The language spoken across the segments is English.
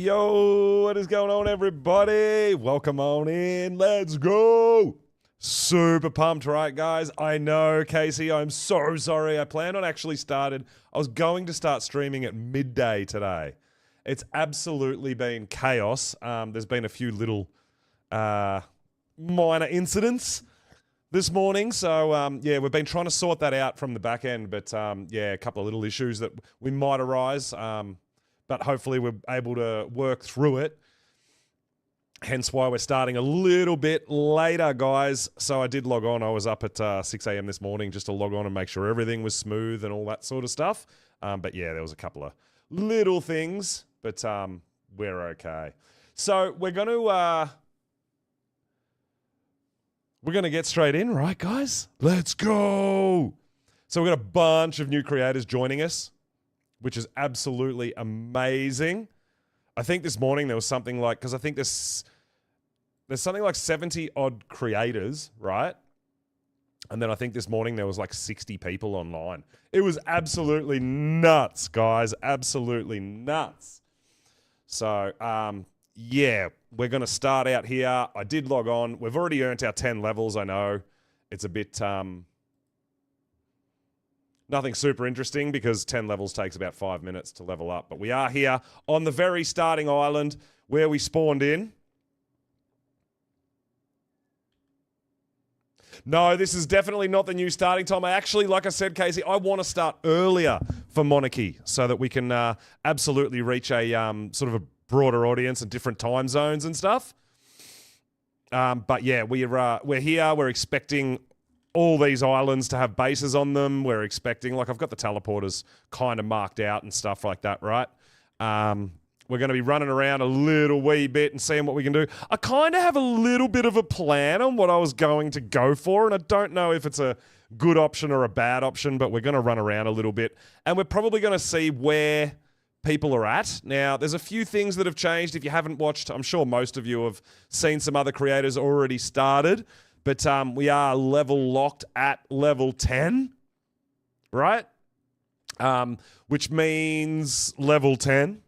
Yo, what is going on, everybody? Welcome on in. Let's go. Super pumped, right, guys? I know, Casey, I'm so sorry. I planned on actually I was going to start streaming at midday today. It's absolutely been chaos. There's been a few little minor incidents this morning. So, yeah, we've been trying to sort that out from the back end. But, yeah, a couple of little issues that we might arise. But hopefully we're able to work through it. Hence why we're starting a little bit later, guys. So I did log on. I was up at 6 a.m. this morning just to log on and make sure everything was smooth and all that sort of stuff. But, yeah, there was a couple of little things. But we're okay. So we're going to get straight in, right, guys? Let's go. So we've got a bunch of new creators joining us, which is absolutely amazing. I think this morning there was something like, because I think there's something like 70 odd creators, right? And then I think this morning there was like 60 people online. It was absolutely nuts, guys. Absolutely nuts. So, yeah, we're going to start out here. I did log on. We've already earned our 10 levels, I know. It's a bit... nothing super interesting because 10 levels takes about 5 minutes to level up. But we are here on the very starting island where we spawned in. No, this is definitely not the new starting time. I actually, like I said, Casey, I want to start earlier for Monarky so that we can absolutely reach a sort of a broader audience and different time zones and stuff. But yeah, we're here. We're expecting all these islands to have bases on them. We're expecting, like, I've got the teleporters kind of marked out and stuff like that, right? We're going to be running around a little wee bit and seeing what we can do. I kind of have a little bit of a plan on what I was going to go for, and I don't know if it's a good option or a bad option, but we're going to run around a little bit, and we're probably going to see where people are at. Now, there's a few things that have changed. If you haven't watched, I'm sure most of you have seen some other creators already started. But we are level locked at level 10, right? Which means level 10,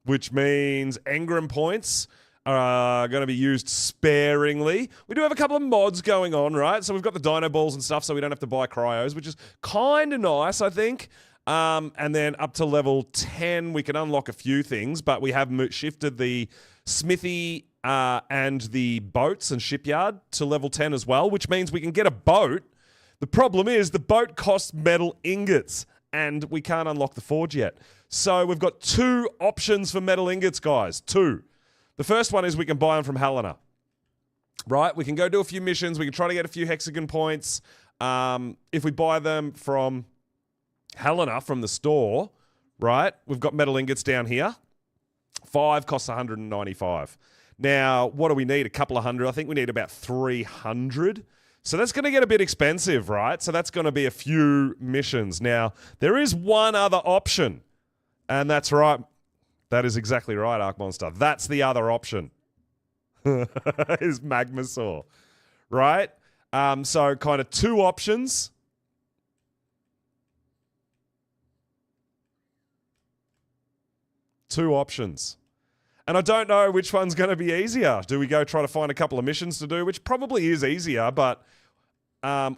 which means engram points are going to be used sparingly. We do have a couple of mods going on, right? So we've got the dino balls and stuff, so we don't have to buy cryos, which is kind of nice, I think. And then up to level 10, we can unlock a few things, but we have shifted the smithy and the boats and shipyard to level 10 as well, which means we can get a boat. The problem is the boat costs metal ingots, and we can't unlock the forge yet. So we've got two options for metal ingots, guys. Two. The first one is we can buy them from Helena, right? We can go do a few missions. We can try to get a few hexagon points. If we buy them from Helena, from the store, right, we've got metal ingots down here. 5 costs 195. Now, what do we need? A couple of hundred. I think we need about 300. So that's going to get a bit expensive, right? So that's going to be a few missions. Now, there is one other option, and that's right. That is exactly right, Arc Monster. That's the other option. Is Magmasaur, right? So kind of two options. Two options. And I don't know which one's going to be easier. Do we go try to find a couple of missions to do, which probably is easier, but...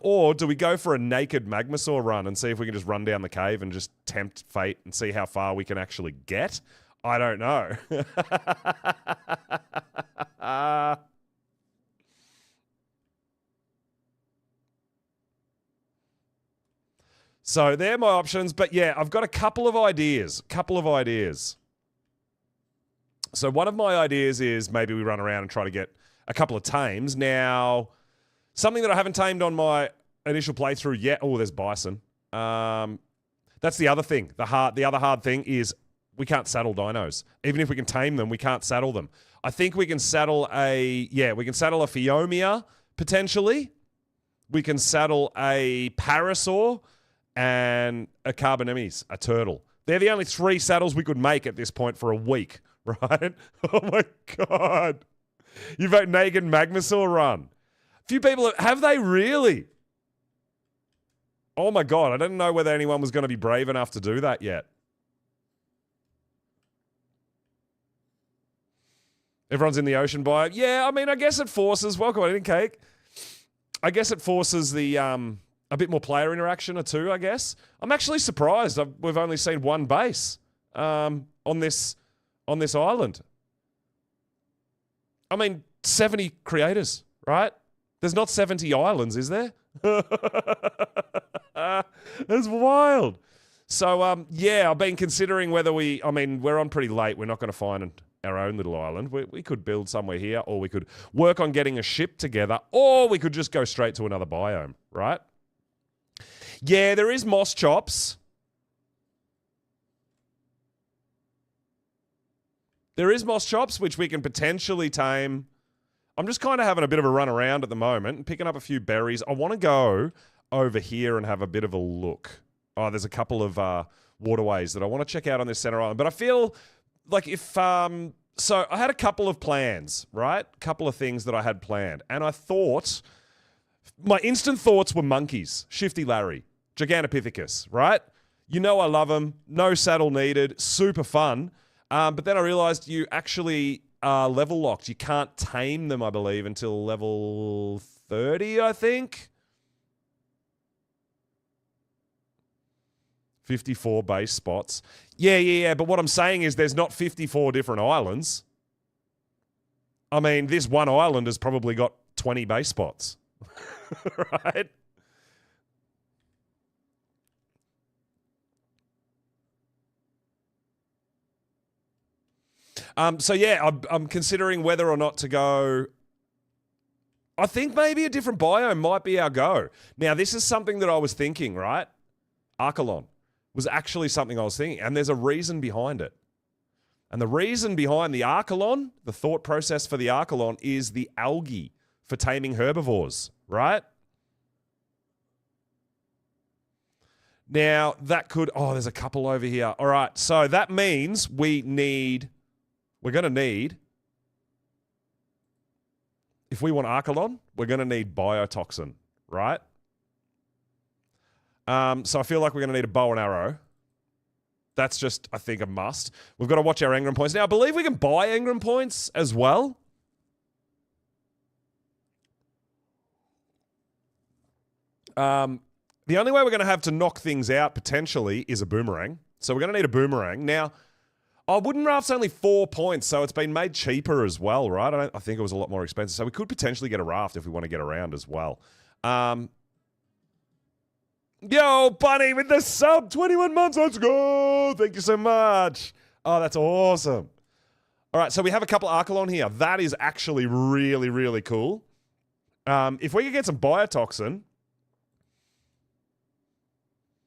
or do we go for a naked Magmasaur run and see if we can just run down the cave and just tempt fate and see how far we can actually get? I don't know. So they're my options, but yeah, I've got a couple of ideas. So one of my ideas is maybe we run around and try to get a couple of tames. Now, something that I haven't tamed on my initial playthrough yet. Oh, there's bison. That's the other thing. The other hard thing is we can't saddle dinos. Even if we can tame them, we can't saddle them. I think we can saddle a Phiomia, potentially. We can saddle a Parasaur and a Carbonemes, a turtle. They're the only 3 saddles we could make at this point for a week. Right? Oh my God. You vote naked Magmasaur run. Few people have they really? Oh my God. I didn't know whether anyone was going to be brave enough to do that yet. Everyone's in the ocean biome. Yeah, I mean, I guess it forces, welcome on in, Cake. I guess it forces the a bit more player interaction or two, I guess. I'm actually surprised. We've only seen one base on this island. I mean, 70 creators, right? There's not 70 islands, is there? That's wild. So, yeah, I've been considering whether we're on pretty late. We're not going to find our own little island. We could build somewhere here, or we could work on getting a ship together, or we could just go straight to another biome, right? Yeah, there is moss chops. There is moss chops, which we can potentially tame. I'm just kind of having a bit of a run around at the moment and picking up a few berries. I want to go over here and have a bit of a look. Oh, there's a couple of waterways that I want to check out on this center island. But I feel like if... so I had a couple of plans, right? A couple of things that I had planned. And I thought... My instant thoughts were monkeys. Shifty Larry. Gigantopithecus, right? You know I love them. No saddle needed. Super fun. But then I realized you actually... level locked. You can't tame them, I believe, until level 30, I think. 54 base spots. Yeah. But what I'm saying is there's not 54 different islands. I mean, this one island has probably got 20 base spots. Right? So yeah, I'm considering whether or not to go. I think maybe a different biome might be our go. Now, this is something that I was thinking, right? Archelon was actually something I was thinking, and there's a reason behind it. And the reason behind the Archelon, the thought process for the Archelon, is the algae for taming herbivores, right? Now, that could... Oh, there's a couple over here. All right, so that means we're going to need, if we want Archelon, we're going to need biotoxin, right? So I feel like we're going to need a bow and arrow. That's just, I think, a must. We've got to watch our engram points. Now, I believe we can buy engram points as well. The only way we're going to have to knock things out, potentially, is a boomerang. So we're going to need a boomerang. Now... Wooden Raft's only 4 points, so it's been made cheaper as well, right? I think it was a lot more expensive. So we could potentially get a raft if we want to get around as well. Yo, Bunny with the sub, 21 months, let's go! Thank you so much. Oh, that's awesome. All right, so we have a couple of Archelon here. That is actually really, really cool. If we could get some biotoxin,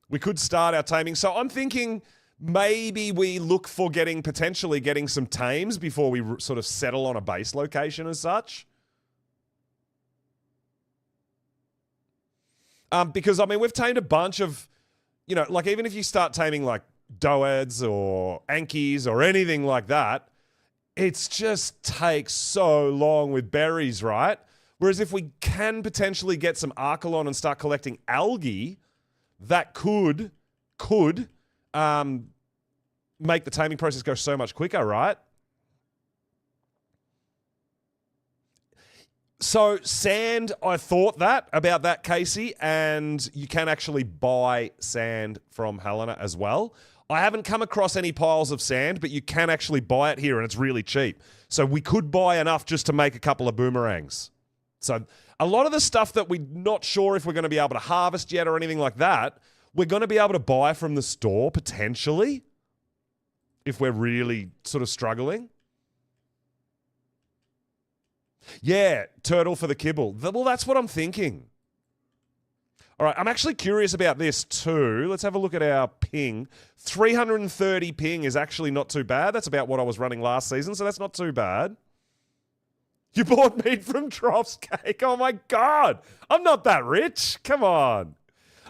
we could start our taming. So I'm thinking... Maybe we look for potentially getting some tames before we sort of settle on a base location as such. Because, I mean, we've tamed a bunch of, like even if you start taming like Doads or Ankies or anything like that, it just takes so long with berries, right? Whereas if we can potentially get some Archelon and start collecting algae, that could make the taming process go so much quicker, right? So sand, I thought about that, Casey, and you can actually buy sand from Helena as well. I haven't come across any piles of sand, but you can actually buy it here, and it's really cheap. So we could buy enough just to make a couple of boomerangs. So a lot of the stuff that we're not sure if we're going to be able to harvest yet or anything like that, we're going to be able to buy from the store, potentially, if we're really sort of struggling. Yeah, turtle for the kibble. Well, that's what I'm thinking. All right, I'm actually curious about this too. Let's have a look at our ping. 330 ping is actually not too bad. That's about what I was running last season, so that's not too bad. You bought meat from Drops Cake. Oh my God. I'm not that rich. Come on.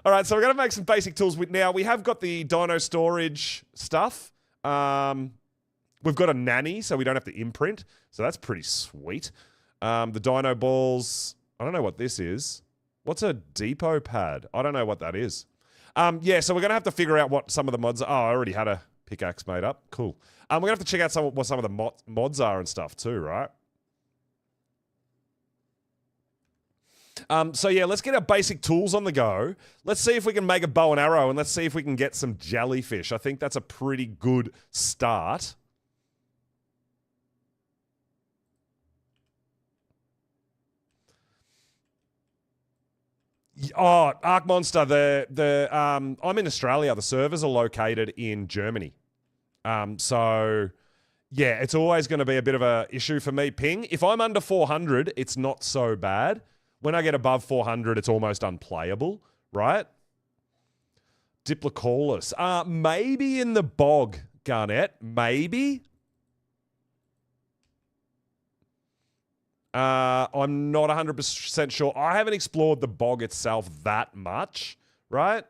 All right, so we're going to make some basic tools. Now, we have got the dino storage stuff. We've got a nanny, so we don't have to imprint. So that's pretty sweet. The dino balls. I don't know what this is. What's a depot pad? I don't know what that is. Yeah, so we're going to have to figure out what some of the mods are. Oh, I already had a Pickaxe made up. Cool. We're going to have to check out what some of the mods are and stuff too, right? So yeah, let's get our basic tools on the go. Let's see if we can make a bow and arrow, and let's see if we can get some jellyfish. I think that's a pretty good start. Oh, Ark Monster, I'm in Australia. The servers are located in Germany. So yeah, it's always going to be a bit of a issue for me. Ping. If I'm under 400, it's not so bad. When I get above 400, it's almost unplayable, right? Diplocaulus. Maybe in the bog, Garnet. Maybe. I'm not 100% sure. I haven't explored the bog itself that much, right?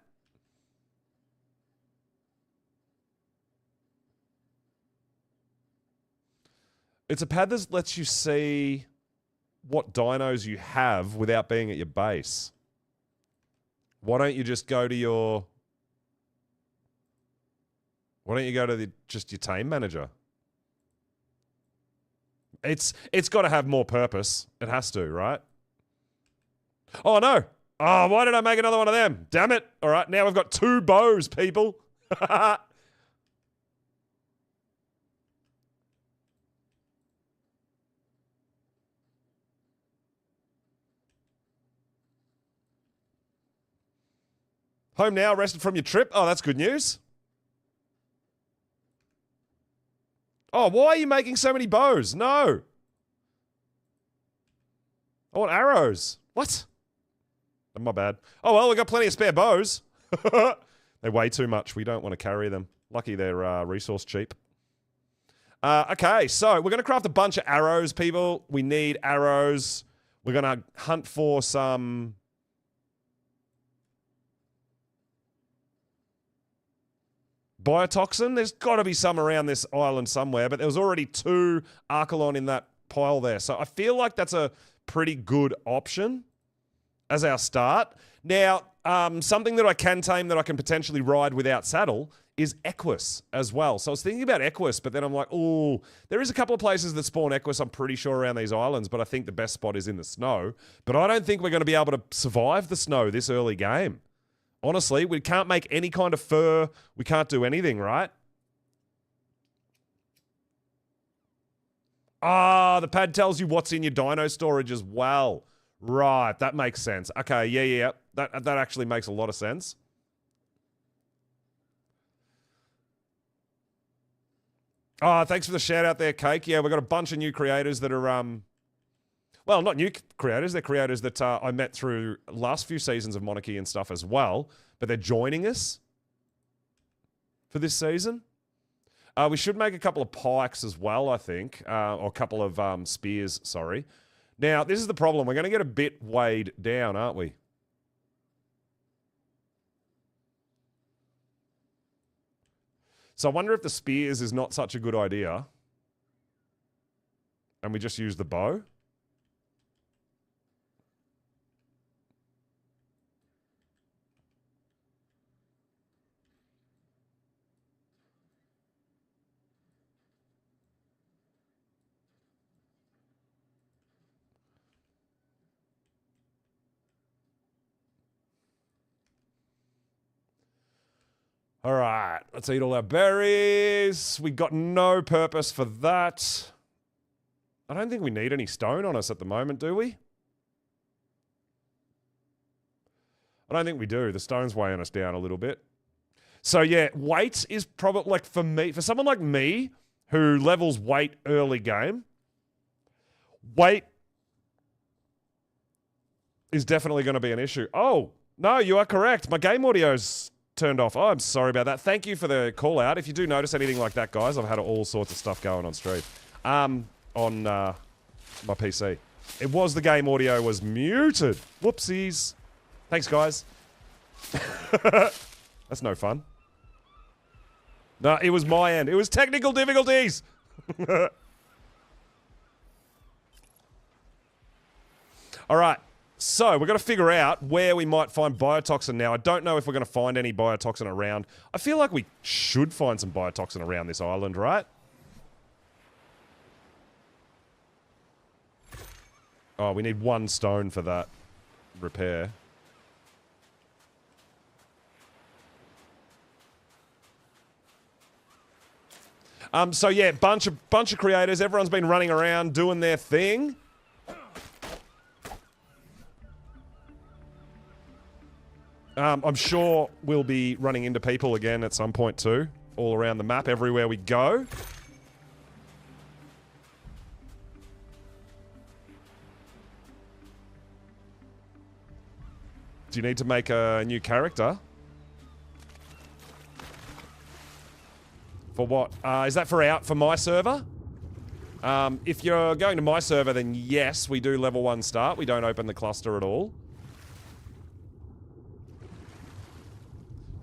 It's a pad that lets you see what dinos you have without being at your base. Why don't you just go to your... Why don't you go to just your team manager? It's got to have more purpose. It has to, right? Oh, no. Oh, why did I make another one of them? Damn it. All right, now we've got 2 bows, people. Home now, rested from your trip. Oh, that's good news. Oh, why are you making so many bows? No. I want arrows. What? My bad. Oh, well, we've got plenty of spare bows. They weigh too much. We don't want to carry them. Lucky they're resource cheap. Okay, so we're going to craft a bunch of arrows, people. We need arrows. We're going to hunt for some... biotoxin. There's got to be some around this island somewhere, but there was already 2 Archelon in that pile there. So I feel like that's a pretty good option as our start. Now, something that I can tame that I can potentially ride without saddle is Equus as well. So I was thinking about Equus, but then I'm like, oh, there is a couple of places that spawn Equus, I'm pretty sure, around these islands, but I think the best spot is in the snow. But I don't think we're going to be able to survive the snow this early game. Honestly, we can't make any kind of fur. We can't do anything, right? Ah, the pad tells you what's in your dino storage as well. Right, that makes sense. Okay, yeah. That actually makes a lot of sense. Oh, thanks for the shout out there, Cake. Yeah, we've got a bunch of new creators that are... Well, not new creators. They're creators that I met through last few seasons of Monarchy and stuff as well. But they're joining us for this season. We should make a couple of pikes as well, I think. Or a couple of spears, sorry. Now, this is the problem. We're going to get a bit weighed down, aren't we? So I wonder if the spears is not such a good idea. And we just use the bow. All right, let's eat all our berries. We got no purpose for that. I don't think we need any stone on us at the moment, do we? I don't think we do. The stone's weighing us down a little bit. So yeah, weight is probably, like, for me, for someone like me who levels weight early game, weight is definitely going to be an issue. Oh, no, you are correct. My game audio's turned off. Oh, I'm sorry about that. Thank you for the call out. If you do notice anything like that, guys, I've had all sorts of stuff going on stream. On my PC. It was the game audio was muted. Whoopsies. Thanks, guys. That's no fun. No, it was my end. It was technical difficulties. All right. So we've got to figure out where we might find biotoxin now. I don't know if we're going to find any biotoxin around. I feel like we should find some biotoxin around this island, right? Oh, we need 1 stone for that repair. So yeah, bunch of creators. Everyone's been running around doing their thing. I'm sure we'll be running into people again at some point too, all around the map, everywhere we go. Do you need to make a new character? For what? Is that for my server? If you're going to my server, then yes, we do level 1 start. We don't open the cluster at all.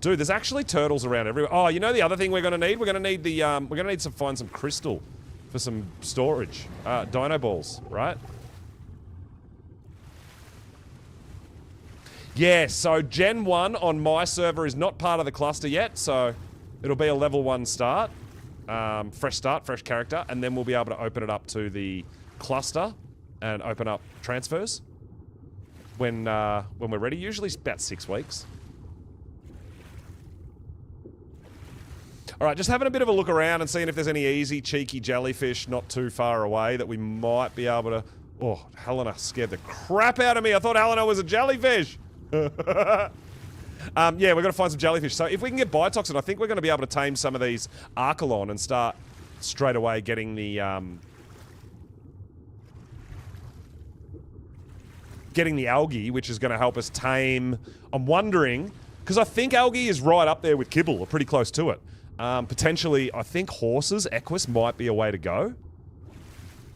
Dude, there's actually turtles around everywhere. Oh, you know the other thing we're gonna need? We're gonna need the we're gonna need to find some crystal for some storage. Dino balls, right? Yeah, so Gen 1 on my server is not part of the cluster yet, so it'll be a level 1 start. Fresh start, fresh character, and then we'll be able to open it up to the cluster and open up transfers when we're ready. Usually it's about 6 weeks. Alright, just having a bit of a look around and seeing if there's any easy, cheeky jellyfish not too far away that we might be able to... Oh, Helena scared the crap out of me. I thought Helena was a jellyfish. Yeah, we're going to find some jellyfish. So if we can get biotoxin, I think we're going to be able to tame some of these Archelon and start straight away getting the algae, which is going to help us tame... I'm wondering, because I think algae is right up there with kibble, or pretty close to it. Potentially, I think horses, Equus, might be a way to go.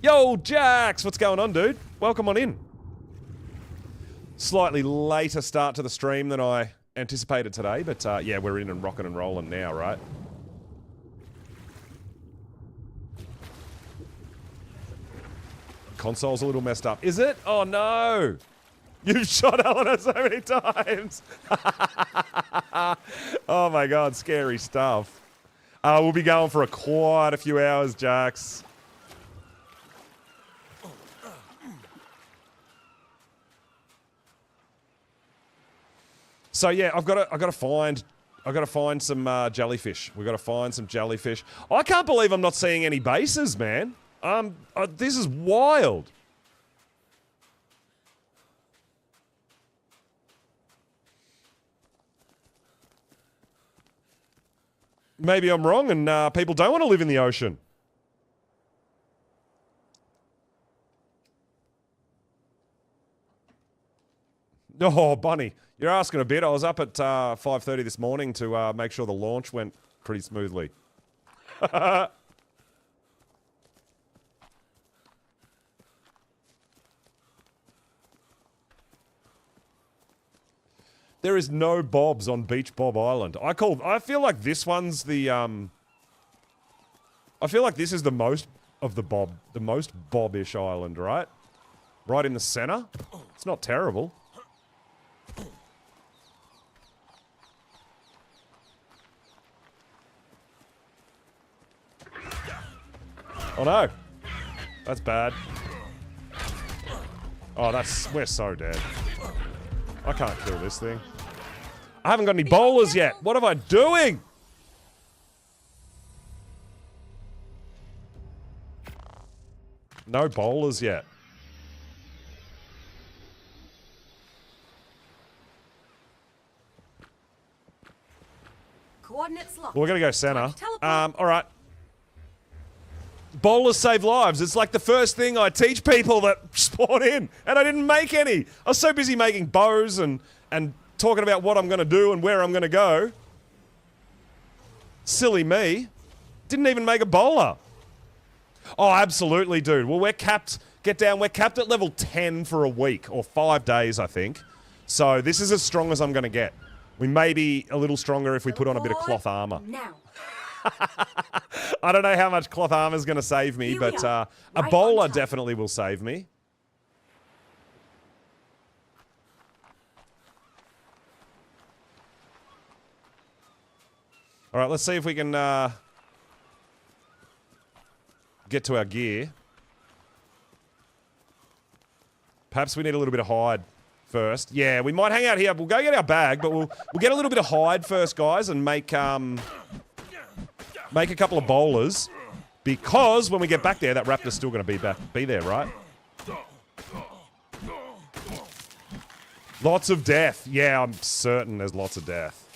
Yo, Jax! What's going on, dude? Welcome on in. Slightly later start to the stream than I anticipated today, but yeah, we're in and rocking and rolling now, right? Console's a little messed up. Is it? Oh, no! You've shot Helena so many times! Oh my god, scary stuff. We'll be going for quite a few hours, Jax. So yeah, I've got to find some jellyfish. We've got to find some jellyfish. I can't believe I'm not seeing any bases, man. This is wild. Maybe I'm wrong and people don't want to live in the ocean. Oh, Bunny, you're asking a bit. I was up at 5:30 this morning to make sure the launch went pretty smoothly. There is no bobs on Beach Bob Island. I feel like this one's the I feel like this is the most of the most bob-ish island, right? Right in the center. It's not terrible. Oh no. That's bad. Oh, we're so dead. I can't kill this thing. I haven't got any bowlers yet. What am I doing? No bowlers yet. Coordinates locked. Well, we're gonna go center. All right. Bowlers save lives. It's like the first thing I teach people that spawn in, and I didn't make any. I was so busy making bows and talking about what I'm going to do and where I'm going to go. Silly me. Didn't even make a bowler. Oh, absolutely, dude. Well, we're capped. Get down. We're capped at level 10 for a week, or 5 days, I think. So this is as strong as I'm going to get. We may be a little stronger if we put on a bit of cloth armor. Now. I don't know how much cloth armor is going to save me, but a bowler definitely will save me. All right, let's see if we can get to our gear. Perhaps we need a little bit of hide first. Yeah, we might hang out here. We'll go get our bag, but we'll get a little bit of hide first, guys, and make a couple of bowlers. Because when we get back there, that raptor's still going to be there, right? Lots of death. Yeah, I'm certain there's lots of death.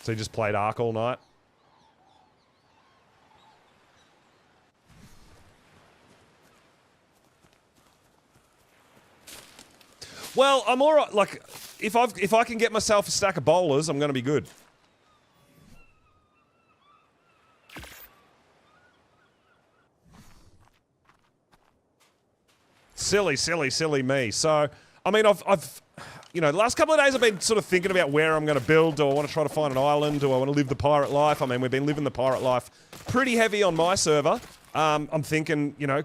So you just played Ark all night? Well, I'm alright. Like, if I can get myself a stack of bowlers, I'm gonna be good. Silly me. So, I mean, I've you know, the last couple of days I've been sort of thinking about where I'm going to build. Do I want to try to find an island? Do I want to live the pirate life? I mean, we've been living the pirate life pretty heavy on my server. I'm thinking, you know,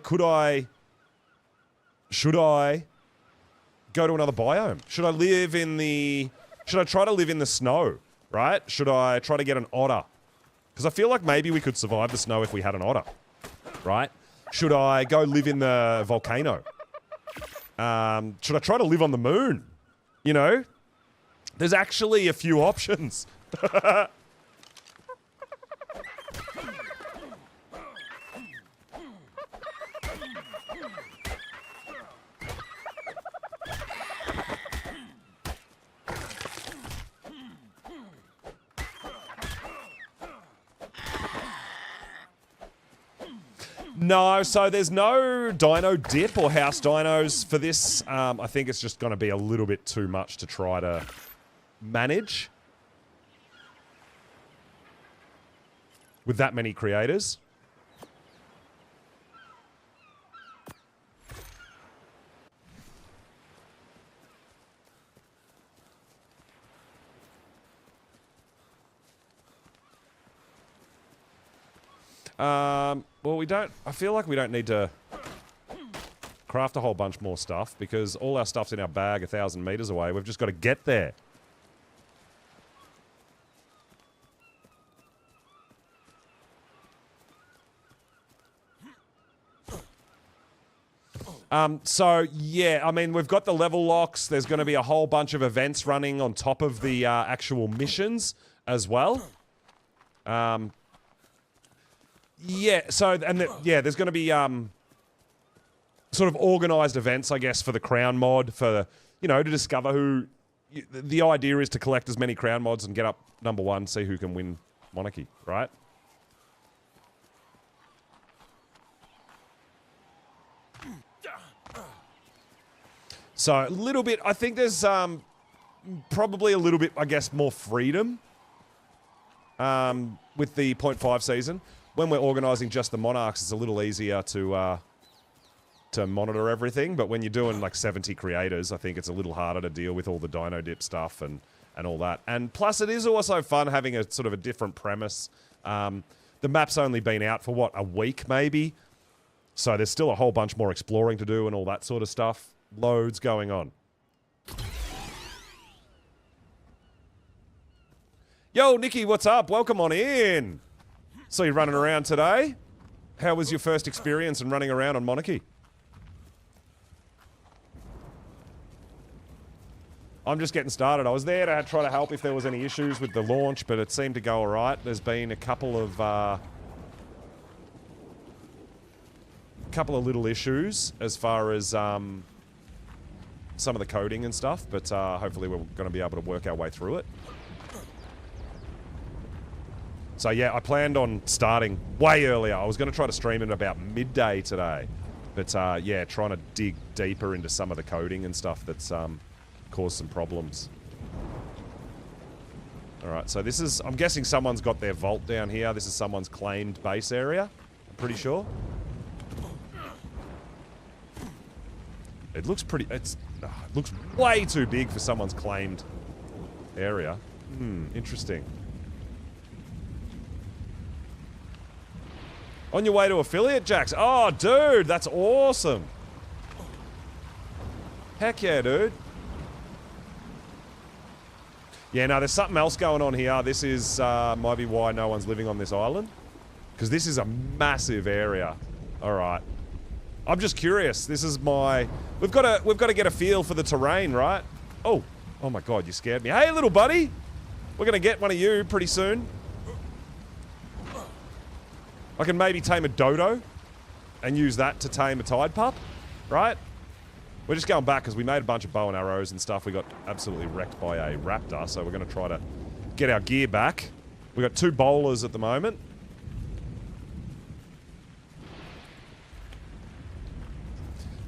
should I go to another biome? Should I try to live in the snow, right? Should I try to get an otter? Because I feel like maybe we could survive the snow if we had an otter, right? Should I go live in the volcano? Should I try to live on the moon? You know? There's actually a few options. No, so there's no dino dip or house dinos for this. I think it's just going to be a little bit too much to try to manage with that many creators. Well, I feel like we don't need to craft a whole bunch more stuff because all our stuff's in our bag 1,000 meters away. We've just got to get there. So, yeah, I mean, we've got the level locks. There's going to be a whole bunch of events running on top of the actual missions as well. Yeah, so, there's going to be, sort of organised events, I guess, for the crown mod, for, you know, to discover who... The idea is to collect as many crown mods and get up #1, see who can win Monarchy, right? So, a little bit... I think there's, probably a little bit, I guess, more freedom, with the 0.5 season. When we're organising just the Monarchs, it's a little easier to monitor everything, but when you're doing like 70 creators, I think it's a little harder to deal with all the dino dip stuff and all that. And plus, it is also fun having a sort of a different premise. The map's only been out for, what, a week maybe? So there's still a whole bunch more exploring to do and all that sort of stuff. Loads going on. Yo, Nikki, what's up? Welcome on in. So you're running around today? How was your first experience in running around on Monarchy? I'm just getting started. I was there to try to help if there was any issues with the launch, but it seemed to go alright. There's been a couple of little issues as far as some of the coding and stuff, but hopefully we're going to be able to work our way through it. So yeah, I planned on starting way earlier. I was going to try to stream it about midday today. But yeah, trying to dig deeper into some of the coding and stuff that's caused some problems. Alright, so this is... I'm guessing someone's got their vault down here. This is someone's claimed base area. I'm pretty sure. It looks pretty... it looks way too big for someone's claimed area. Interesting. On your way to affiliate, Jax? Oh, dude, that's awesome. Heck yeah, dude. Yeah, no, there's something else going on here. This is might be why no one's living on this island. Because this is a massive area. Alright. I'm just curious. This is my... We've got to get a feel for the terrain, right? Oh. Oh my god, you scared me. Hey, little buddy! We're going to get one of you pretty soon. I can maybe tame a dodo and use that to tame a tide pup, right? We're just going back because we made a bunch of bow and arrows and stuff. We got absolutely wrecked by a raptor, so we're going to try to get our gear back. We got 2 bowlers at the moment.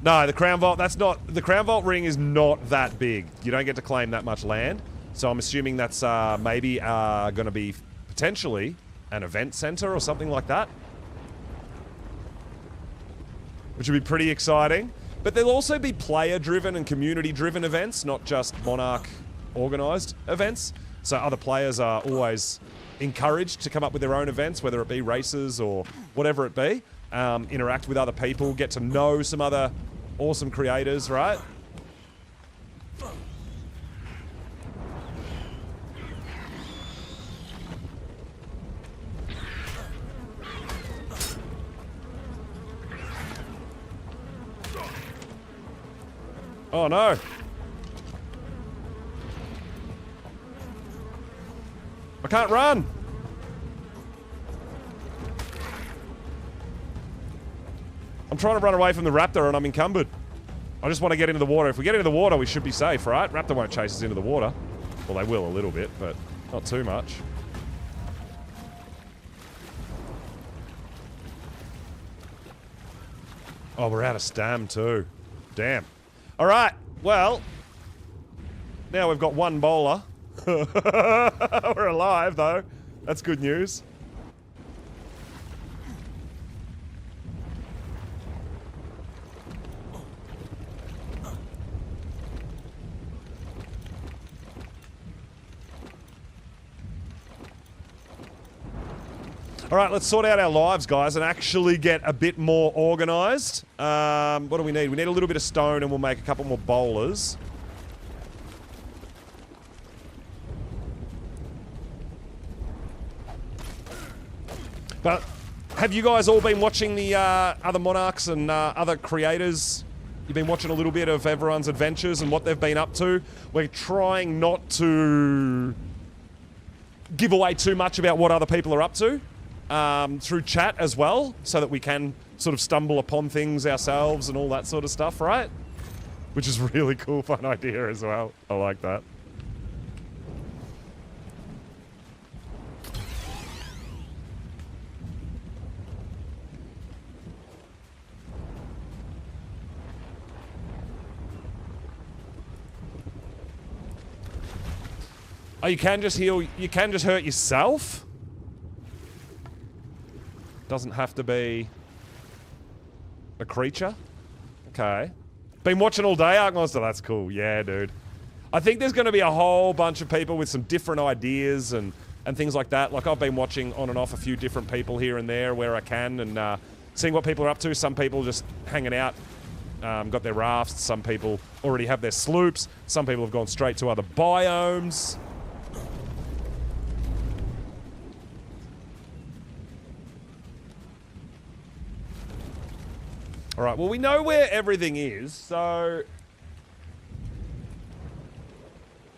No, the Crown Vault, that's not... The Crown Vault ring is not that big. You don't get to claim that much land. So I'm assuming that's maybe going to be potentially an event center or something like that. Which would be pretty exciting. But there'll also be player-driven and community-driven events, not just Monarch-organised events. So other players are always encouraged to come up with their own events, whether it be races or whatever it be. Interact with other people, get to know some other awesome creators, right? Oh no! I can't run! I'm trying to run away from the raptor and I'm encumbered. I just want to get into the water. If we get into the water, we should be safe, right? Raptor won't chase us into the water. Well, they will a little bit, but not too much. Oh, we're out of stam too. Damn. Alright, well, now we've got 1 bowler. We're alive, though. That's good news. Alright, let's sort out our lives, guys, and actually get a bit more organised. What do we need? We need a little bit of stone and we'll make a couple more bowlers. But have you guys all been watching the other Monarchs and other creators? You've been watching a little bit of everyone's adventures and what they've been up to. We're trying not to give away too much about what other people are up to. Through chat as well, so that we can sort of stumble upon things ourselves and all that sort of stuff, right? Which is really cool, fun idea as well. I like that. Oh, you can just heal, you can just hurt yourself? Doesn't have to be a creature. Okay. Been watching all day, Ark Monster. That's cool. Yeah, dude. I think there's going to be a whole bunch of people with some different ideas and things like that. Like, I've been watching on and off a few different people here and there where I can and seeing what people are up to. Some people just hanging out, got their rafts. Some people already have their sloops. Some people have gone straight to other biomes. Alright, well, we know where everything is, so...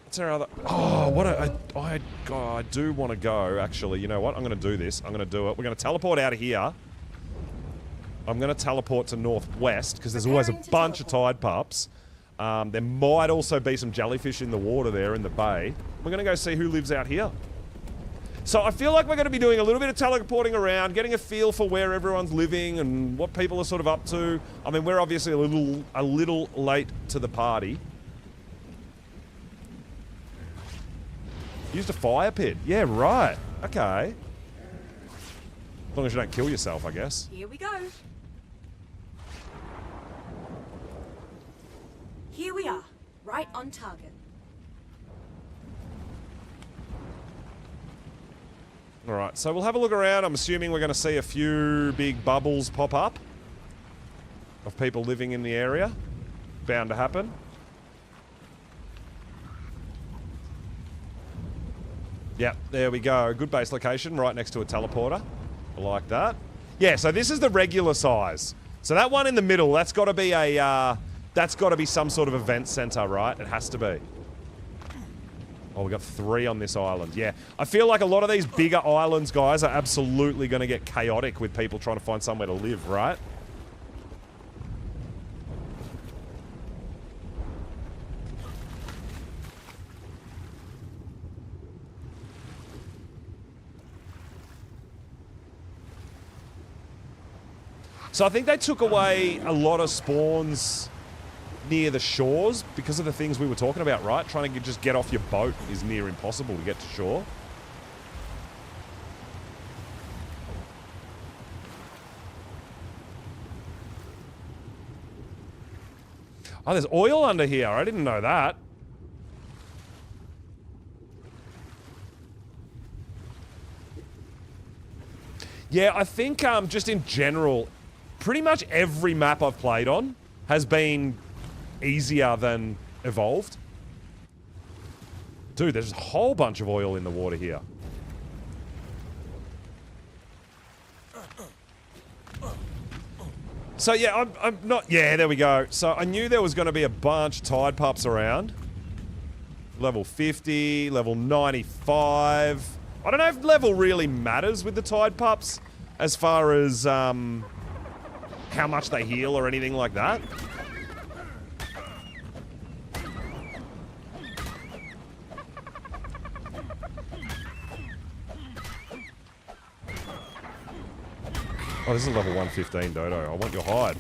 What's our other... Oh, what I do want to go, actually. You know what? I'm going to do this. I'm going to do it. We're going to teleport out of here. I'm going to teleport to northwest, because there's always a bunch of tide pups. There might also be some jellyfish in the water there in the bay. We're going to go see who lives out here. So I feel like we're going to be doing a little bit of teleporting around, getting a feel for where everyone's living and what people are sort of up to. I mean, we're obviously a little late to the party. Used a fire pit. Yeah, right. Okay. As long as you don't kill yourself, I guess. Here we go. Here we are, right on target. Alright, so we'll have a look around. I'm assuming we're going to see a few big bubbles pop up of people living in the area. Bound to happen. Yep, there we go. Good base location right next to a teleporter. I like that. Yeah, so this is the regular size. So that one in the middle, that's got to be that's got to be some sort of event center, right? It has to be. Oh, we got 3 on this island. Yeah, I feel like a lot of these bigger islands, guys, are absolutely going to get chaotic with people trying to find somewhere to live, right? So I think they took away a lot of spawns near the shores because of the things we were talking about, right? Trying to just get off your boat is near impossible to get to shore. Oh, there's oil under here. I didn't know that. Yeah, I think just in general, pretty much every map I've played on has been easier than Evolved. Dude, there's a whole bunch of oil in the water here. So yeah, I'm not... Yeah, there we go. So I knew there was going to be a bunch of tide pups around. Level 50, level 95. I don't know if level really matters with the tide pups as far as how much they heal or anything like that. Oh, this is level 115, Dodo. I want your hide.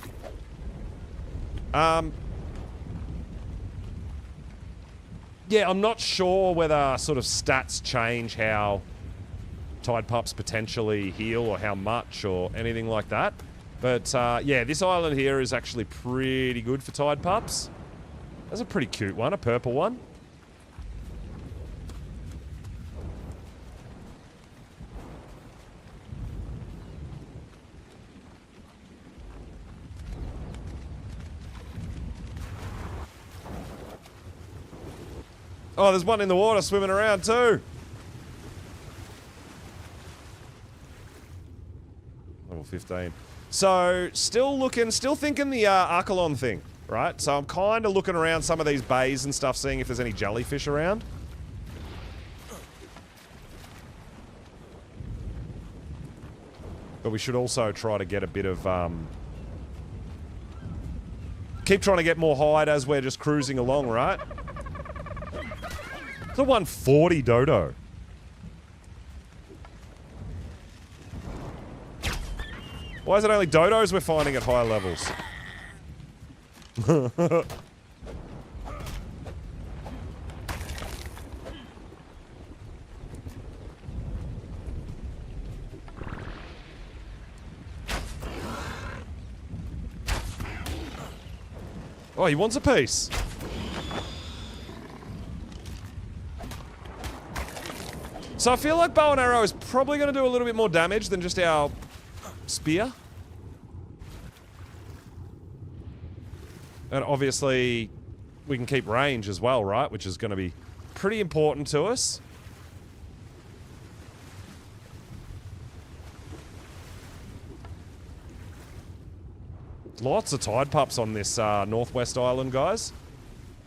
Yeah, I'm not sure whether sort of stats change how tide pups potentially heal or how much or anything like that. But yeah, this island here is actually pretty good for tide pups. That's a pretty cute one, a purple one. Oh, there's one in the water swimming around too. Level 15. So, still thinking the Archelon thing, right? So I'm kind of looking around some of these bays and stuff, seeing if there's any jellyfish around. But we should also try to get a bit of, keep trying to get more hide as we're just cruising along, right? It's a 140 Dodo. Why is it only dodos we're finding at higher levels? Oh, he wants a piece. So I feel like bow and arrow is probably going to do a little bit more damage than just our spear. And obviously, we can keep range as well, right? Which is going to be pretty important to us. Lots of tide pups on this northwest island, guys.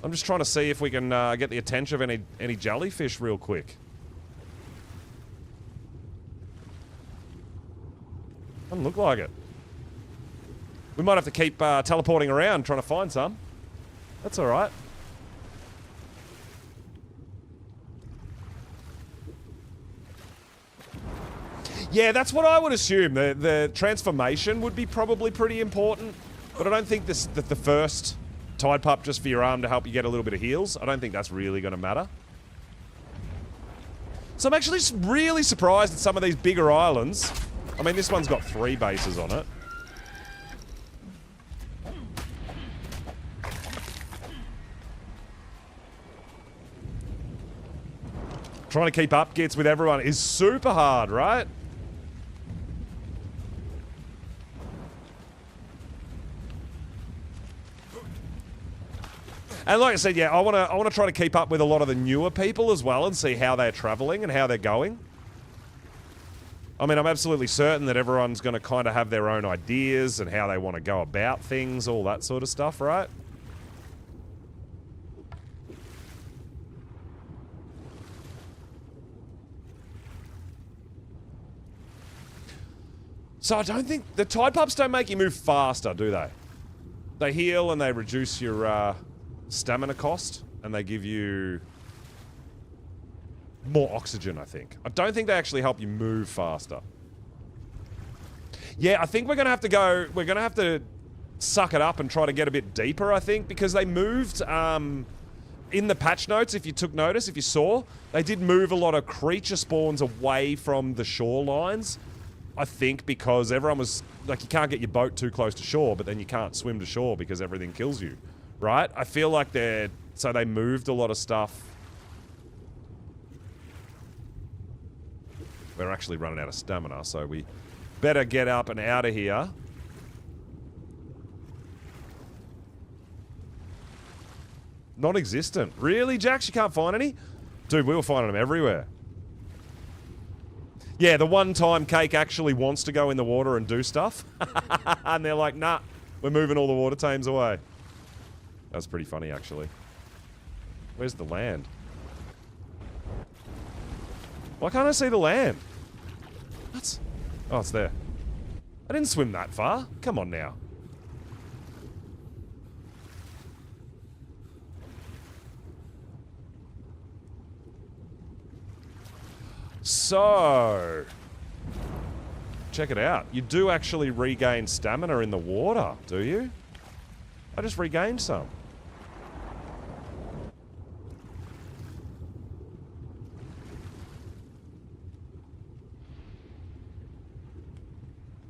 I'm just trying to see if we can get the attention of any jellyfish real quick. Doesn't look like it. We might have to keep teleporting around trying to find some. That's alright. Yeah, that's what I would assume. The transformation would be probably pretty important. But I don't think that the first tide pup just for your arm to help you get a little bit of heals, I don't think that's really going to matter. So I'm actually just really surprised at some of these bigger islands. I mean, this one's got 3 bases on it. Trying to keep up gets with everyone is super hard, right? And like I said, yeah, I want to try to keep up with a lot of the newer people as well and see how they're traveling and how they're going. I mean, I'm absolutely certain that everyone's going to kind of have their own ideas and how they want to go about things, all that sort of stuff, right? So I don't think... The Tide Pups don't make you move faster, do they? They heal and they reduce your stamina cost. And they give you more oxygen, I think. I don't think they actually help you move faster. Yeah, I think we're going to have to go... We're going to have to suck it up and try to get a bit deeper, I think. Because they moved... in the patch notes, if you took notice, if you saw, they did move a lot of creature spawns away from the shorelines. I think because everyone was... Like, you can't get your boat too close to shore, but then you can't swim to shore because everything kills you. Right? I feel like they're... So they moved a lot of stuff. We're actually running out of stamina, so we better get up and out of here. Non-existent. Really, Jax? You can't find any? Dude, we were finding them everywhere. Yeah, the one time Cake actually wants to go in the water and do stuff. And they're like, nah, we're moving all the water tames away. That's pretty funny, actually. Where's the land? Why can't I see the land? What? Oh, it's there. I didn't swim that far. Come on now. So, check it out. You do actually regain stamina in the water, do you? I just regained some.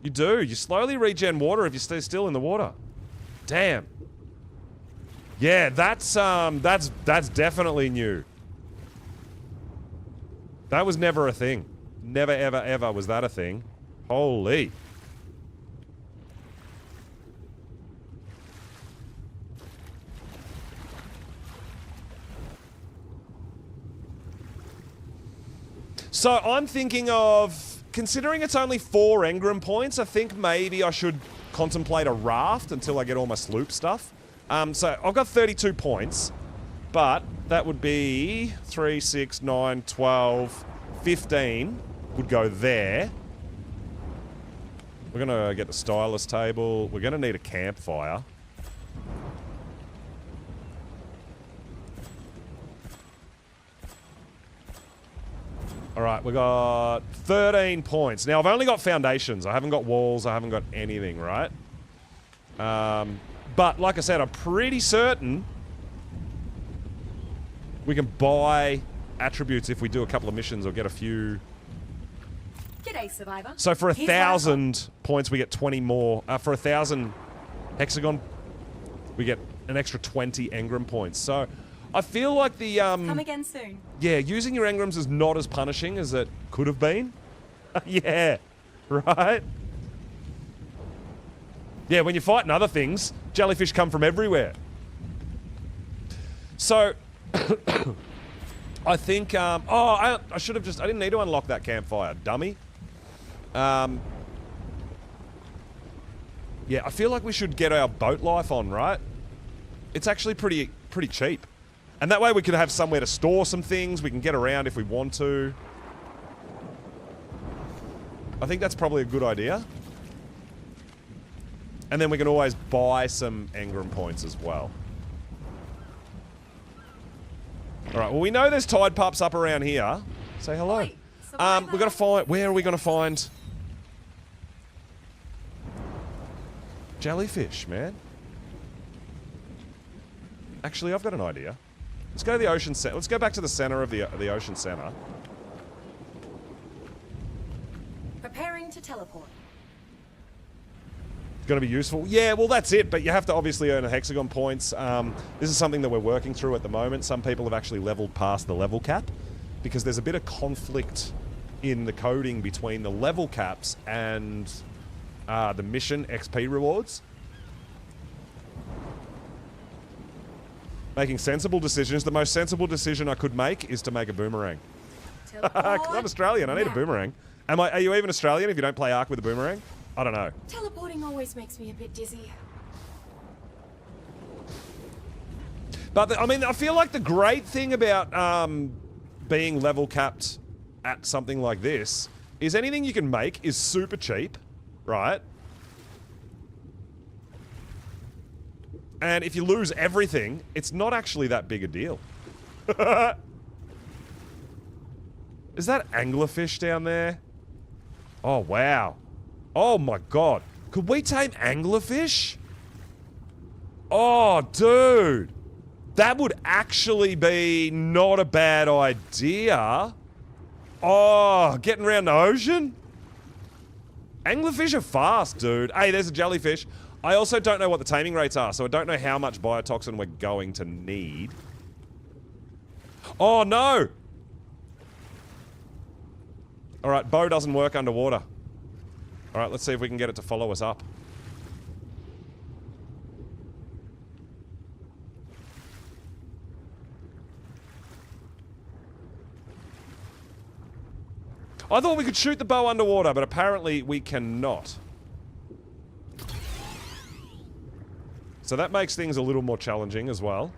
You do. You slowly regen water if you stay still in the water. Damn. Yeah, that's definitely new. That was never a thing. Never, ever, ever was that a thing. Holy. So I'm thinking of, considering it's only 4 engram points, I think maybe I should contemplate a raft until I get all my sloop stuff. So I've got 32 points, but that would be 3, 6, 9, 12, 15 would go there. We're going to get the stylus table. We're going to need a campfire. Alright, we got 13 points. Now, I've only got foundations. I haven't got walls. I haven't got anything, right? But, like I said, I'm pretty certain we can buy attributes if we do a couple of missions or get a few. G'day, survivor. So for 1,000 points, we get 20 more. For 1,000 hexagon, we get an extra 20 engram points. So I feel like the... Come again soon. Yeah, using your engrams is not as punishing as it could have been. Yeah, right? Yeah, when you're fighting other things, jellyfish come from everywhere. So... I think, I should have just... I didn't need to unlock that campfire, dummy. Yeah, I feel like we should get our boat life on, right? It's actually pretty cheap. And that way we could have somewhere to store some things. We can get around if we want to. I think that's probably a good idea. And then we can always buy some engram points as well. Alright, well we know there's tide pups up around here. Say hello. Oi, We've got to find... Where are we going to find... jellyfish, man? Actually, I've got an idea. Let's go to the ocean center. Let's go back to the center of the ocean center. Preparing to teleport. It's going to be useful. Yeah, well, that's it. But you have to obviously earn a hexagon points. This is something that we're working through at the moment. Some people have actually leveled past the level cap because there's a bit of conflict in the coding between the level caps and the mission XP rewards. Making sensible decisions. The most sensible decision I could make is to make a boomerang. I'm Australian. I need a boomerang. Are you even Australian if you don't play Ark with a boomerang? I don't know. Teleporting always makes me a bit dizzy. But, I mean, I feel like the great thing about being level capped at something like this is anything you can make is super cheap, right? And if you lose everything, it's not actually that big a deal. Is that anglerfish down there? Oh, wow. Oh, my God. Could we tame anglerfish? Oh, dude. That would actually be not a bad idea. Oh, getting around the ocean? Anglerfish are fast, dude. Hey, there's a jellyfish. I also don't know what the taming rates are, so I don't know how much biotoxin we're going to need. Oh, no! Alright, bow doesn't work underwater. Alright, let's see if we can get it to follow us up. I thought we could shoot the bow underwater, but apparently we cannot. So that makes things a little more challenging as well.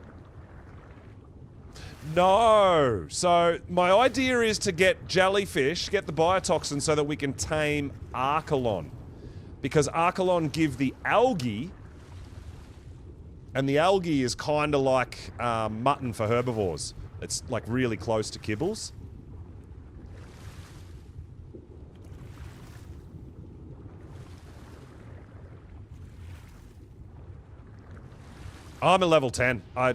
No! So, my idea is to get jellyfish, get the biotoxin so that we can tame Archelon. Because Archelon give the algae, and the algae is kind of like mutton for herbivores. It's like really close to kibbles. I'm a level 10. I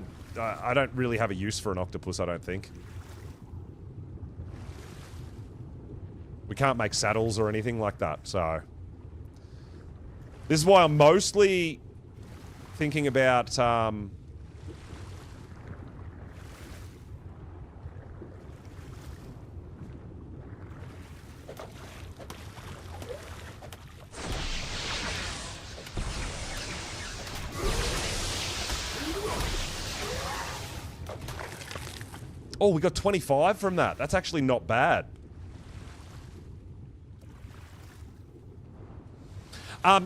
don't really have a use for an octopus, I don't think. We can't make saddles or anything like that, so... This is why I'm mostly thinking about, Oh, we got 25 from that. That's actually not bad.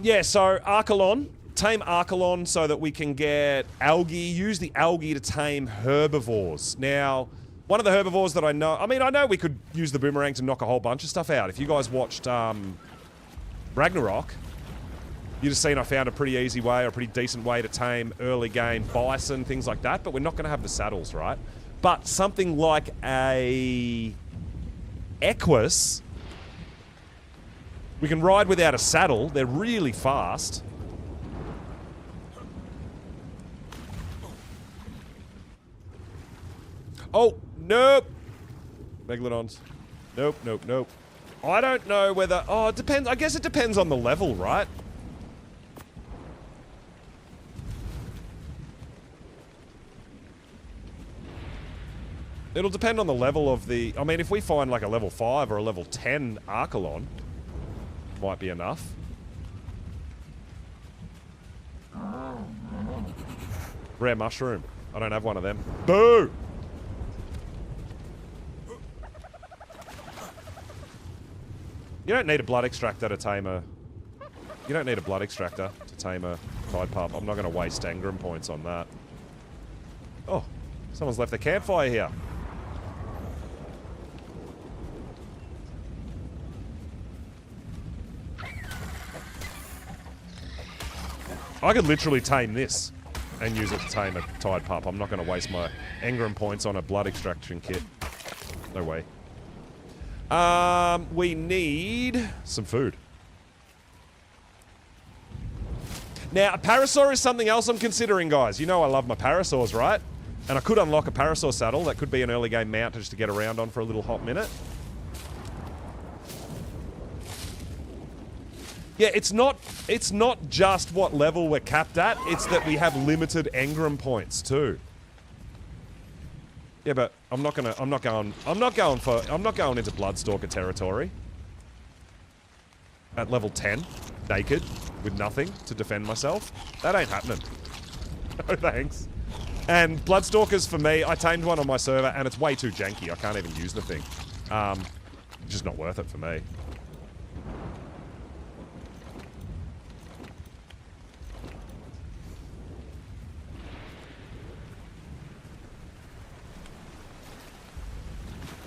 Yeah, so Archelon. Tame Archelon so that we can get algae. Use the algae to tame herbivores. Now, one of the herbivores that I know... I mean, I know we could use the boomerang to knock a whole bunch of stuff out. If you guys watched Ragnarok, you'd have seen I found a pretty easy way, or a pretty decent way to tame early game bison, things like that. But we're not going to have the saddles, right? But something like a Equus, we can ride without a saddle. They're really fast. Oh, nope. Megalodons. Nope, nope, nope. I don't know whether... Oh, it depends. I guess it depends on the level, right? It'll depend on the level of the... I mean, if we find like a level 5 or a level 10 Archelon, might be enough. Rare mushroom. I don't have one of them. Boo! You don't need a blood extractor to tame a... You don't need a blood extractor to tame a tide pup. I'm not going to waste engram points on that. Oh, someone's left the campfire here. I could literally tame this and use it to tame a tide pup. I'm not going to waste my engram points on a blood extraction kit. No way. We need some food. Now, a parasaur is something else I'm considering, guys. You know I love my parasaurs, right? And I could unlock a parasaur saddle. That could be an early game mount just to get around on for a little hot minute. Yeah, it's not just what level we're capped at, it's that we have limited engram points too. Yeah, but I'm not going into Bloodstalker territory. At level 10, naked, with nothing to defend myself. That ain't happening. No thanks. And Bloodstalkers, for me, I tamed one on my server, and it's way too janky. I can't even use the thing. Just not worth it for me.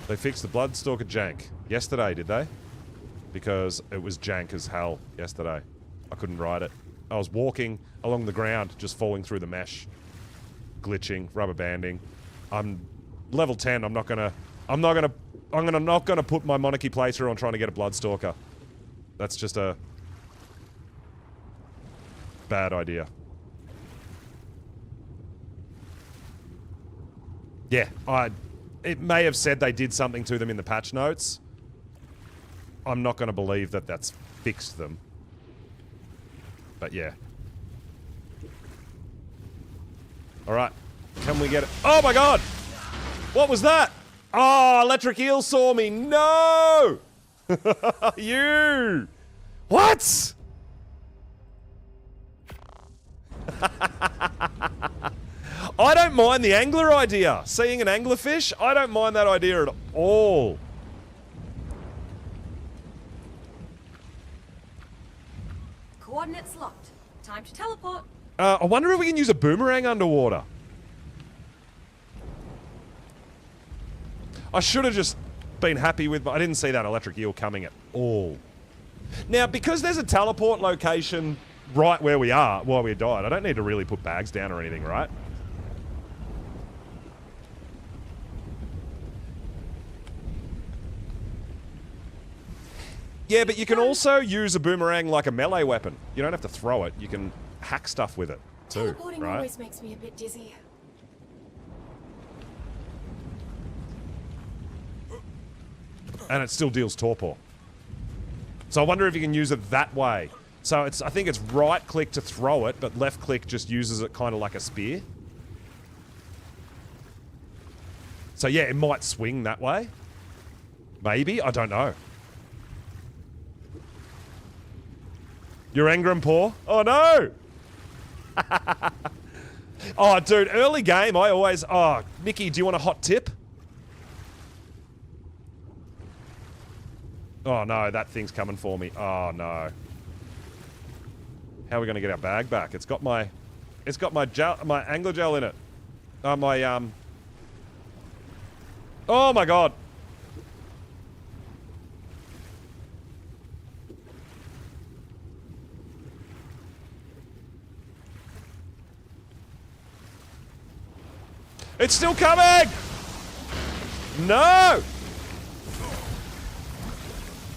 They fixed the Bloodstalker jank. Yesterday, did they? Because it was jank as hell yesterday. I couldn't ride it. I was walking along the ground, just falling through the mesh. Glitching, rubber banding. I'm level 10, I'm not gonna put my Monarchy playthrough on trying to get a Bloodstalker. That's just a bad idea. Yeah, it may have said they did something to them in the patch notes. I'm not going to believe that that's fixed them. But yeah. Alright. Can we get it? Oh my god! What was that? Oh, Electric Eel saw me. No! You! What? I don't mind the angler idea. Seeing an anglerfish, I don't mind that idea at all. Coordinates locked. Time to teleport. I wonder if we can use a boomerang underwater. I should have just been happy with... I didn't see that electric eel coming at all. Now, because there's a teleport location right where we are, while we died, I don't need to really put bags down or anything, right? Yeah, but you can also use a boomerang like a melee weapon. You don't have to throw it. You can hack stuff with it, too, Teleporting right? always makes me a bit dizzy. And it still deals torpor. So I wonder if you can use it that way. So it's, I think it's right click to throw it, but left click just uses it kind of like a spear. So yeah, it might swing that way. Maybe, I don't know. Your Engram paw? Oh no! Oh dude, early game I always... Oh, Mickey, do you want a hot tip? Oh no, that thing's coming for me. Oh no. How are we gonna get our bag back? It's got my gel, my angler gel in it. Oh my god. It's still coming! No!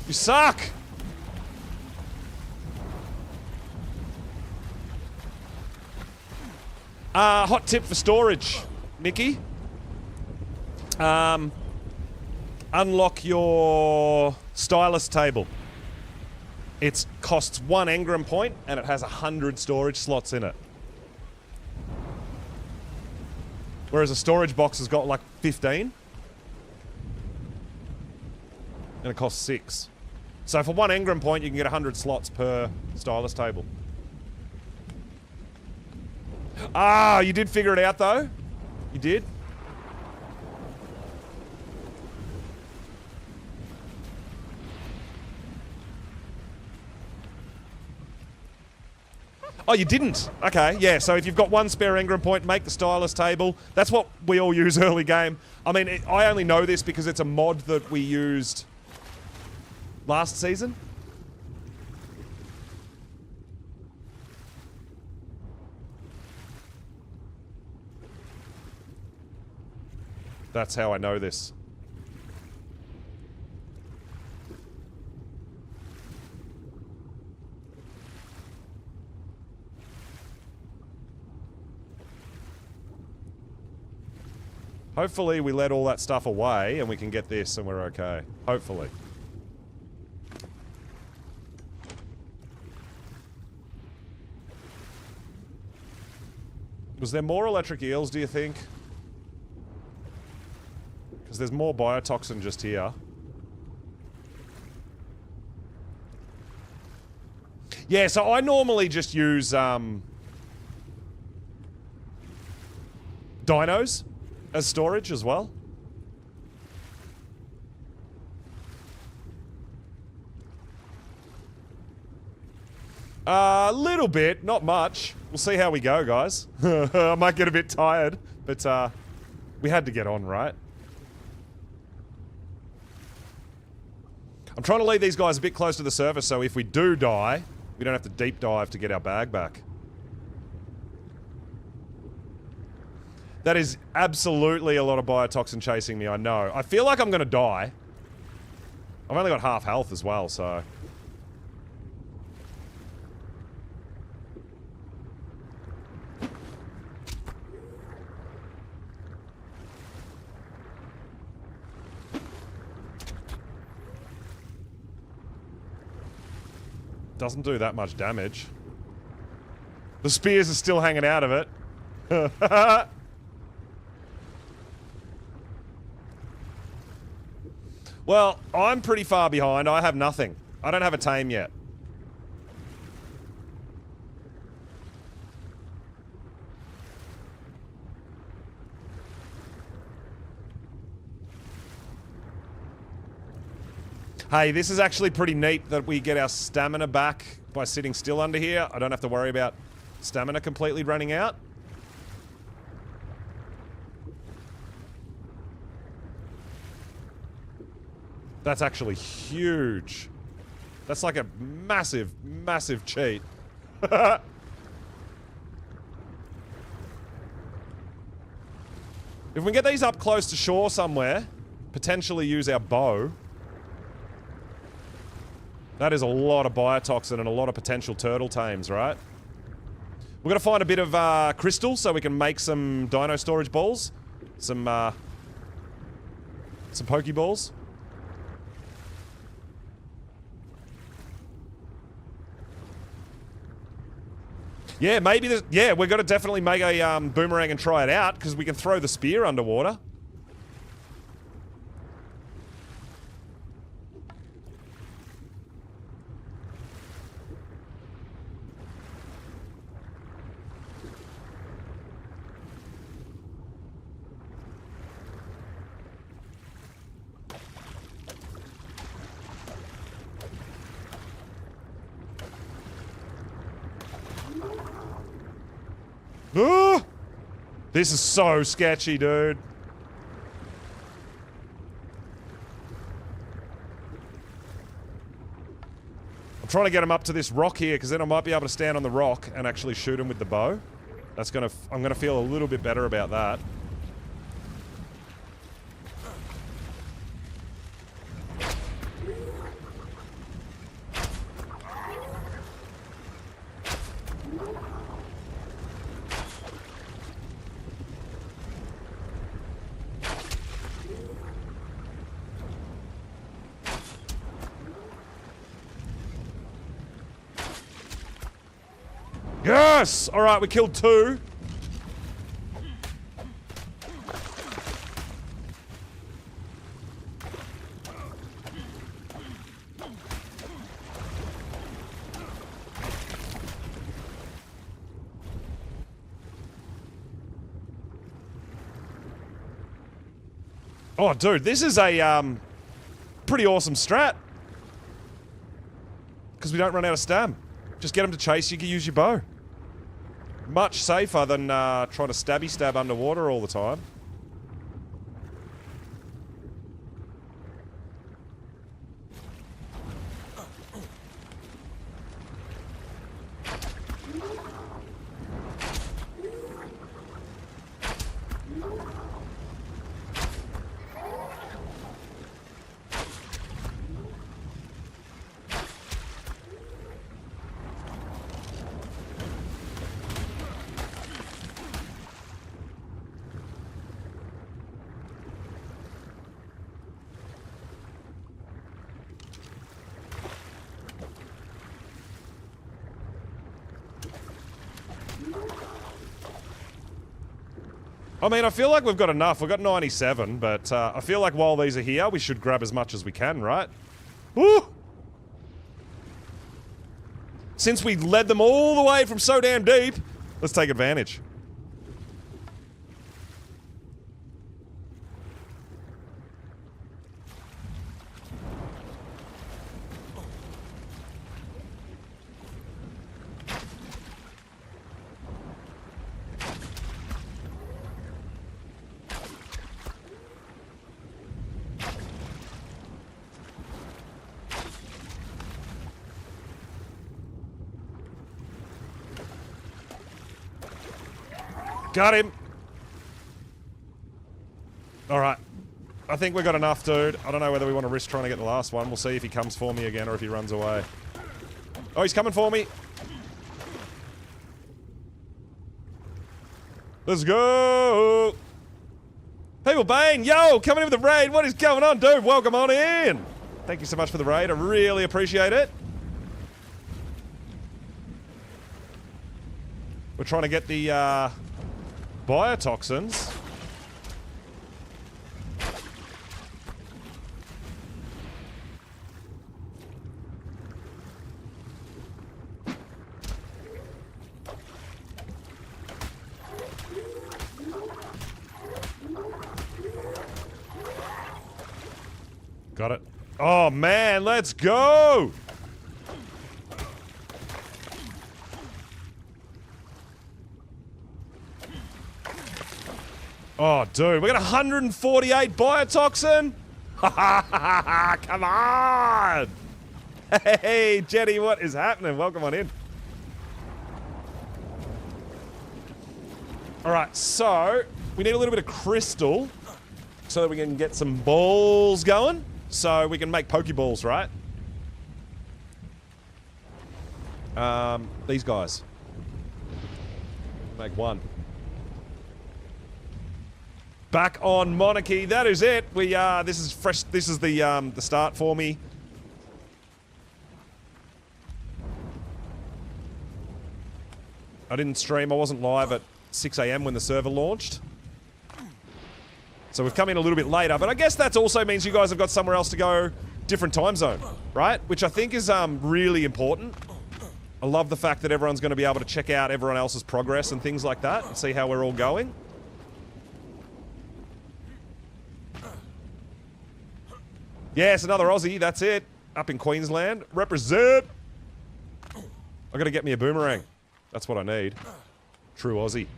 You suck! Hot tip for storage, Mickey. Unlock your stylus table. It costs 1 engram point and it has 100 storage slots in it. Whereas a storage box has got like 15. And it costs 6. So for 1 engram point, you can get 100 slots per stylus table. Ah, you did figure it out though? You did? Oh, you didn't? Okay, yeah, so if you've got 1 spare engram point, make the stylus table. That's what we all use early game. I mean, I only know this because it's a mod that we used last season. That's how I know this. Hopefully we let all that stuff away and we can get this and we're okay. Hopefully. Was there more electric eels, do you think? Because there's more biotoxin just here. Yeah, so I normally just use, dinos as storage as well. A little bit, not much. We'll see how we go, guys. I might get a bit tired, but we had to get on, right? I'm trying to leave these guys a bit close to the surface so if we do die, we don't have to deep dive to get our bag back. That is absolutely a lot of biotoxin chasing me, I know. I feel like I'm going to die. I've only got half health as well, so... Doesn't do that much damage. The spears are still hanging out of it. Well, I'm pretty far behind. I have nothing. I don't have a tame yet. Hey, this is actually pretty neat that we get our stamina back by sitting still under here. I don't have to worry about stamina completely running out. That's actually huge. That's like a massive, massive cheat. If we can get these up close to shore somewhere, potentially use our bow. That is a lot of biotoxin and a lot of potential turtle tames, right? We're gonna find a bit of crystal so we can make some dino storage balls. Some Pokeballs. Yeah, maybe there's... Yeah, we're gonna definitely make a boomerang and try it out, because we can throw the spear underwater. Ah! This is so sketchy, dude. I'm trying to get him up to this rock here, because then I might be able to stand on the rock and actually shoot him with the bow. That's gonna... I'm gonna feel a little bit better about that. Yes! Alright, we killed 2. Oh, dude, this is a, pretty awesome strat. Because we don't run out of stam. Just get them to chase, you can use your bow. Much safer than trying to stabby stab underwater all the time. I mean, I feel like we've got enough. We've got 97, but I feel like while these are here, we should grab as much as we can, right? Woo! Since we led them all the way from so damn deep, let's take advantage. Got him. All right. I think we got enough, dude. I don't know whether we want to risk trying to get the last one. We'll see if he comes for me again or if he runs away. Oh, he's coming for me. Let's go. People Bane, yo, coming in with the raid. What is going on, dude? Welcome on in. Thank you so much for the raid. I really appreciate it. We're trying to get the biotoxins. Got it. Oh, man, let's go! Oh, dude, we got 148 biotoxin? Come on! Hey, Jenny, what is happening? Welcome on in. Alright, so we need a little bit of crystal so that we can get some balls going. So we can make Pokeballs, right? These guys. Make one. Back on Monarchy. That is it. We this is fresh. This is the start for me. I didn't stream. I wasn't live at 6 AM when the server launched. So we've come in a little bit later, but I guess that also means you guys have got somewhere else to go, different time zone, right? Which I think is really important. I love the fact that everyone's going to be able to check out everyone else's progress and things like that and see how we're all going. Yes, another Aussie, that's it. Up in Queensland. Represent! I gotta get me a boomerang. That's what I need. True Aussie.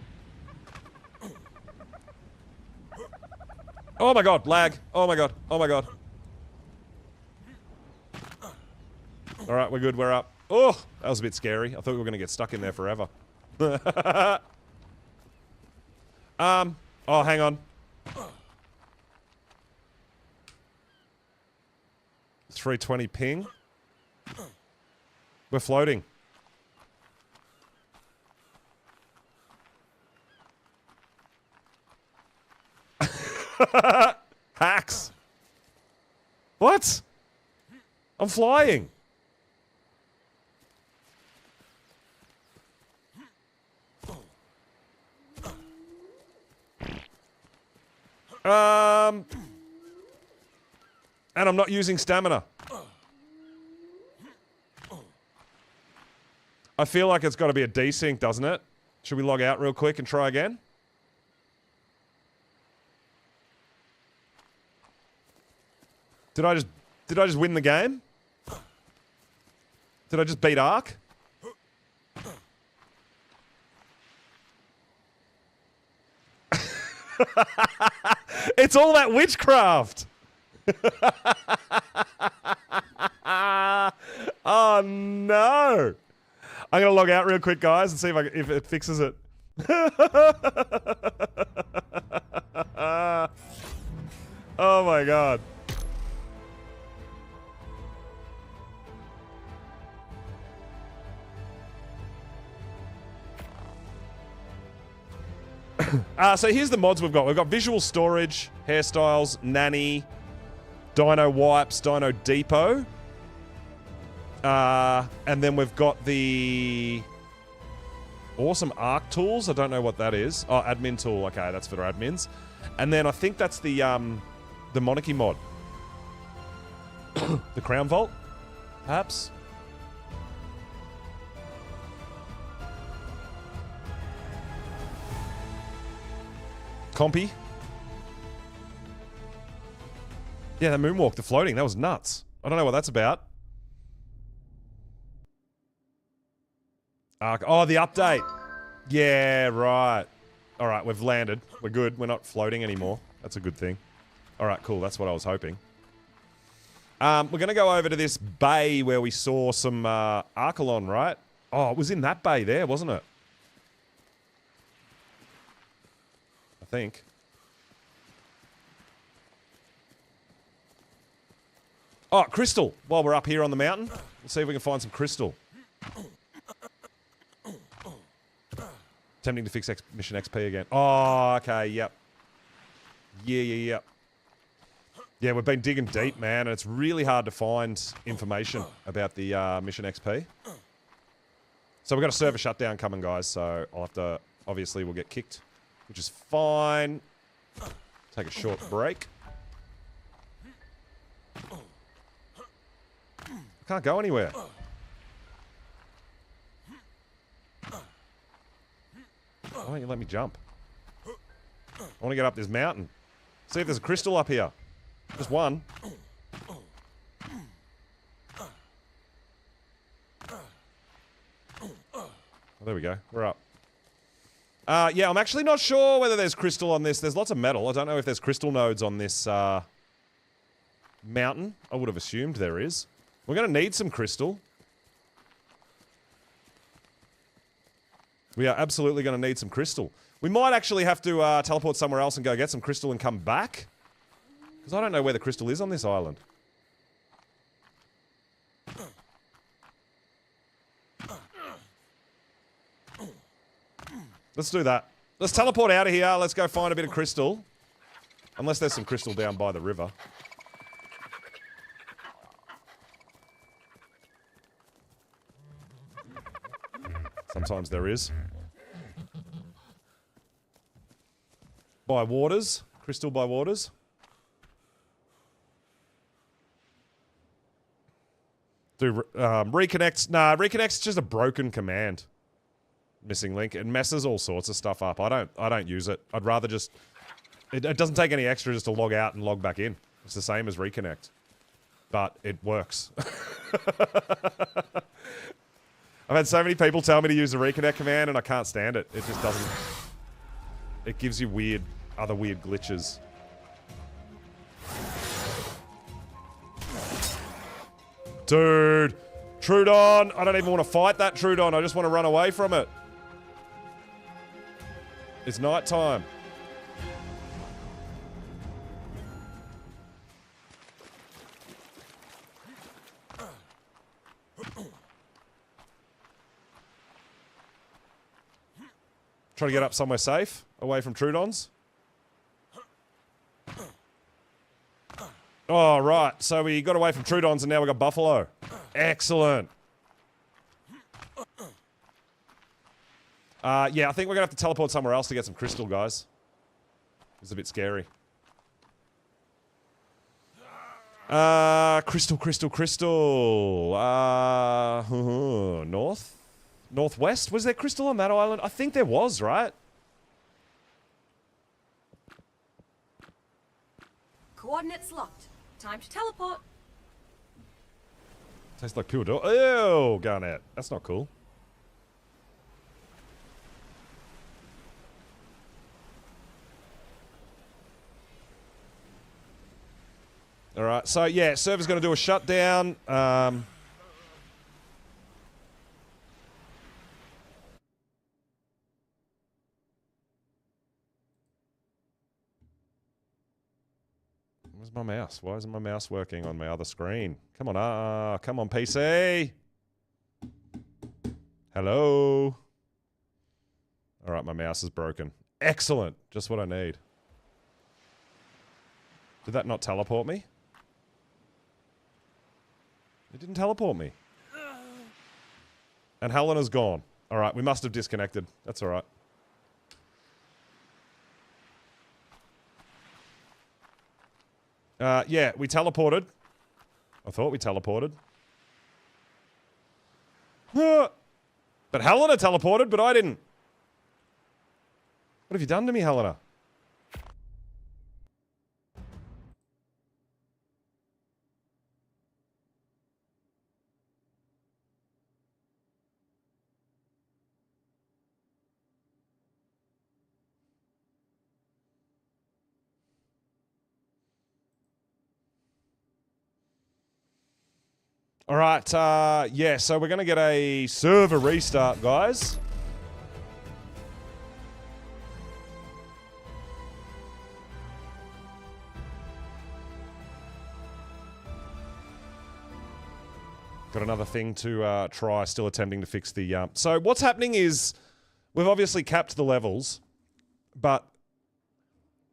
Oh my god, lag. Oh my god, oh my god. Alright, we're good, we're up. Oh, that was a bit scary. I thought we were gonna get stuck in there forever. Oh, hang on. 320 ping. We're floating. Hacks. What? I'm flying. And I'm not using stamina. I feel like it's got to be a desync, doesn't it? Should we log out real quick and try again? Did I just win the game? Did I just beat Ark? It's all that witchcraft. Oh no. I'm gonna log out real quick, guys, and see if it fixes it. Oh my god. So here's the mods we've got. We've got visual storage, hairstyles, nanny, dino wipes, dino depot. And then we've got the awesome arc tools. I don't know what that is. Oh, admin tool. Okay, that's for admins. And then I think that's the Monarchy mod. The Crown Vault, perhaps. Compy. Yeah, the moonwalk, the floating, that was nuts. I don't know what that's about. Oh, the update. Yeah, right. All right, we've landed. We're good. We're not floating anymore. That's a good thing. All right, cool. That's what I was hoping. We're going to go over to this bay where we saw some Archelon, right? Oh, it was in that bay there, wasn't it? think. Oh, crystal. While we're up here on the mountain, let's see if we can find some crystal. Attempting to fix mission XP again. Oh, okay, yep. Yeah. Yeah, we've been digging deep, man, and it's really hard to find information about the mission XP. So we've got a server shutdown coming, guys, so I'll have to... Obviously, we'll get kicked, which is fine. Take a short break. I can't go anywhere. Why don't you let me jump? I want to get up this mountain. See if there's a crystal up here. Just one. Oh, there we go. We're up. Yeah, I'm actually not sure whether there's crystal on this. There's lots of metal. I don't know if there's crystal nodes on this mountain. I would have assumed there is. We're going to need some crystal. We are absolutely going to need some crystal. We might actually have to teleport somewhere else and go get some crystal and come back. Because I don't know where the crystal is on this island. Let's do that. Let's teleport out of here. Let's go find a bit of crystal. Unless there's some crystal down by the river. Sometimes there is. By waters. Crystal by waters. Do reconnect. Nah, reconnect's just a broken command. Missing link. It messes all sorts of stuff up. I don't use it. I'd rather just... It doesn't take any extra just to log out and log back in. It's the same as reconnect. But it works. I've had so many people tell me to use the reconnect command and I can't stand it. It just doesn't... It gives you other weird glitches. Dude! Trudon! I don't even want to fight that Trudon. I just want to run away from it. It's night time. Try to get up somewhere safe, away from Trudons. Oh, right. So we got away from Trudons and now we got Buffalo. Excellent. Yeah, I think we're going to have to teleport somewhere else to get some crystal, guys. It's a bit scary. Crystal. North? Northwest? Was there crystal on that island? I think there was, right? Coordinates locked. Time to teleport. Tastes like pure door. Ew, Garnet. That's not cool. Alright, so yeah, server's going to do a shutdown. Where's my mouse? Why isn't my mouse working on my other screen? Come on, come on, PC. Hello. All right, my mouse is broken. Excellent. Just what I need. Did that not teleport me? It didn't teleport me. And Helena's gone. All right, we must have disconnected. That's all right. Yeah, we teleported. I thought we teleported. But Helena teleported, but I didn't. What have you done to me, Helena? All right, yeah, so we're going to get a server restart, guys. Got another thing to try, still attempting to fix the... So what's happening is we've obviously capped the levels, but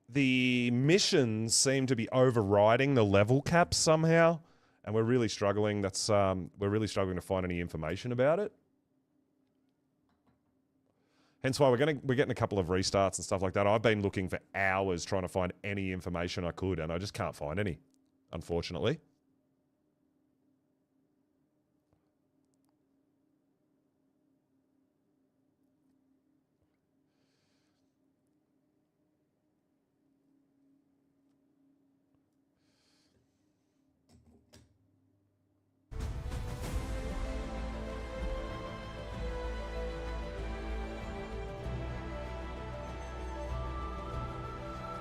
the missions seem to be overriding the level caps somehow, and we're really struggling. We're really struggling to find any information about it. Hence why we're getting a couple of restarts and stuff like that. I've been looking for hours trying to find any information I could, and I just can't find any, unfortunately.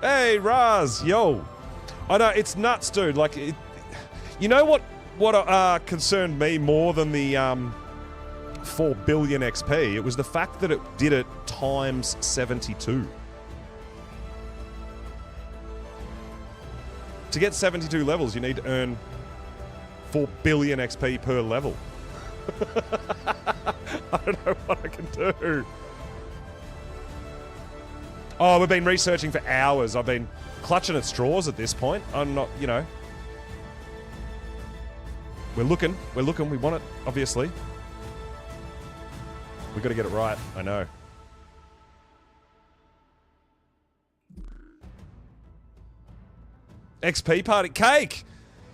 Hey, Raz, yo. I know, it's nuts, dude. Like, you know what concerned me more than the 4 billion XP? It was the fact that it did it times 72. To get 72 levels, you need to earn 4 billion XP per level. I don't know what I can do. Oh, we've been researching for hours. I've been clutching at straws at this point. I'm not, you know. We're looking. We want it, obviously. We've got to get it right. I know. XP party. Cake!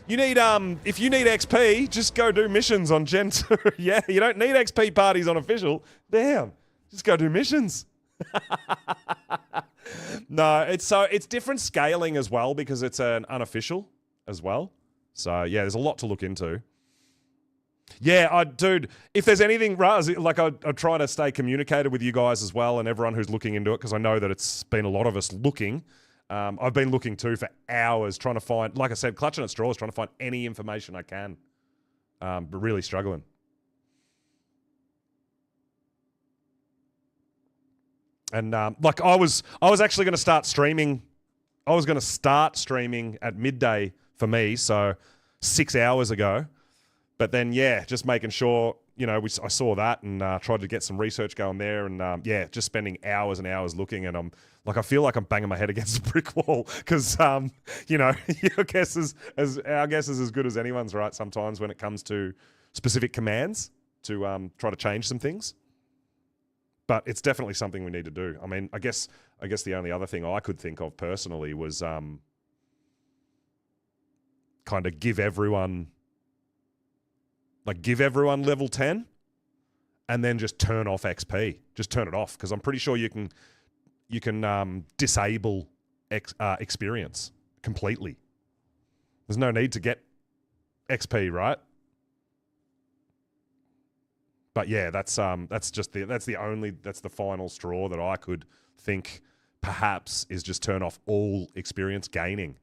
You need, if you need XP, just go do missions on Gen 2. Yeah, you don't need XP parties on official. Damn. Just go do missions. No, it's different scaling as well because it's an unofficial as well. So yeah, there's a lot to look into. Yeah, dude, if there's anything, like I'm trying to stay communicated with you guys as well and everyone who's looking into it because I know that it's been a lot of us looking. I've been looking too for hours trying to find, like I said, clutching at straws, trying to find any information I can, but really struggling. And like I was actually going to start streaming. I was going to start streaming at midday for me, so 6 hours ago. But then, yeah, just making sure, you know, I saw that and tried to get some research going there. And yeah, just spending hours and hours looking. And I'm like, I feel like I'm banging my head against a brick wall because, you know, your guess is our guess is as good as anyone's, right? Sometimes when it comes to specific commands to try to change some things. But it's definitely something we need to do. I mean, I guess the only other thing I could think of personally was kind of give everyone level 10 and then just turn off XP. Just turn it off because I'm pretty sure you can disable experience completely. There's no need to get XP, right? But yeah, that's the final straw that I could think perhaps is just turn off all experience gaining.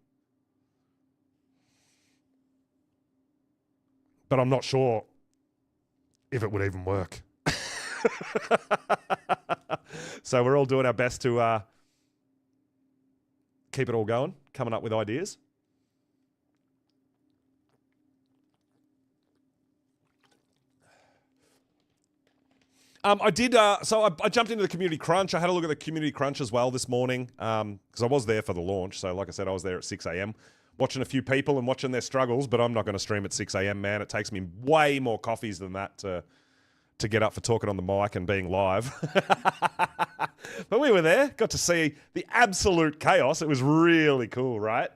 But I'm not sure if it would even work. So we're all doing our best to keep it all going, coming up with ideas. I did, so I jumped into the Community Crunch. I had a look at the Community Crunch as well this morning because I was there for the launch. So like I said, I was there at 6 a.m. watching a few people and watching their struggles, but I'm not going to stream at 6 a.m., man. It takes me way more coffees than that to get up for talking on the mic and being live. But we were there, got to see the absolute chaos. It was really cool, right?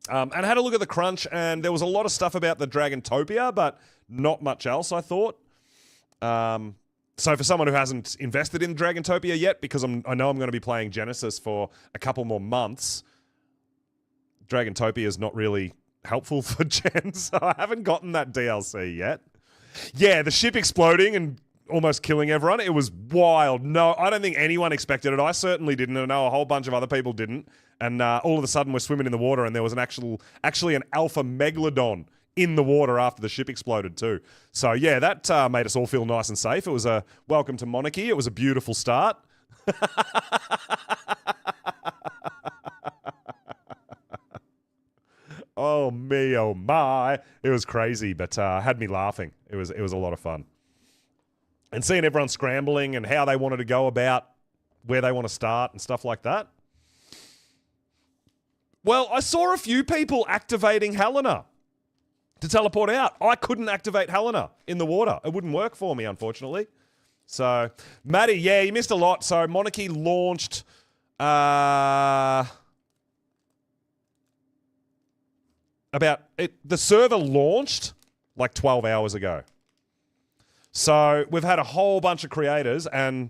And I had a look at the Crunch, and there was a lot of stuff about the Dragontopia, but not much else, I thought. So for someone who hasn't invested in Dragontopia yet, because I know I'm going to be playing Genesis for a couple more months, Dragontopia is not really helpful for Gen, so I haven't gotten that DLC yet. Yeah, the ship exploding and almost killing everyone, it was wild. No, I don't think anyone expected it. I certainly didn't, and I know a whole bunch of other people didn't. And all of a sudden we're swimming in the water and there was actually an alpha megalodon in the water after the ship exploded too. So yeah, that made us all feel nice and safe. It was a welcome to Monarchy. It was a beautiful start. Oh, me, oh my. It was crazy, but had me laughing. It was a lot of fun. And seeing everyone scrambling and how they wanted to go about where they want to start and stuff like that. Well, I saw a few people activating Helena to teleport out. I couldn't activate Helena in the water. It wouldn't work for me, unfortunately. So, Maddie, yeah, you missed a lot. So, Monarchy launched... the server launched like 12 hours ago. So we've had a whole bunch of creators, and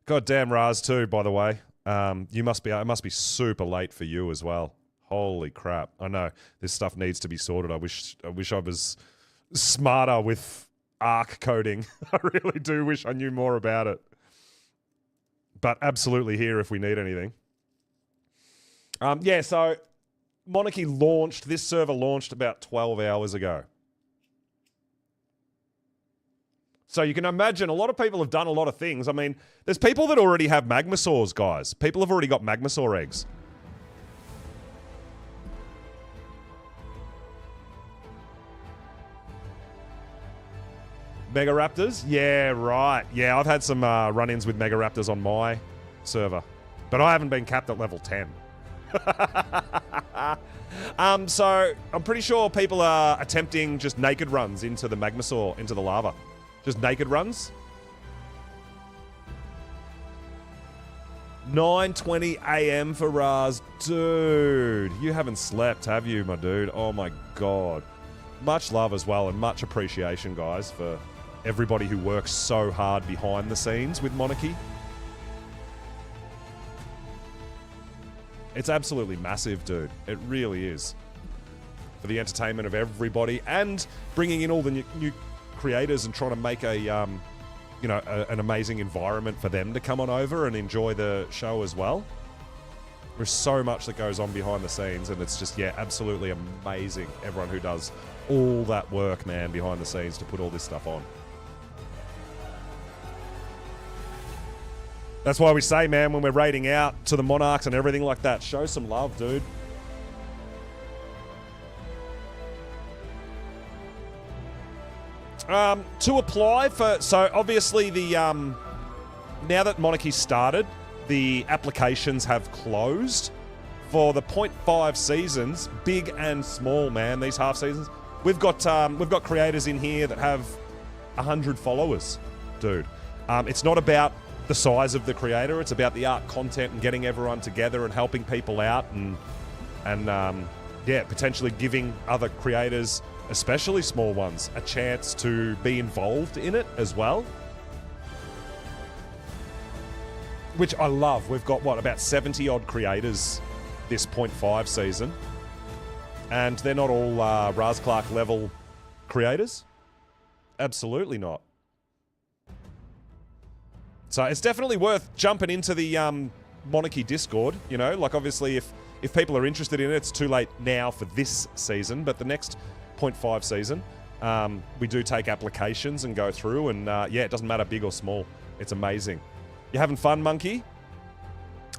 goddamn Raz too, by the way. It must be super late for you as well. Holy crap. I know this stuff needs to be sorted. I wish I was smarter with Arc coding. I really do wish I knew more about it. But absolutely here if we need anything. So Monarchy launched, this server launched about 12 hours ago. So you can imagine a lot of people have done a lot of things. I mean, there's people that already have Magmasaurs, guys. People have already got Magmasaur eggs. Mega Raptors? Yeah, right. Yeah, I've had some run-ins with Mega Raptors on my server. But I haven't been capped at level 10. So I'm pretty sure people are attempting just naked runs into the Magmasaur, into the lava. Just naked runs. 9:20 a.m. for Raz. Dude, you haven't slept, have you, my dude? Oh my god. Much love as well, and much appreciation, guys, for everybody who works so hard behind the scenes with Monarchy. It's absolutely massive, dude. It really is. For the entertainment of everybody and bringing in all the new creators and trying to make an amazing environment for them to come on over and enjoy the show as well. There's so much that goes on behind the scenes, and it's just, yeah, absolutely amazing. Everyone who does all that work, man, behind the scenes to put all this stuff on. That's why we say, man, when we're raiding out to the Monarchs and everything like that, show some love, dude. To apply for... So, obviously, now that Monarchy started, the applications have closed for the 0.5 seasons, big and small, man, these half seasons. We've got creators in here that have 100 followers, dude. It's not about the size of the creator, it's about the art content and getting everyone together and helping people out and potentially giving other creators, especially small ones, a chance to be involved in it as well. Which I love. We've got, about 70 odd creators this 0.5 season. And they're not all Raz Clark level creators. Absolutely not. So it's definitely worth jumping into the Monarchy Discord. You know, like obviously if people are interested in it, it's too late now for this season. But the next 0.5 season, we do take applications and go through. And it doesn't matter big or small. It's amazing. You having fun, Monkey?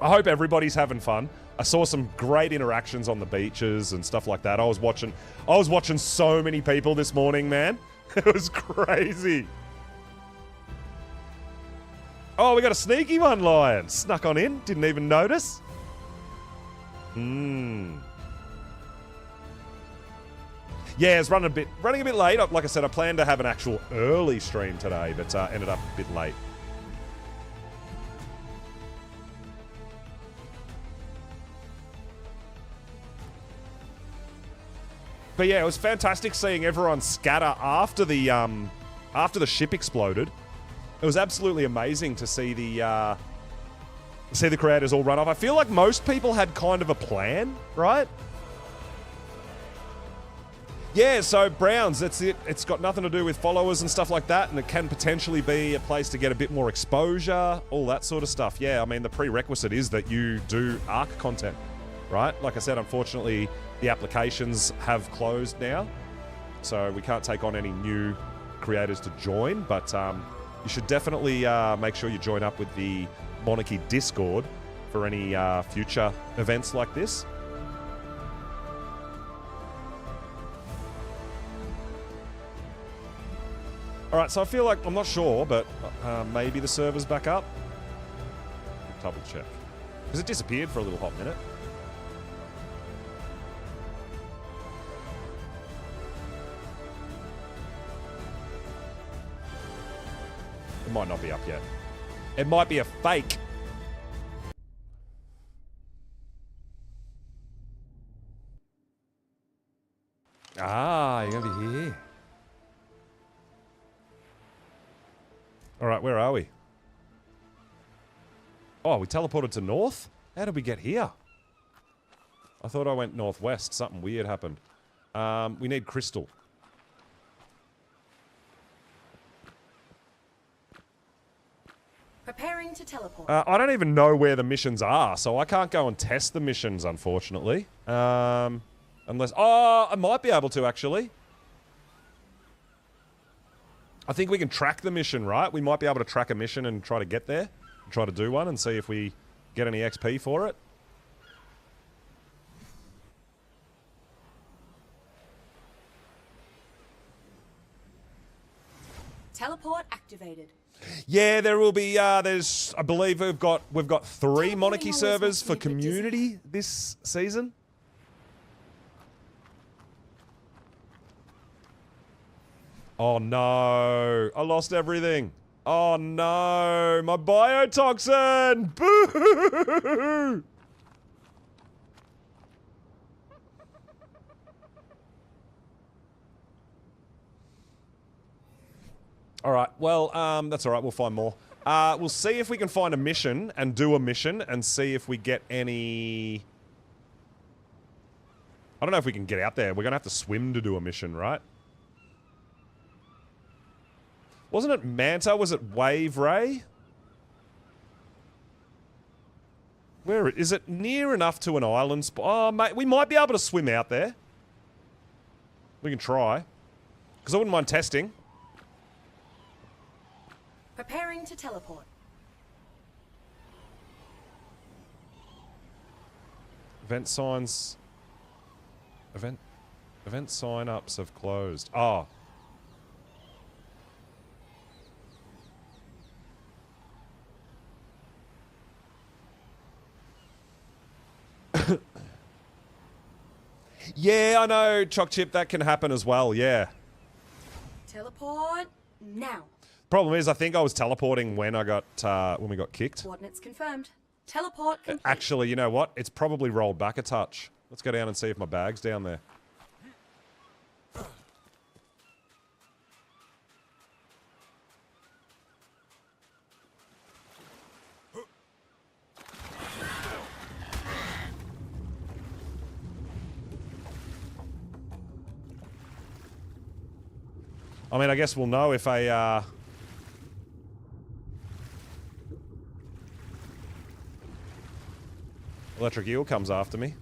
I hope everybody's having fun. I saw some great interactions on the beaches and stuff like that. I was watching so many people this morning, man. It was crazy. Oh, we got a sneaky one, Lion. Snuck on in. Didn't even notice. Yeah, it's running a bit late. Like I said, I planned to have an actual early stream today, but ended up a bit late. But yeah, it was fantastic seeing everyone scatter after the ship exploded. It was absolutely amazing to see the creators all run off. I feel like most people had kind of a plan, right? Yeah, so Browns, that's it. It's got nothing to do with followers and stuff like that, and it can potentially be a place to get a bit more exposure, all that sort of stuff. Yeah, I mean, the prerequisite is that you do ARC content, right? Like I said, unfortunately, the applications have closed now, so we can't take on any new creators to join, but you should definitely make sure you join up with the Monarchy Discord for any future events like this. Alright, so I feel like, I'm not sure, but maybe the server's back up. Double check. Because it disappeared for a little hot minute. It might not be up yet. It might be a fake. Ah, you're gonna be here. Alright, where are we? Oh, we teleported to north? How did we get here? I thought I went northwest. Something weird happened. We need crystal. Preparing to teleport. I don't even know where the missions are, so I can't go and test the missions, unfortunately. Unless... Oh, I might be able to, actually. I think we can track the mission, right? We might be able to track a mission and try to get there. Try to do one and see if we get any XP for it. Teleport activated. Yeah, there will be, there's... I believe we've got 3 Monarchy always servers makes me for a bit community this season. Oh no, I lost everything. Oh no, my biotoxin! Boo! Alright, well, that's alright, we'll find more. We'll see if we can find a mission and do a mission and see if we get any... I don't know if we can get out there. We're gonna have to swim to do a mission, right? Wasn't it Manta? Was it Wave Ray? Where is it? Near enough to an island spot? Oh, mate, we might be able to swim out there. We can try. Because I wouldn't mind testing. Preparing to teleport. Event signs... Event sign-ups have closed. Oh. Yeah, I know, Choc Chip, that can happen as well, yeah. Teleport now. Problem is, I think I was teleporting when I got, when we got kicked. Coordinates confirmed. Teleport complete. Actually, you know what? It's probably rolled back a touch. Let's go down and see if my bag's down there. I mean, I guess we'll know if a, electric eel comes after me.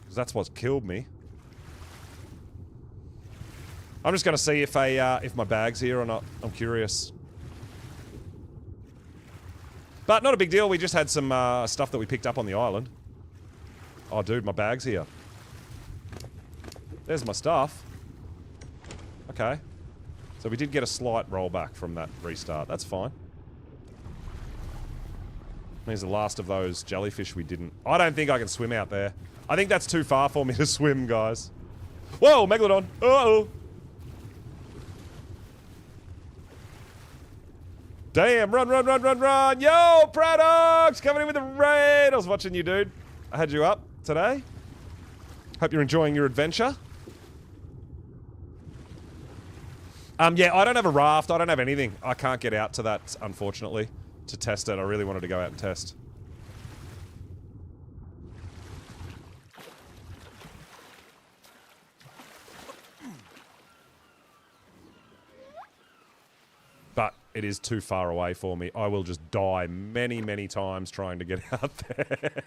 Because that's what's killed me. I'm just going to see if if my bag's here or not. I'm curious. But not a big deal. We just had some stuff that we picked up on the island. Oh, dude, my bag's here. There's my stuff. Okay. So we did get a slight rollback from that restart. That's fine. There's the last of those jellyfish we didn't... I don't think I can swim out there. I think that's too far for me to swim, guys. Whoa, Megalodon! Uh-oh! Damn, run, run, run, run, run! Yo, Pradox! Coming in with a raid! I was watching you, dude. I had you up today. Hope you're enjoying your adventure. Yeah, I don't have a raft. I don't have anything. I can't get out to that, unfortunately, to test it. I really wanted to go out and test. But it is too far away for me. I will just die many, many times trying to get out there.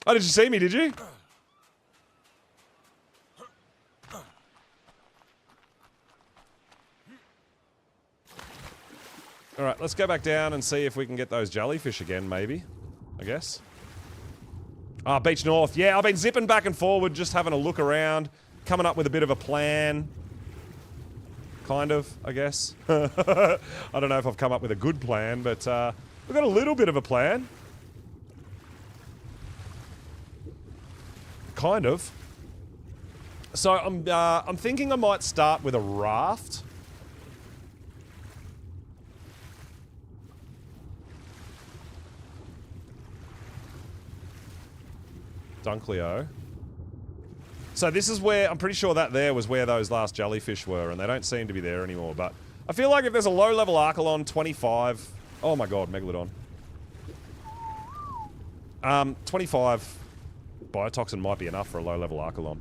Oh, did you see me, did you? Alright, let's go back down and see if we can get those jellyfish again, maybe. I guess. Ah, Beach North. Yeah, I've been zipping back and forward, just having a look around, coming up with a bit of a plan. Kind of, I guess. I don't know if I've come up with a good plan, but we've got a little bit of a plan. Kind of. So I'm thinking I might start with a raft. Dunkleo. So this is where, I'm pretty sure that there was where those last jellyfish were, and they don't seem to be there anymore, but I feel like if there's a low-level Archelon, 25... Oh my god, Megalodon. 25 Biotoxin might be enough for a low-level Archelon.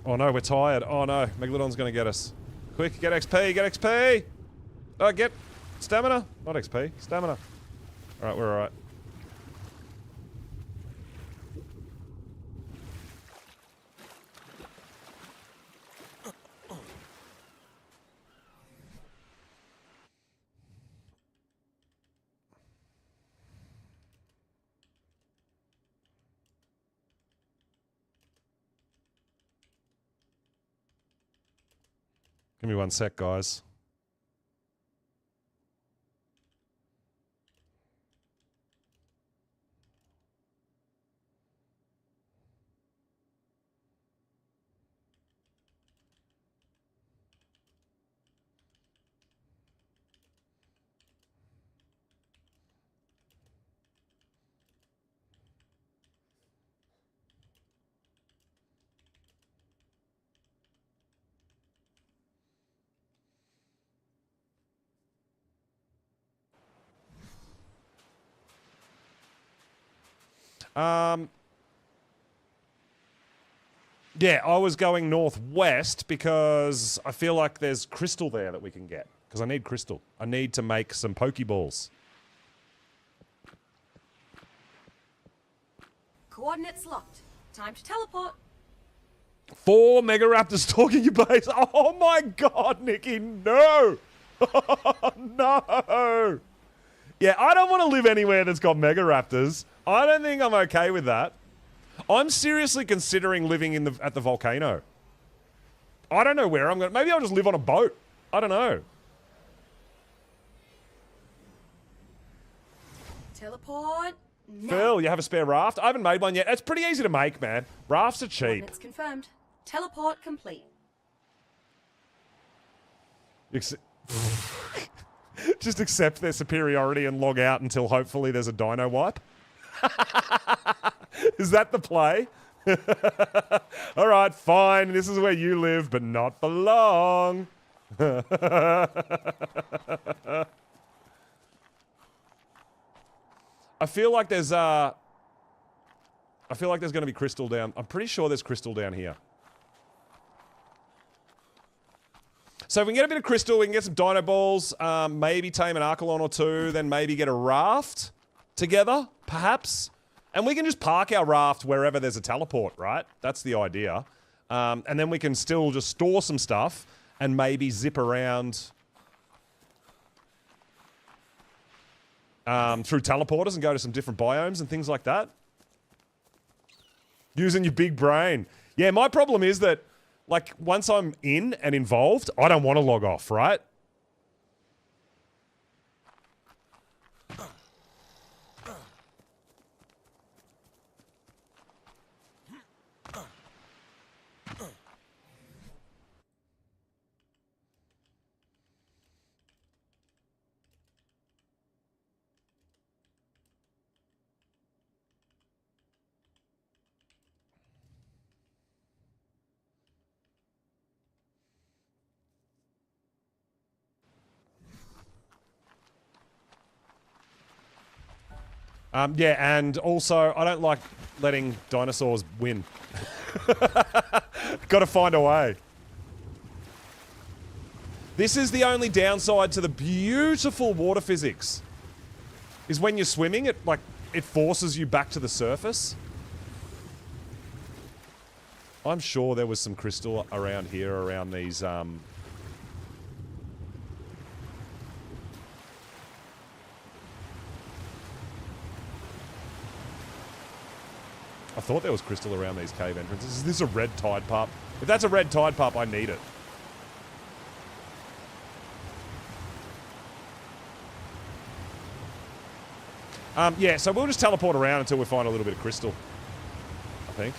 Oh no, we're tired. Oh no, Megalodon's gonna get us. Quick, get XP, get XP! Oh, get stamina. Not XP, stamina. Alright, we're alright. Give me one sec, guys. Yeah, I was going northwest because I feel like there's crystal there that we can get. Because I need crystal. I need to make some Pokeballs. Coordinates locked. Time to teleport. 4 Mega Raptors stalking your base. Oh my god, Nikki, no! No! Yeah, I don't want to live anywhere that's got Mega Raptors. I don't think I'm okay with that. I'm seriously considering living in at the volcano. I don't know where I'm going. Maybe I'll just live on a boat. I don't know. Teleport now. Phil, you have a spare raft? I haven't made one yet. It's pretty easy to make, man. Rafts are cheap. Coordinates confirmed. Teleport complete. Just accept their superiority and log out until hopefully there's a dino wipe. Is that the play? All right, fine. This is where you live, but not for long. I feel like there's going to be crystal down. I'm pretty sure there's crystal down here. So if we can get a bit of crystal, we can get some dino balls, maybe tame an Archelon or two, then maybe get a raft together, perhaps. And we can just park our raft wherever there's a teleport, right? That's the idea. And then we can still just store some stuff and maybe zip around through teleporters and go to some different biomes and things like that. Using your big brain. Yeah, my problem is that, like, once I'm in and involved, I don't want to log off, right? Yeah, and also, I don't like letting dinosaurs win. Gotta find a way. This is the only downside to the beautiful water physics. Is when you're swimming, it forces you back to the surface. I'm sure there was some crystal around here, around these, I thought there was crystal around these cave entrances. Is this a red tide pup? If that's a red tide pup, I need it. Yeah, so we'll just teleport around until we find a little bit of crystal, I think.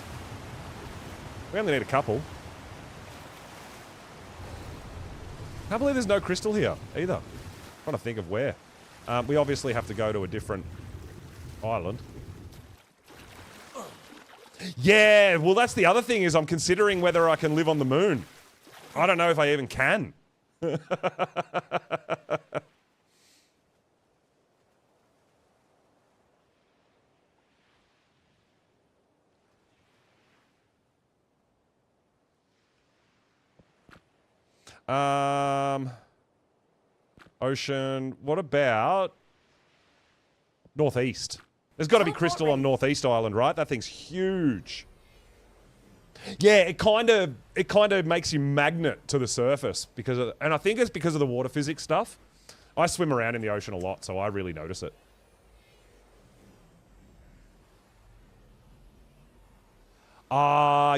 We only need a couple. Can't believe there's no crystal here, either. I'm trying to think of where. We obviously have to go to a different island. Yeah, well, that's the other thing, is I'm considering whether I can live on the moon. I don't know if I even can. Ocean. What about Northeast? There's got to be crystal on Northeast Island, right? That thing's huge. Yeah, it kind of makes you magnet to the surface because of, and I think it's because of the water physics stuff. I swim around in the ocean a lot, so I really notice it.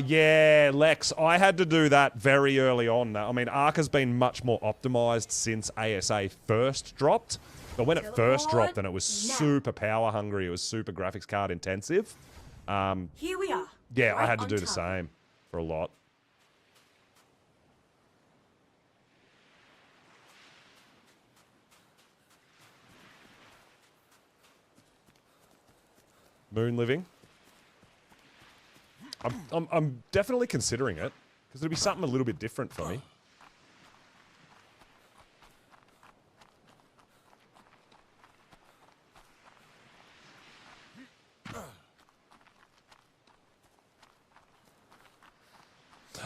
Yeah, Lex. I had to do that very early on. I mean, Ark has been much more optimized since ASA first dropped. But when it first dropped, then it was super power hungry. It was super graphics card intensive. Here we are. Yeah, right I had to do the time. same for a lot. Moon living. I'm definitely considering it, because it'll be something a little bit different for me.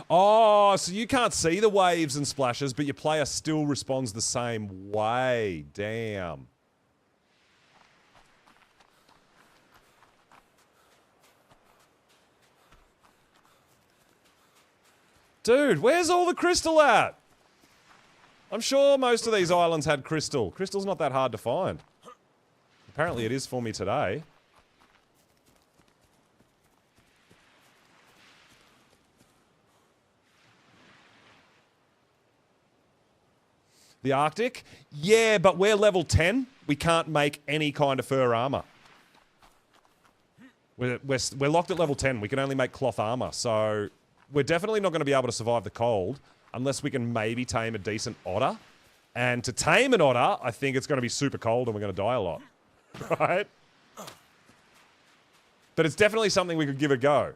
Oh, so you can't see the waves and splashes, but your player still responds the same way. Damn. Dude, where's all the crystal at? I'm sure most of these islands had crystal. Crystal's not that hard to find. Apparently it is for me today. The Arctic? Yeah, but we're level 10. We can't make any kind of fur armor. We're locked at level 10. We can only make cloth armor, so we're definitely not going to be able to survive the cold unless we can maybe tame a decent otter. And to tame an otter, I think it's going to be super cold and we're going to die a lot. Right? But it's definitely something we could give a go.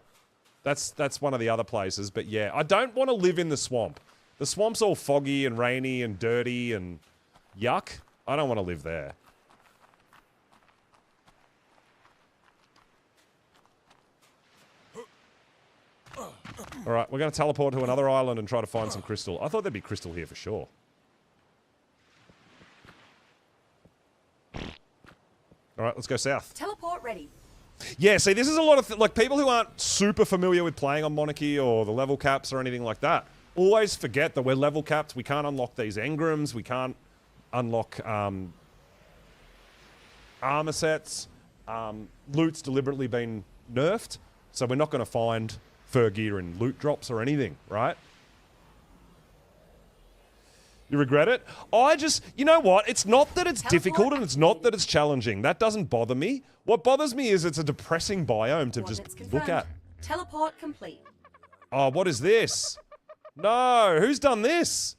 That's one of the other places. But yeah, I don't want to live in the swamp. The swamp's all foggy and rainy and dirty and yuck. I don't want to live there. Alright, we're going to teleport to another island and try to find some crystal. I thought there'd be crystal here for sure. Alright, let's go south. Teleport ready. Yeah, see, this is a lot of... like, people who aren't super familiar with playing on Monarchy or the level caps or anything like that always forget that we're level capped. We can't unlock these engrams. We can't unlock armor sets. Loot's deliberately been nerfed, so we're not going to find fur gear and loot drops or anything, right? You regret it? I just... you know what? It's not that it's difficult and it's not that it's challenging. That doesn't bother me. What bothers me is it's a depressing biome to just look at. Teleport complete. Oh, what is this? No, who's done this?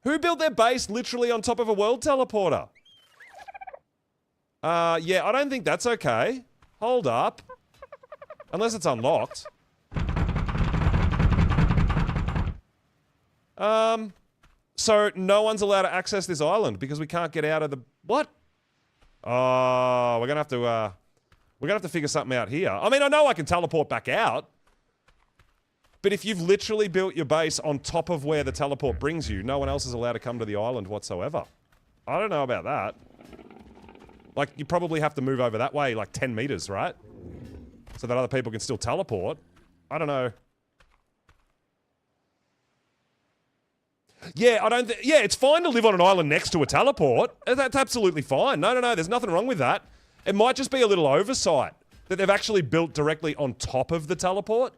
Who built their base literally on top of a world teleporter? Yeah, I don't think that's okay. Hold up. Unless it's unlocked. So no one's allowed to access this island because we can't get out of the... what? Oh, we're gonna have to figure something out here. I mean, I know I can teleport back out. But if you've literally built your base on top of where the teleport brings you, no one else is allowed to come to the island whatsoever. I don't know about that. Like, you probably have to move over that way, like 10 meters, right? So that other people can still teleport. I don't know. Yeah, I don't. Yeah, it's fine to live on an island next to a teleport. That's absolutely fine. No. There's nothing wrong with that. It might just be a little oversight that they've actually built directly on top of the teleport.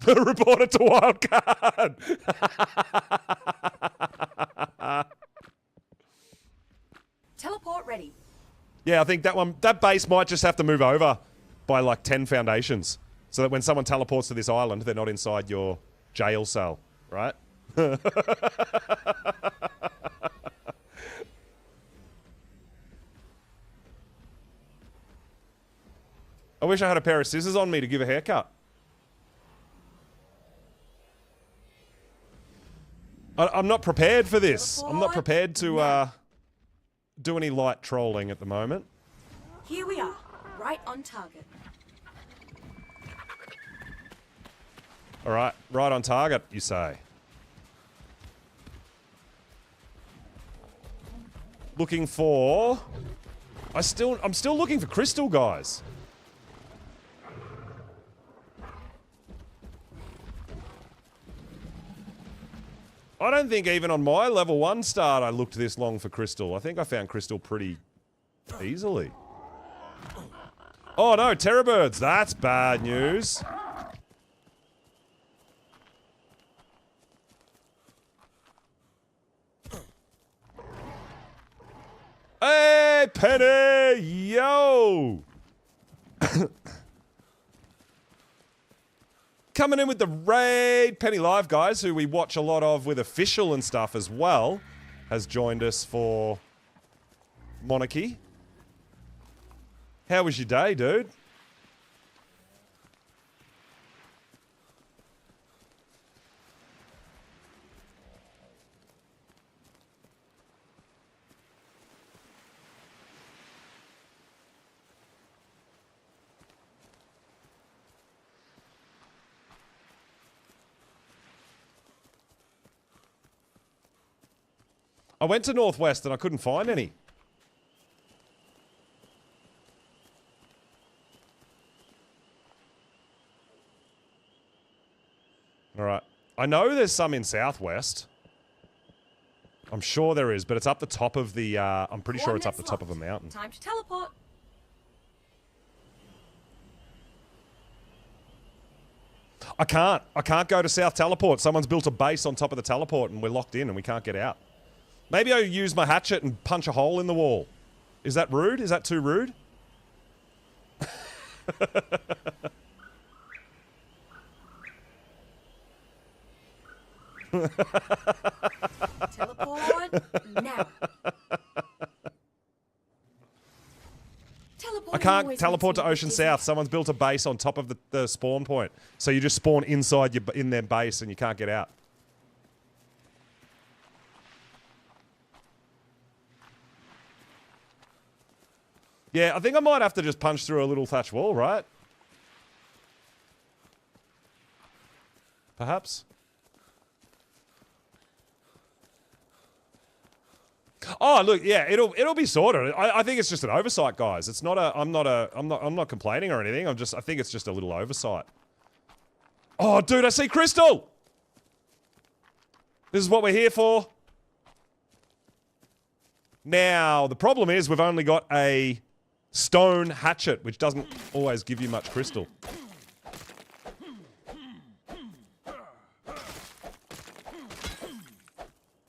Report it to Wildcard. Teleport ready. Yeah, I think that base might just have to move over by like 10 foundations. So that when someone teleports to this island, they're not inside your jail cell, right? I wish I had a pair of scissors on me to give a haircut. I'm not prepared for this. I'm not prepared to do any light trolling at the moment. Here we are, right on target. All right, right on target, you say. Looking for... I'm still looking for crystal, guys. I don't think even on my level 1 start I looked this long for crystal. I think I found crystal pretty easily. Oh no, terrorbirds. That's bad news. Hey, Penny! Yo! Coming in with the raid. Penny Live, guys, who we watch a lot of with official and stuff as well, has joined us for Monarchy. How was your day, dude? I went to Northwest and I couldn't find any. Alright. I know there's some in Southwest. I'm sure there is, but it's up the top of the, I'm pretty sure it's up the top of a mountain. Time to teleport. I can't go to South Teleport. Someone's built a base on top of the teleport and we're locked in and we can't get out. Maybe I'll use my hatchet and punch a hole in the wall. Is that rude? Is that too rude? Teleport now. I can't teleport to Ocean South. Someone's built a base on top of the spawn point. So you just spawn inside in their base and you can't get out. Yeah, I think I might have to just punch through a little thatch wall, right? Perhaps. Oh, look, yeah, it'll be sorted. I think it's just an oversight, guys. It's not a I'm not complaining or anything. I think it's just a little oversight. Oh, dude, I see crystal. This is what we're here for. Now, the problem is we've only got a stone hatchet, which doesn't always give you much crystal.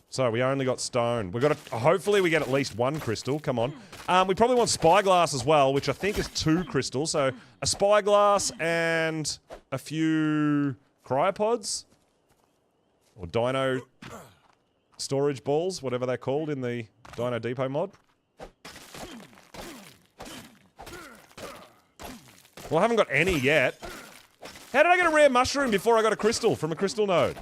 So we only got stone. We've got to, hopefully we get at least one crystal. Come on. We probably want spyglass as well, which I think is 2 crystals. So a spyglass and a few cryopods. Or dino storage balls, whatever they're called in the Dino Depot mod. Well, I haven't got any yet. How did I get a rare mushroom before I got a crystal from a crystal node?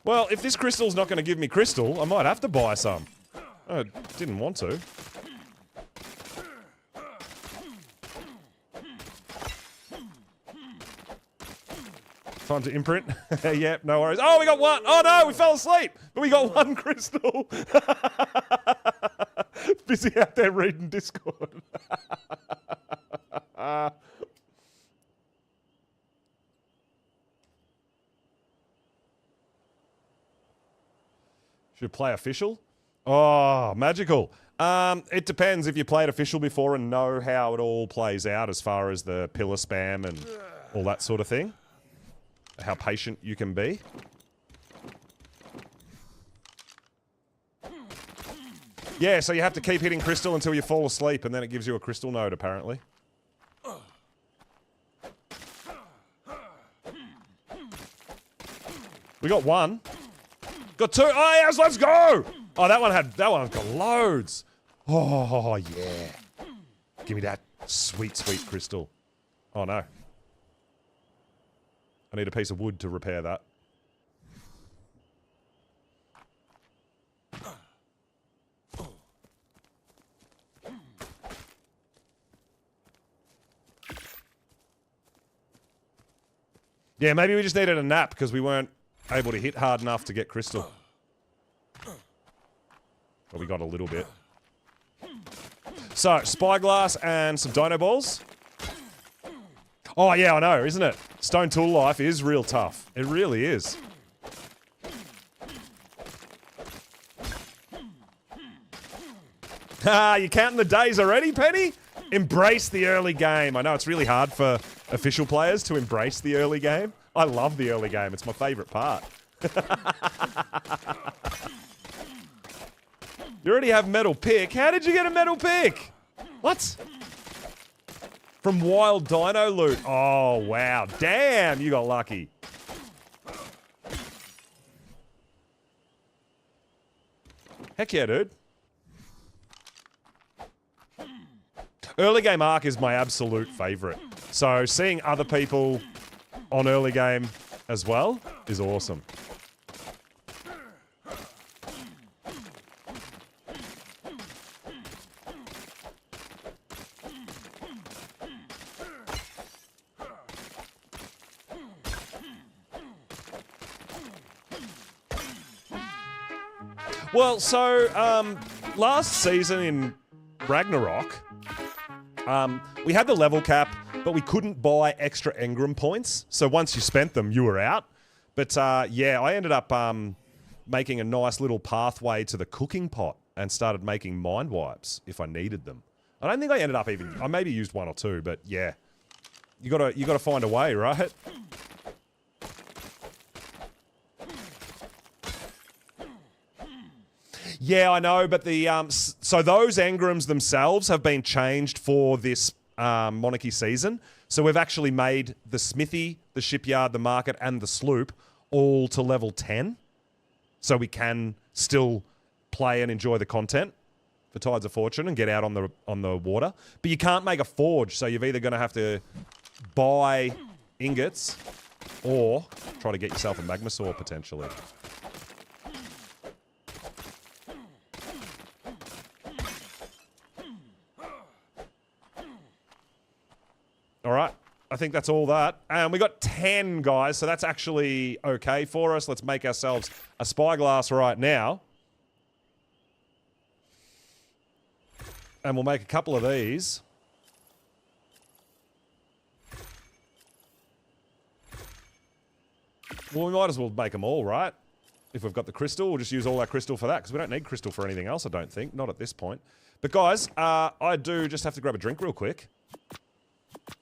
Well, if this crystal's not going to give me crystal, I might have to buy some. I didn't want to. Time to imprint. Yep, no worries. Oh, we got one. Oh no, we fell asleep. But we got one crystal. Busy out there reading Discord. Should play official? Oh, magical. It depends if you played official before and know how it all plays out as far as the pillar spam and all that sort of thing. How patient you can be. Yeah, so you have to keep hitting crystal until you fall asleep, and then it gives you a crystal node, apparently. We got one. Got two. Oh, yes, let's go! Oh, that one's got loads. Oh, yeah. Give me that sweet, sweet crystal. Oh, no. I need a piece of wood to repair that. Yeah, maybe we just needed a nap because we weren't able to hit hard enough to get crystal. But we got a little bit. So, spyglass and some dino balls. Oh, yeah, I know, isn't it? Stone tool life is real tough. It really is. Ah, you counting the days already, Penny? Embrace the early game. I know it's really hard for official players to embrace the early game. I love the early game. It's my favorite part. You already have metal pick. How did you get a metal pick? What? From wild dino loot. Oh, wow. Damn, you got lucky. Heck yeah, dude. Early game arc is my absolute favorite. So seeing other people on early game as well is awesome. Well, so, last season in Ragnarok, we had the level cap, but we couldn't buy extra engram points. So once you spent them, you were out. But, yeah, I ended up making a nice little pathway to the cooking pot and started making mind wipes if I needed them. I don't think I ended up even... I maybe used one or two, but, yeah. You gotta find a way, right? Yeah, I know, but the so those engrams themselves have been changed for this Monarchy season. So we've actually made the smithy, the shipyard, the market, and the sloop all to level 10. So we can still play and enjoy the content for Tides of Fortune and get out on the water. But you can't make a forge, so you're either going to have to buy ingots or try to get yourself a magma saw potentially. All right, I think that's all that. And we got 10, guys, so that's actually okay for us. Let's make ourselves a spyglass right now. And we'll make a couple of these. Well, we might as well make them all, right? If we've got the crystal, we'll just use all our crystal for that, because we don't need crystal for anything else, I don't think. Not at this point. But guys, I do just have to grab a drink real quick.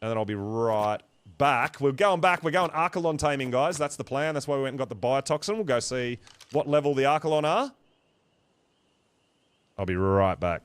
And then I'll be right back. We're going back. We're going Archelon taming, guys. That's the plan. That's why we went and got the biotoxin. We'll go see what level the Archelon are. I'll be right back.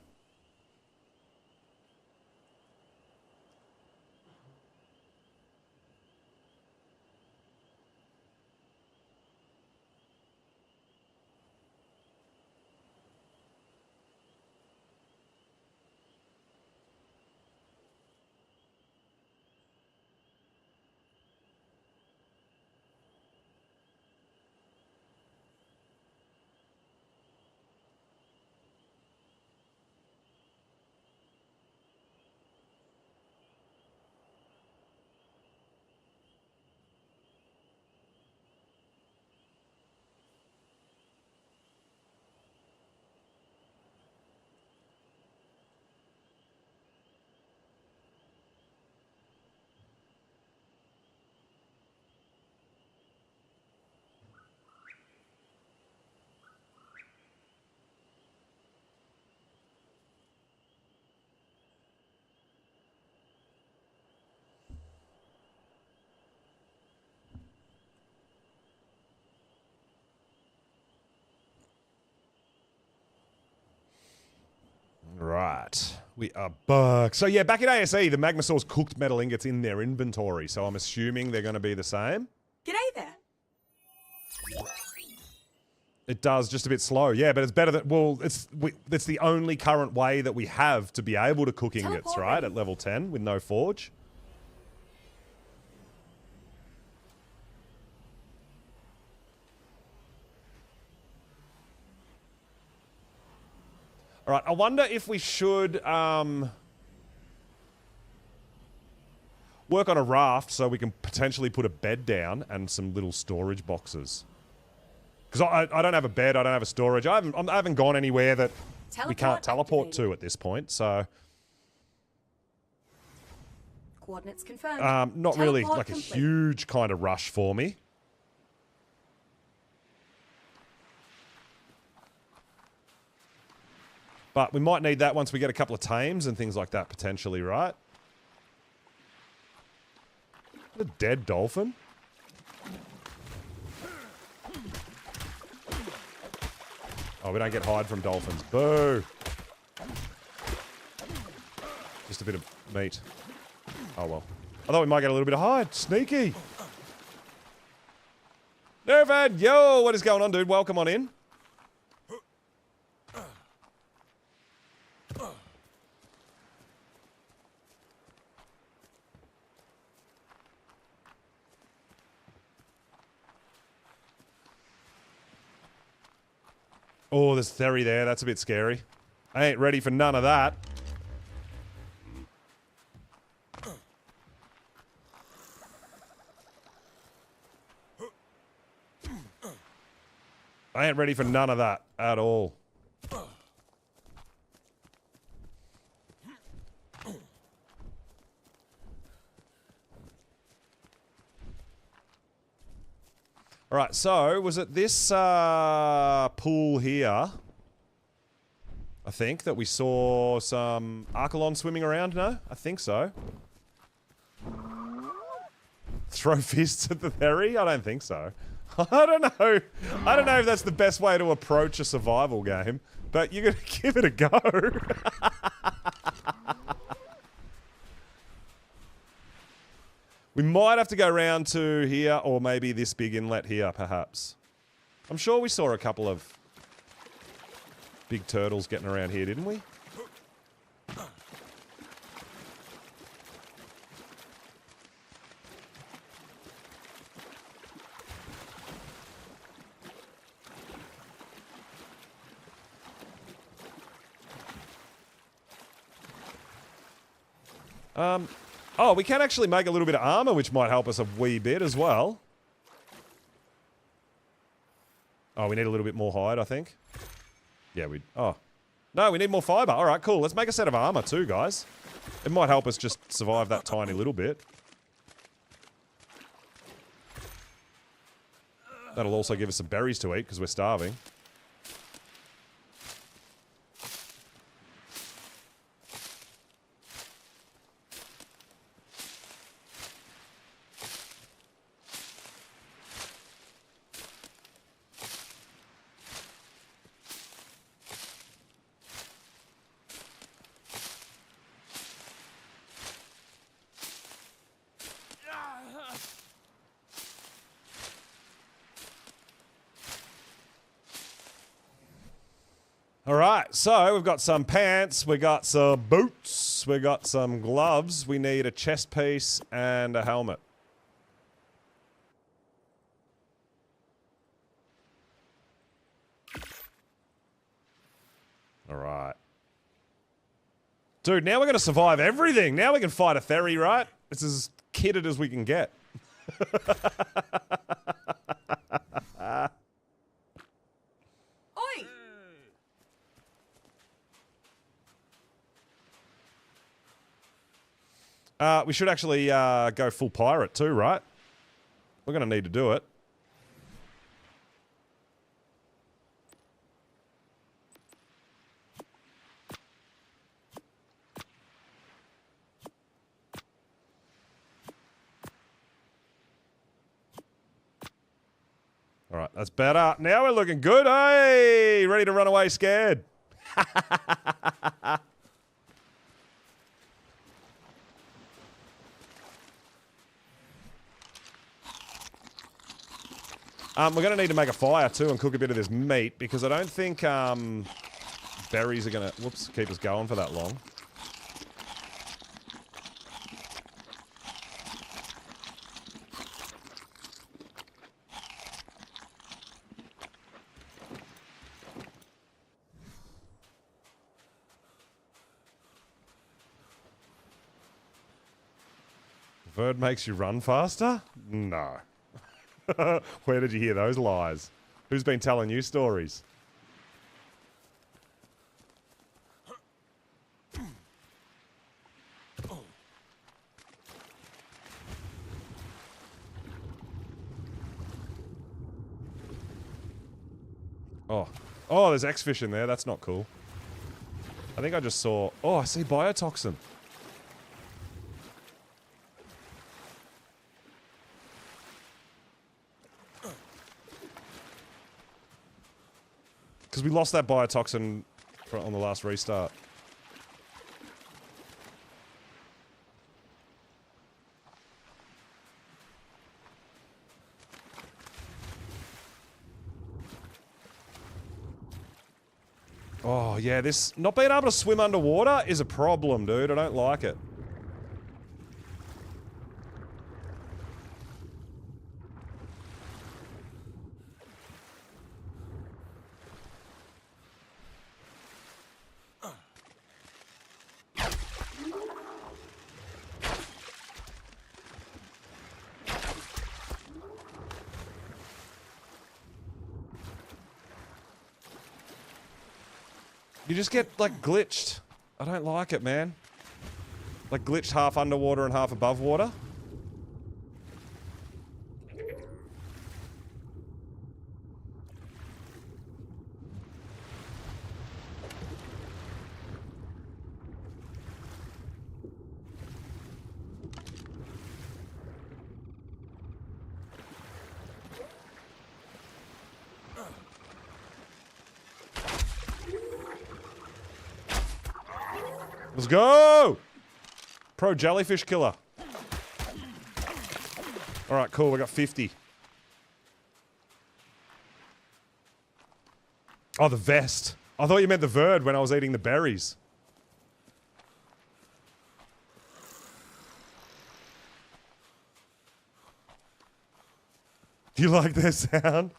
We are back. So yeah, back in ASE, the Magma Source cooked metal ingots in their inventory. So I'm assuming they're going to be the same. G'day there. It does, just a bit slow. Yeah, but it's better that, well, it's the only current way that we have to be able to cook ingots, right? At level 10 with no forge. All right, I wonder if we should work on a raft so we can potentially put a bed down and some little storage boxes. Because I don't have a bed, I don't have a storage. I haven't gone anywhere that we can't teleport to at this point, so... Coordinates confirmed. Not really like a huge kind of rush for me. But we might need that once we get a couple of tames and things like that, potentially, right? A dead dolphin? Oh, we don't get hide from dolphins. Boo! Just a bit of meat. Oh, well. I thought we might get a little bit of hide. Sneaky! Nervad! Yo! What is going on, dude? Welcome on in. Oh, there's Theory there. That's a bit scary. I ain't ready for none of that. I ain't ready for none of that at all. Alright, so was it this pool here, I think, that we saw some Archelon swimming around? No? I think so. Throw fists at the ferry? I don't think so. I don't know. I don't know if that's the best way to approach a survival game, but you're going to give it a go. We might have to go round to here, or maybe this big inlet here, perhaps. I'm sure we saw a couple of big turtles getting around here, didn't we? Oh, we can actually make a little bit of armor, which might help us a wee bit as well. Oh, we need a little bit more hide, I think. Yeah, oh. No, we need more fiber. All right, cool. Let's make a set of armor too, guys. It might help us just survive that tiny little bit. That'll also give us some berries to eat, because we're starving. Alright, so we've got some pants, we got some boots, we got some gloves, we need a chest piece and a helmet. Alright. Dude, now we're gonna survive everything! Now we can fight a ferry, right? It's as kitted as we can get. We should actually go full pirate too, right? We're going to need to do it. All right, that's better. Now we're looking good. Hey, ready to run away scared. We're going to need to make a fire, too, and cook a bit of this meat, because I don't think berries are going to, whoops, keep us going for that long. Bird makes you run faster? No. Where did you hear those lies? Who's been telling you stories? Oh. Oh, there's X-fish in there. That's not cool. I think I just saw... Oh, I see biotoxin. Because we lost that biotoxin on the last restart. Oh, yeah, this... Not being able to swim underwater is a problem, dude. I don't like it. You just get, like, glitched. I don't like it, man. Like, glitched half underwater and half above water. Let's go! Pro jellyfish killer. Alright, cool. We got 50. Oh, the vest. I thought you meant the verd when I was eating the berries. Do you like their sound?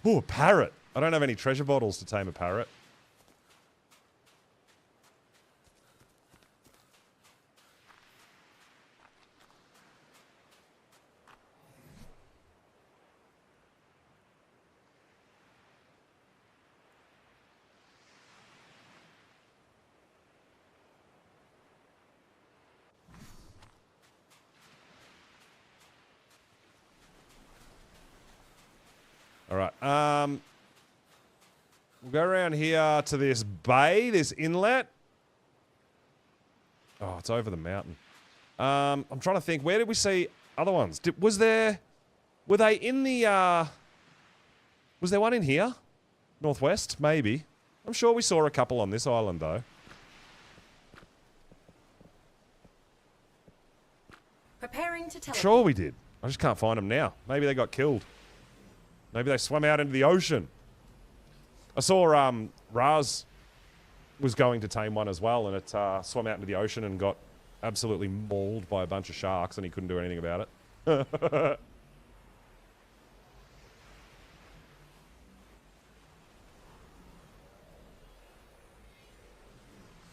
Ooh, a parrot. I don't have any treasure bottles to tame a parrot. Alright, we'll go around here to this bay, this inlet. Oh, it's over the mountain. I'm trying to think, where did we see other ones? Were they in the, was there one in here? Northwest? Maybe. I'm sure we saw a couple on this island, though. Preparing to teleport. Sure we did. I just can't find them now. Maybe they got killed. Maybe they swam out into the ocean. I saw Raz was going to tame one as well, and it swam out into the ocean and got absolutely mauled by a bunch of sharks, and he couldn't do anything about it.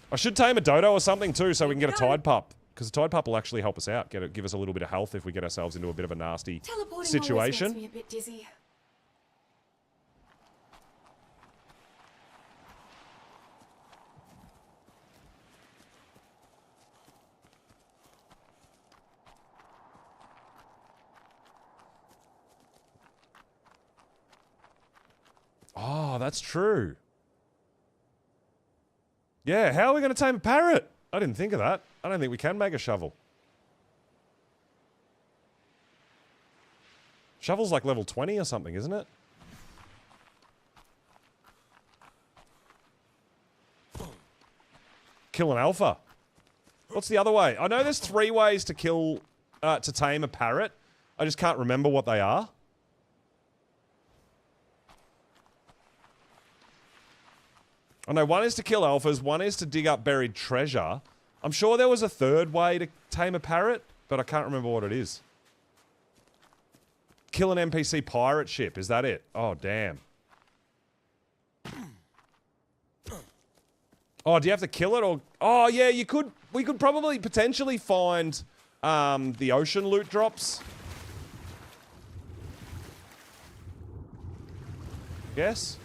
I should tame a dodo or something too, so we can get a tide pup. Because the tide pup will actually help us out, give us a little bit of health if we get ourselves into a bit of a nasty situation. Makes me a bit dizzy. Oh, that's true. Yeah, how are we going to tame a parrot? I didn't think of that. I don't think we can make a shovel. Shovel's like level 20 or something, isn't it? Kill an alpha. What's the other way? I know there's 3 ways to kill, to tame a parrot. I just can't remember what they are. I know one is to kill alphas, one is to dig up buried treasure. I'm sure there was a third way to tame a parrot, but I can't remember what it is. Kill an NPC pirate ship, is that it? Oh, damn. Oh, do you have to kill it or... Oh, yeah, you could... We could probably potentially find the ocean loot drops. Yes?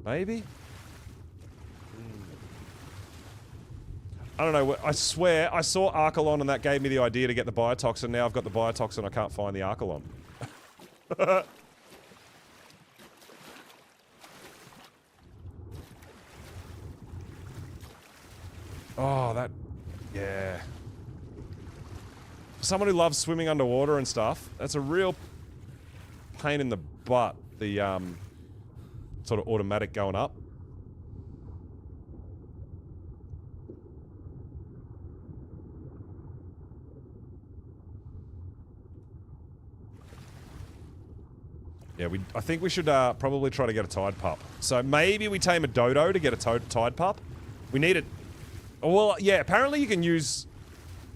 Maybe? I don't know. I swear, I saw Archelon and that gave me the idea to get the biotoxin. Now I've got the biotoxin, I can't find the Archelon. Oh, that... Yeah. For someone who loves swimming underwater and stuff, that's a real pain in the butt, the sort of automatic going up. Yeah, I think we should probably try to get a tide pup. So maybe we tame a dodo to get a tide pup. We need it. Well, yeah, apparently you can use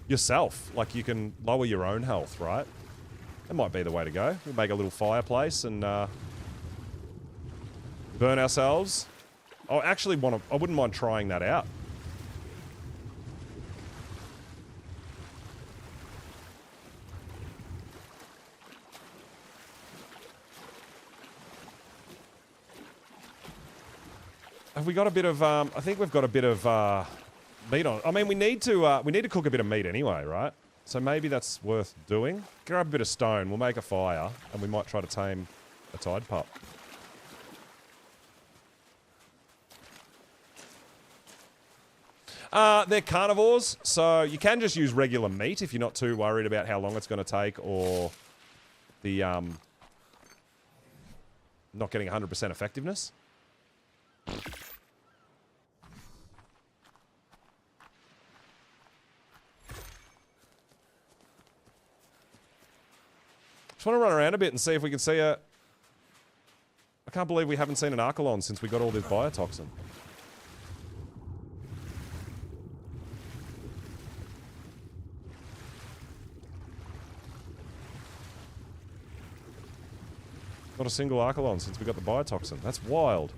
yourself. Like, you can lower your own health, right? That might be the way to go. We'll make a little fireplace and burn ourselves. I actually I wouldn't mind trying that out. Have we got a bit of, I think we've got a bit of, meat on. I mean, we need to cook a bit of meat anyway, right? So maybe that's worth doing. Grab a bit of stone, we'll make a fire, and we might try to tame a tide pup. They're carnivores, so you can just use regular meat if you're not too worried about how long it's going to take or the, not getting 100% effectiveness. Just want to run around a bit and see if we can see a... I can't believe we haven't seen an Archelon since we got all this biotoxin. Not a single Archelon since we got the biotoxin. That's wild.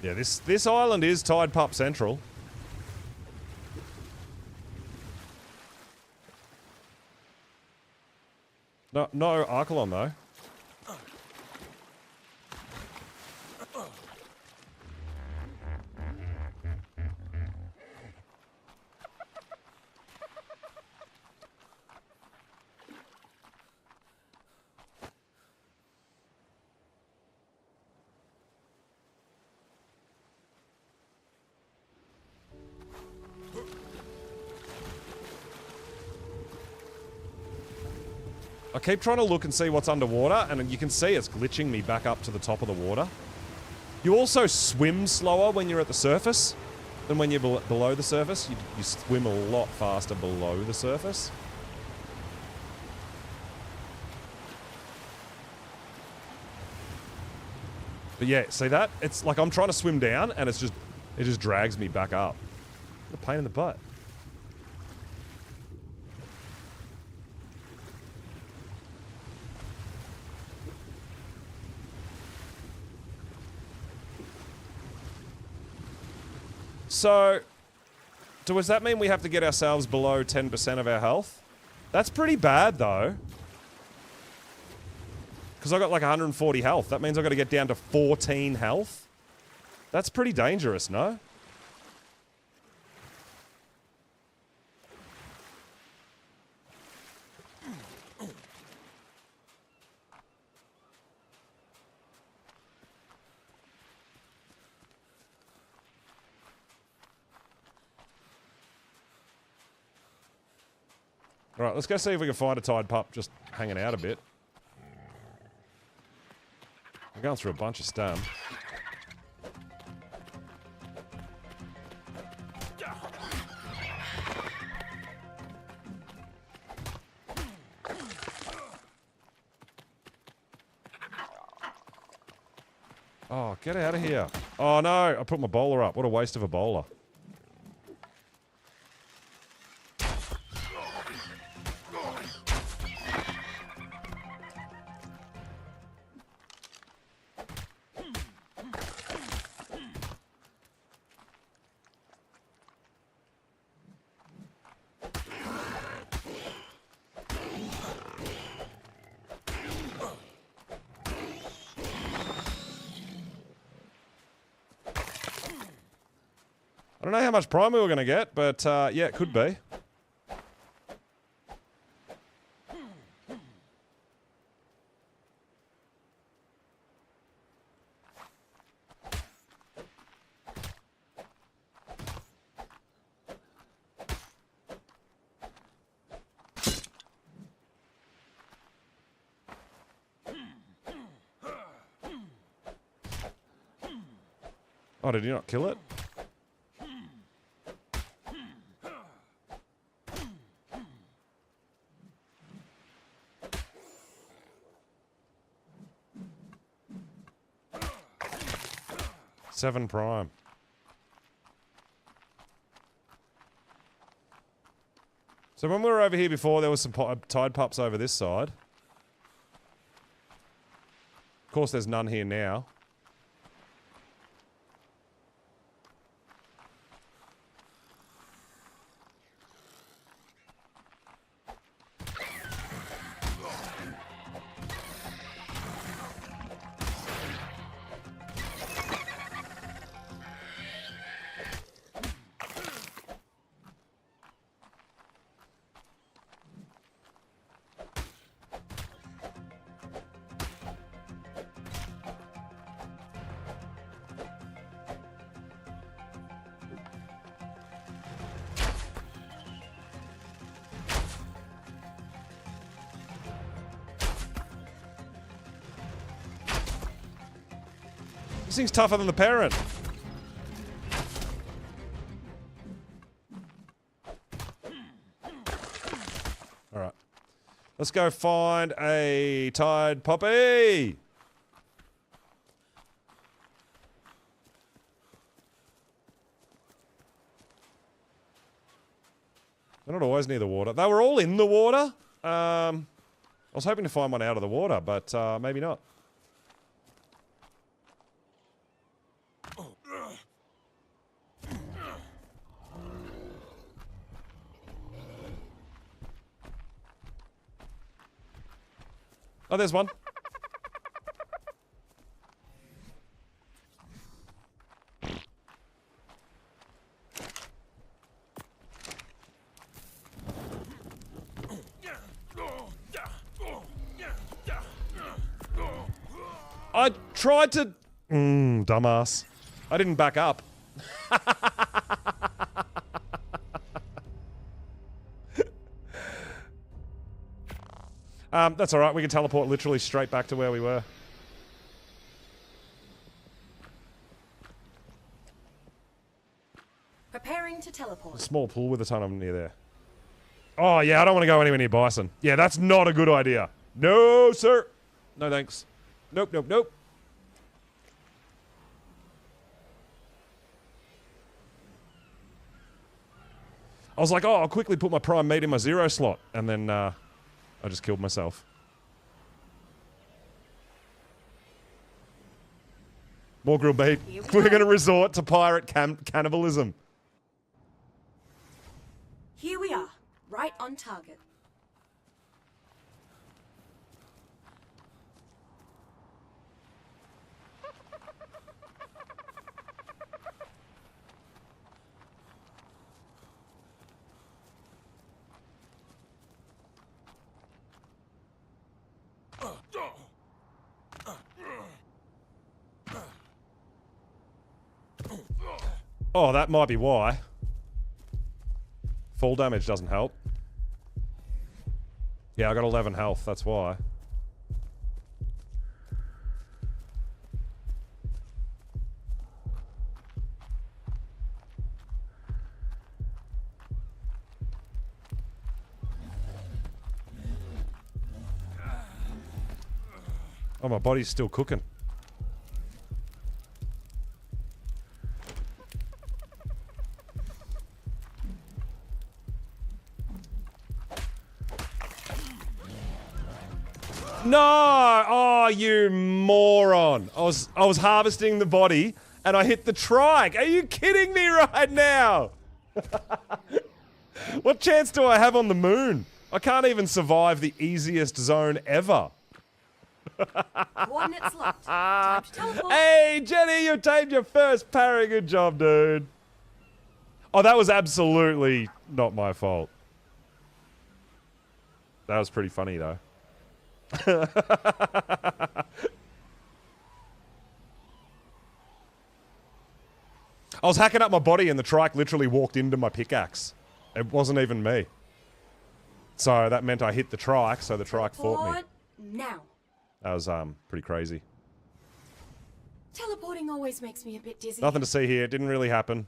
Yeah, this island is Tide Pup Central. No Archelon though. I keep trying to look and see what's underwater, and you can see it's glitching me back up to the top of the water. You also swim slower when you're at the surface than when you're below the surface. You swim a lot faster below the surface. But yeah, see that? It's like I'm trying to swim down, and it just drags me back up. What a pain in the butt. So, does that mean we have to get ourselves below 10% of our health? That's pretty bad, though. Because I got like 140 health. That means I've got to get down to 14 health. That's pretty dangerous, no? Right, let's go see if we can find a tide pup just hanging out a bit. We're going through a bunch of stam. Oh, get out of here. Oh no, I put my bowler up. What a waste of a bowler. I don't know how much prime we were going to get, but yeah, it could be. Oh, did you not kill it? Seven prime. So when we were over here before, there was some tide pups over this side. Of course, there's none here now. This thing's tougher than the parent. Alright. Let's go find a tide puppy! They're not always near the water. They were all in the water. I was hoping to find one out of the water, but maybe not. Oh, there's one. I tried to... dumbass. I didn't back up. That's alright, we can teleport literally straight back to where we were. Preparing to teleport. A small pool with a ton of them near there. Oh yeah, I don't want to go anywhere near bison. Yeah, that's not a good idea. No, sir. No thanks. Nope, nope, nope. I was like, oh, I'll quickly put my prime meat in my 0 slot. And then, I just killed myself. More grilled meat. We're going to resort to pirate cannibalism. Here we are, right on target. Oh, that might be why. Fall damage doesn't help. Yeah, I got 11 health, that's why. Oh, my body's still cooking. No! Oh, you moron. I was harvesting the body and I hit the trike. Are you kidding me right now? What chance do I have on the moon? I can't even survive the easiest zone ever. Coordinates locked. Time to teleport. Hey, Jenny, you tamed your first parry. Good job, dude. Oh, that was absolutely not my fault. That was pretty funny, though. I was hacking up my body and the trike literally walked into my pickaxe. It wasn't even me. So that meant I hit the trike, so the trike fought me. Teleport now. That was pretty crazy. Teleporting always makes me a bit dizzy. Nothing to see here. It didn't really happen.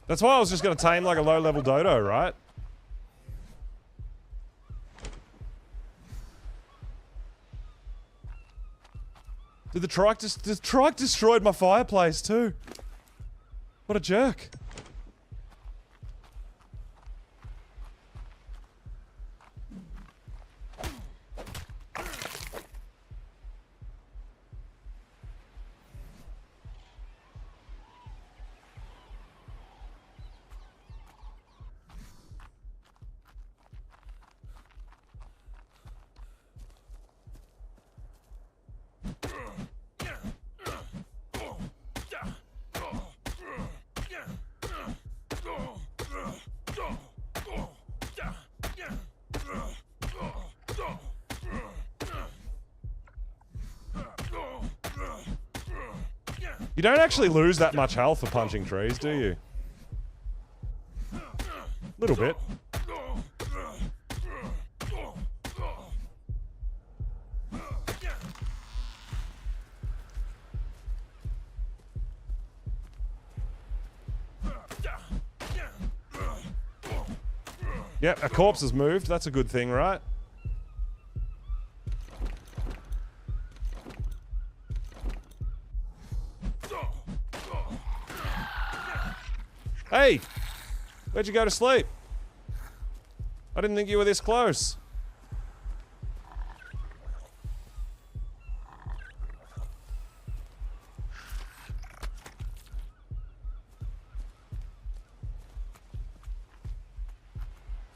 That's why I was just going to tame like a low-level dodo, right? Did the trike destroyed my fireplace too? What a jerk. You don't actually lose that much health for punching trees, do you? Little bit. Yep, a corpse has moved. That's a good thing, right? Hey! Where'd you go to sleep? I didn't think you were this close.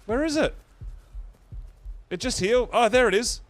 Where is it? It just healed. Oh, there it is.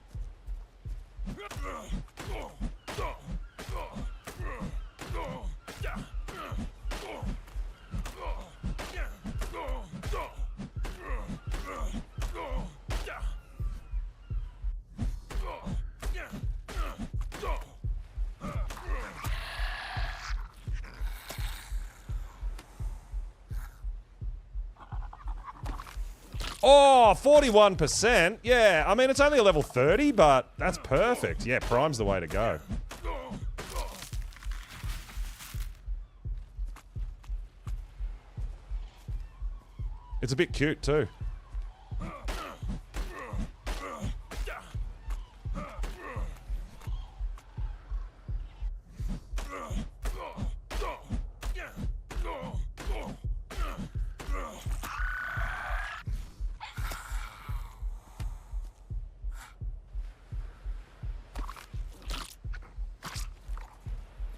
Oh, 41%. Yeah, I mean, it's only a level 30, but that's perfect. Yeah, Prime's the way to go. It's a bit cute, too.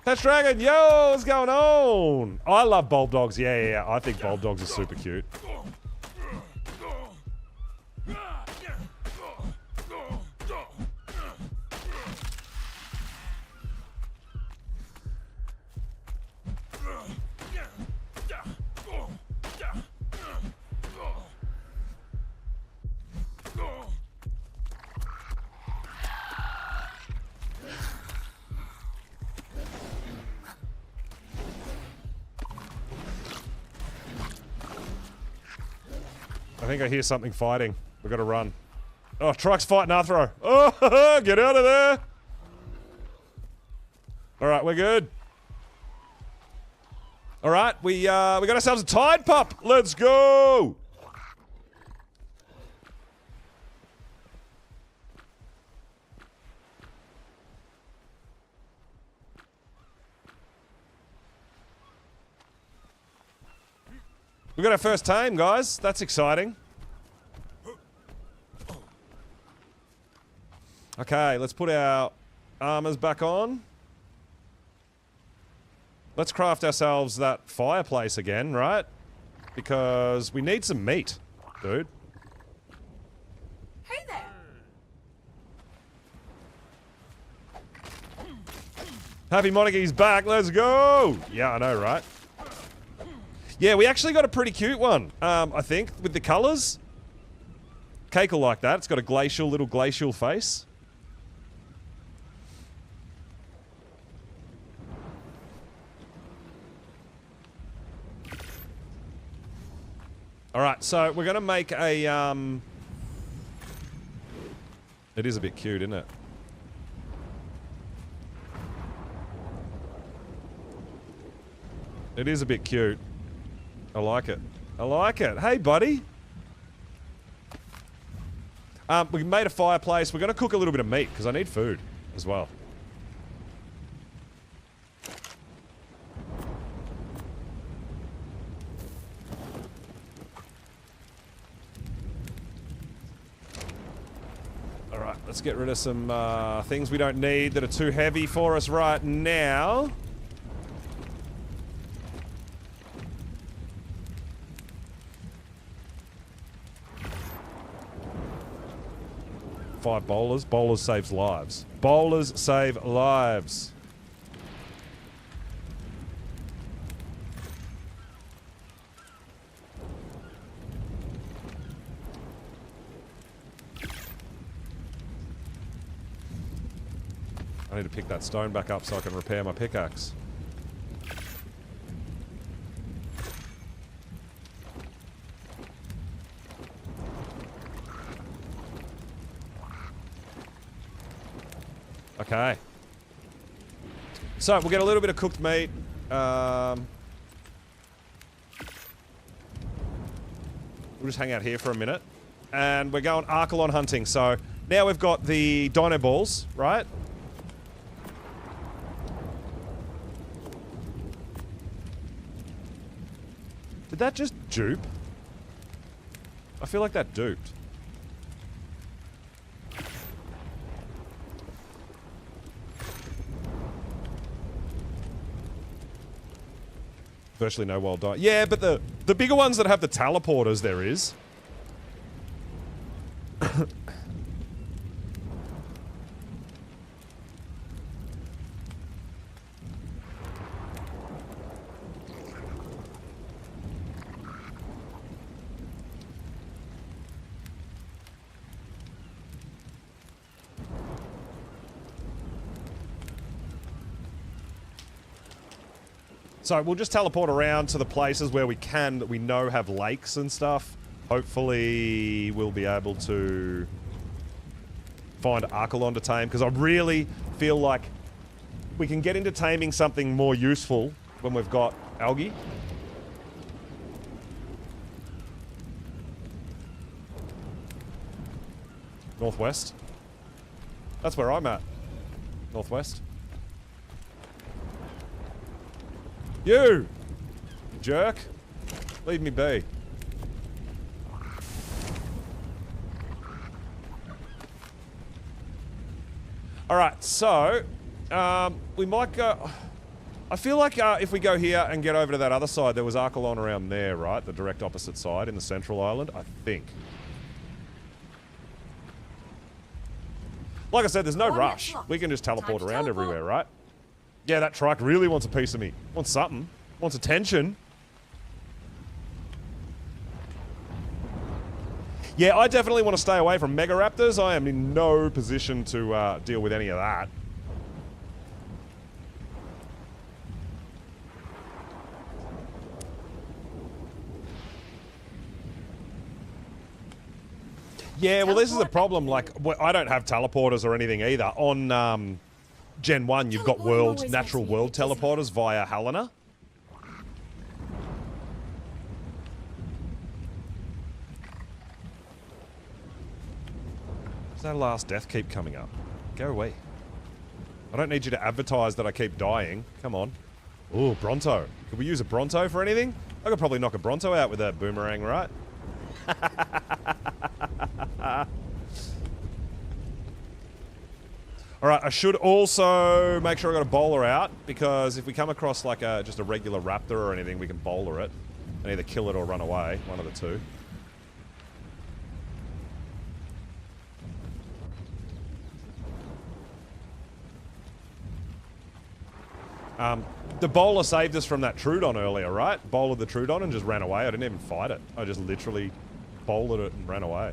Catch Dragon, yo, what's going on? I love bulb dogs. Yeah. I think bulb dogs are super cute. I think I hear something fighting. We've got to run. Oh, truck's fighting Arthro. Oh, get out of there. All right, we're good. All right, we got ourselves a Tide Pup. Let's go. We got our first tame, guys. That's exciting. Okay, let's put our armors back on. Let's craft ourselves that fireplace again, right? Because we need some meat, dude. Hey there. Happy Monarchy's back. Let's go. Yeah, I know, right? Yeah, we actually got a pretty cute one, I think, with the colors. Cake will like that. It's got a little glacial face. Alright, so we're going to make a, It is a bit cute, isn't it? It is a bit cute. I like it. I like it. Hey, buddy. We made a fireplace. We're going to cook a little bit of meat, because I need food as well. Alright, let's get rid of some things we don't need that are too heavy for us right now. Five bowlers. Bowlers saves lives. Bowlers save lives. I need to pick that stone back up so I can repair my pickaxe. Okay. So, we'll get a little bit of cooked meat. We'll just hang out here for a minute. And we're going Archelon hunting. So, now we've got the dino balls, right? Did that just dupe? I feel like that duped. Virtually no wild die. Yeah, but the bigger ones that have the teleporters there is. So we'll just teleport around to the places where we can, that we know have lakes and stuff. Hopefully we'll be able to find Archelon to tame, because I really feel like we can get into taming something more useful when we've got algae. Northwest. That's where I'm at. Northwest. You! Jerk. Leave me be. Alright, so... we might go... I feel like if we go here and get over to that other side, there was Archelon around there, right? The direct opposite side in the central island, I think. Like I said, there's no rush. We can just teleport around everywhere, right? Yeah, that trike really wants a piece of me. Wants something. Wants attention. Yeah, I definitely want to stay away from Mega Raptors. I am in no position to deal with any of that. Yeah, well, this is the Teleport problem. Like, I don't have teleporters or anything either. On Gen 1, you've got Teleporting always natural makes me a world bit dizzy. teleporters via Helena. Does that last death keep coming up? Go away. I don't need you to advertise that I keep dying. Come on. Ooh, Bronto. Could we use a Bronto for anything? I could probably knock a Bronto out with a boomerang, right? Alright, I should also make sure I got a bowler out, because if we come across like just a regular raptor or anything, we can bowler it. And either kill it or run away. One of the two. The bowler saved us from that Trudon earlier, right? Bowlered the Trudon and just ran away. I didn't even fight it. I just literally bowlered it and ran away.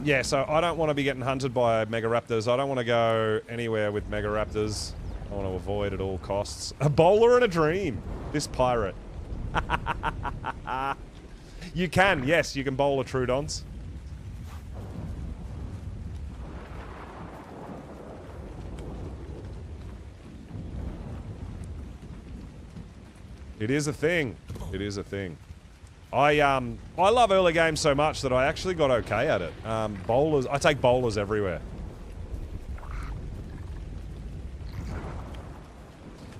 Yeah, so I don't want to be getting hunted by Mega Raptors. I don't want to go anywhere with Mega Raptors. I want to avoid at all costs. A bowler and a dream. This pirate. You can, yes, you can bowl a Trudons. It is a thing. It is a thing. I love early games so much that I actually got okay at it. Bowlers, I take bowlers everywhere.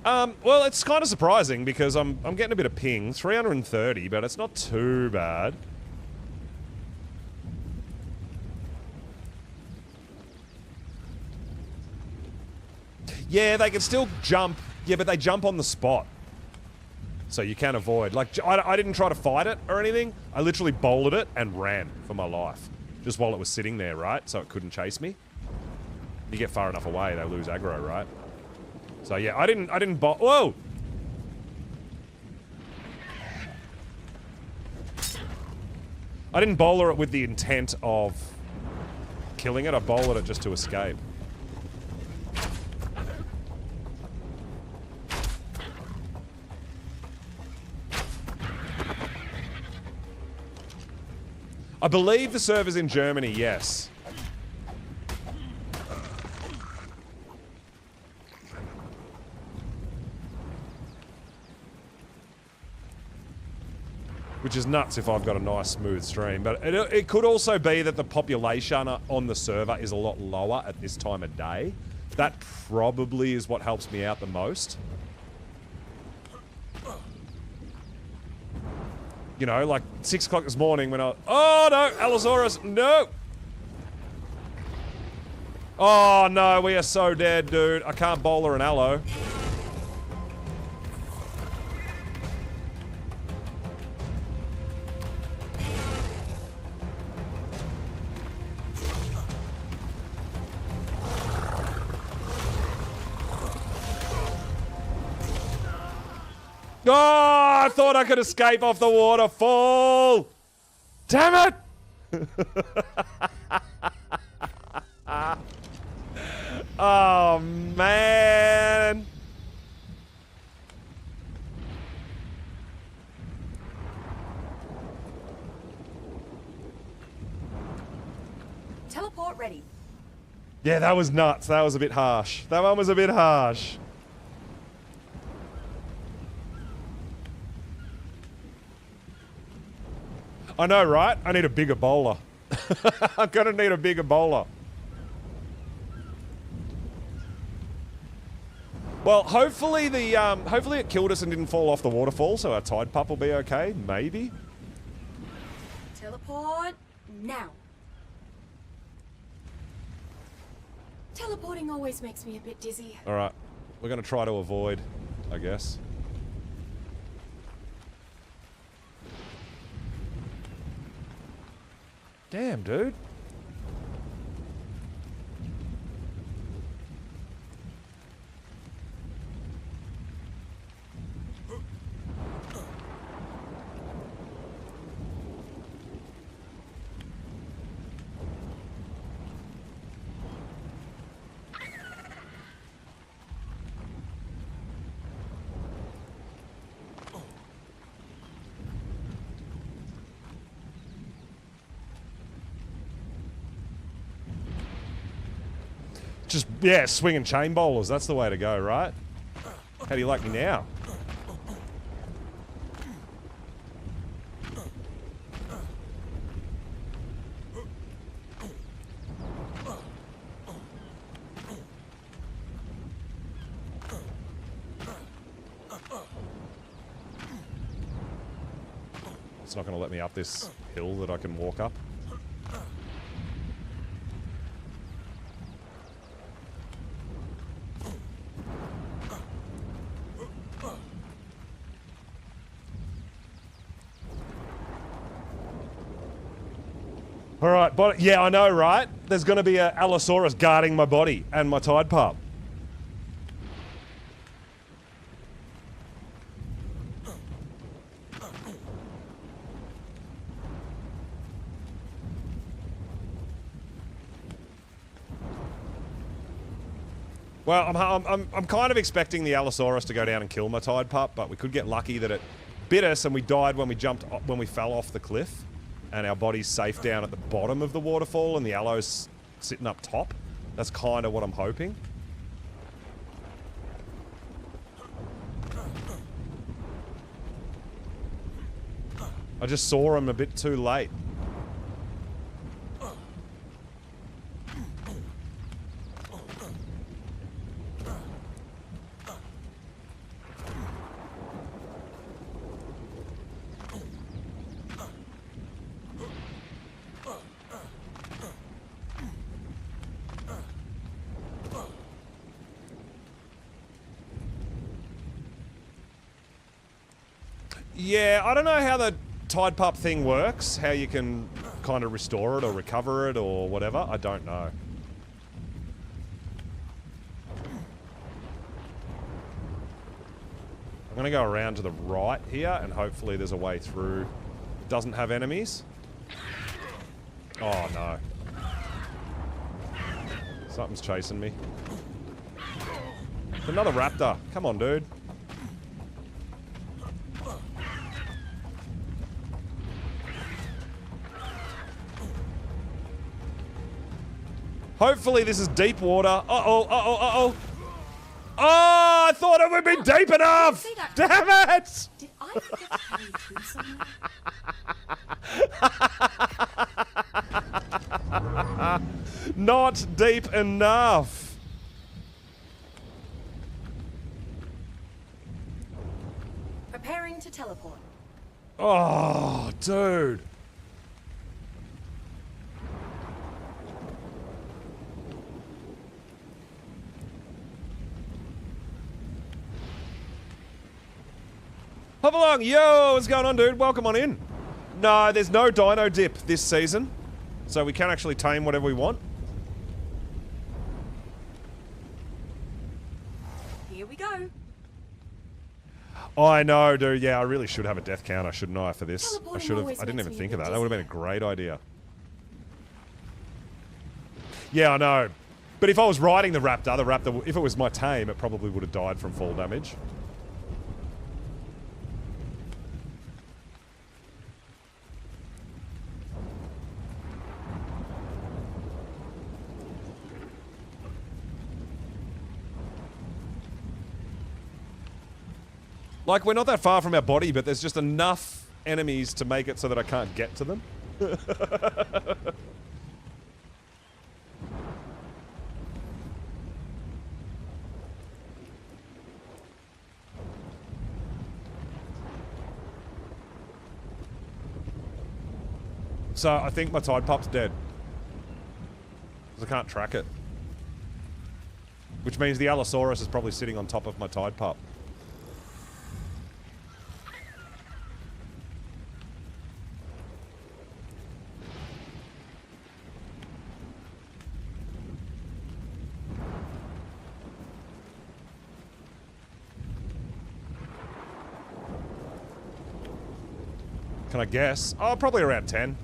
Well, it's kind of surprising because I'm getting a bit of ping. 330, but it's not too bad. Yeah, they can still jump. Yeah, but they jump on the spot. So you can avoid. Like, I didn't try to fight it or anything. I literally bowled it and ran for my life. Just while it was sitting there, right? So it couldn't chase me. You get far enough away, they lose aggro, right? So yeah, I didn't bowl. Whoa! I didn't bowler it with the intent of killing it. I bowled it just to escape. I believe the server's in Germany, yes. Which is nuts if I've got a nice smooth stream. But it could also be that the population on the server is a lot lower at this time of day. That probably is what helps me out the most. You know, like 6 o'clock this morning when oh no, Allosaurus, no! Oh no, we are so dead, dude. I can't bowler an Allo. Oh, I thought I could escape off the waterfall. Damn it! Oh, man. Teleport ready. Yeah, that was nuts. That was a bit harsh. That one was a bit harsh. I know, right? I need a bigger bowler. I'm gonna need a bigger bowler. Well, hopefully hopefully it killed us and didn't fall off the waterfall, so our tide pup will be okay. Maybe. Teleport now. Teleporting always makes me a bit dizzy. All right, we're gonna try to avoid, I guess. Damn, dude. Just, yeah, swinging chain bowlers. That's the way to go, right? How do you like me now? It's not going to let me up this hill that I can walk up. Alright, but yeah, I know, right? There's going to be a Allosaurus guarding my body and my Tide Pup. Well, I'm kind of expecting the Allosaurus to go down and kill my Tide Pup, but we could get lucky that it bit us and we died when we fell off the cliff. And our body's safe down at the bottom of the waterfall and the Allo's sitting up top. That's kind of what I'm hoping. I just saw him a bit too late. Yeah, I don't know how the Tide Pup thing works, how you can kind of restore it or recover it or whatever. I don't know. I'm going to go around to the right here and hopefully there's a way through. It doesn't have enemies. Oh, no. Something's chasing me. It's another raptor. Come on, dude. Hopefully this is deep water. Uh-oh, uh-oh, uh-oh. Oh, I thought it would be deep enough! Damn it! Did I forget to carry you somewhere? Not deep enough. Preparing to teleport. Oh, dude. Hop along. Yo, what's going on, dude? Welcome on in. No, there's no dino dip this season. So we can actually tame whatever we want. Here we go. I know, dude. Yeah, I really should have a death counter, shouldn't I, for this? I Teleporting should have. always I didn't makes even me think a of bit that. That would have been a dizzy. great idea. Yeah, I know. But if I was riding the raptor, if it was my tame, it probably would have died from fall damage. Like, we're not that far from our body, but there's just enough enemies to make it so that I can't get to them. So, I think my Tide Pup's dead. Because I can't track it. Which means the Allosaurus is probably sitting on top of my Tide Pup. Can I guess? Oh, probably around 10.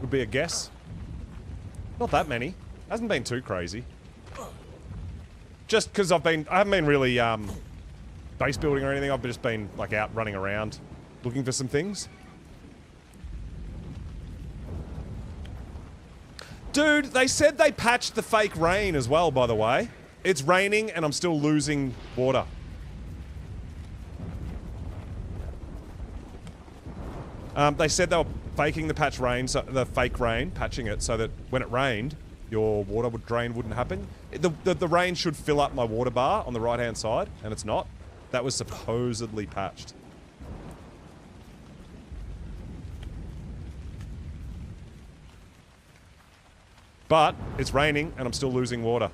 Would be a guess. Not that many. Hasn't been too crazy. Just because I haven't been really base building or anything. I've just been like out running around looking for some things. Dude, they said they patched the fake rain as well, by the way. It's raining and I'm still losing water. They said they were faking the patch rain, so the fake rain, patching it so that when it rained, your water wouldn't happen. The rain should fill up my water bar on the right-hand side, and it's not. That was supposedly patched. But it's raining and I'm still losing water.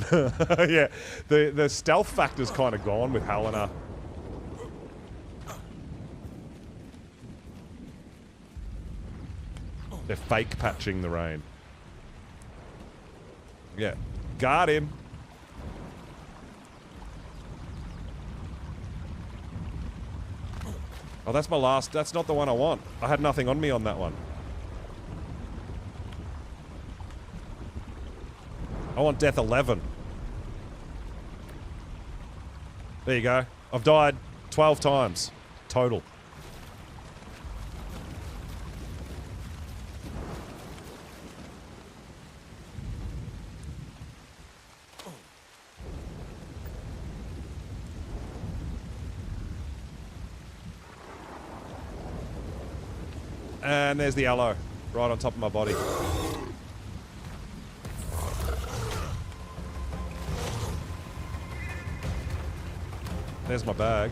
Yeah, the stealth factor's kind of gone with Helena. They're fake patching the rain. Yeah, got him. Oh, that's my last. That's not the one I want. I had nothing on me on that one. I want death 11. There you go. I've died 12 times. Total. And there's the aloe. Right on top of my body. There's my bag.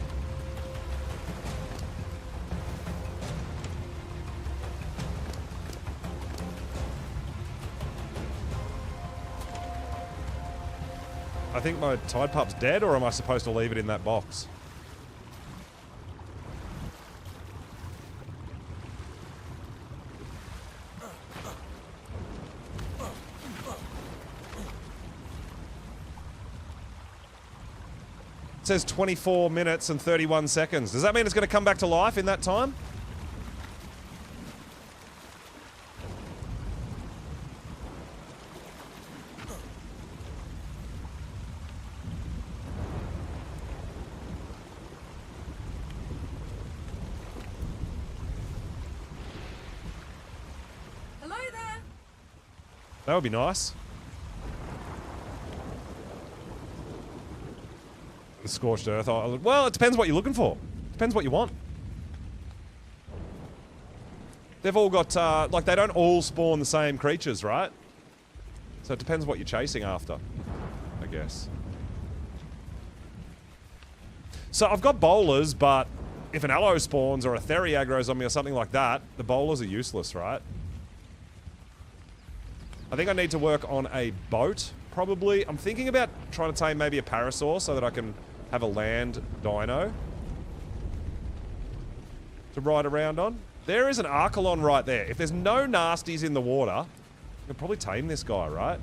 I think my Tide Pup's dead, or am I supposed to leave it in that box? It says 24 minutes and 31 seconds. Does that mean it's going to come back to life in that time? Hello there. That would be nice. The scorched earth. Oh, well, it depends what you're looking for. Depends what you want. They've all got, like, they don't all spawn the same creatures, right? So it depends what you're chasing after, I guess. So I've got bowlers, but if an aloe spawns or a Theri aggro's on me or something like that, the bowlers are useless, right? I think I need to work on a boat, probably. I'm thinking about trying to tame maybe a parasaur so that I can have a land dino to ride around on. There is an Archelon right there. If there's no nasties in the water, I can probably tame this guy, right?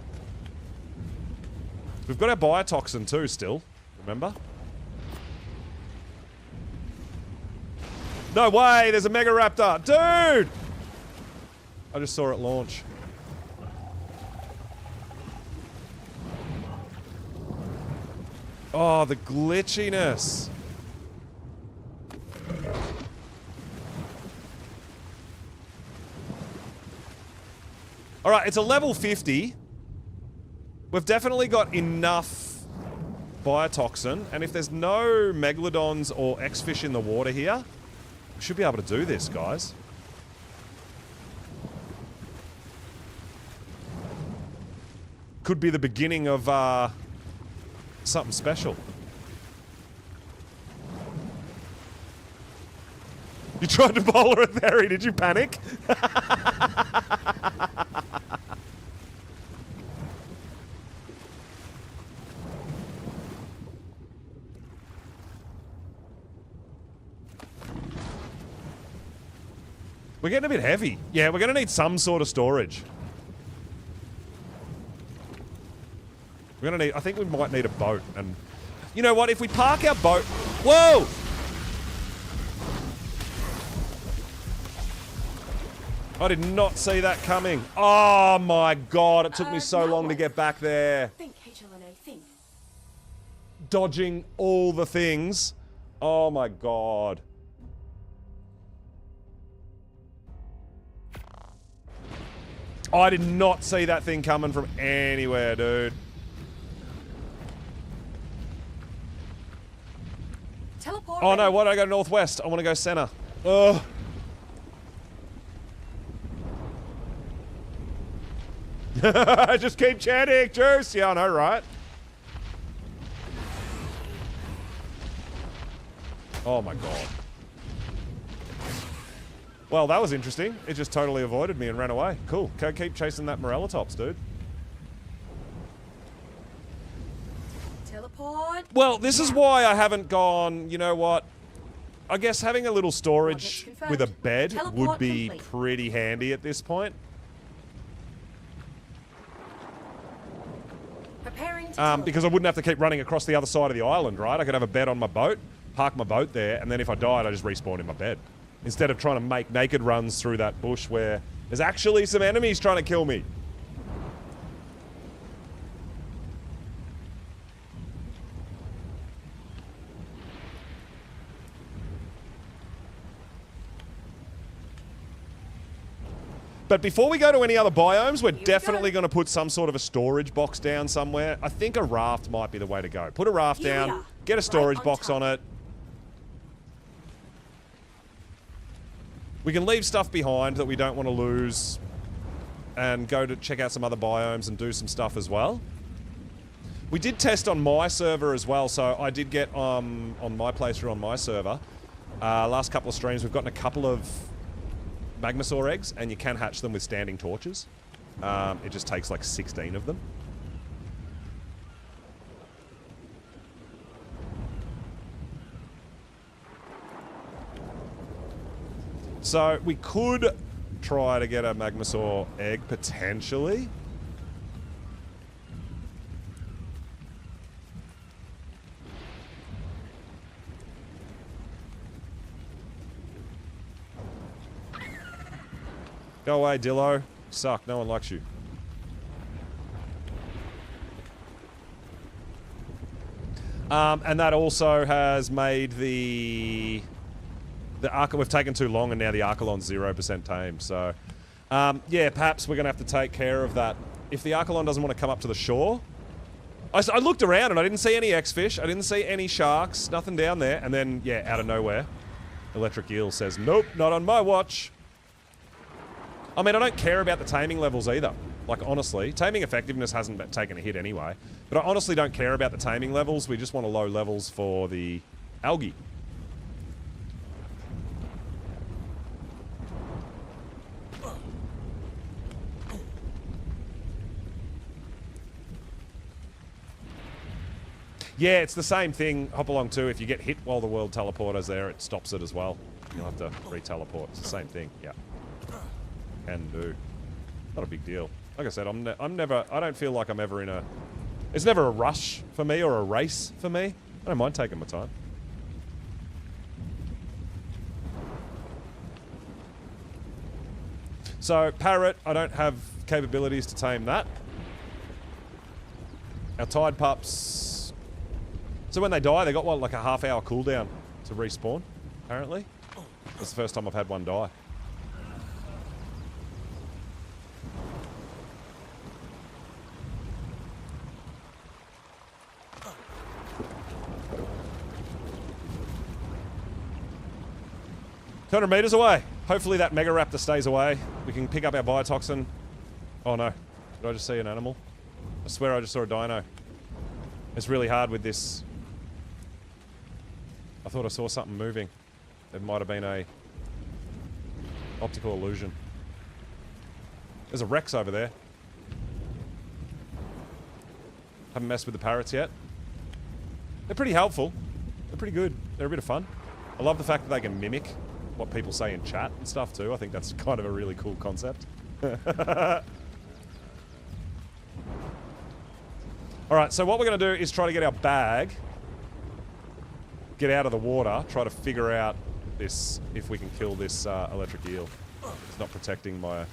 We've got our biotoxin too still, remember? No way, there's a Mega Raptor. Dude! I just saw it launch. Oh, the glitchiness. Alright, it's a level 50. We've definitely got enough biotoxin, and if there's no megalodons or X-fish in the water here, we should be able to do this, guys. Could be the beginning of, something special. You tried to bowl her a Theri, did you panic? We're getting a bit heavy. Yeah, we're going to need some sort of storage. We're gonna need, I think we might need a boat, and you know what, if we park our boat, whoa! I did not see that coming. Oh my god, it took me so now long to what? get back there. Think, HLNA, think. Dodging all the things. Oh my god. I did not see that thing coming from anywhere, dude. Teleport. Oh no, ready. why did I go northwest? I want to go center. Ugh. Just keep chanting, Juice. Yeah, I know, right? Oh my god. Well, that was interesting. It just totally avoided me and ran away. Cool. Go keep chasing that Morellatops, dude. Teleport. Well, this is why I haven't gone, you know what? I guess having a little storage confirmed. with a bed would Teleport be complete. pretty handy at this point. Preparing to teleport. Because I wouldn't have to keep running across the other side of the island, right? I could have a bed on my boat, park my boat there, and then if I died, I just respawn in my bed. Instead of trying to make naked runs through that bush where there's actually some enemies trying to kill me. But before we go to any other biomes, we're definitely going to put some sort of a storage box down somewhere. I think a raft might be the way to go. Put a raft Here we down, are, get a storage right on box time. on it. We can leave stuff behind that we don't want to lose and go to check out some other biomes and do some stuff as well. We did test on my server as well, so I did get on my playthrough on my server. Last couple of streams, we've gotten a couple of Magmasaur eggs, and you can hatch them with standing torches. It just takes like 16 of them. So we could try to get a Magmasaur egg, potentially. Go away, Dillo. You suck. No one likes you. And that also has made the we've taken too long, and now the Archelon's 0% tame. So, yeah, perhaps we're going to have to take care of that. If the Archelon doesn't want to come up to the shore... I looked around and I didn't see any X-Fish. I didn't see any sharks. Nothing down there. And then, yeah, out of nowhere, Electric Eel says, nope, not on my watch. I mean, I don't care about the taming levels either. Like, honestly, taming effectiveness hasn't taken a hit anyway. But I honestly don't care about the taming levels. We just want a low levels for the algae. Yeah, it's the same thing, Hop Along 2. If you get hit while the world teleporter's there, it stops it as well. You'll have to re-teleport. It's the same thing, yeah. Can do. Not a big deal. Like I said, I'm never... I don't feel like I'm ever in a... It's never a rush for me or a race for me. I don't mind taking my time. So, Parrot, I don't have capabilities to tame that. Our Tide Pups... So when they die, they got, what, like a half-hour cooldown to respawn, apparently. That's the first time I've had one die. $200 away. Hopefully that Mega Raptor stays away. We can pick up our Biotoxin. Oh no. Did I just see an animal? I swear I just saw a dino. It's really hard with this. I thought I saw something moving. It might have been a optical illusion. There's a Rex over there. Haven't messed with the parrots yet. They're pretty helpful. They're pretty good. They're a bit of fun. I love the fact that they can mimic what people say in chat and stuff too. I think that's kind of a really cool concept. Alright, so what we're going to do is try to get our bag, get out of the water, try to figure out this, if we can kill this electric eel. It's not protecting my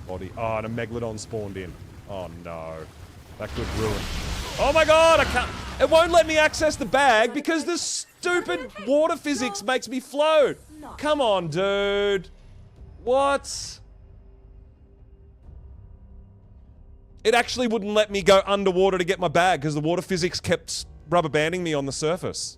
body. Oh, and a Megalodon spawned in. Oh no. That could ruin. Oh my god, I can't. It won't let me access the bag because the stupid water physics makes me float. Come on, dude. What? It actually wouldn't let me go underwater to get my bag because the water physics kept rubber banding me on the surface.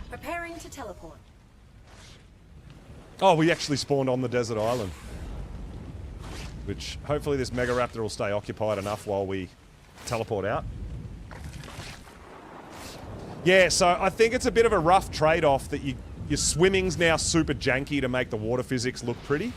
Preparing to teleport. Oh, we actually spawned on the desert island. Which, hopefully this Mega Raptor will stay occupied enough while we teleport out. Yeah, so I think it's a bit of a rough trade-off that your swimming's now super janky to make the water physics look pretty.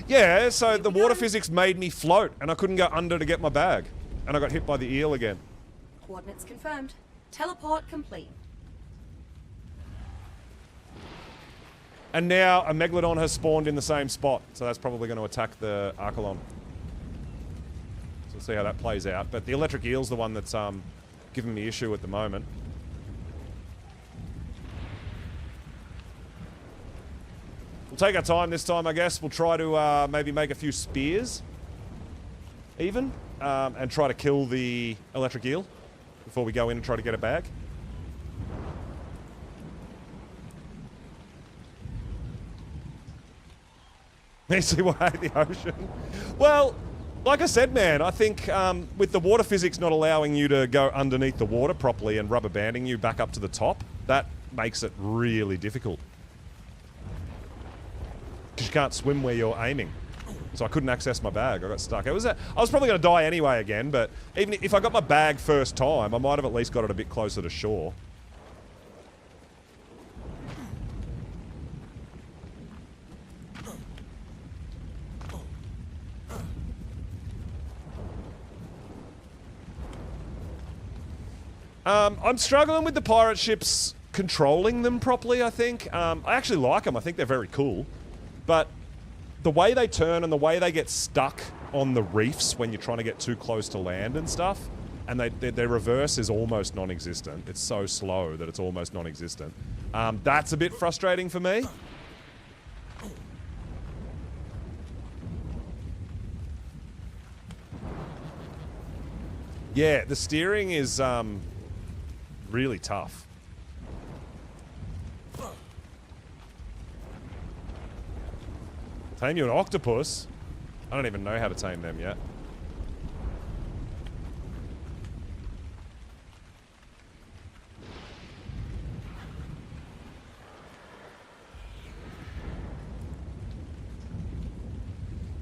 Yeah, so the water physics made me float, and I couldn't go under to get my bag. And I got hit by the eel again. Coordinates confirmed. Teleport complete. And now a Megalodon has spawned in the same spot, so that's probably going to attack the Archelon. So we'll see how that plays out. But the electric eel's the one that's giving me issue at the moment. We'll take our time this time, I guess. We'll try to maybe make a few spears, even, and try to kill the electric eel before we go in and try to get it back. Makes me hate the ocean. Well, like I said, man, I think with the water physics not allowing you to go underneath the water properly and rubber banding you back up to the top, that makes it really difficult. Because you can't swim where you're aiming. So I couldn't access my bag. I got stuck. I was probably going to die anyway again, but even if I got my bag first time, I might have at least got it a bit closer to shore. I'm struggling with the pirate ships controlling them properly, I think. I actually like them. I think they're very cool. But the way they turn and the way they get stuck on the reefs when you're trying to get too close to land and stuff, and their reverse is almost non-existent. It's so slow that it's almost non-existent. That's a bit frustrating for me. Yeah, the steering is really tough. Tame you an octopus? I don't even know how to tame them yet.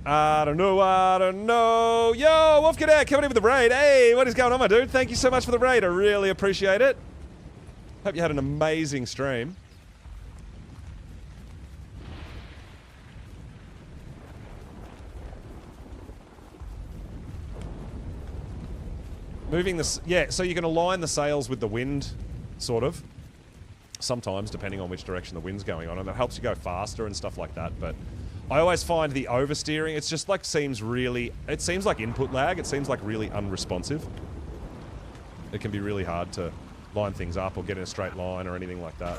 I don't know. Yo, Wolf Cadet coming in with the raid. Hey, what is going on, my dude? Thank you so much for the raid. I really appreciate it. Hope you had an amazing stream. Moving this, yeah, so you can align the sails with the wind, sort of. Sometimes, depending on which direction the wind's going on, and that helps you go faster and stuff like that, but I always find the oversteering, it's just like seems like input lag, it seems like really unresponsive. It can be really hard to line things up or get in a straight line or anything like that.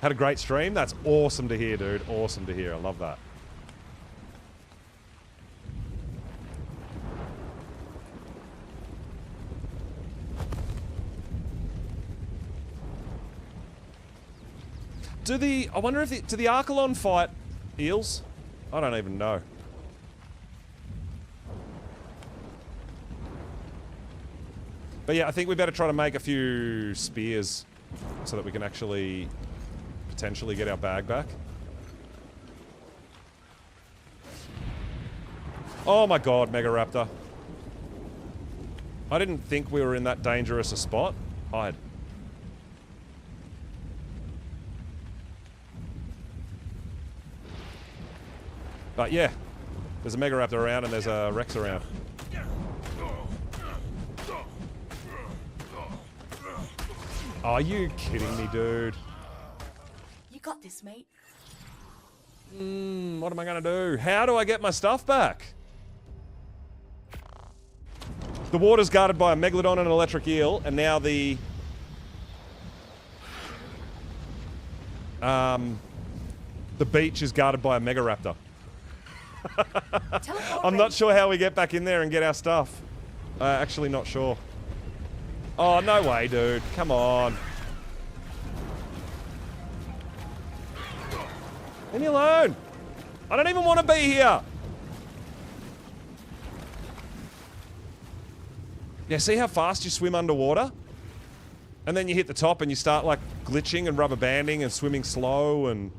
Had a great stream, that's awesome to hear, dude, awesome to hear, I love that. I wonder if do the Archelon fight eels? I don't even know. But yeah, I think we better try to make a few spears so that we can actually potentially get our bag back. Oh my god, Mega Raptor. I didn't think we were in that dangerous a spot. Hide. But yeah, There's a Mega Raptor around and there's a Rex around. Oh, are you kidding me, dude? You got this, mate. What am I gonna do? How do I get my stuff back? The water's guarded by a Megalodon and an electric eel, and now the... the beach is guarded by a Mega Raptor. I'm not sure how we get back in there and get our stuff. Actually not sure. Oh, no way, dude. Come on. Leave me alone. I don't even want to be here. Yeah, see how fast you swim underwater? And then you hit the top and you start like glitching and rubber banding and swimming slow and...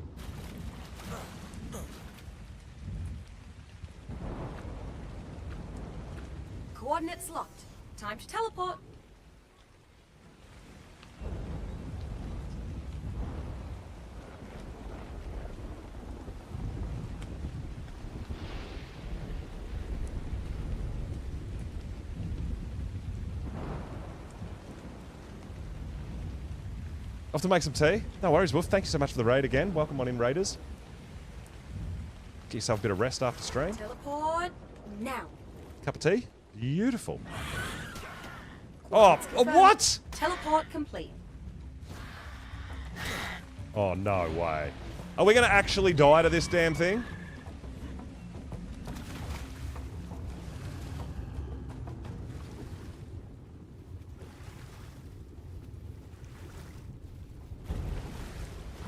Coordinates locked. Time to teleport. Off to make some tea. No worries, Wolf. Thank you so much for the raid again. Welcome on in, Raiders. Get yourself a bit of rest after stream. Teleport now. Cup of tea. Beautiful. Oh, what? Teleport complete. Oh, no way. Are we going to actually die to this damn thing?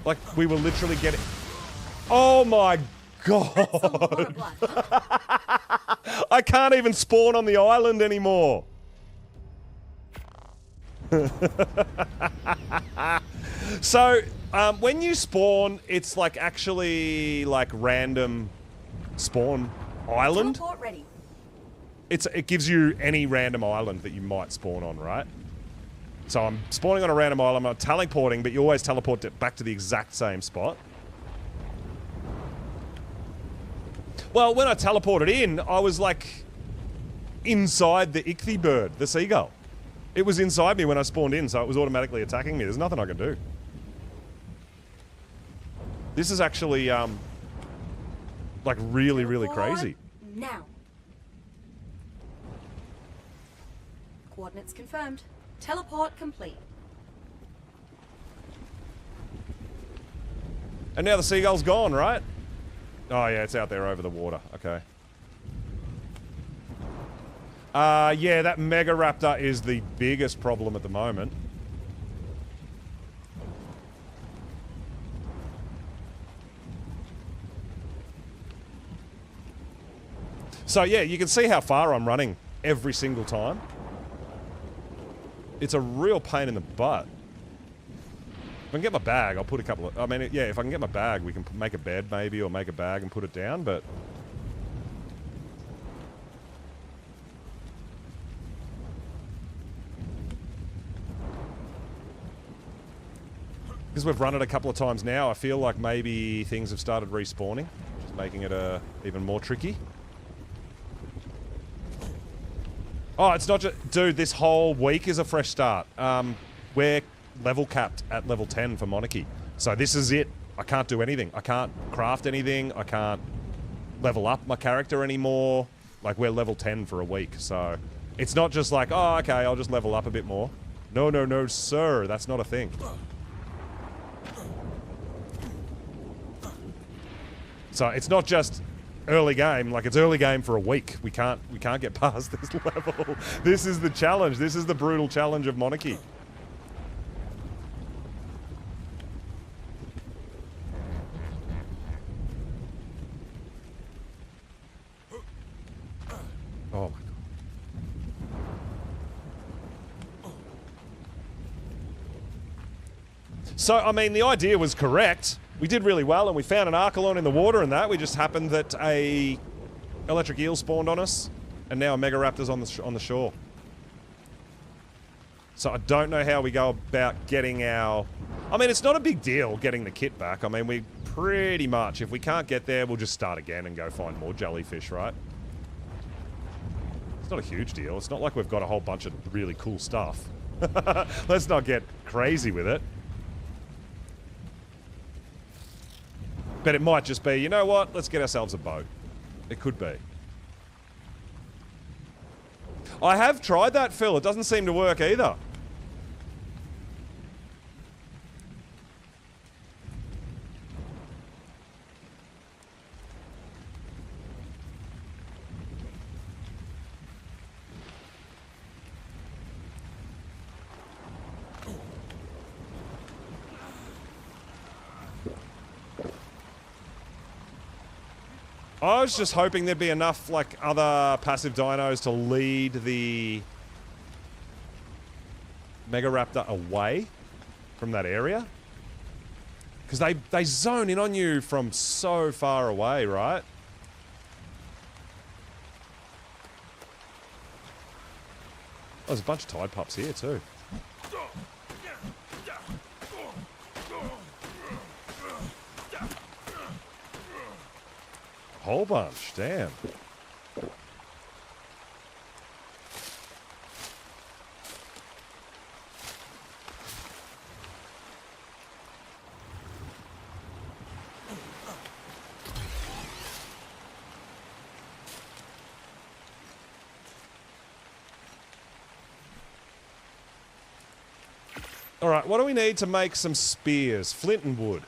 Like, we were literally getting... Oh my god! That's a lot of blood. I can't even spawn on the island anymore! So, when you spawn, it's like actually like random spawn island. Teleport ready. It gives you any random island that you might spawn on, right? So I'm spawning on a random island, I'm teleporting, but you always teleport back to the exact same spot. Well, when I teleported in, I was like inside the ichthy bird, the seagull. It was inside me when I spawned in, so it was automatically attacking me. There's nothing I can do. This is actually, like really, really crazy. Now. Coordinates confirmed. Teleport complete. And now the seagull's gone, right? Oh yeah, it's out there over the water. Okay. Yeah, that Mega Raptor is the biggest problem at the moment. So yeah, you can see how far I'm running every single time. It's a real pain in the butt. If I can get my bag, I'll put a couple of... I mean, yeah, if I can get my bag, we can make a bed maybe, or make a bag and put it down, but... Because we've run it a couple of times now, I feel like maybe things have started respawning, which is making it even more tricky. Oh, it's not just... Dude, this whole week is a fresh start. We're level capped at level 10 for Monarchy. So this is it. I can't do anything. I can't craft anything. I can't level up my character anymore. Like, we're level 10 for a week. So it's not just like, oh, okay, I'll just level up a bit more. No, no, no, sir. That's not a thing. So it's not just... early game, like it's early game for a week. We can't get past this level. This is the challenge. This is the brutal challenge of Monarchy. Oh my god. So, I mean, the idea was correct. We did really well, and we found an Archelon in the water and that. We just happened that a electric eel spawned on us, and now a Mega Raptor's on the shore. So I don't know how we go about getting our I mean, it's not a big deal getting the kit back. I mean, we pretty much, if we can't get there, we'll just start again and go find more jellyfish, right? It's not a huge deal. It's not like we've got a whole bunch of really cool stuff. Let's not get crazy with it. But it might just be, you know what? Let's get ourselves a boat. It could be. I have tried that, Phil. It doesn't seem to work either. I was just hoping there'd be enough, like, other passive dinos to lead the Mega Raptor away from that area. Because they zone in on you from so far away, right? Oh, there's a bunch of Tide Pups here, too. Whole bunch, damn. All right, what do we need to make some spears? Flint and wood.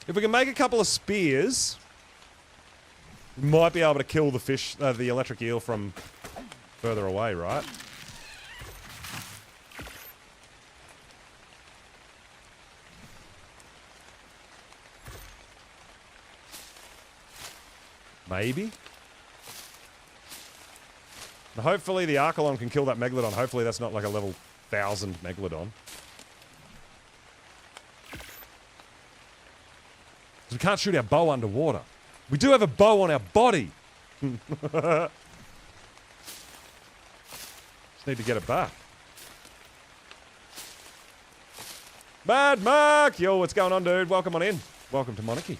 If we can make a couple of spears, we might be able to kill the fish, the electric eel from further away, right? Maybe. And hopefully the Archelon can kill that Megalodon. Hopefully that's not like a level 1000 Megalodon. We can't shoot our bow underwater. We do have a bow on our body. Just need to get it back. Mad Mark! Yo, what's going on, dude? Welcome on in. Welcome to Monarchy.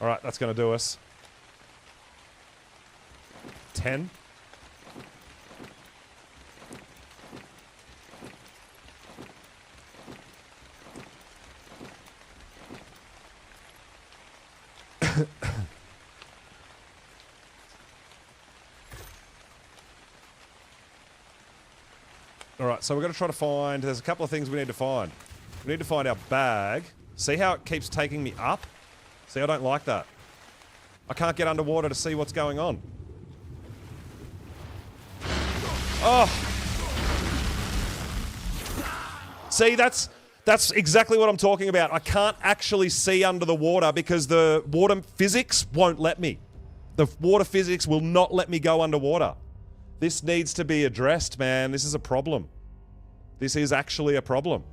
Alright, that's going to do us. 10. Alright, so we're going to try to find... There's a couple of things we need to find. We need to find our bag. See how it keeps taking me up? See, I don't like that. I can't get underwater to see what's going on. Oh! See, that's exactly what I'm talking about. I can't actually see under the water because the water physics won't let me. The water physics will not let me go underwater. This needs to be addressed, man. This is a problem. This is actually a problem.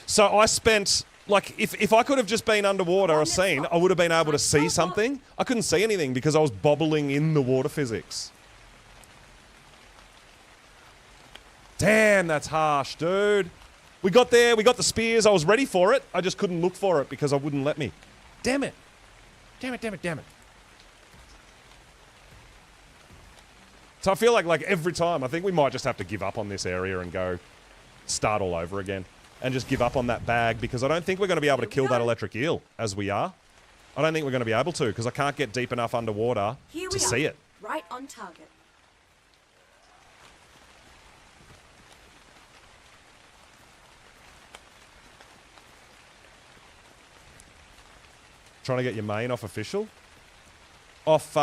So I spent, like, if I could have just been underwater or seen, I would have been able to see something. I couldn't see anything because I was bobbling in the water physics. Damn, that's harsh, dude. We got there, we got the spears, I was ready for it. I just couldn't look for it because I wouldn't let me. Damn it. Damn it, damn it, damn it. So I feel like every time, I think we might just have to give up on this area and go start all over again. And just give up on that bag because I don't think we're going to be able to kill that electric eel as we are. I don't think we're going to be able to because I can't get deep enough underwater to see it. Right on target. Trying to get your main off official? Off,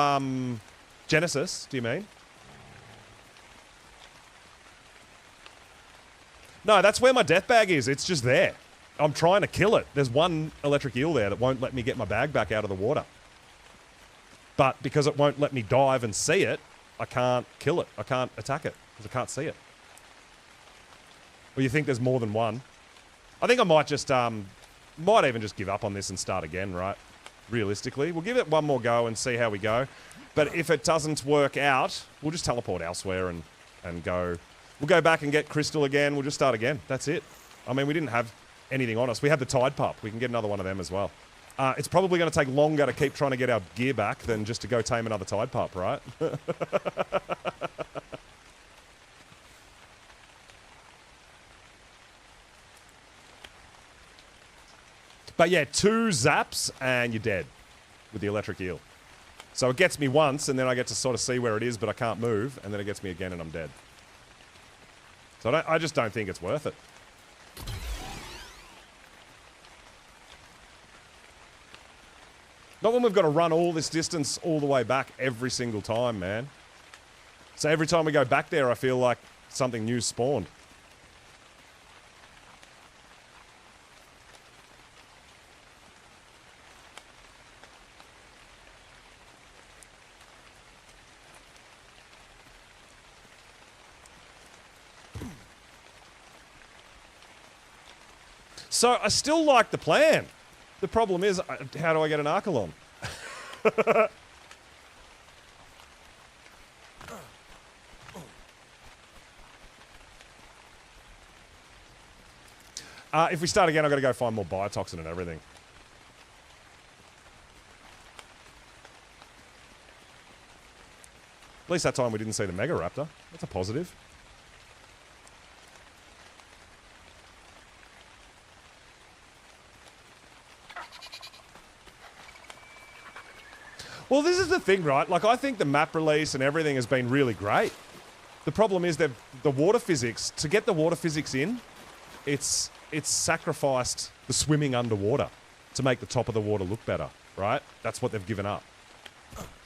Genesis, do you mean? No, that's where my death bag is. It's just there. I'm trying to kill it. There's one electric eel there that won't let me get my bag back out of the water. But because it won't let me dive and see it, I can't kill it. I can't attack it because I can't see it. Well, you think there's more than one? I think I might just, might even just give up on this and start again, right? Realistically. We'll give it one more go and see how we go. But if it doesn't work out, we'll just teleport elsewhere and go. We'll go back and get Crystal again. We'll just start again. That's it. I mean, we didn't have anything on us. We have the Tide Pup. We can get another one of them as well. It's probably going to take longer to keep trying to get our gear back than just to go tame another Tide Pup, right? But yeah, 2 zaps and you're dead with the electric eel. So it gets me once and then I get to sort of see where it is, but I can't move, and then it gets me again and I'm dead. So I just don't think it's worth it. Not when we've got to run all this distance all the way back every single time, man. So every time we go back there, I feel like something new spawned. So I still like the plan. The problem is, how do I get an Archelon? If we start again, I've got to go find more biotoxin and everything. At least that time we didn't see the Mega Raptor. That's a positive. Well, this is the thing, right? Like, I think the map release and everything has been really great. The problem is that the water physics, to get the water physics in, it's sacrificed the swimming underwater to make the top of the water look better, right? That's what they've given up.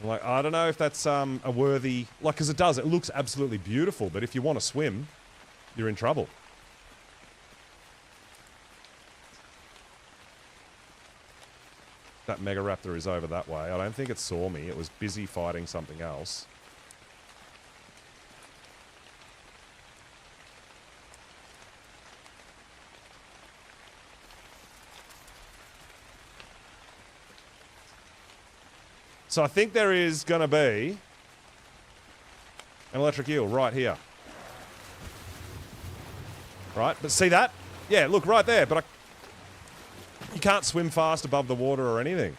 I'm like, I don't know if that's a worthy... Like, because it looks absolutely beautiful, but if you want to swim, you're in trouble. That Mega Raptor is over that way. I don't think it saw me. It was busy fighting something else. So I think there is going to be an electric eel right here. Right? But see that? Yeah, look, right there. But you can't swim fast above the water or anything.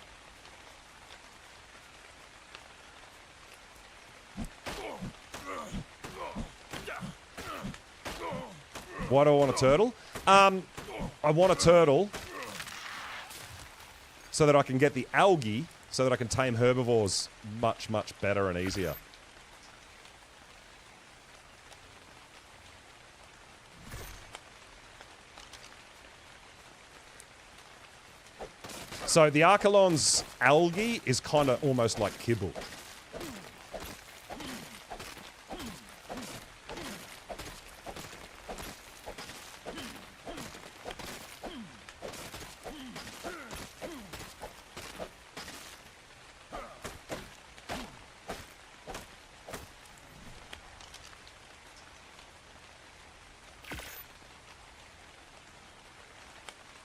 Why do I want a turtle? I want a turtle so that I can get the algae, so that I can tame herbivores much, much better and easier. So the Archelon's algae is kind of almost like kibble.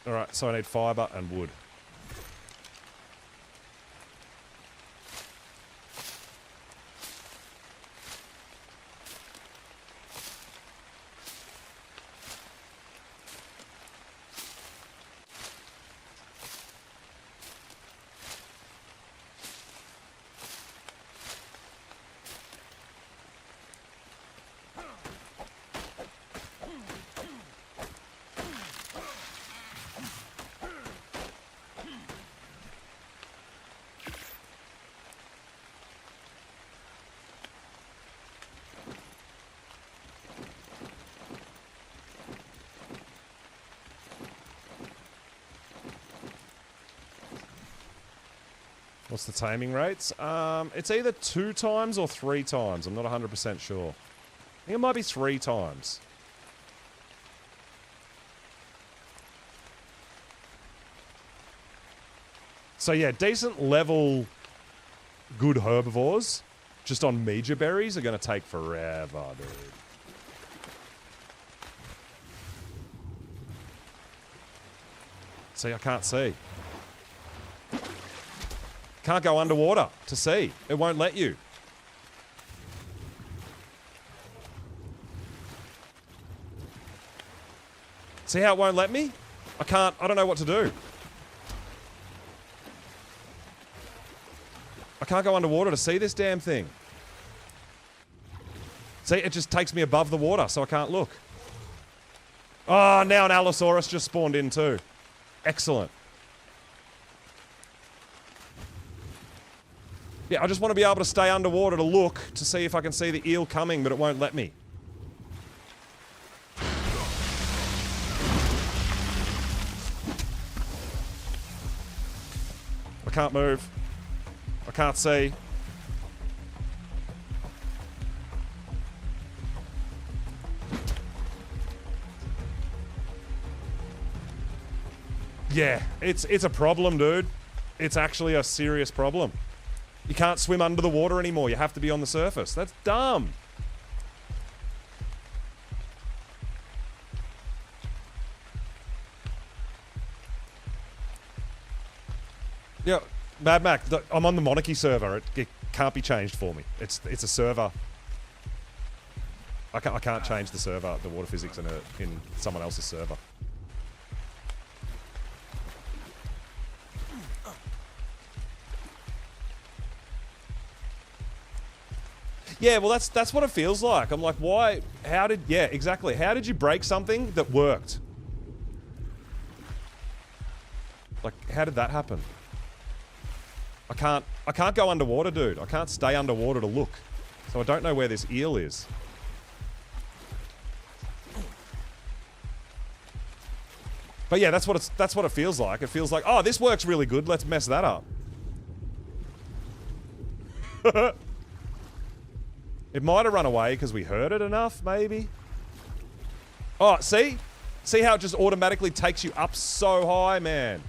Alright, so I need fibre and wood. What's the taming rates? It's either 2 times or 3 times. I'm not 100% sure. I think it might be 3 times. So yeah, decent level, good herbivores, just on Meja berries are going to take forever, dude. See, I can't see. Can't go underwater to see. It won't let you. See how it won't let me? I don't know what to do. I can't go underwater to see this damn thing. See, it just takes me above the water, so I can't look. Oh, now an Allosaurus just spawned in too. Excellent. Yeah, I just want to be able to stay underwater to look to see if I can see the eel coming, but it won't let me. I can't move. I can't see. Yeah, it's a problem, dude. It's actually a serious problem. You can't swim under the water anymore. You have to be on the surface. That's dumb. Yeah, Mad Mac, I'm on the Monarchy server. It can't be changed for me. It's a server. I can't change the server, the water physics in someone else's server. Yeah, well, that's what it feels like. I'm like, why? Yeah, exactly. How did you break something that worked? Like, how did that happen? I can't go underwater, dude. I can't stay underwater to look. So I don't know where this eel is. But yeah, that's what it feels like. It feels like, oh, this works really good. Let's mess that up. It might have run away because we heard it enough, maybe. Oh, see? See how it just automatically takes you up so high, man.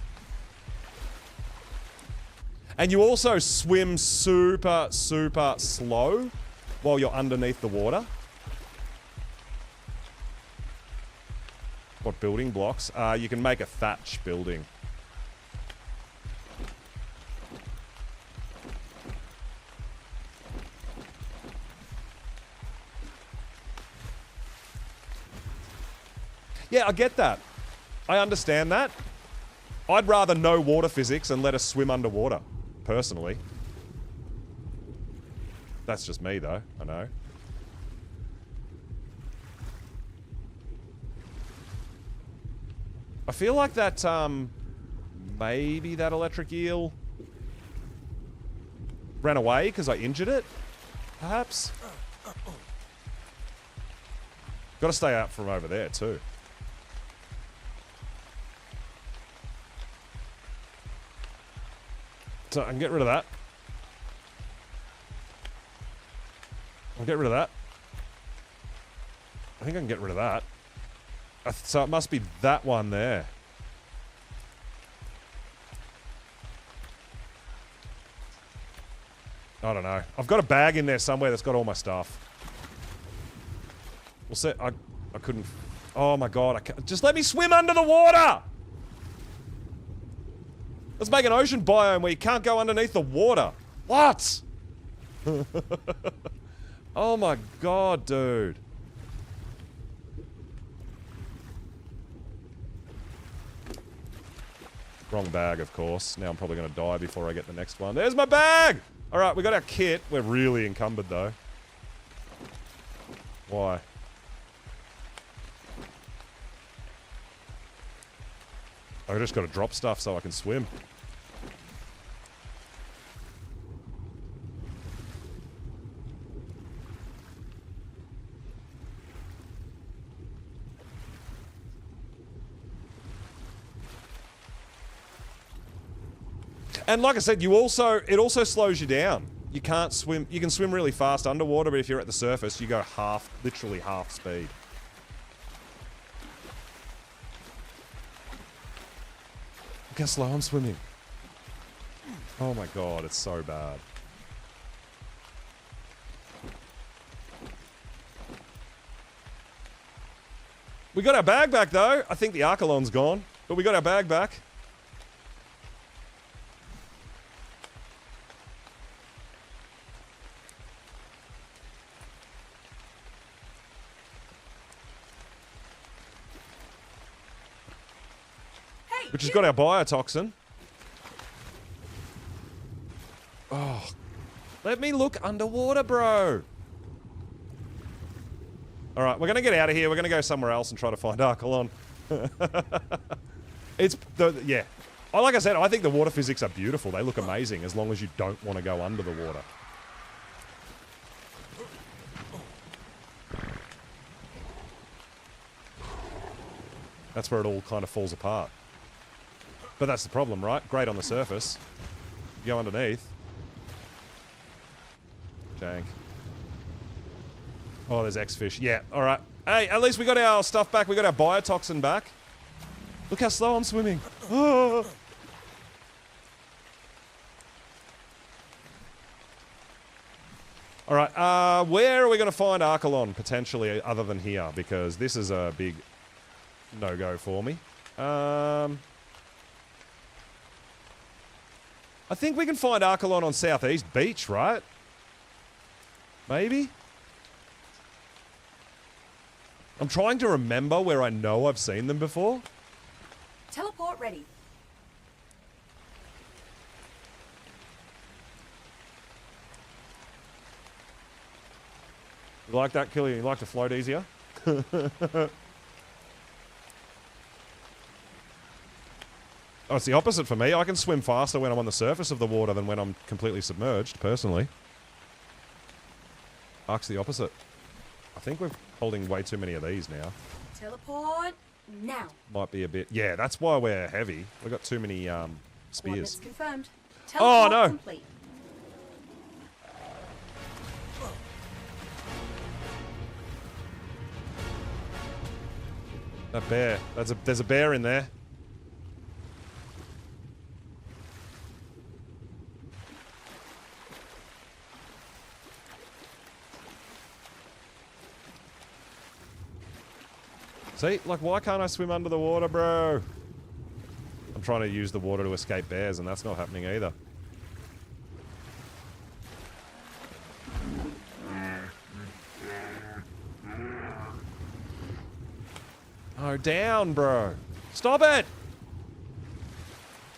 And you also swim super, super slow while you're underneath the water. What building blocks? You can make a thatch building. Yeah, I get that. I understand that. I'd rather know water physics and let us swim underwater, personally. That's just me, though. I know. I feel like that, maybe that electric eel ran away because I injured it, perhaps? Gotta stay out from over there, too. So I can get rid of that. I'll get rid of that. I think I can get rid of that. So it must be that one there. I don't know. I've got a bag in there somewhere that's got all my stuff. We'll see. I couldn't... Oh my god. I can't, just let me swim under the water! Let's make an ocean biome where you can't go underneath the water. What? Oh my god, dude. Wrong bag, of course. Now I'm probably going to die before I get the next one. There's my bag! Alright, we got our kit. We're really encumbered, though. Why? I just got to drop stuff so I can swim. And like I said, it also slows you down. You can't swim. You can swim really fast underwater, but if you're at the surface, you go literally half speed. Look how slow I'm swimming. Oh my god, it's so bad. We got our bag back though. I think the Archelon's gone, but we got our bag back. Which has got our biotoxin. Oh. Let me look underwater, bro. Alright, we're going to get out of here. We're going to go somewhere else and try to find Archelon. Yeah. Like I said, I think the water physics are beautiful. They look amazing as long as you don't want to go under the water. That's where it all kind of falls apart. But that's the problem, right? Great on the surface. You go underneath. Jank. Oh, there's X-Fish. Yeah, alright. Hey, at least we got our stuff back. We got our biotoxin back. Look how slow I'm swimming. Oh. Alright, where are we going to find Archelon, potentially, other than here? Because this is a big no-go for me. I think we can find Archelon on Southeast Beach, right? Maybe? I'm trying to remember where I know I've seen them before. Teleport ready. You like that, Killy? You like to float easier? Oh, it's the opposite for me. I can swim faster when I'm on the surface of the water than when I'm completely submerged, personally. Ark's the opposite. I think we're holding way too many of these now. Teleport now. Might be a bit... Yeah, that's why we're heavy. We've got too many spears. Coordinates confirmed. Oh, Teleport no. complete. That bear. There's a bear in there. See? Like, why can't I swim under the water, bro? I'm trying to use the water to escape bears, and that's not happening either. Oh, down, bro. Stop it!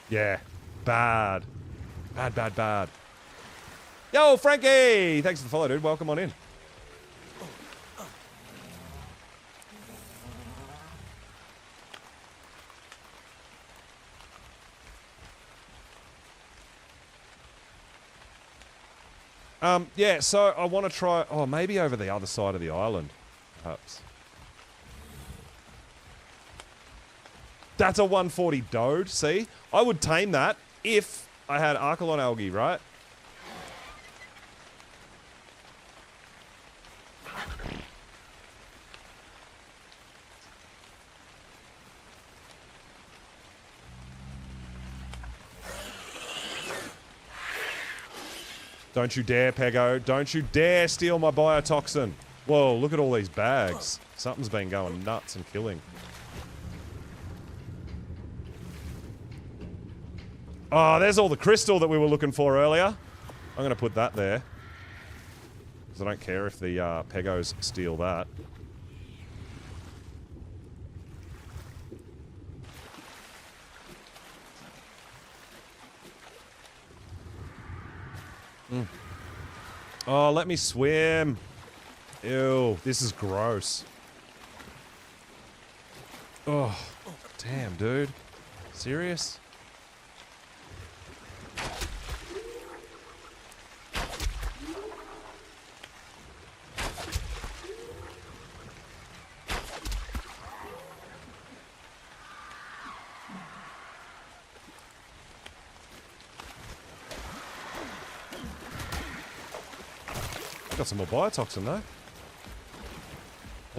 Yeah. Bad. Bad, bad, bad. Yo, Frankie! Thanks for the follow, dude. Welcome on in. Yeah, so I want to try... Oh, maybe over the other side of the island, perhaps. That's a 140 Dode, see? I would tame that if I had Archelon algae, right? Don't you dare, Pego. Don't you dare steal my biotoxin. Whoa, look at all these bags. Something's been going nuts and killing. Oh, there's all the crystal that we were looking for earlier. I'm going to put that there. Because I don't care if the Pegos steal that. Oh, let me swim. Ew, this is gross. Oh, damn, dude. Serious? Got some more biotoxin though.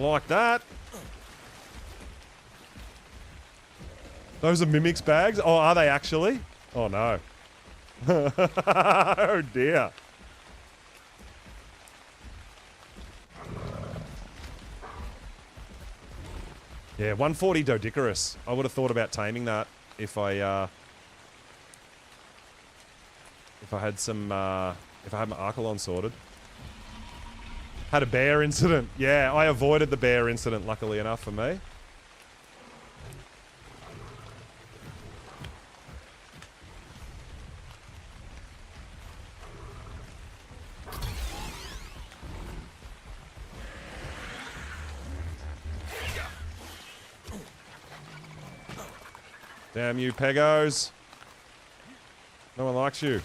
Like that. Those are Mimics bags? Oh, are they actually? Oh no. Oh dear. Yeah, 140 Doedicurus. I would have thought about taming that if I had some if I had my Archelon sorted. Had a bear incident. Yeah, I avoided the bear incident, luckily enough for me. Damn you, Pegos. No one likes you.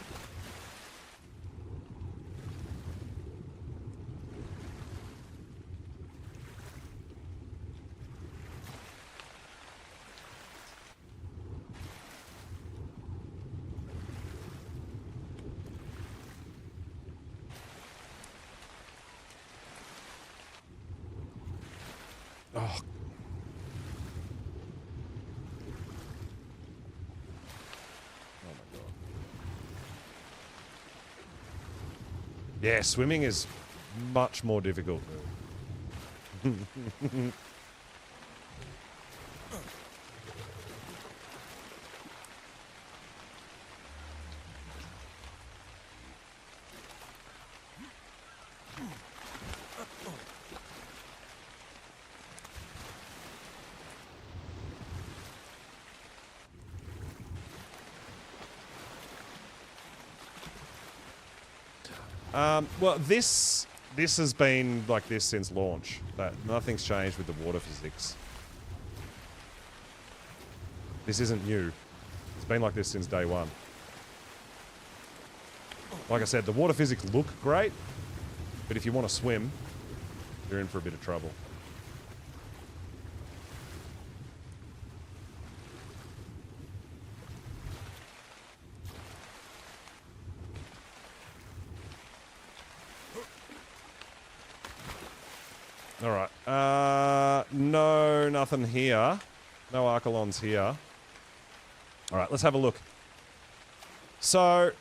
Oh. Yeah, swimming is much more difficult. Well, this has been like this since launch. That nothing's changed with the water physics. This isn't new. It's been like this since day one. Like I said, the water physics look great, but if you want to swim, you're in for a bit of trouble. Alright. No, nothing here. No Archelons here. Alright, let's have a look. So...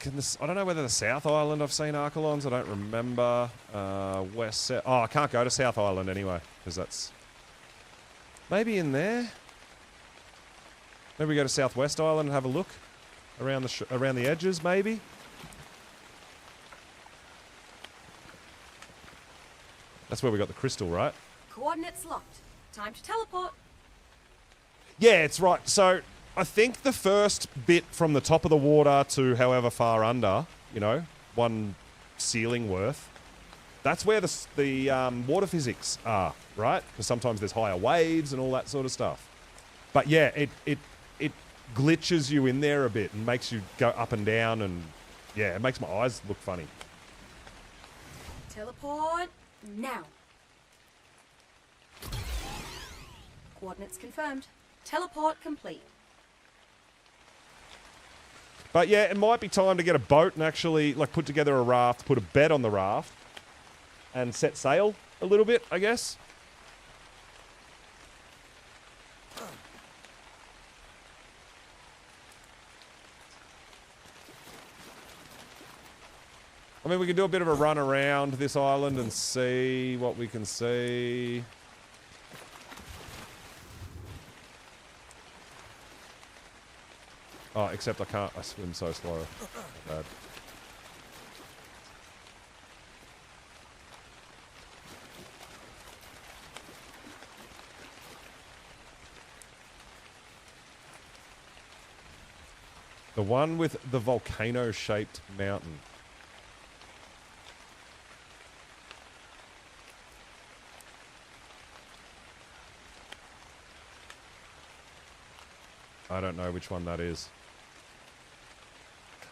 I don't know whether the South Island I've seen Archelons. I don't remember. West... South. Oh, I can't go to South Island anyway, because that's... Maybe in there? Maybe we go to Southwest Island and have a look? Around the edges, maybe? That's where we got the crystal, right? Coordinates locked. Time to teleport. Yeah, it's right. So I think the first bit from the top of the water to however far under, you know, one ceiling worth, that's where the water physics are, right? Because sometimes there's higher waves and all that sort of stuff. But yeah, it glitches you in there a bit and makes you go up and down, and yeah, it makes my eyes look funny. Teleport now. Coordinates confirmed. Teleport complete. But yeah, it might be time to get a boat and actually like put together a raft, put a bed on the raft, and set sail a little bit, I guess. I mean, we can do a bit of a run around this island and see what we can see. Oh, except I can't. I swim so slow. Bad. The one with the volcano-shaped mountain. I don't know which one that is.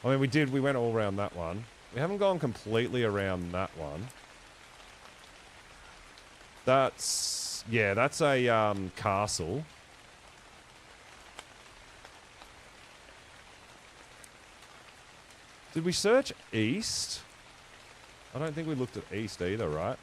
I mean, we went all around that one. We haven't gone completely around that one. That's, yeah, that's a castle. Did we search east? I don't think we looked at east either, right?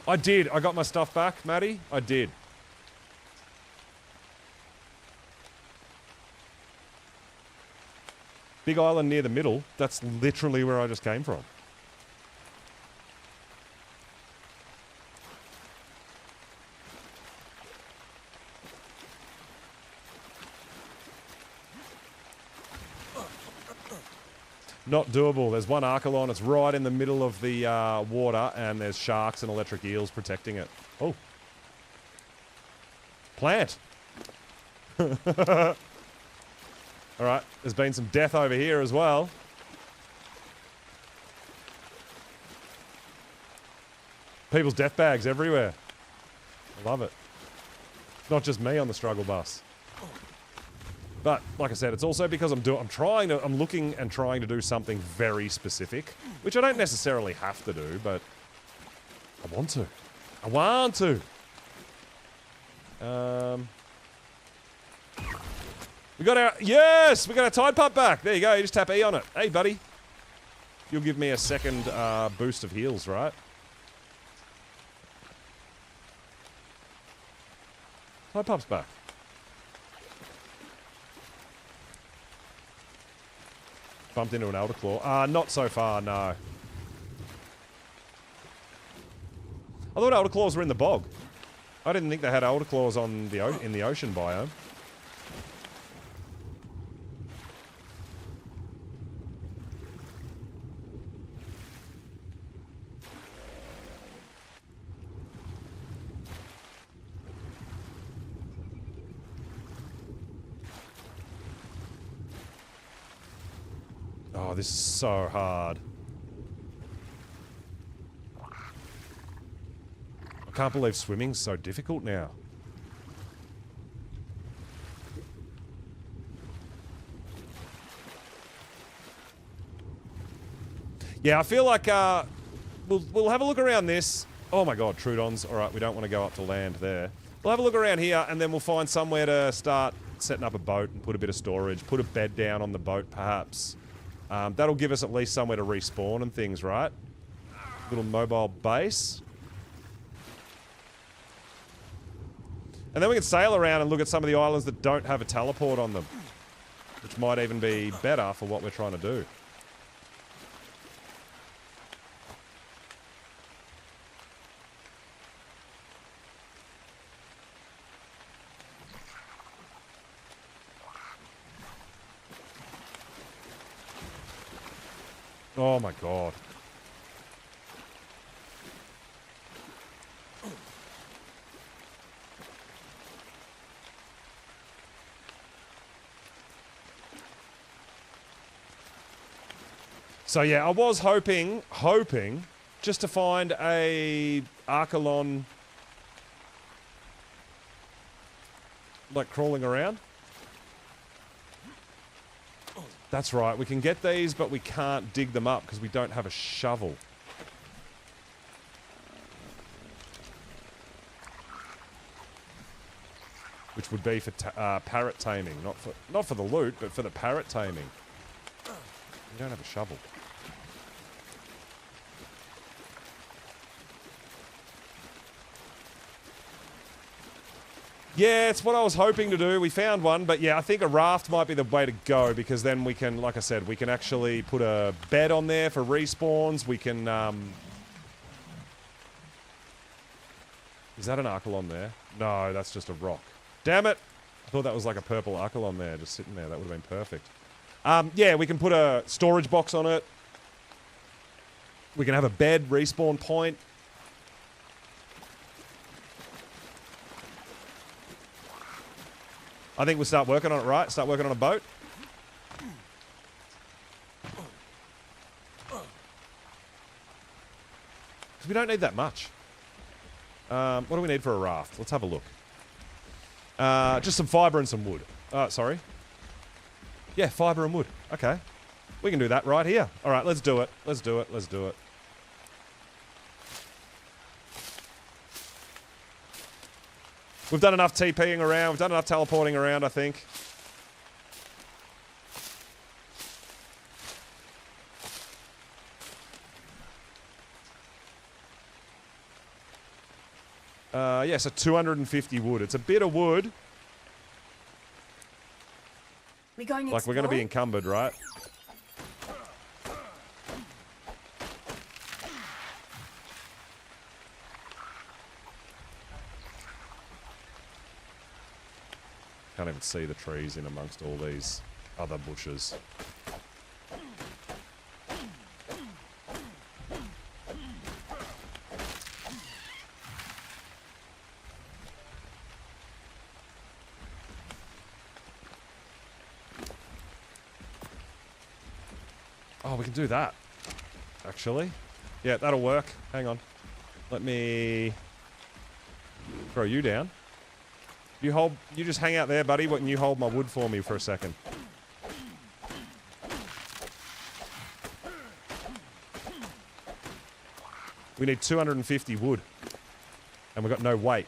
I did. I got my stuff back, Maddie. I did. Big island near the middle. That's literally where I just came from. Not doable. There's one Archelon. It's right in the middle of the water, and there's sharks and electric eels protecting it. Oh. Plant. Alright. There's been some death over here as well. People's death bags everywhere. I love it. Not just me on the struggle bus. But like I said, it's also because I'm looking and trying to do something very specific, which I don't necessarily have to do, but I want to. I want to. We got our we got our tide pump back. There you go. You just tap E on it. Hey, buddy. You'll give me a second boost of heals, right? Tide pump's back. Bumped into an Elder Claw. Not so far, no. I thought Elder Claws were in the bog. I didn't think they had Elder Claws on in the ocean biome. Oh, this is so hard. I can't believe swimming's so difficult now. Yeah, I feel like we'll have a look around this. Oh my god, Trudons. Alright, we don't want to go up to land there. We'll have a look around here and then we'll find somewhere to start setting up a boat and put a bit of storage. Put a bed down on the boat, perhaps. That'll give us at least somewhere to respawn and things, right? Little mobile base. And then we can sail around and look at some of the islands that don't have a teleport on them. Which might even be better for what we're trying to do. Oh my god. So yeah, I was hoping just to find a Archelon like crawling around. That's right, we can get these, but we can't dig them up because we don't have a shovel. Which would be for parrot taming, not for the loot, but for the parrot taming. We don't have a shovel. Yeah, it's what I was hoping to do. We found one, but yeah, I think a raft might be the way to go because then we can, like I said, we can actually put a bed on there for respawns. We can, Is that an Archelon there? No, that's just a rock. Damn it! I thought that was like a purple Archelon there, just sitting there. That would have been perfect. Yeah, we can put a storage box on it. We can have a bed, respawn point. I think we'll start working on it, right? Start working on a boat. Because we don't need that much. What do we need for a raft? Let's have a look. Just some fibre and some wood. Sorry. Yeah, fibre and wood. Okay. We can do that right here. All right, let's do it. Let's do it. Let's do it. We've done enough TPing around. We've done enough teleporting around, I think. Yeah, so 250 wood. It's a bit of wood. We going Like, we're going to be encumbered, right? Can't even see the trees in amongst all these other bushes. Oh, we can do that, actually. Yeah, that'll work. Hang on. Let me throw you down. You just hang out there, buddy, and you hold my wood for me for a second. We need 250 wood. And we've got no weight.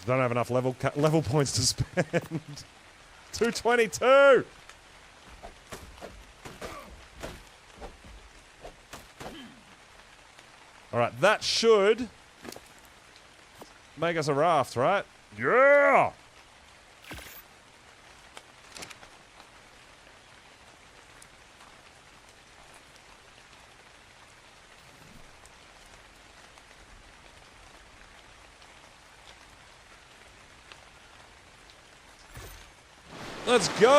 Don't have enough level points to spend. 222! Alright, that should make us a raft, right? Yeah! Let's go!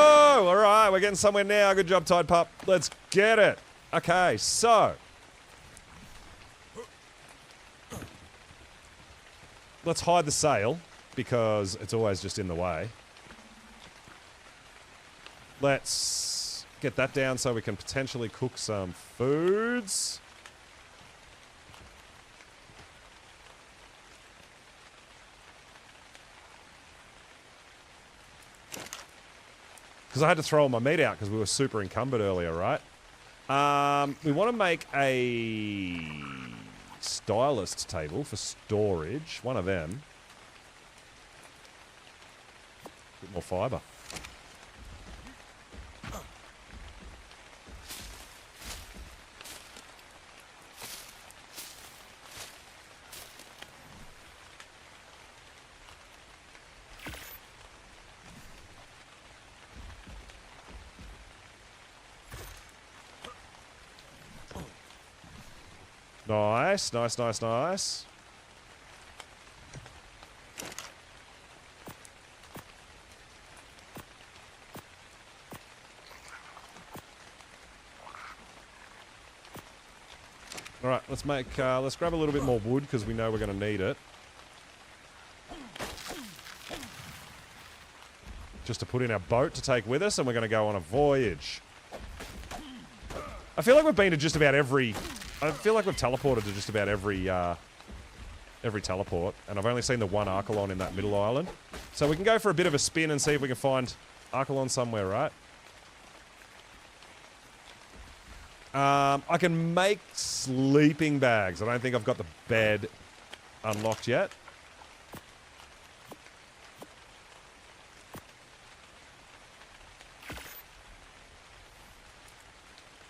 Alright, we're getting somewhere now. Good job, Tide Pup. Let's get it. Okay, so. Let's hide the sail, because it's always just in the way. Let's get that down so we can potentially cook some foods. Because I had to throw all my meat out because we were super encumbered earlier, right? We want to make a stylist table for storage. One of them. Bit more fibre. Nice, nice, nice, nice. All right, let's make. Let's grab a little bit more wood because we know we're going to need it. Just to put in our boat to take with us, and we're going to go on a voyage. I feel like we've been to just about every. I feel like we've teleported to just about every teleport, and I've only seen the one Archelon in that middle island. So we can go for a bit of a spin and see if we can find Archelon somewhere, right? I can make sleeping bags. I don't think I've got the bed unlocked yet.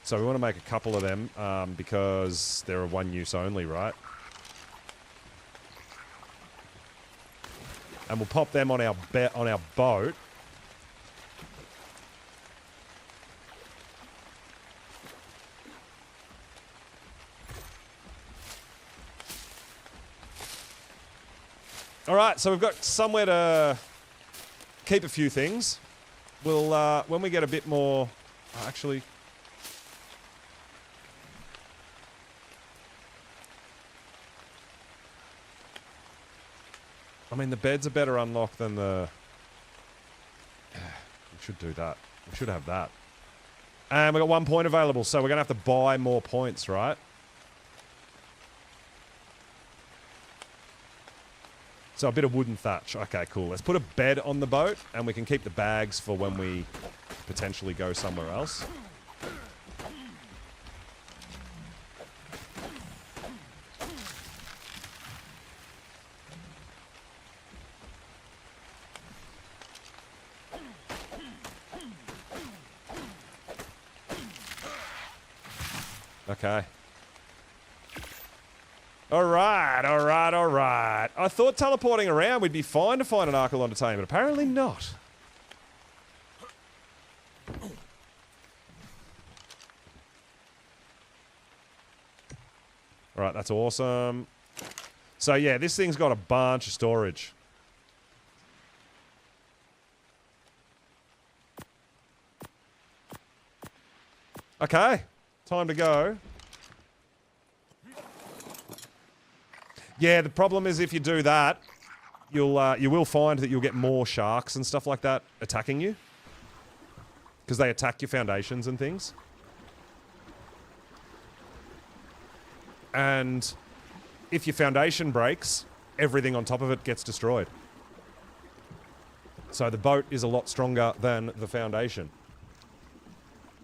So we want to make a couple of them because they're a one use only, right? And we'll pop them on our boat. All right, so we've got somewhere to keep a few things. We'll when we get a bit more, actually. I mean, the bed's a better unlock than the... We should do that. We should have that. And we got 1 point available, so we're going to have to buy more points, right? So a bit of wooden thatch. Okay, cool. Let's put a bed on the boat, and we can keep the bags for when we potentially go somewhere else. Okay. Alright, alright, alright. I thought teleporting around we'd be fine to find an Archelon to tame, but apparently not. Alright, that's awesome. So yeah, this thing's got a bunch of storage. Okay, time to go. Yeah, the problem is if you do that, you will find that you'll get more sharks and stuff like that attacking you. Because they attack your foundations and things. And if your foundation breaks, everything on top of it gets destroyed. So the boat is a lot stronger than the foundation.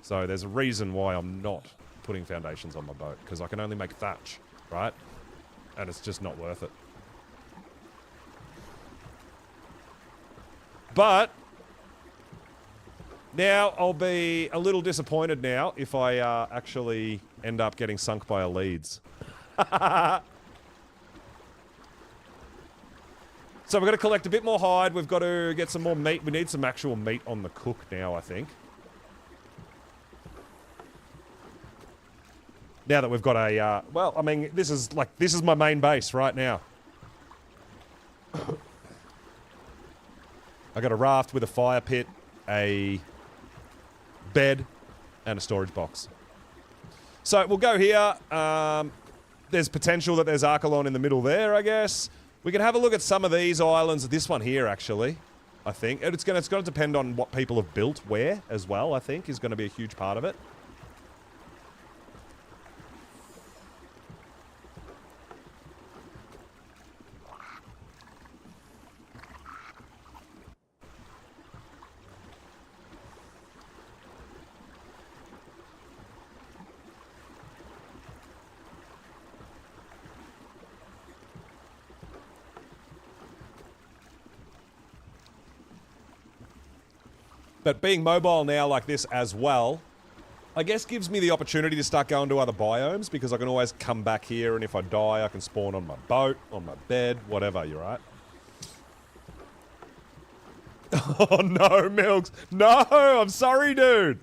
So there's a reason why I'm not putting foundations on my boat. Because I can only make thatch, right? And it's just not worth it. But now I'll be a little disappointed now if I actually end up getting sunk by a Leeds. So we've got to collect a bit more hide. We've got to get some more meat. We need some actual meat on the cook now, I think. Now that we've got a, well, I mean, this is my main base right now. I got a raft with a fire pit, a bed, and a storage box. So we'll go here. There's potential that there's Archelon in the middle there, I guess. We can have a look at some of these islands. This one here, actually, I think. And it's going to depend on what people have built where as well, I think, is going to be a huge part of it. But being mobile now like this as well, I guess gives me the opportunity to start going to other biomes because I can always come back here and if I die, I can spawn on my boat, on my bed, whatever, you're right. Oh no, Milks. No, I'm sorry, dude.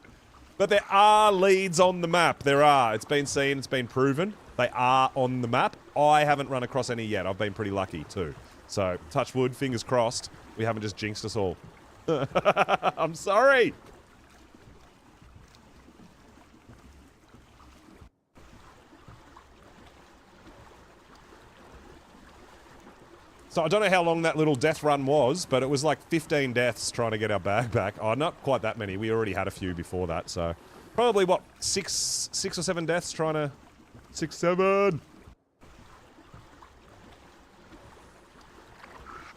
But there are leads on the map. There are. It's been seen, it's been proven. They are on the map. I haven't run across any yet. I've been pretty lucky too. So, touch wood, fingers crossed, we haven't just jinxed us all. I'm sorry. So I don't know how long that little death run was, but it was like 15 deaths trying to get our bag back. Oh, not quite that many. We already had a few before that, so probably what, six or seven deaths trying to 6, 7.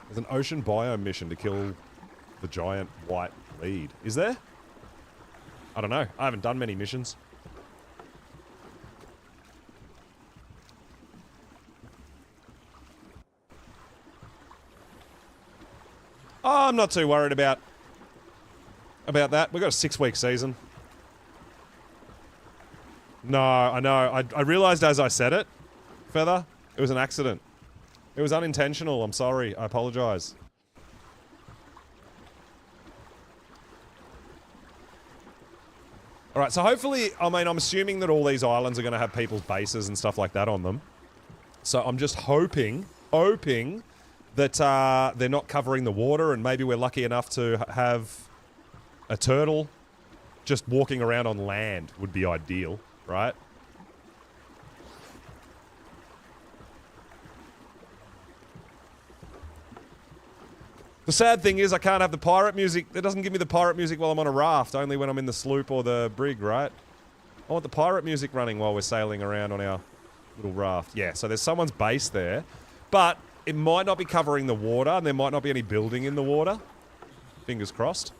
There's an ocean biome mission to kill the giant white lead. Is there? I don't know. I haven't done many missions. Oh, I'm not too worried about that. We've got a 6-week season. No, I know. I realized as I said it, Feather, it was an accident. It was unintentional. I'm sorry. I apologize. Alright, so hopefully, I mean, I'm assuming that all these islands are going to have people's bases and stuff like that on them. So I'm just hoping that they're not covering the water and maybe we're lucky enough to have a turtle just walking around on land would be ideal, right? The sad thing is I can't have the pirate music. It doesn't give me the pirate music while I'm on a raft, only when I'm in the sloop or the brig, right? I want the pirate music running while we're sailing around on our little raft. Yeah, so there's someone's base there. But It might not be covering the water, and there might not be any building in the water. Fingers crossed.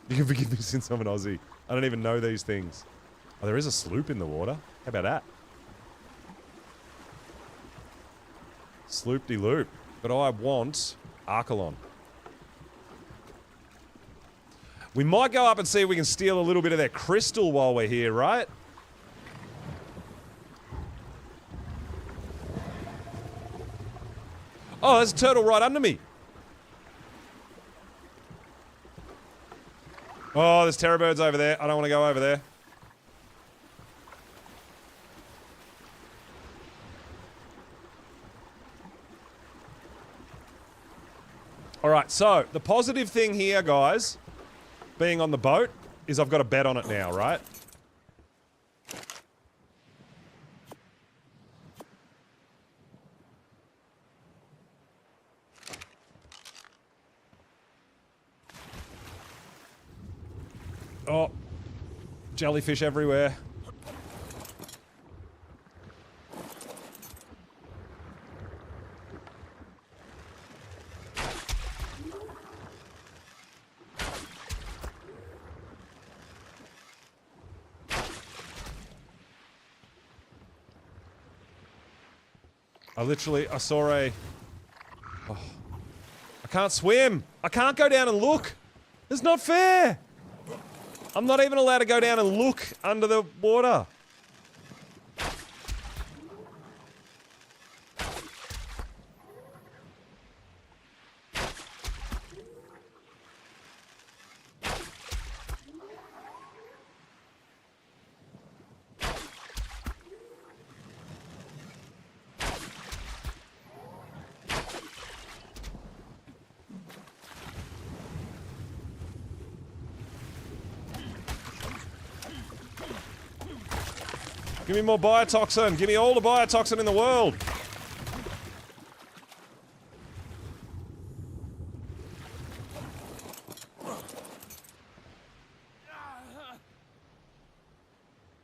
You can forgive me since I'm an Aussie. I don't even know these things. Oh, there is a sloop in the water. How about that? Sloop-de-loop. But I want Archelon. We might go up and see if we can steal a little bit of their crystal while we're here, right? Oh, there's a turtle right under me. Oh, there's terror birds over there. I don't want to go over there. Alright, so the positive thing here, guys, being on the boat, is I've got a bet on it now, right? Oh, jellyfish everywhere. I saw a... Oh, I can't swim. I can't go down and look. It's not fair. I'm not even allowed to go down and look under the water. Give me more biotoxin. Give me all the biotoxin in the world.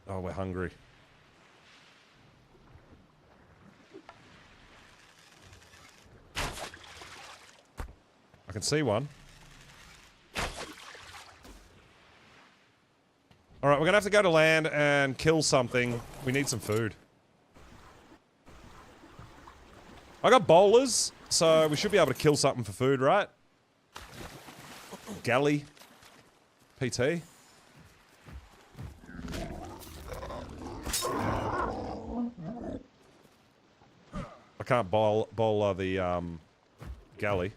Oh, we're hungry. I can see one. Alright, we're gonna have to go to land and kill something. We need some food. I got bowlers, so we should be able to kill something for food, right? Galley. PT. I can't bowler the, galley.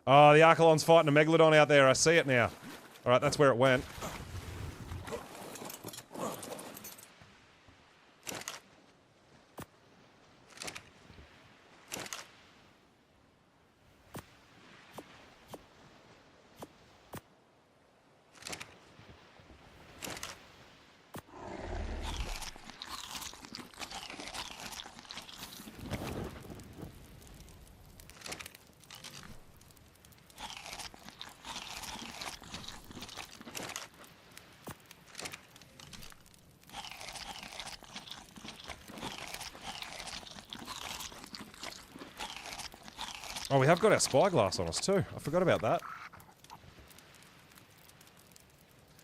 Oh, the Archelon's fighting a Megalodon out there. I see it now. Alright, that's where it went. Oh, we have got our spyglass on us too. I forgot about that.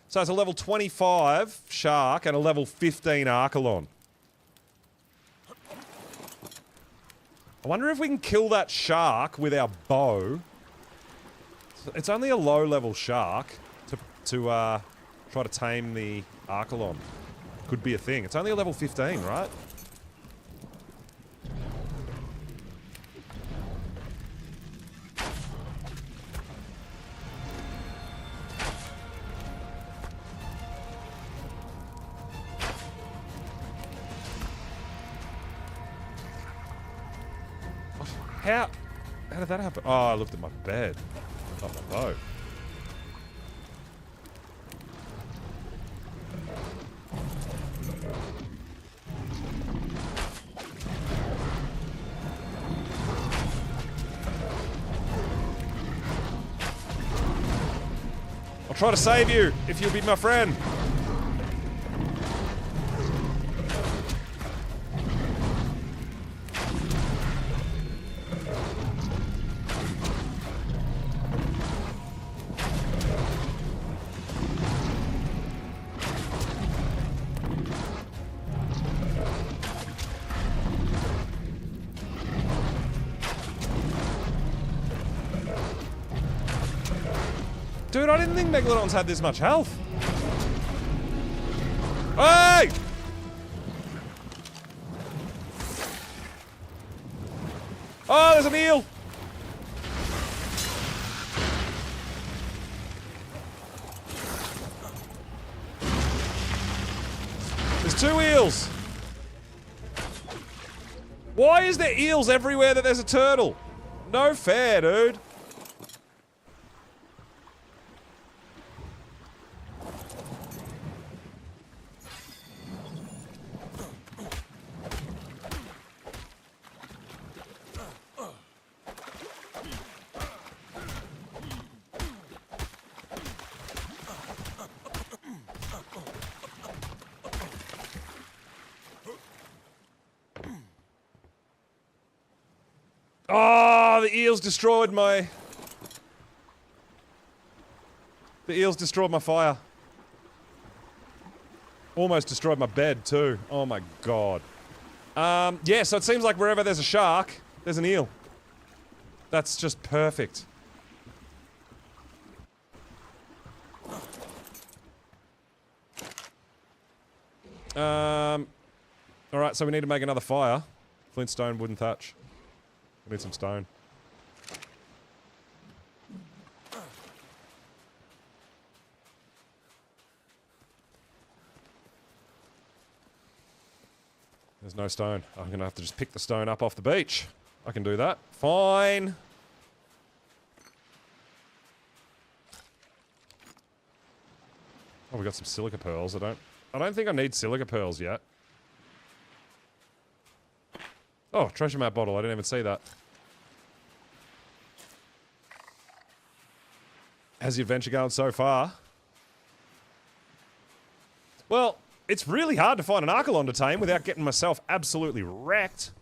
So it's a level 25 shark and a level 15 Archelon. I wonder if we can kill that shark with our bow. It's only a low level shark to try to tame the Archelon. Could be a thing. It's only a level 15, right? How did that happen? Oh, I looked at my bed. Not my boat. try to save you if you'll be my friend. Dude, I didn't think Megalodons had this much health. Hey! Oh, there's an eel! There's 2 eels! Why is there eels everywhere that there's a turtle? No fair, dude. Oh, the eels destroyed my... The eels destroyed my fire. Almost destroyed my bed, too. Oh my god. Yeah, so it seems like wherever there's a shark, there's an eel. That's just perfect. Alright, so we need to make another fire. Flint, stone, wooden thatch. We need some stone. There's no stone. I'm gonna have to just pick the stone up off the beach. I can do that. Fine. Oh, we got some silica pearls. I don't think I need silica pearls yet. Oh, treasure map bottle. I didn't even see that. How's the adventure going so far? Well, it's really hard to find an Archelon to tame without getting myself absolutely wrecked.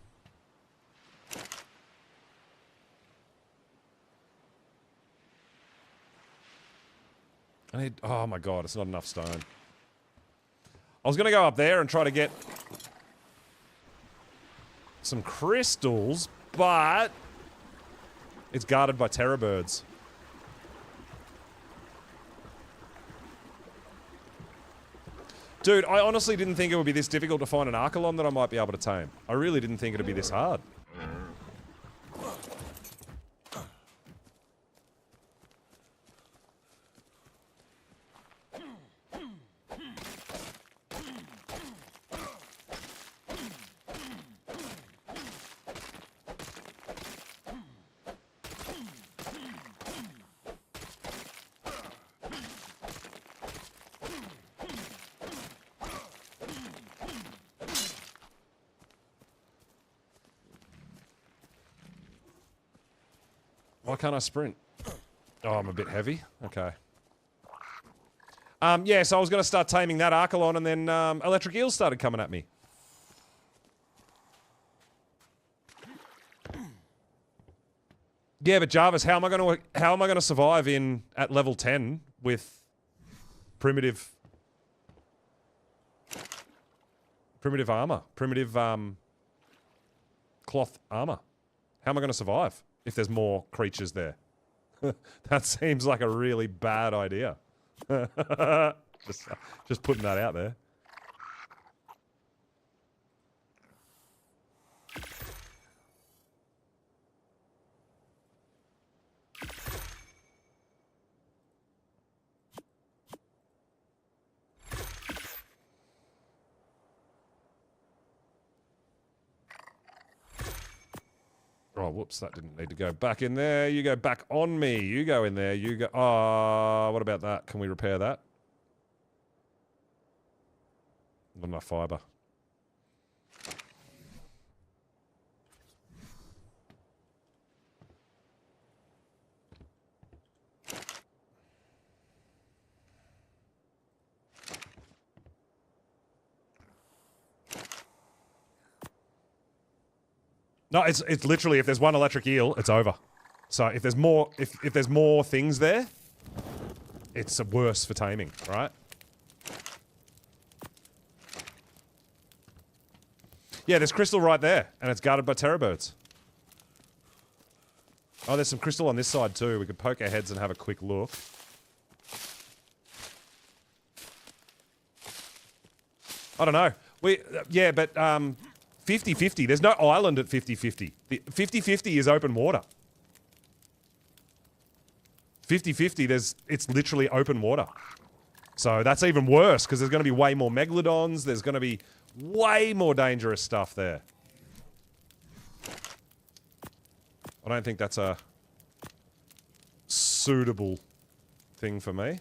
I need... Oh my god, it's not enough stone. I was gonna go up there and try to get some crystals, but it's guarded by terror birds. Dude, I honestly didn't think it would be this difficult to find an Archelon that I might be able to tame. I really didn't think it'd be this hard. Why can't I sprint? Oh, I'm a bit heavy. Okay. Yeah, so I was going to start taming that Archelon, and then electric eels started coming at me. Yeah, but Jarvis, how am I going to survive at level 10 with primitive armor, cloth armor? How am I going to survive if there's more creatures there? That seems like a really bad idea. just putting that out there. Oh, whoops, that didn't need to go back in there. You go back on me. You go in there. You go... Oh, what about that? Can we repair that? Not enough fiber. No, it's literally if there's one electric eel, it's over. So if there's more if there's more things there, it's worse for taming, right? Yeah, there's crystal right there, and it's guarded by terror birds. Oh, there's some crystal on this side too. We could poke our heads and have a quick look. I don't know. Yeah, but 50-50. There's no island at 50-50. 50-50 is open water. 50-50, it's literally open water. So that's even worse, because there's going to be way more megalodons. There's going to be way more dangerous stuff there. I don't think that's a suitable thing for me.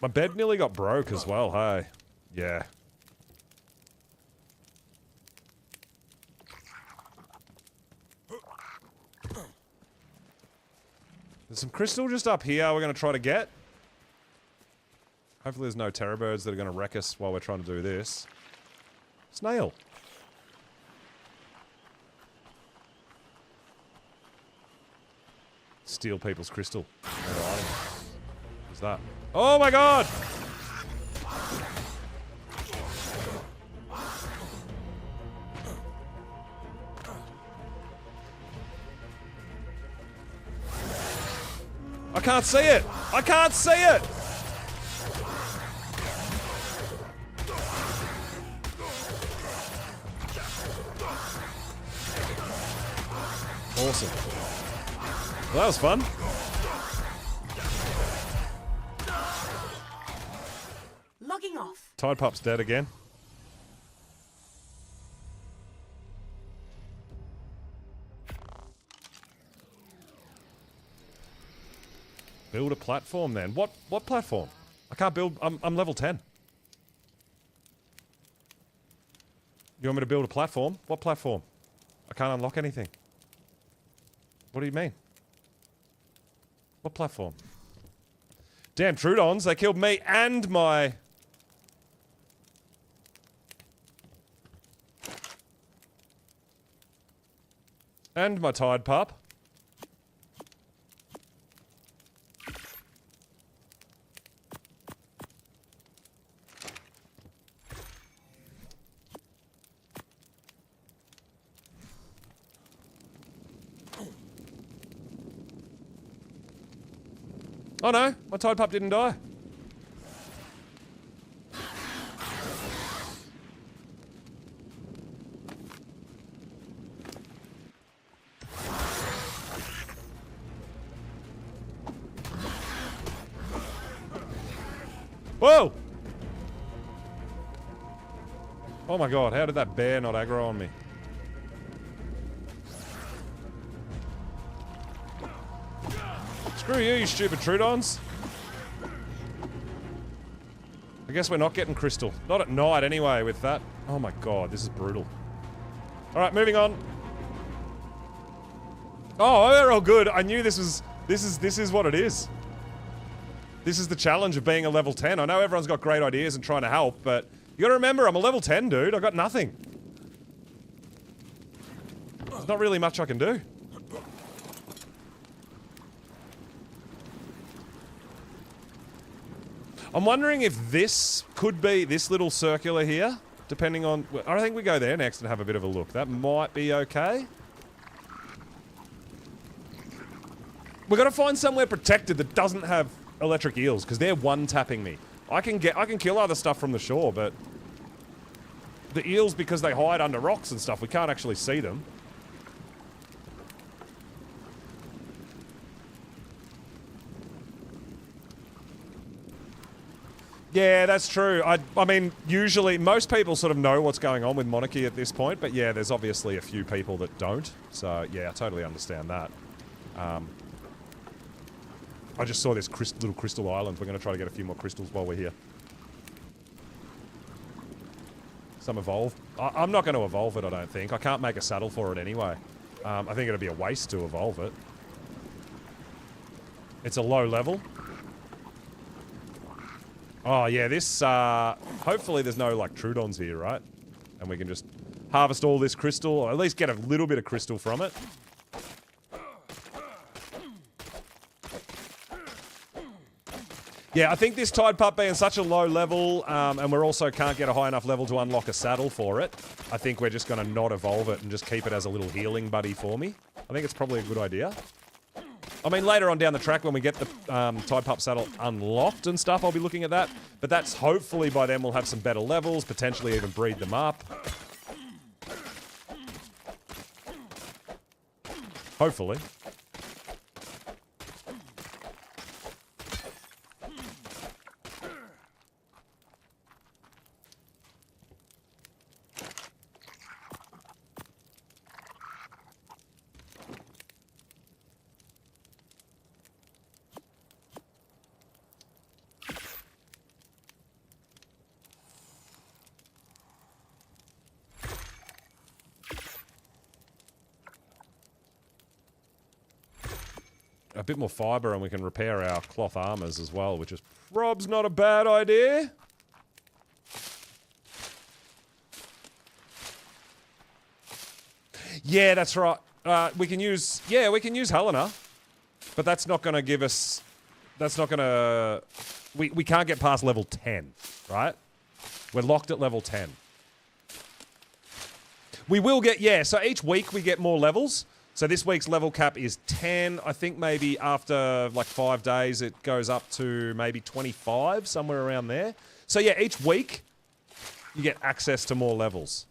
My bed nearly got broke as well, hey? Yeah. There's some crystal just up here we're going to try to get. Hopefully there's no terror birds that are going to wreck us while we're trying to do this. Snail. Steal people's crystal. What's that? Oh my god! I can't see it! I can't see it! Awesome. Well, that was fun. Logging off. Tide Pup's dead again. Build a platform then. What platform? I can't build. I'm level 10. You want me to build a platform? What platform? I can't unlock anything. What do you mean? What platform? Damn Trudons, they killed me and my... And my Tide Pup. Oh no, my Tide Pup didn't die. Whoa! Oh my god, how did that bear not aggro on me? Screw you, you stupid Trudons. I guess we're not getting crystal. Not at night anyway with that. Oh my god, this is brutal. Alright, moving on. Oh, they're all good. I knew this is what it is. This is the challenge of being a level 10. I know everyone's got great ideas and trying to help, but you gotta remember I'm a level 10, dude. I got nothing. There's not really much I can do. I'm wondering if this could be this little circular here, depending on... I think we go there next and have a bit of a look. That might be okay. We've got to find somewhere protected that doesn't have electric eels, because they're one-tapping me. I can kill other stuff from the shore, but... the eels, because they hide under rocks and stuff, we can't actually see them. Yeah, that's true. I mean, usually, most people sort of know what's going on with Monarchy at this point, but yeah, there's obviously a few people that don't. So, yeah, I totally understand that. I just saw this little crystal island. We're going to try to get a few more crystals while we're here. Some evolve. I'm not going to evolve it, I don't think. I can't make a saddle for it anyway. I think it'd be a waste to evolve it. It's a low level. Oh, yeah, this, hopefully there's no, like, Trudons here, right? And we can just harvest all this crystal, or at least get a little bit of crystal from it. Yeah, I think this Tide Pup being such a low level, and we're also can't get a high enough level to unlock a saddle for it, I think we're just going to not evolve it and just keep it as a little healing buddy for me. I think it's probably a good idea. I mean, later on down the track when we get the Tide Pup saddle unlocked and stuff, I'll be looking at that. But that's hopefully by then we'll have some better levels, potentially even breed them up. Hopefully. A bit more fiber and we can repair our cloth armors as well, which is prob's not a bad idea. Yeah, that's right. We can use Helena, but that's not going to give us, that's not going to, we can't get past level 10, right? We're locked at level 10. We will get, yeah, so each week we get more levels. So this week's level cap is 10. I think maybe after like 5 days it goes up to maybe 25, somewhere around there. So yeah, each week you get access to more levels.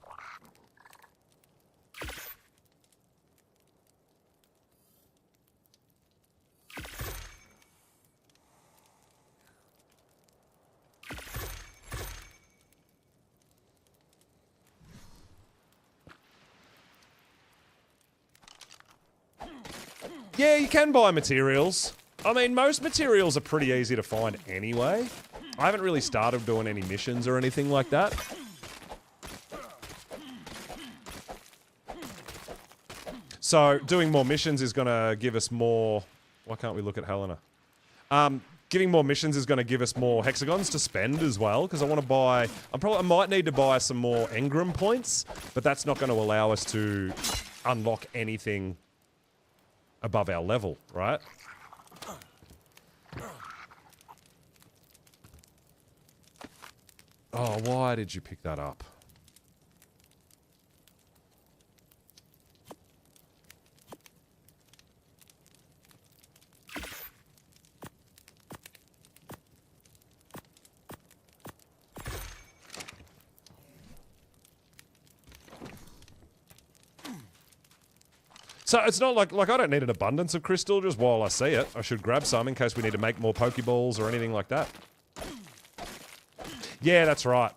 Yeah, you can buy materials. I mean, most materials are pretty easy to find anyway. I haven't really started doing any missions or anything like that. So, doing more missions is going to give us more... Why can't we look at Helena? Giving more missions is going to give us more hexagons to spend as well, because I want to buy... I might need to buy some more engram points, but that's not going to allow us to unlock anything above our level, right? Oh, why did you pick that up? So it's not like I don't need an abundance of crystal just while I see it. I should grab some in case we need to make more Pokeballs or anything like that. Yeah, that's right.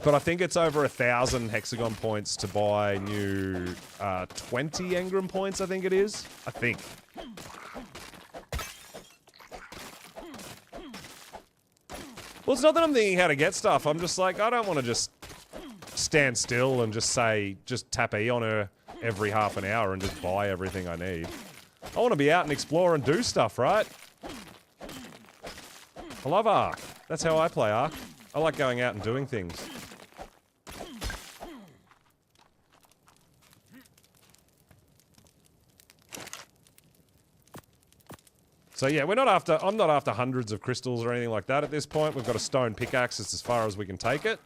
But I think it's over 1,000 hexagon points to buy new 20 engram points, I think it is. I think. Well, it's not that I'm thinking how to get stuff. I'm just like, I don't want to just stand still and just say, just tap E on her every half an hour and just buy everything I need. I want to be out and explore and do stuff, right? I love Ark. That's how I play Ark. I like going out and doing things. So yeah, I'm not after hundreds of crystals or anything like that at this point. We've got a stone pickaxe. It's as far as we can take it.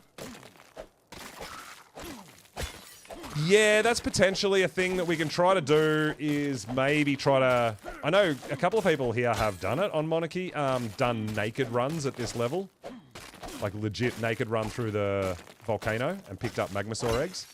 Yeah, that's potentially a thing that we can try to do, is maybe try to... I know a couple of people here have done it on Monarchy, done naked runs at this level. Like legit naked run through the volcano and picked up Magmasaur eggs.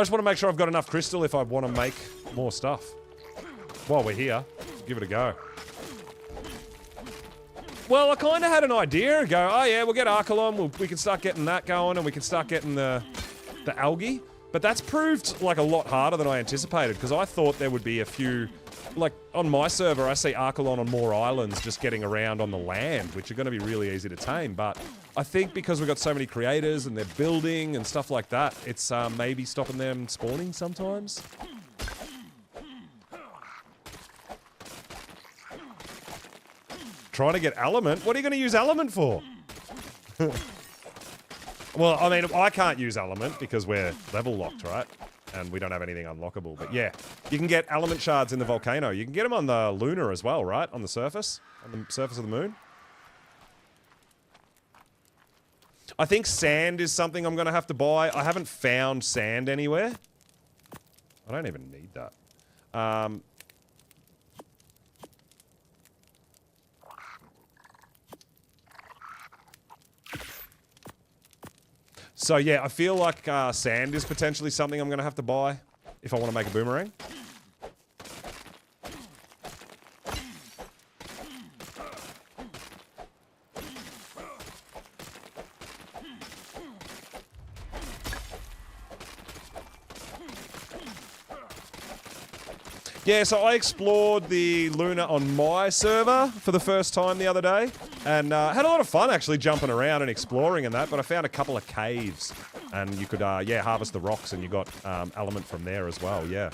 just want to make sure I've got enough crystal if I want to make more stuff. While we're here, give it a go. Well, I kind of had an idea. Go, oh yeah, we'll get Archelon. We can start getting that going, and we can start getting the algae. But that's proved like a lot harder than I anticipated, because I thought there would be a few, like on my server, I see Archelon on more islands just getting around on the land, which are going to be really easy to tame. But I think because we've got so many creators and they're building and stuff like that, it's maybe stopping them spawning sometimes. Trying to get element? What are you going to use element for? Well, I mean, I can't use element because we're level locked, right? And we don't have anything unlockable. But yeah, you can get element shards in the volcano. You can get them on the lunar as well, right? On the surface of the moon. I think sand is something I'm going to have to buy. I haven't found sand anywhere. I don't even need that. So yeah, I feel like sand is potentially something I'm going to have to buy if I want to make a boomerang. Yeah, so I explored the Luna on my server for the first time the other day, and had a lot of fun actually jumping around and exploring and that, but I found a couple of caves, and you could, yeah, harvest the rocks, and you got element from there as well, yeah.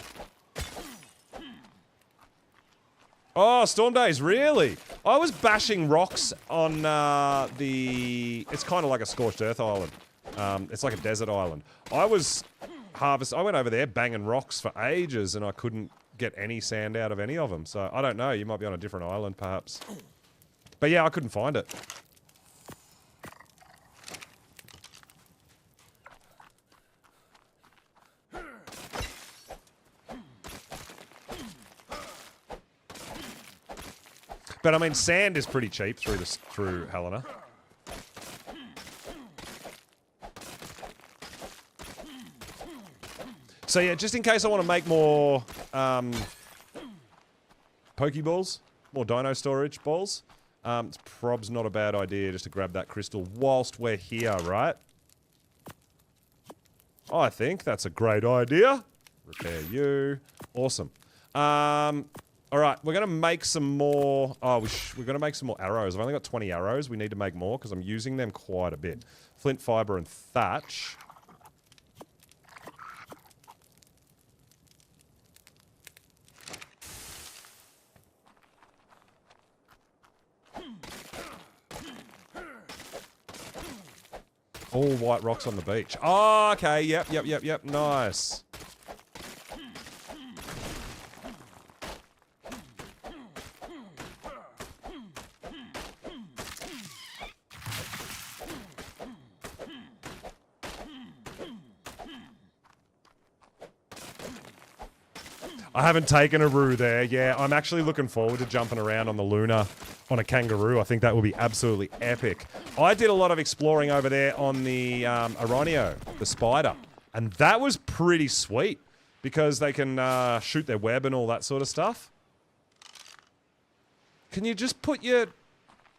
Oh, Storm Days, really? I was bashing rocks on it's kind of like a Scorched Earth island. It's like a desert island. I went over there banging rocks for ages, and I couldn't get any sand out of any of them. So, I don't know. You might be on a different island, perhaps. But yeah, I couldn't find it. But I mean, sand is pretty cheap through Helena. So yeah, just in case I want to make more Pokeballs, more Dino storage balls, it's probs not a bad idea just to grab that crystal whilst we're here, right? I think that's a great idea. Repair you. Awesome. Alright, we're going to make some more... Oh, we're going to make some more arrows. I've only got 20 arrows. We need to make more because I'm using them quite a bit. Flint, fiber, and thatch. All white rocks on the beach. Oh, okay. Yep. Nice. I haven't taken a roo there. Yeah, I'm actually looking forward to jumping around on the Luna on a kangaroo. I think that would be absolutely epic. I did a lot of exploring over there on the Aronio, the spider, and that was pretty sweet because they can shoot their web and all that sort of stuff. Can you just put your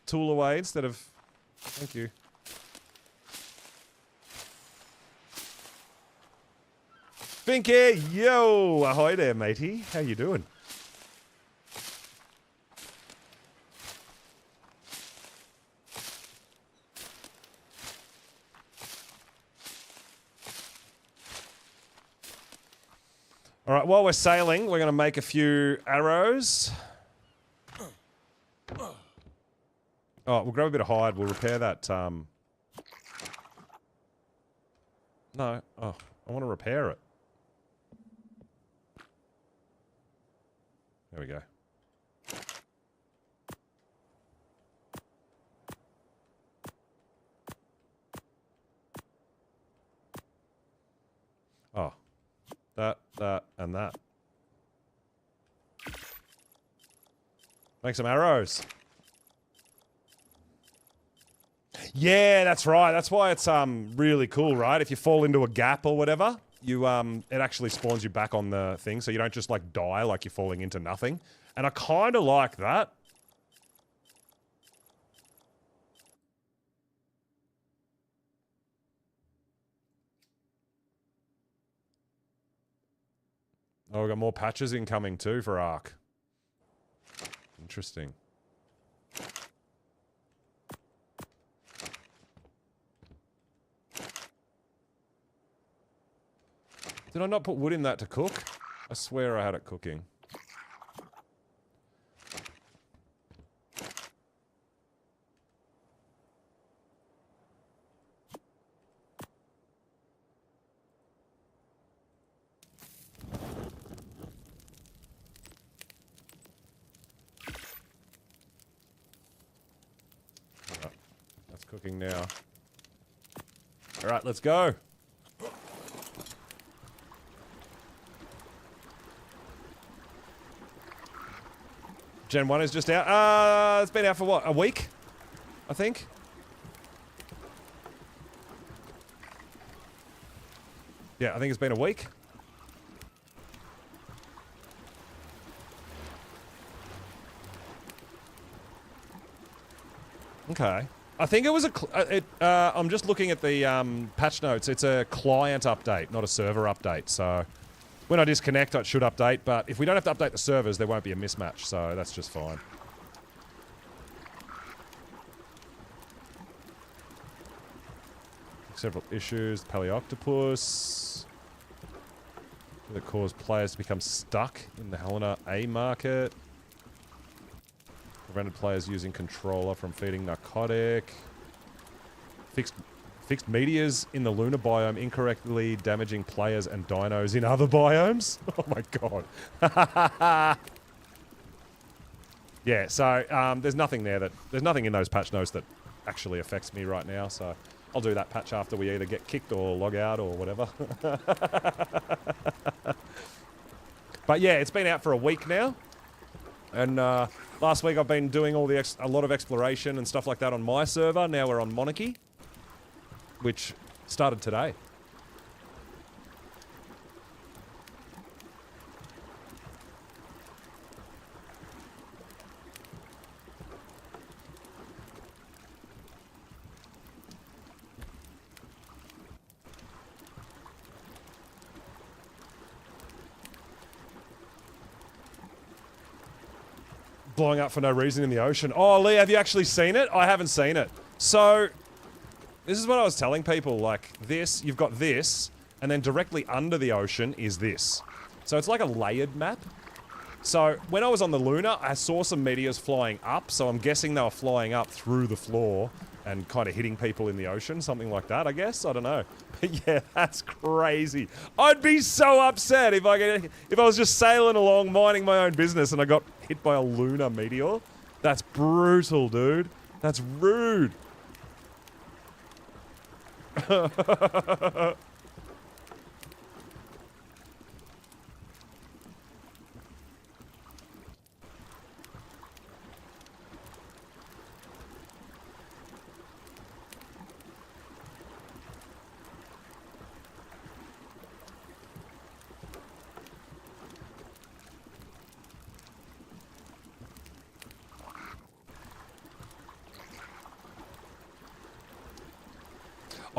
tool away instead of... Thank you. Finky, yo, ahoy there, matey. How you doing? All right, while we're sailing, we're going to make a few arrows. Oh, we'll grab a bit of hide. We'll repair that. No. Oh, I want to repair it. There we go. Oh. That, and that. Make some arrows. Yeah, that's right. That's why it's really cool, right? If you fall into a gap or whatever, it actually spawns you back on the thing, so you don't just like die like you're falling into nothing. And I kind of like that. Oh, we got more patches incoming too for Ark. Interesting. Did I not put wood in that to cook? I swear I had it cooking. That's cooking now. All right, let's go. Gen 1 is just out. It's been out for what? A week? I think? Yeah, I think it's been a week. Okay. I think it was I'm just looking at the patch notes. It's a client update, not a server update, so... When I disconnect, it should update, but if we don't have to update the servers, there won't be a mismatch, so that's just fine. Several issues. Paleoctopus. That caused players to become stuck in the Helena A market. Prevented players using controller from feeding narcotic. Fixed meteors in the lunar biome incorrectly damaging players and dinos in other biomes. Oh my god. Yeah, so there's nothing there there's nothing in those patch notes that actually affects me right now, so I'll do that patch after we either get kicked or log out or whatever. But yeah, it's been out for a week now. And last week I've been doing a lot of exploration and stuff like that on my server. Now we're on Monarchy, which started today. Blowing up for no reason in the ocean. Oh, Lee, have you actually seen it? I haven't seen it. So... This is what I was telling people, like, this, you've got this, and then directly under the ocean is this. So it's like a layered map. So when I was on the Luna, I saw some meteors flying up, so I'm guessing they were flying up through the floor and kind of hitting people in the ocean, something like that, I guess. I don't know. But yeah, that's crazy. I'd be so upset if I was just sailing along, minding my own business, and I got hit by a lunar meteor. That's brutal, dude. That's rude.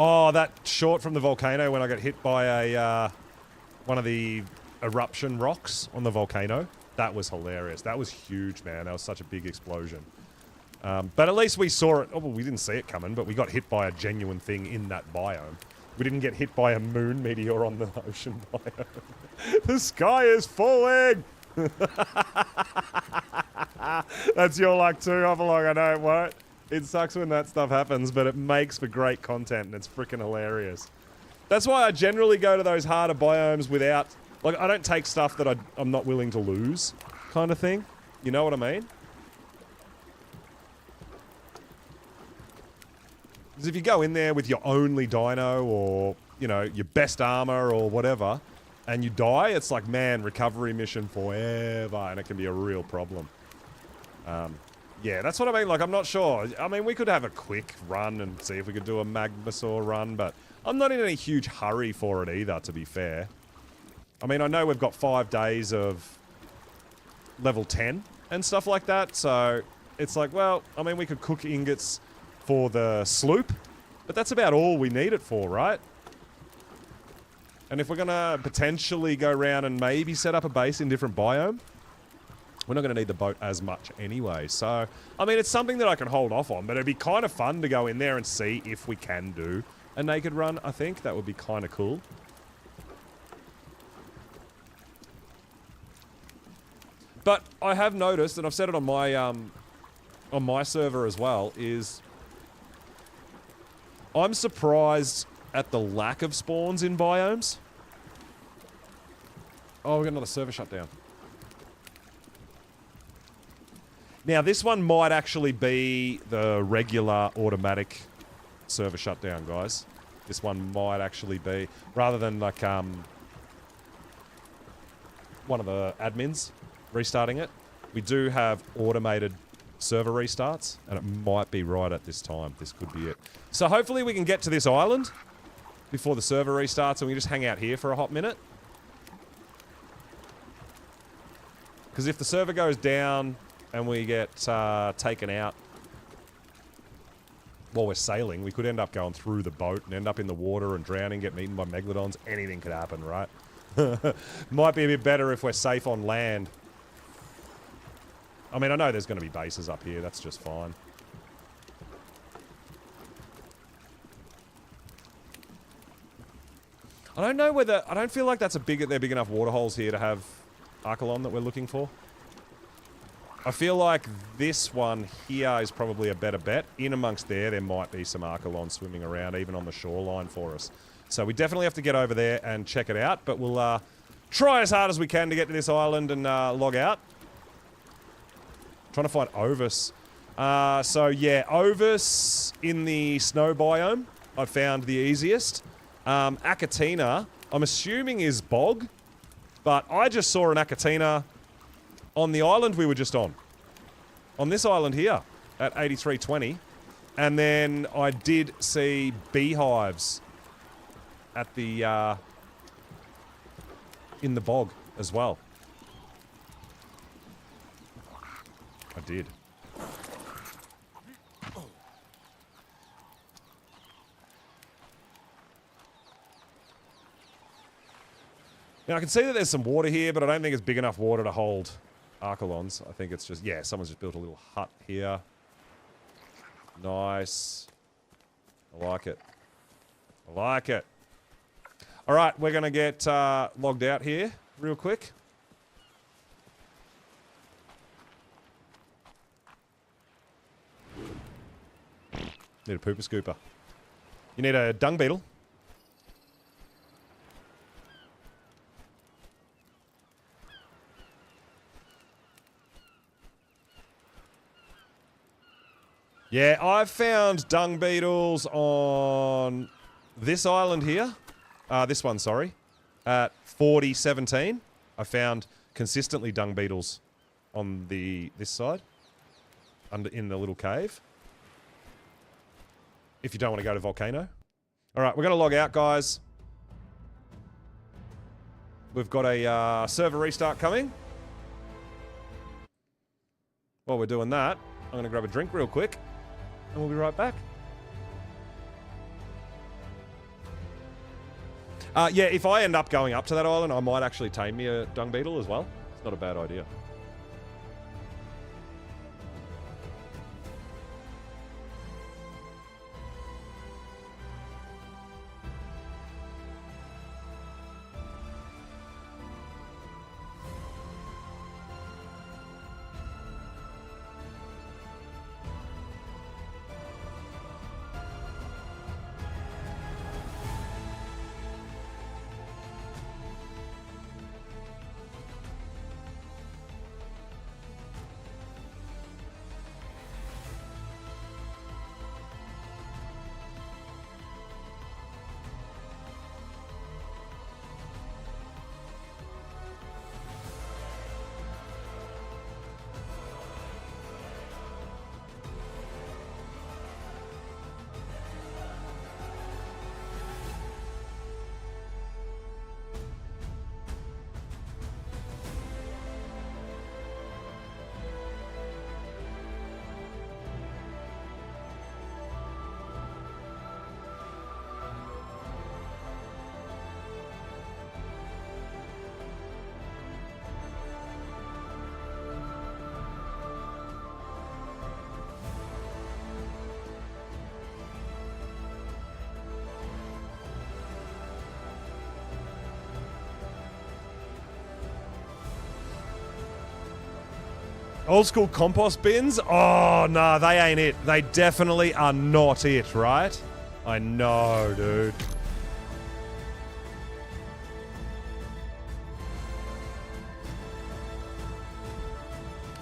Oh, that shot from the volcano when I got hit by a one of the eruption rocks on the volcano. That was hilarious. That was huge, man. That was such a big explosion. But at least we saw it. Oh, well, we didn't see it coming, but we got hit by a genuine thing in that biome. We didn't get hit by a moon meteor on the ocean biome. The sky is falling! That's your luck too. I'm like, I know it won't. It sucks when that stuff happens, but it makes for great content, and it's freaking hilarious. That's why I generally go to those harder biomes without... Like, I don't take stuff that I'm not willing to lose, kind of thing. You know what I mean? Because if you go in there with your only dino, or, you know, your best armor, or whatever, and you die, it's like, man, recovery mission forever, and it can be a real problem. Yeah, that's what I mean. Like, I'm not sure. I mean, we could have a quick run and see if we could do a Magmasaur run, but I'm not in any huge hurry for it either, to be fair. I mean, I know we've got 5 days of level 10 and stuff like that, so it's like, well, I mean, we could cook ingots for the sloop, but that's about all we need it for, right? And if we're going to potentially go around and maybe set up a base in different biome, we're not going to need the boat as much anyway. So, I mean, it's something that I can hold off on, but it'd be kind of fun to go in there and see if we can do a naked run, I think. That would be kind of cool. But I have noticed, and I've said it on my server as well, is I'm surprised at the lack of spawns in biomes. Oh, we got another server shutdown. Now, this one might actually be the regular automatic server shutdown, guys. This one might actually be, rather than like one of the admins restarting it. We do have automated server restarts, and it might be right at this time. This could be it. So hopefully we can get to this island before the server restarts, and we just hang out here for a hot minute. Because if the server goes down and we get taken out while we're sailing, we could end up going through the boat and end up in the water and drowning, getting eaten by megalodons. Anything could happen, right? Might be a bit better if we're safe on land. I mean, I know there's going to be bases up here. That's just fine. I don't know whether... I don't feel like they're big enough waterholes here to have Archelon that we're looking for. I feel like this one here is probably a better bet. In amongst there might be some Archelon swimming around, even on the shoreline for us. So we definitely have to get over there and check it out. But we'll try as hard as we can to get to this island and log out. Trying to find Ovis. So yeah, Ovis in the snow biome, I found the easiest. Akatina, I'm assuming is bog, but I just saw an Akatina on the island we were just on. On this island here at 8320. And then I did see beehives at the in the bog as well. I did. Now, I can see that there's some water here, but I don't think it's big enough water to hold Archelons. I think it's just... Yeah, someone's just built a little hut here. Nice. I like it. I like it. All right, we're going to get logged out here real quick. Need a pooper scooper. You need a dung beetle. Yeah, I've found dung beetles on this island here. This one, sorry. At 4017. I found consistently dung beetles on this side. In the little cave. If you don't want to go to Volcano. Alright, we're going to log out, guys. We've got a server restart coming. While we're doing that, I'm going to grab a drink real quick. And we'll be right back. Yeah, if I end up going up to that island, I might actually tame me a dung beetle as well. It's not a bad idea. Old school compost bins? Oh, no, they ain't it. They definitely are not it, right? I know, dude.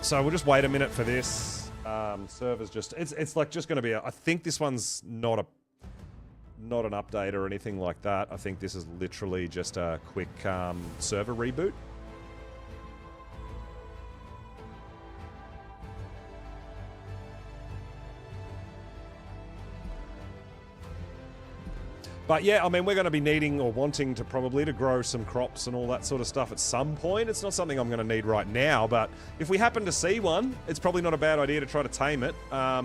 So we'll just wait a minute for this. Server's just... It's like just going to be... I think this one's not an update or anything like that. I think this is literally just a quick server reboot. But yeah, I mean, we're going to be needing or wanting to probably to grow some crops and all that sort of stuff at some point. It's not something I'm going to need right now, but if we happen to see one, it's probably not a bad idea to try to tame it. That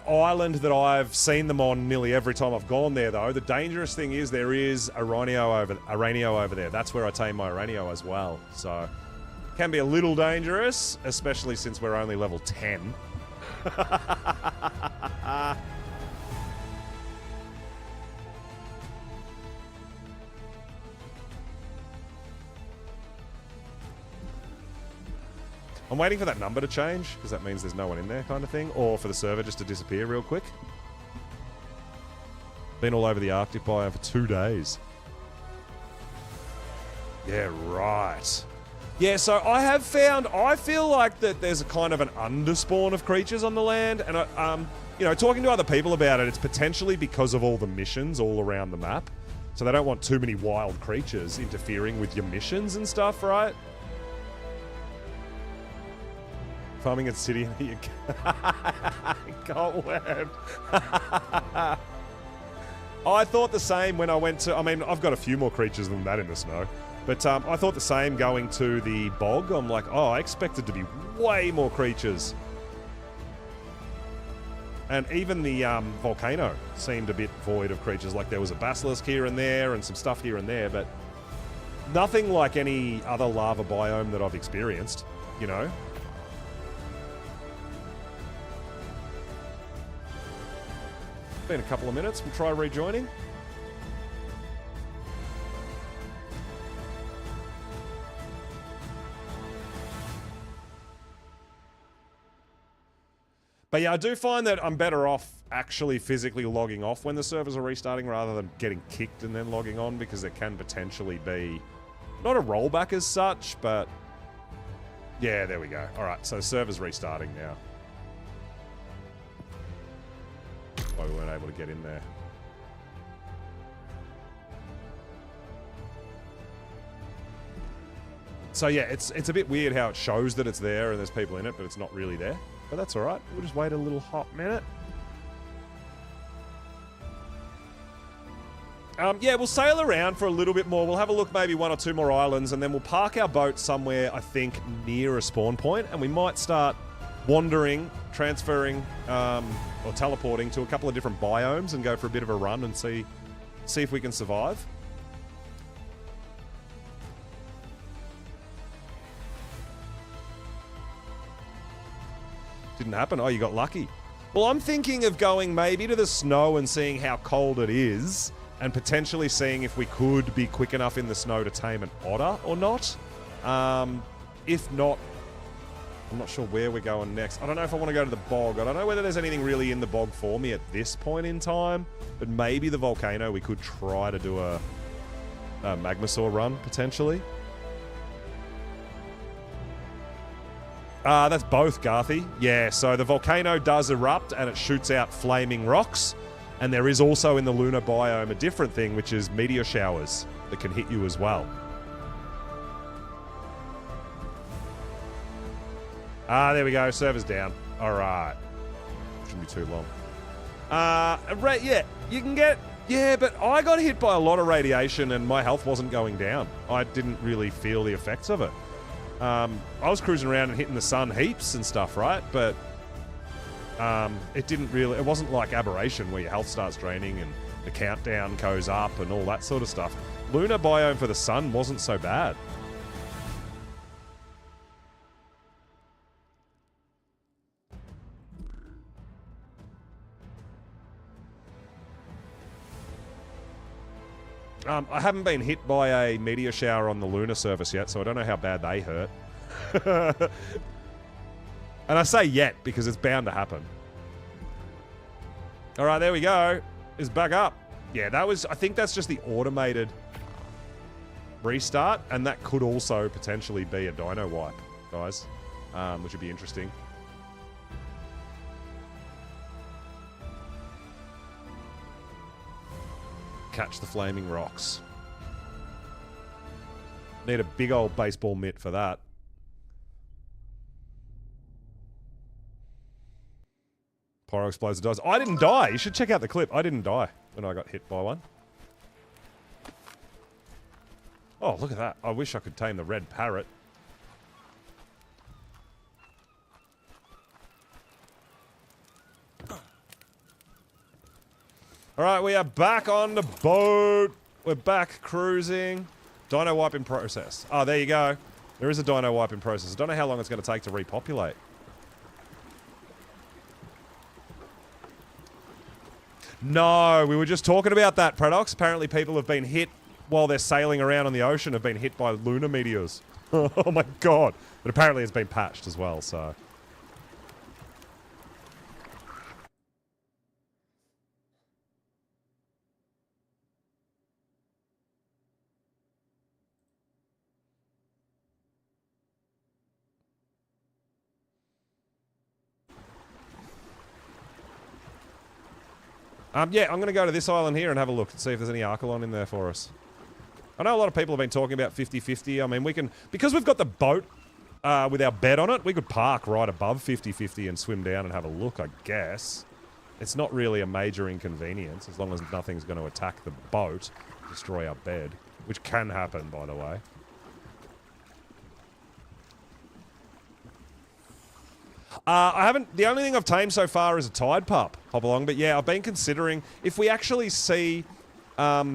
island that I've seen them on nearly every time I've gone there, though, the dangerous thing is there is Aranio over there. That's where I tame my Aranio as well. So, it can be a little dangerous, especially since we're only level 10. I'm waiting for that number to change, because that means there's no one in there kind of thing, or for the server just to disappear real quick. Been all over the Arctic biome for 2 days. Yeah, right. Yeah, so I feel like that there's a kind of an underspawn of creatures on the land, and you know, talking to other people about it, it's potentially because of all the missions all around the map. So they don't want too many wild creatures interfering with your missions and stuff, right? Farming at city and you got webbed. I thought the same when I went to... I mean, I've got a few more creatures than that in the snow. But I thought the same going to the bog. I'm like, oh, I expected to be way more creatures. And even the volcano seemed a bit void of creatures. Like there was a basilisk here and there and some stuff here and there. But nothing like any other lava biome that I've experienced, you know? Been a couple of minutes. We'll try rejoining. But yeah, I do find that I'm better off actually physically logging off when the servers are restarting rather than getting kicked and then logging on, because there can potentially be not a rollback as such, but yeah, there we go. All right, so server's restarting now. Why we weren't able to get in there. So yeah, it's a bit weird how it shows that it's there and there's people in it, but it's not really there. But that's alright. We'll just wait a little hot minute. Yeah, we'll sail around for a little bit more. We'll have a look, maybe 1 or 2 more islands, and then we'll park our boat somewhere, I think, near a spawn point, and we might start wandering, transferring, or teleporting to a couple of different biomes and go for a bit of a run and see if we can survive. Didn't happen. Oh, you got lucky. Well, I'm thinking of going maybe to the snow and seeing how cold it is, and potentially seeing if we could be quick enough in the snow to tame an otter or not. If not, I'm not sure where we're going next. I don't know if I want to go to the bog. I don't know whether there's anything really in the bog for me at this point in time, but maybe the volcano, we could try to do a Magmasaur run, potentially. That's both, Garthy. Yeah, so the volcano does erupt and it shoots out flaming rocks. And there is also in the lunar biome a different thing, which is meteor showers that can hit you as well. There we go. Server's down. All right. Shouldn't be too long. Yeah, you can get... Yeah, but I got hit by a lot of radiation and my health wasn't going down. I didn't really feel the effects of it. I was cruising around and hitting the sun heaps and stuff, right? But it didn't really... It wasn't like Aberration where your health starts draining and the countdown goes up and all that sort of stuff. Lunar biome for the sun wasn't so bad. I haven't been hit by a meteor shower on the lunar surface yet, so I don't know how bad they hurt. And I say yet because it's bound to happen. All right, there we go. It's back up. Yeah, I think that's just the automated restart, and that could also potentially be a dyno wipe, guys, which would be interesting. Catch the flaming rocks. Need a big old baseball mitt for that. Pyro explodes and dies. I didn't die. You should check out the clip. I didn't die when I got hit by one. Oh, look at that. I wish I could tame the red parrot. Alright, we are back on the boat. We're back cruising. Dino wipe in process. Oh, there you go. There is a dino wipe in process. I don't know how long it's going to take to repopulate. No, we were just talking about that, Predox. Apparently people have been hit while they're sailing around on the ocean, have been hit by lunar meteors. Oh my god. But apparently it's been patched as well, so... yeah, I'm going to go to this island here and have a look and see if there's any Archelon in there for us. I know a lot of people have been talking about 50-50. I mean, we can... Because we've got the boat with our bed on it, we could park right above 50-50 and swim down and have a look, I guess. It's not really a major inconvenience, as long as nothing's going to attack the boat, destroy our bed. Which can happen, by the way. I haven't... The only thing I've tamed so far is a tide pup, hop along. But yeah, I've been considering... If we actually see a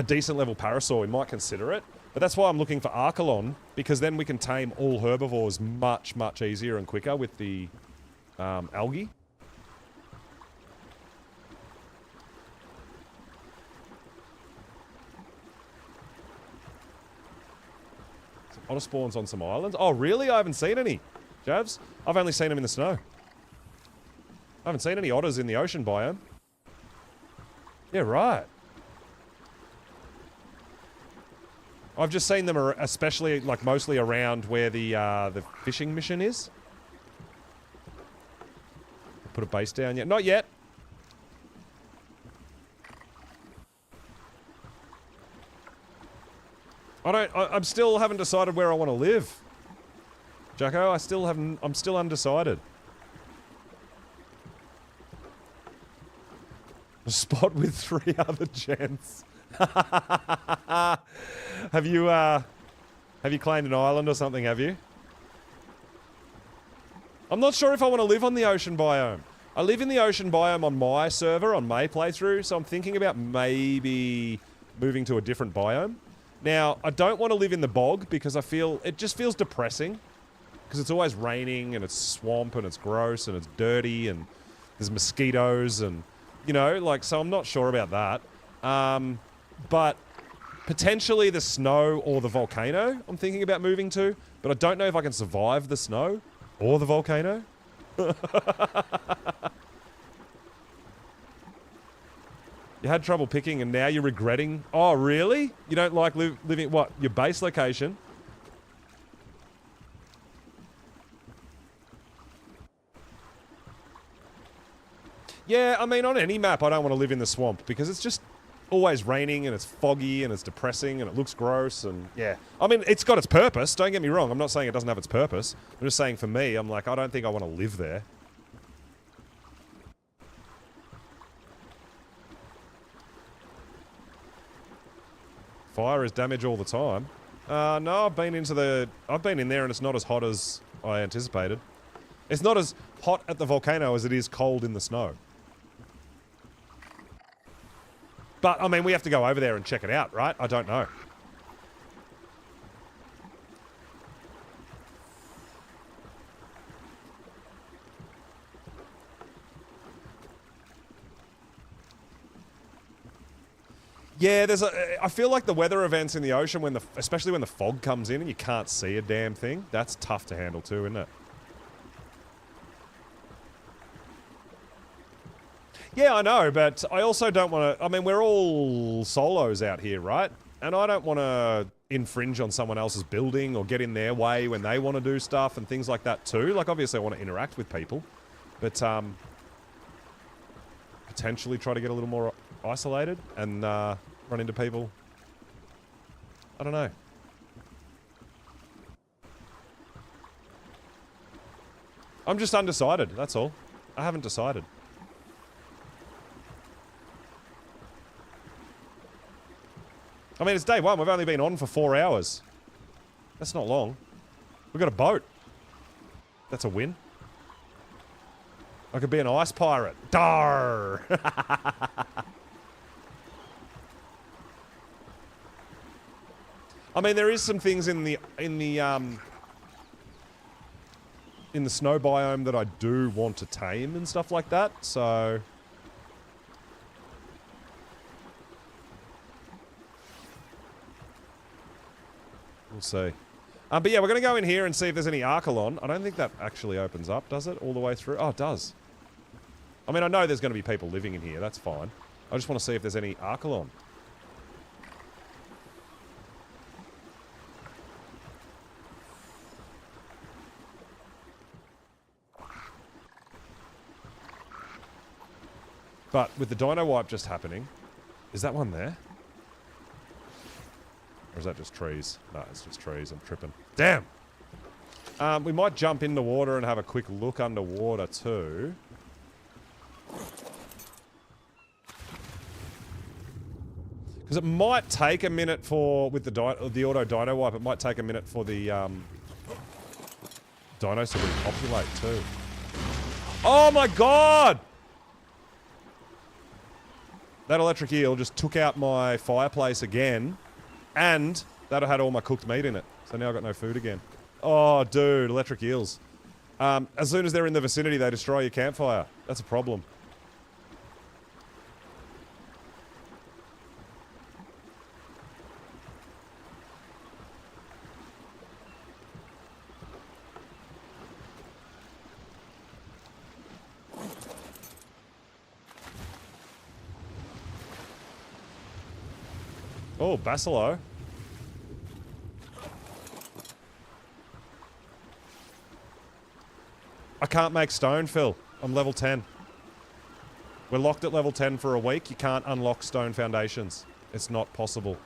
decent level parasaur, we might consider it. But that's why I'm looking for Archelon, because then we can tame all herbivores much, much easier and quicker with the algae. Some otter spawns on some islands. Oh, really? I haven't seen any. Javs? I've only seen them in the snow. I haven't seen any otters in the ocean biome. Yeah, right. I've just seen them, especially, like, mostly around where the fishing mission is. Put a base down yet? Not yet. I still haven't decided where I want to live. Jacko, I'm still undecided. A spot with 3 other gents. Have you claimed an island or something, have you? I'm not sure if I want to live on the ocean biome. I live in the ocean biome on my server, on my playthrough, so I'm thinking about maybe moving to a different biome. Now, I don't want to live in the bog because it just feels depressing. Because it's always raining and it's swamp and it's gross and it's dirty and there's mosquitoes and, you know, like, so I'm not sure about that. But potentially the snow or the volcano I'm thinking about moving to, but I don't know if I can survive the snow or the volcano. You had trouble picking and now you're regretting. Oh, really? You don't like living, what, your base location? Yeah, I mean, on any map, I don't want to live in the swamp because it's just always raining and it's foggy and it's depressing and it looks gross and yeah. I mean, it's got its purpose. Don't get me wrong. I'm not saying it doesn't have its purpose. I'm just saying for me, I'm like, I don't think I want to live there. Fire is damage all the time. No, I've been in there and it's not as hot as I anticipated. It's not as hot at the volcano as it is cold in the snow. But, I mean, we have to go over there and check it out, right? I don't know. Yeah, I feel like the weather events in the ocean, especially when the fog comes in and you can't see a damn thing, that's tough to handle too, isn't it? Yeah, I know, but I also don't want to... I mean, we're all solos out here, right? And I don't want to infringe on someone else's building or get in their way when they want to do stuff and things like that too. Like, obviously I want to interact with people, but potentially try to get a little more isolated and run into people. I don't know. I'm just undecided, that's all. I haven't decided. I mean, it's day one. We've only been on for 4 hours. That's not long. We've got a boat. That's a win. I could be an ice pirate. Dar! I mean, there is some things in the snow biome that I do want to tame and stuff like that, so... We'll see. But yeah, we're going to go in here and see if there's any Archelon. I don't think that actually opens up, does it? All the way through? Oh, it does. I mean, I know there's going to be people living in here. That's fine. I just want to see if there's any Archelon. But with the dino wipe just happening, is that one there? Or is that just trees? No, it's just trees. I'm tripping. Damn! We might jump in the water and have a quick look underwater too. Because it might take a minute for, with the auto dino wipe, it might take a minute for the dinos to repopulate too. Oh my god! That electric eel just took out my fireplace again. And that had all my cooked meat in it. So now I've got no food again. Oh, dude, electric eels. As soon as they're in the vicinity, they destroy your campfire. That's a problem. Oh, Basilo. I can't make stone, Phil. I'm level 10. We're locked at level 10 for a week. You can't unlock stone foundations. It's not possible.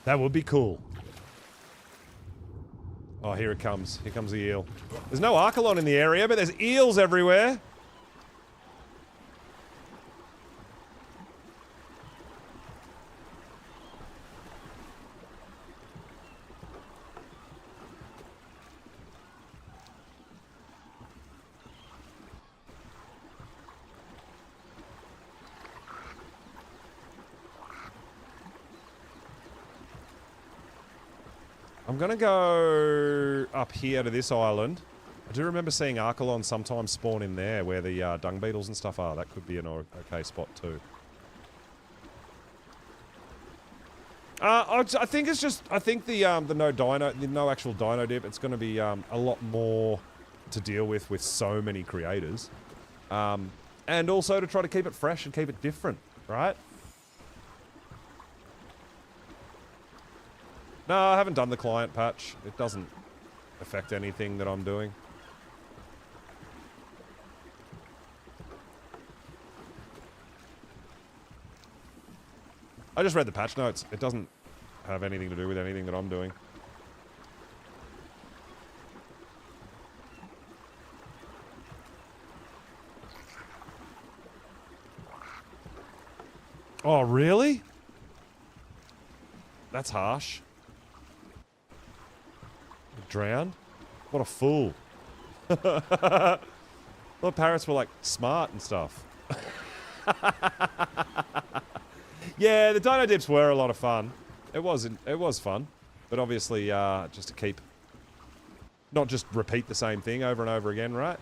That would be cool. Oh, here it comes. Here comes the eel. There's no Archelon in the area, but there's eels everywhere. I'm gonna go up here to this island. I do remember seeing Archelon sometimes spawn in there where the dung beetles and stuff are. That could be an okay spot too. I think it's just, I think the no actual dino dip, it's gonna be a lot more to deal with so many creators. And also to try to keep it fresh and keep it different, right? No, I haven't done the client patch. It doesn't affect anything that I'm doing. I just read the patch notes. It doesn't have anything to do with anything that I'm doing. Oh, really? That's harsh. Drowned? What a fool. thought parrots were like smart and stuff. Yeah, the dino dips were a lot of fun. It was fun, but obviously just to keep, not just repeat the same thing over and over again, right?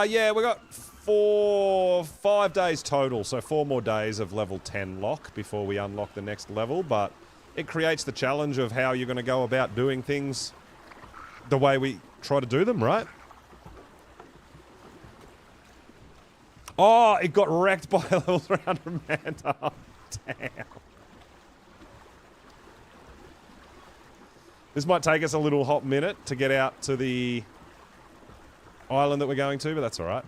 Yeah, we got 5 days total, so 4 more days of level 10 lock before we unlock the next level, but it creates the challenge of how you're going to go about doing things the way we try to do them, right? Oh, it got wrecked by a level 300 man. Oh, damn. This might take us a little hot minute to get out to the island that we're going to, but that's all right.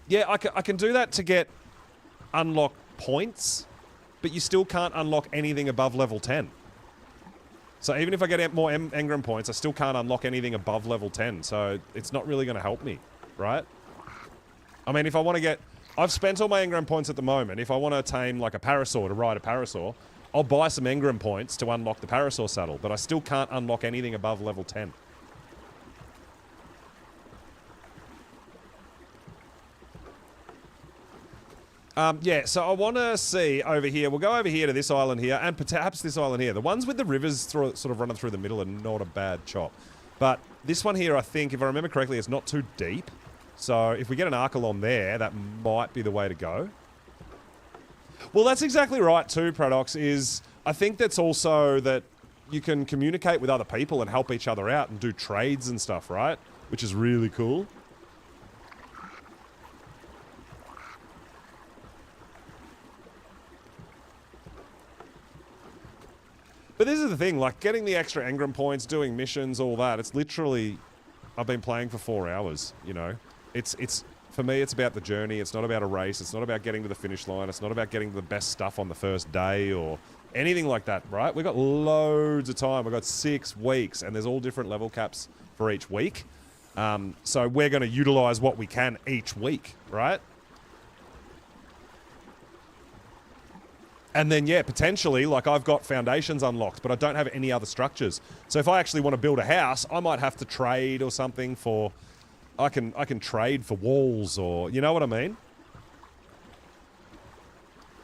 Yeah, I can do that to get unlock points, but you still can't unlock anything above level 10. So even if I get more engram points, I still can't unlock anything above level 10, so it's not really going to help me, right? I mean, if I want to get... I've spent all my engram points at the moment. If I want to tame, like, a parasaur to ride a parasaur, I'll buy some engram points to unlock the parasaur saddle, but I still can't unlock anything above level 10. Yeah, so I want to see over here. We'll go over here to this island here, and perhaps this island here. The ones with the rivers sort of running through the middle are not a bad chop. But this one here, I think, if I remember correctly, is not too deep. So if we get an Archelon there, that might be the way to go. Well, that's exactly right too, Paradox, is I think that's also that you can communicate with other people and help each other out and do trades and stuff, right? Which is really cool. But this is the thing, like, getting the extra engram points, doing missions, all that, it's literally... I've been playing for 4 hours, you know? It's for me, it's about the journey. It's not about a race. It's not about getting to the finish line. It's not about getting the best stuff on the first day or anything like that, right? We've got loads of time. We've got 6 weeks, and there's all different level caps for each week. So we're going to utilize what we can each week, right? And then, yeah, potentially, like, I've got foundations unlocked, but I don't have any other structures. So if I actually want to build a house, I might have to trade or something for... I can trade for walls or... You know what I mean?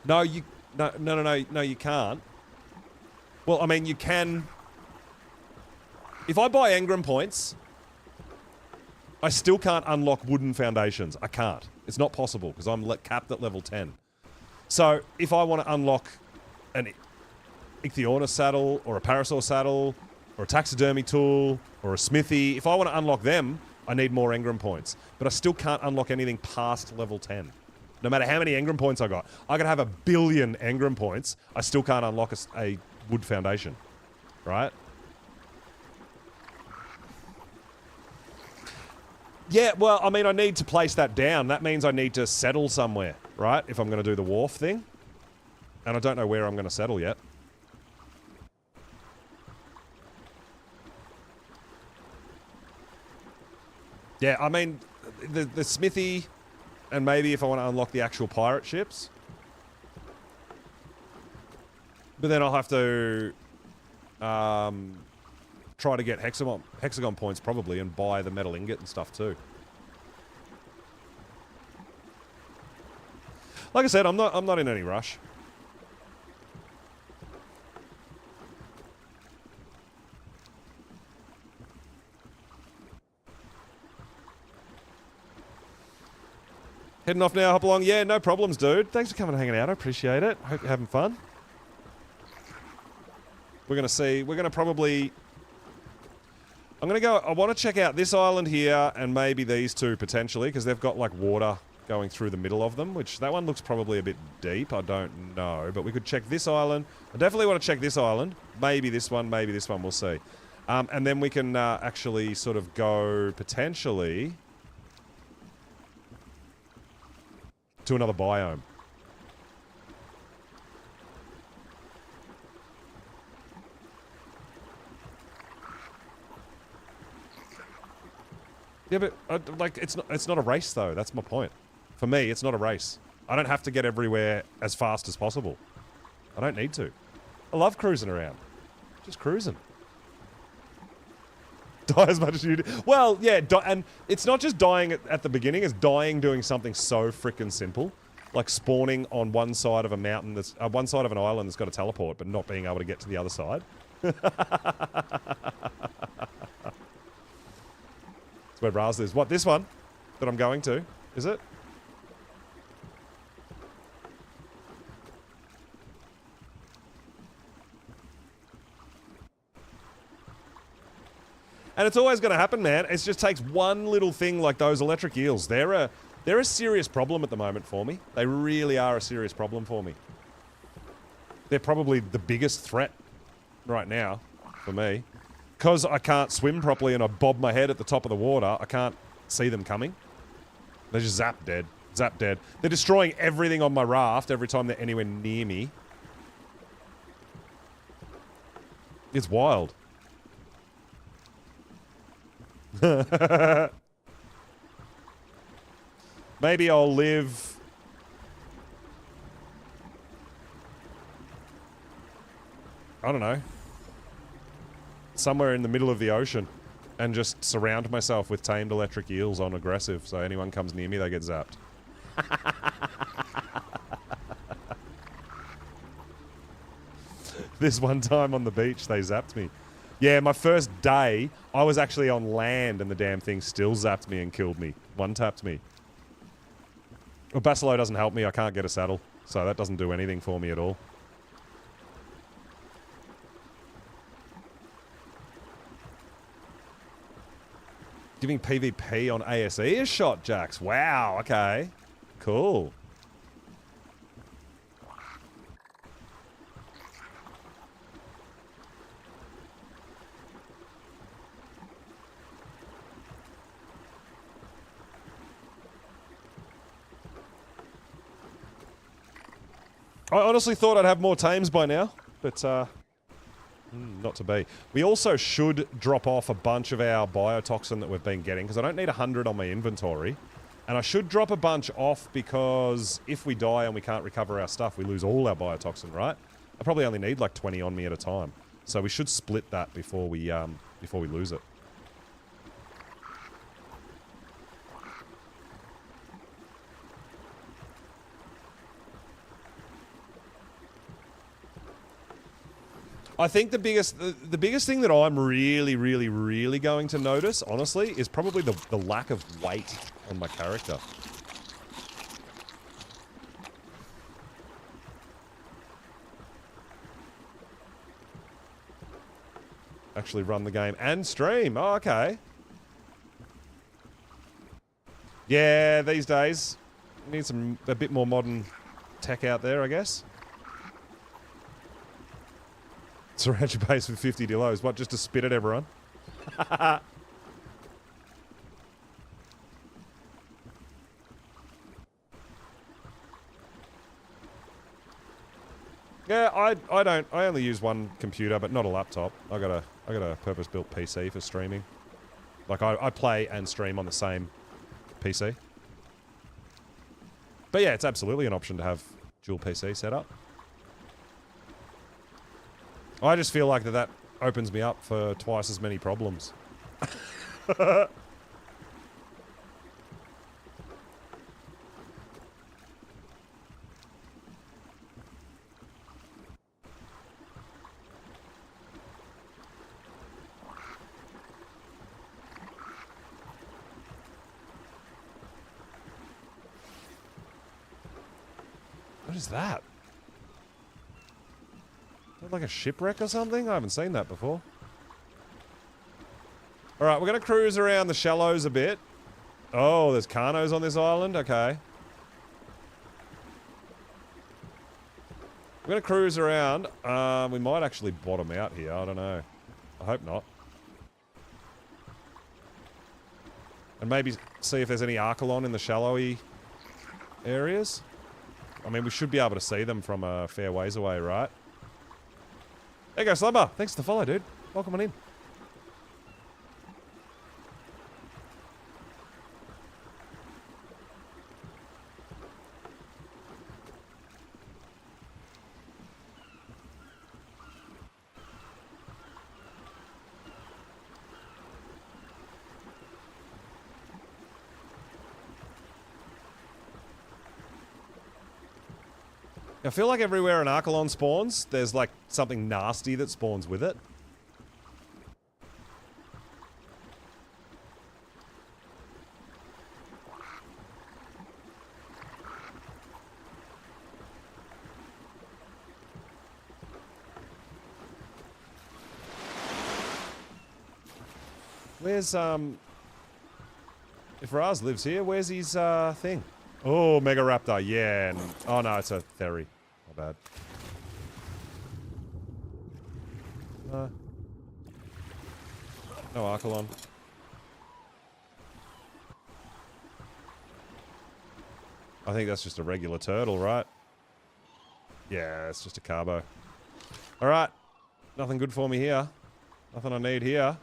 No, you... No, you can't. Well, I mean, you can... If I buy engram points, I still can't unlock wooden foundations. I can't. It's not possible, because I'm capped at level 10. So, if I want to unlock an Ichthyornis saddle, or a Parasaur saddle, or a taxidermy tool, or a smithy, if I want to unlock them, I need more engram points. But I still can't unlock anything past level 10. No matter how many engram points I got. I could have 1 billion engram points, I still can't unlock a wood foundation. Right? Yeah, well, I mean, I need to place that down. That means I need to settle somewhere, right? If I'm going to do the wharf thing. And I don't know where I'm going to settle yet. Yeah, I mean, the smithy, and maybe if I want to unlock the actual pirate ships. But then I'll have to try to get hexagon points probably and buy the metal ingot and stuff too. Like I said, I'm not in any rush. Heading off now, hop along. Yeah, no problems, dude. Thanks for coming and hanging out. I appreciate it. Hope you're having fun. We're going to see. We're going to probably... I'm going to go... I want to check out this island here and maybe these two potentially because they've got like water going through the middle of them, which that one looks probably a bit deep. I don't know. But we could check this island. I definitely want to check this island. Maybe this one. We'll see. And then we can actually sort of go potentially... to another biome. Yeah, but like it's not a race though. That's my point. For me, it's not a race. I don't have to get everywhere as fast as possible. I don't need to. I love cruising around. Just cruising. Die as much as you do. Well, yeah, and it's not just dying at the beginning. It's dying doing something so freaking simple, like spawning on one side of a mountain that's one side of an island that's got a teleport, but not being able to get to the other side. That's where Raz is. What, this one that I'm going to? Is it? And it's always going to happen, man. It just takes one little thing like those electric eels. They're a serious problem at the moment for me. They really are a serious problem for me. They're probably the biggest threat right now for me. Because I can't swim properly and I bob my head at the top of the water, I can't see them coming. They're just zap dead. Zap dead. They're destroying everything on my raft every time they're anywhere near me. It's wild. Maybe I'll live... I don't know. Somewhere in the middle of the ocean. And just surround myself with tamed electric eels on aggressive. So anyone comes near me, they get zapped. This one time on the beach, they zapped me. Yeah, my first day, I was actually on land and the damn thing still zapped me and killed me. One-tapped me. Well, Basilo doesn't help me. I can't get a saddle. So that doesn't do anything for me at all. Giving PvP on ASE a shot, Jax. Wow, okay. Cool. I honestly thought I'd have more tames by now, but not to be. We also should drop off a bunch of our biotoxin that we've been getting, because I don't need 100 on my inventory. And I should drop a bunch off because if we die and we can't recover our stuff, we lose all our biotoxin, right? I probably only need like 20 on me at a time. So we should split that before we lose it. I think the biggest thing that I'm really going to notice, honestly, is probably the lack of weight on my character. Actually run the game and stream. Oh, okay. Yeah, these days need a bit more modern tech out there, I guess. Surround your base with 50 delos. What, just to spit at everyone? Yeah, I only use one computer, but not a laptop. I got a purpose-built PC for streaming. Like I play and stream on the same PC. But yeah, it's absolutely an option to have dual PC set up. I just feel like that opens me up for twice as many problems. What is that? Like a shipwreck or something? I haven't seen that before. Alright, we're going to cruise around the shallows a bit. Oh, there's Carnos on this island? Okay. We're going to cruise around. We might actually bottom out here. I don't know. I hope not. And maybe see if there's any Archelon in the shallowy areas. I mean, we should be able to see them from a fair ways away, right? There you go, Slumber. Thanks for the follow, dude. Welcome on in. I feel like everywhere an Archelon spawns, there's like something nasty that spawns with it. Where's, if Raz lives here, where's his, thing? Oh, Mega Raptor, yeah. Oh no, it's a Theri. Not bad. No Archelon. I think that's just a regular turtle, right? Yeah, it's just a carbo. Alright. Nothing good for me here. Nothing I need here.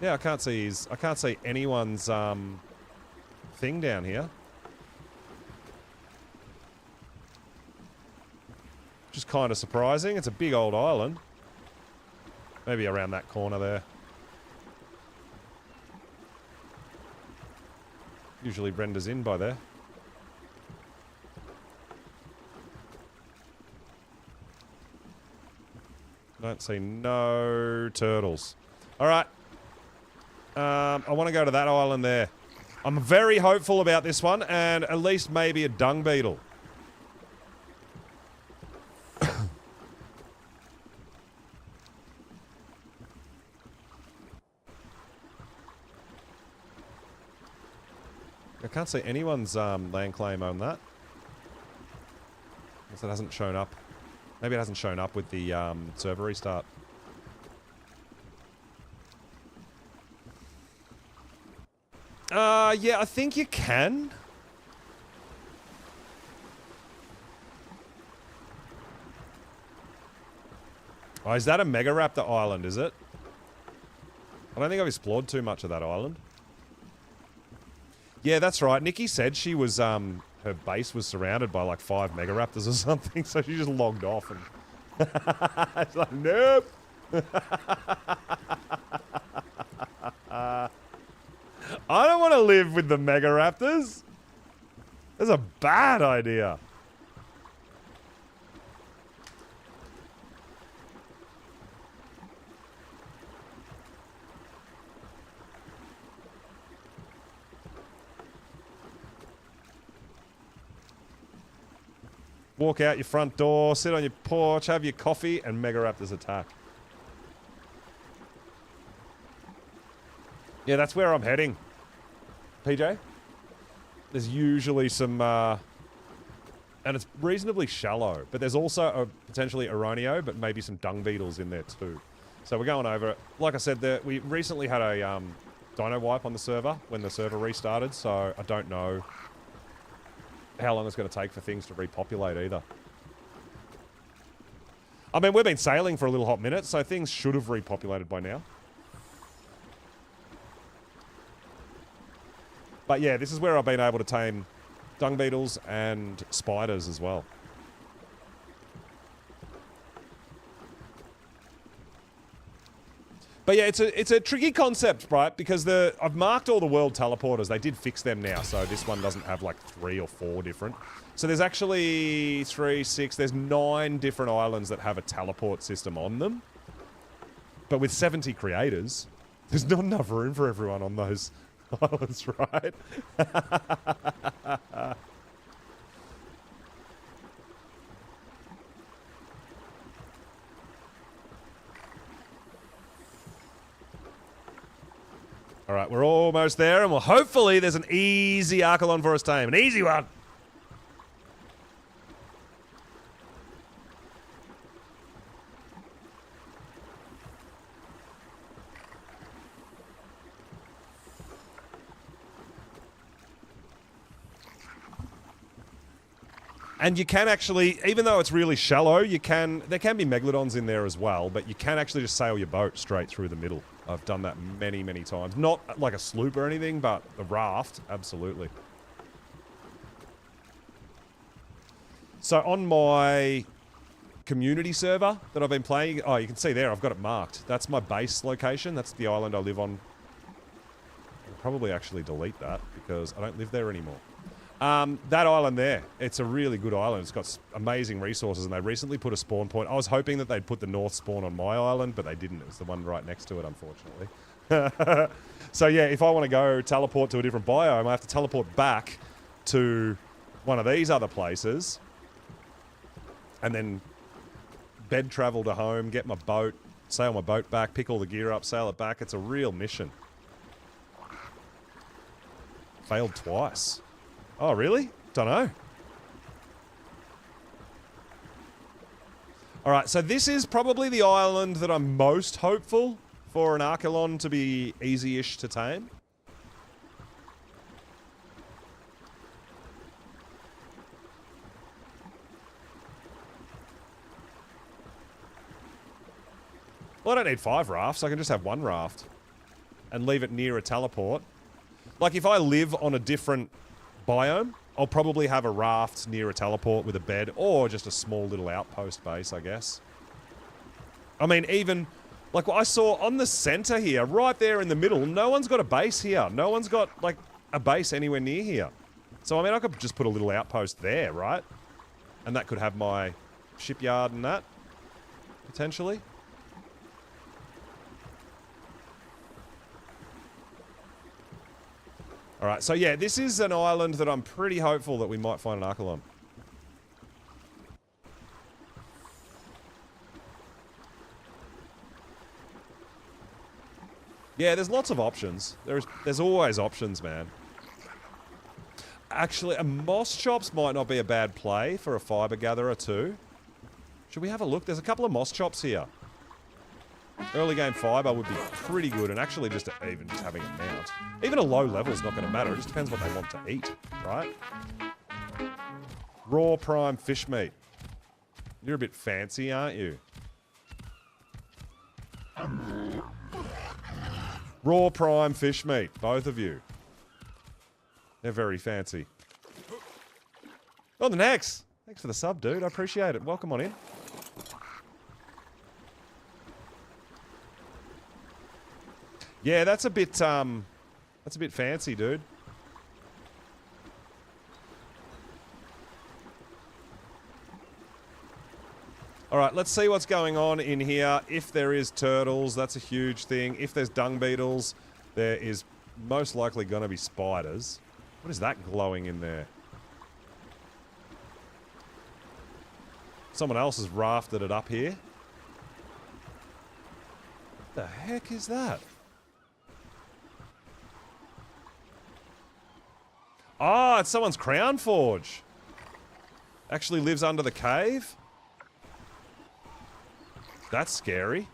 Yeah, I can't see anyone's thing down here. Which is kind of surprising. It's a big old island. Maybe around that corner there. Usually renders in by there. Don't see no turtles. Alright. I want to go to that island there. I'm very hopeful about this one, and at least maybe a dung beetle. I can't see anyone's land claim on that. Unless it hasn't shown up. Maybe it hasn't shown up with the server restart. Yeah, I think you can. Oh, is that a Mega Raptor island, is it? I don't think I've explored too much of that island. Yeah, that's right. Nikki said she was, her base was surrounded by like 5 Mega Raptors or something, so she just logged off and... It's like, nope! I don't want to live with the Mega Raptors. That's a bad idea. Walk out your front door, sit on your porch, have your coffee, and Mega Raptors attack. Yeah, that's where I'm heading. PJ? There's usually some, and it's reasonably shallow, but there's also potentially Aronio, but maybe some dung beetles in there too. So we're going over it. Like I said, we recently had a dino wipe on the server when the server restarted, so I don't know how long it's going to take for things to repopulate either. I mean, we've been sailing for a little hot minute, so things should have repopulated by now. But yeah, this is where I've been able to tame dung beetles and spiders as well. But yeah, it's a tricky concept, right? Because I've marked all the world teleporters. They did fix them now, so this one doesn't have like 3 or 4 different. So there's actually 3, 6, there's 9 different islands that have a teleport system on them. But with 70 creators, there's not enough room for everyone on those islands, right? Alright, we're almost there, and well, hopefully there's an easy Archelon for us to tame. An easy one! And you can actually, even though it's really shallow, there can be megalodons in there as well, but you can actually just sail your boat straight through the middle. I've done that many, many times. Not like a sloop or anything, but a raft, absolutely. So on my community server that I've been playing, oh, you can see there, I've got it marked. That's my base location. That's the island I live on. probably actually delete that because I don't live there anymore. That island there, it's a really good island. It's got amazing resources, and they recently put a spawn point. I was hoping that they'd put the north spawn on my island, but they didn't. It was the one right next to it, unfortunately. So yeah, if I want to go teleport to a different biome, I have to teleport back to one of these other places, and then bed travel to home, get my boat, sail my boat back, pick all the gear up, sail it back. It's a real mission. Failed twice. Oh, really? Dunno. Alright, so this is probably the island that I'm most hopeful for an Archelon to be easy-ish to tame. Well, I don't need 5 rafts. I can just have 1 raft and leave it near a teleport. Like, if I live on a different biome, I'll probably have a raft near a teleport with a bed, or just a small little outpost base, I guess. I mean, even, like what I saw on the center here, right there in the middle, no one's got a base here. No one's got, like, a base anywhere near here. So, I mean, I could just put a little outpost there, right? And that could have my shipyard and that, potentially. Alright, so yeah, this is an island that I'm pretty hopeful that we might find an Archelon. Yeah, there's lots of options. There's always options, man. Actually, a moss chops might not be a bad play for a fiber gatherer too. Should we have a look? There's a couple of moss chops here. Early game fiber would be pretty good, and actually just even just having a mount. Even a low level is not going to matter. It just depends what they want to eat, right? Raw prime fish meat. You're a bit fancy, aren't you? Raw prime fish meat, both of you. They're very fancy. Oh, the next. Thanks for the sub, dude. I appreciate it. Welcome on in. Yeah, that's a bit fancy, dude. Alright, let's see what's going on in here. If there is turtles, that's a huge thing. If there's dung beetles, there is most likely going to be spiders. What is that glowing in there? Someone else has rafted it up here. What the heck is that? Ah, it's someone's crown forge. Actually lives under the cave. That's scary.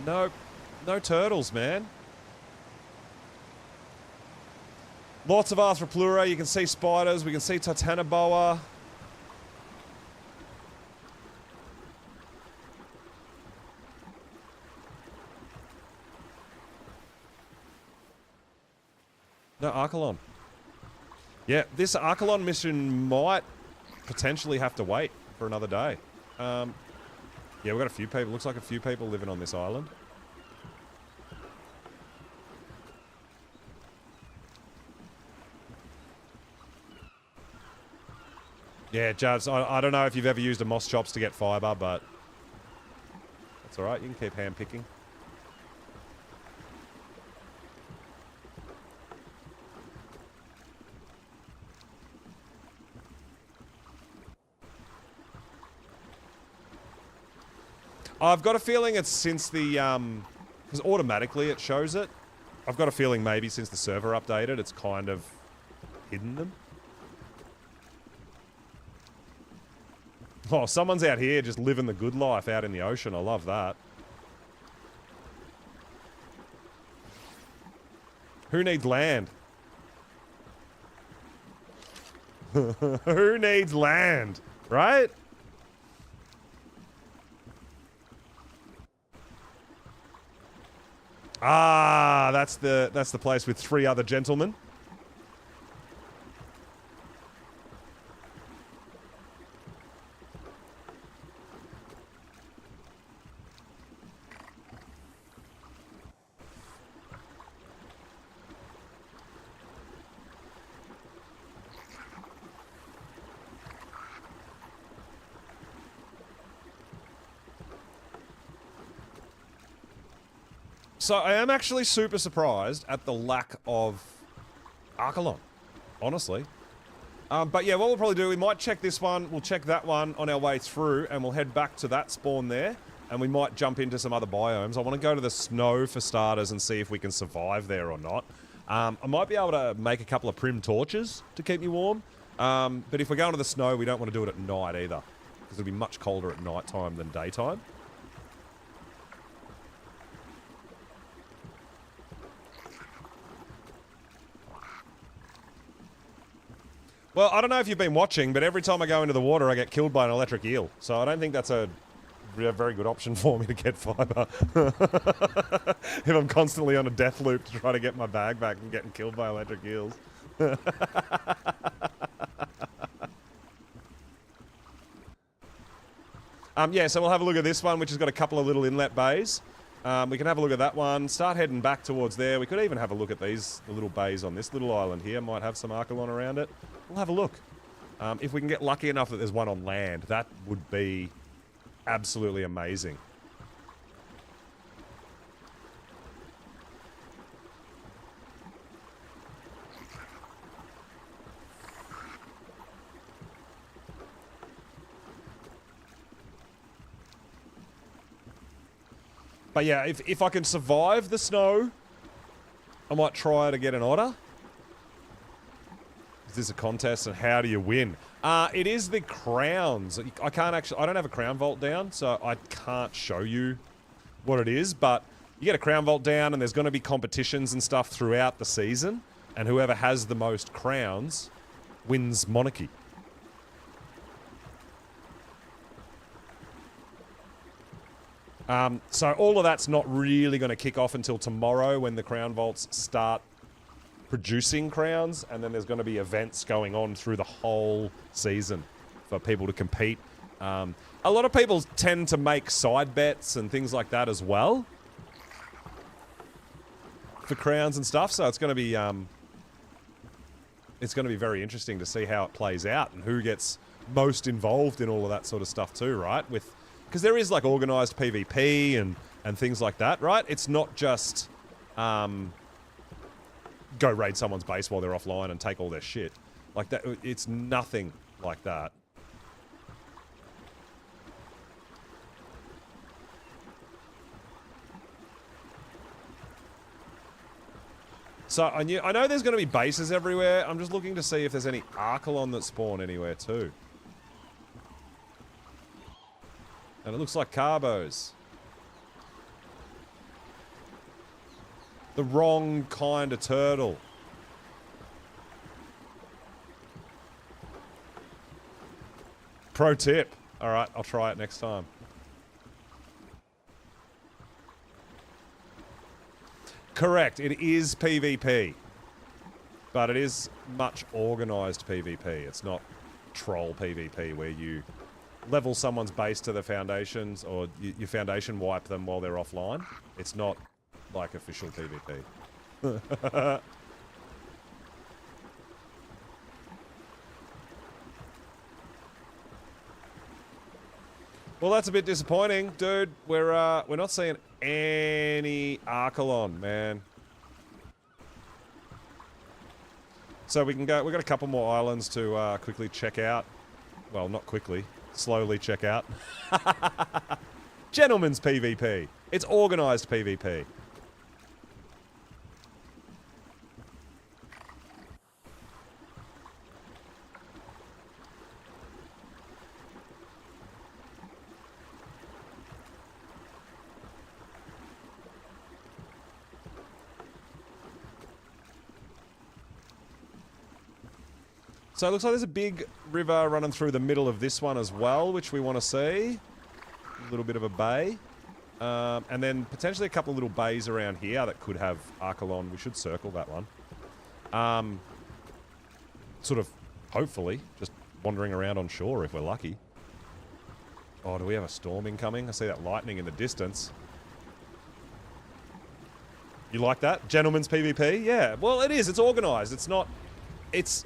Nope. No turtles, man. Lots of Arthropleura. You can see spiders. We can see Titanoboa. No Archelon. Yeah, this Archelon mission might potentially have to wait for another day. Yeah, we've got a few people. Looks like a few people living on this island. Yeah, Javs, I don't know if you've ever used a moss chops to get fiber, but that's alright. You can keep hand picking. I've got a feeling it's since the, because automatically it shows it. I've got a feeling maybe since the server updated, it's kind of hidden them. Oh, someone's out here just living the good life out in the ocean. I love that. Who needs land? Who needs land? Right? Ah, that's the place with 3 other gentlemen. So I am actually super surprised at the lack of Archelon, honestly. But yeah, what we'll probably do, we might check this one, we'll check that one on our way through, and we'll head back to that spawn there, and we might jump into some other biomes. I want to go to the snow for starters and see if we can survive there or not. I might be able to make a couple of prim torches to keep me warm, but if we're going to the snow, we don't want to do it at night either, because it'll be much colder at night time than daytime. Well, I don't know if you've been watching, but every time I go into the water, I get killed by an electric eel. So I don't think that's a very good option for me to get fiber. If I'm constantly on a death loop to try to get my bag back and getting killed by electric eels. Yeah, so we'll have a look at this one, which has got a couple of little inlet bays. We can have a look at that one, start heading back towards there. We could even have a look at the little bays on this little island here. Might have some Archelon around it. We'll have a look. If we can get lucky enough that there's one on land, that would be absolutely amazing. But yeah, if I can survive the snow, I might try to get an otter. Is this a contest, and how do you win? It is the crowns. I don't have a crown vault down, so I can't show you what it is, but you get a crown vault down and there's going to be competitions and stuff throughout the season, and whoever has the most crowns wins Monarchy. So all of that's not really going to kick off until tomorrow when the crown vaults start producing crowns, and then there's going to be events going on through the whole season for people to compete. A lot of people tend to make side bets and things like that as well for crowns and stuff, so it's going to be very interesting to see how it plays out and who gets most involved in all of that sort of stuff too, right? Because there is like organized PvP and things like that, right? It's not just go raid someone's base while they're offline and take all their shit. Like that, it's nothing like that. So I know there's going to be bases everywhere. I'm just looking to see if there's any Archelon that spawn anywhere too. And it looks like carbos. The wrong kind of turtle. Pro tip. Alright, I'll try it next time. Correct, it is PvP. But it is much organised PvP. It's not troll PvP where you level someone's base to the foundations, or you foundation wipe them while they're offline. It's not like official PvP. Well, that's a bit disappointing, dude. We're not seeing any Archelon, man. So we can go. We've got a couple more islands to quickly check out. Well, not quickly. Slowly check out. Gentlemen's PvP. It's organised PvP. So it looks like there's a big river running through the middle of this one as well, which we want to see. A little bit of a bay. And then potentially a couple of little bays around here that could have Archelon. We should circle that one. Sort of, hopefully, just wandering around on shore if we're lucky. Oh, do we have a storm incoming? I see that lightning in the distance. You like that? Gentleman's PvP? Yeah. Well, it is. It's organised. It's not... It's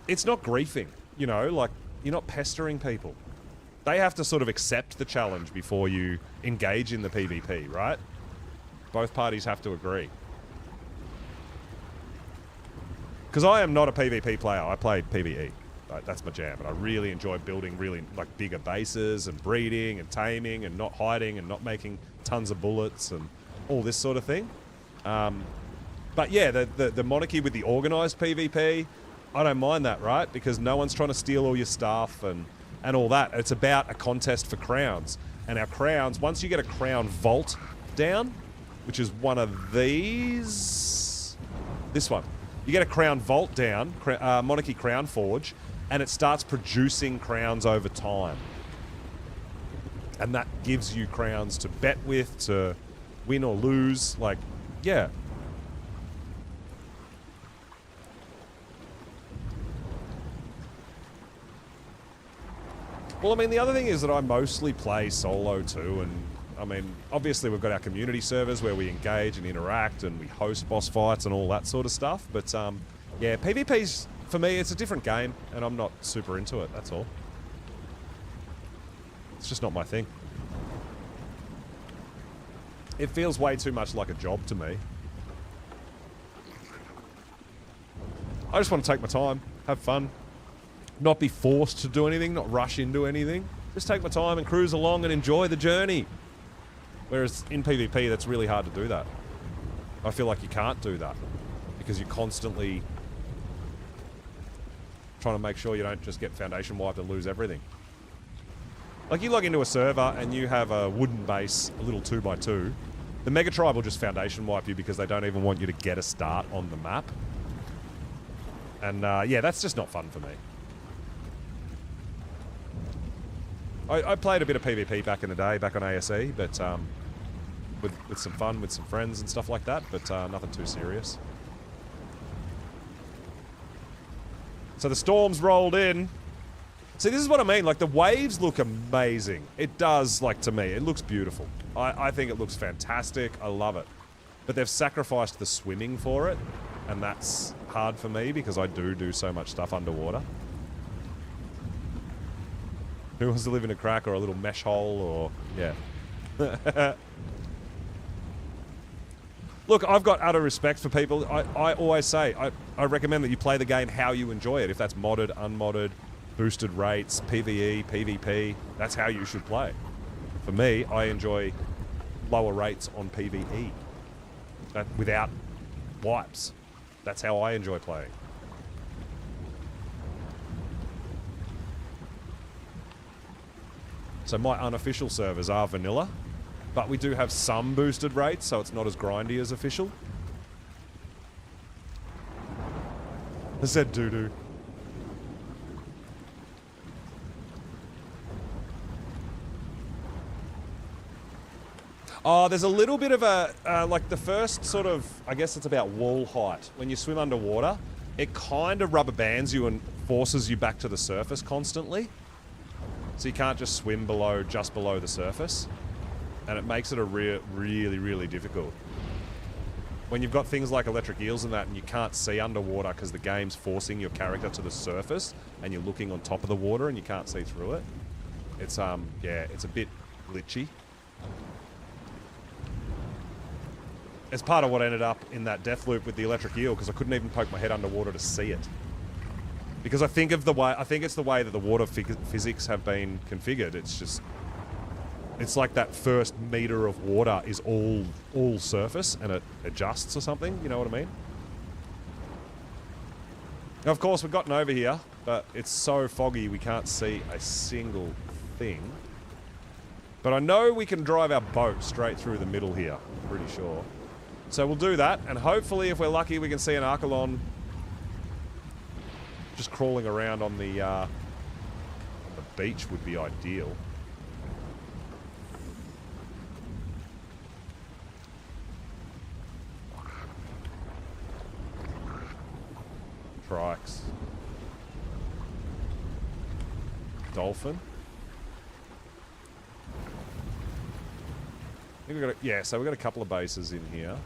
not griefing, you know? Like, you're not pestering people. They have to sort of accept the challenge before you engage in the PvP, right? Both parties have to agree. Because I am not a PvP player. I play PvE. Like, that's my jam. And I really enjoy building really, like, bigger bases and breeding and taming and not hiding and not making tons of bullets and all this sort of thing. But yeah, the monarchy with the organised PvP, I don't mind that, right? Because no one's trying to steal all your stuff and all that. It's about a contest for crowns. And our crowns, once you get a crown vault down, which is one of these... This one. You get a crown vault down, Monarchy Crown Forge, and it starts producing crowns over time. And that gives you crowns to bet with, to win or lose. Like, yeah. Well, I mean, the other thing is that I mostly play solo too, and I mean, obviously we've got our community servers where we engage and interact and we host boss fights and all that sort of stuff, but yeah, PvP's, for me, it's a different game, and I'm not super into it, that's all. It's just not my thing. It feels way too much like a job to me. I just want to take my time, have fun, not be forced to do anything, not rush into anything. Just take my time and cruise along and enjoy the journey. Whereas in PvP, that's really hard to do that. I feel like you can't do that because you're constantly trying to make sure you don't just get foundation wiped and lose everything. Like, you log into a server and you have a wooden base, a little 2x2. The Mega Tribe will just foundation wipe you because they don't even want you to get a start on the map. And yeah, that's just not fun for me. I played a bit of PvP back in the day, back on ASE, but with some fun, with some friends and stuff like that, but nothing too serious. So the storm's rolled in. See, this is what I mean. Like, the waves look amazing. It does, like, to me. It looks beautiful. I think it looks fantastic. I love it. But they've sacrificed the swimming for it, and that's hard for me because I do so much stuff underwater. Who wants to live in a crack or a little mesh hole or... Yeah. Look, I've got utter respect for people. I always say, I recommend that you play the game how you enjoy it. If that's modded, unmodded, boosted rates, PvE, PvP, that's how you should play. For me, I enjoy lower rates on PvE. Without wipes. That's how I enjoy playing. So my unofficial servers are vanilla, but we do have some boosted rates, so it's not as grindy as official. I said doo-doo. Oh, there's a little bit of a, like the first sort of, I guess it's about wall height. When you swim underwater, it kind of rubber bands you and forces you back to the surface constantly. So you can't just swim just below the surface. And it makes it a really difficult. When you've got things like electric eels and that, and you can't see underwater because the game's forcing your character to the surface, and you're looking on top of the water and you can't see through it. It's, yeah, it's a bit glitchy. It's part of what ended up in that death loop with the electric eel, because I couldn't even poke my head underwater to see it. Because I think it's the way that the water physics have been configured. It's just, it's like that first meter of water is all surface, and it adjusts or something. You know what I mean? Now, of course, we've gotten over here, but it's so foggy we can't see a single thing. But I know we can drive our boat straight through the middle here. I'm pretty sure. So we'll do that, and hopefully, if we're lucky, we can see an Archelon just crawling around on the beach would be ideal. sharks. Dolphin. I think we've got so we've got a couple of bases in here.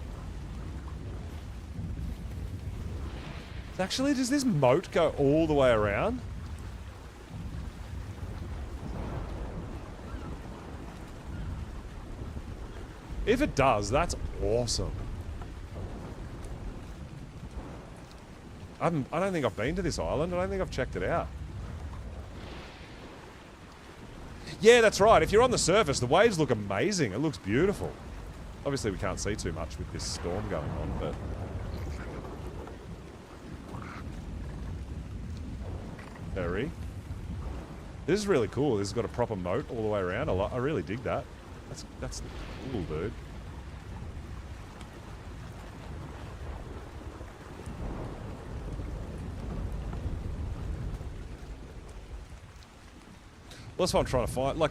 Actually, does this moat go all the way around? If it does, that's awesome. I don't think I've been to this island. I don't think I've checked it out. Yeah, that's right. If you're on the surface, the waves look amazing. It looks beautiful. Obviously, we can't see too much with this storm going on, but... Very. This is really cool. This has got a proper moat all the way around. I really dig that. That's cool, dude. Well, that's what I'm trying to find. Like,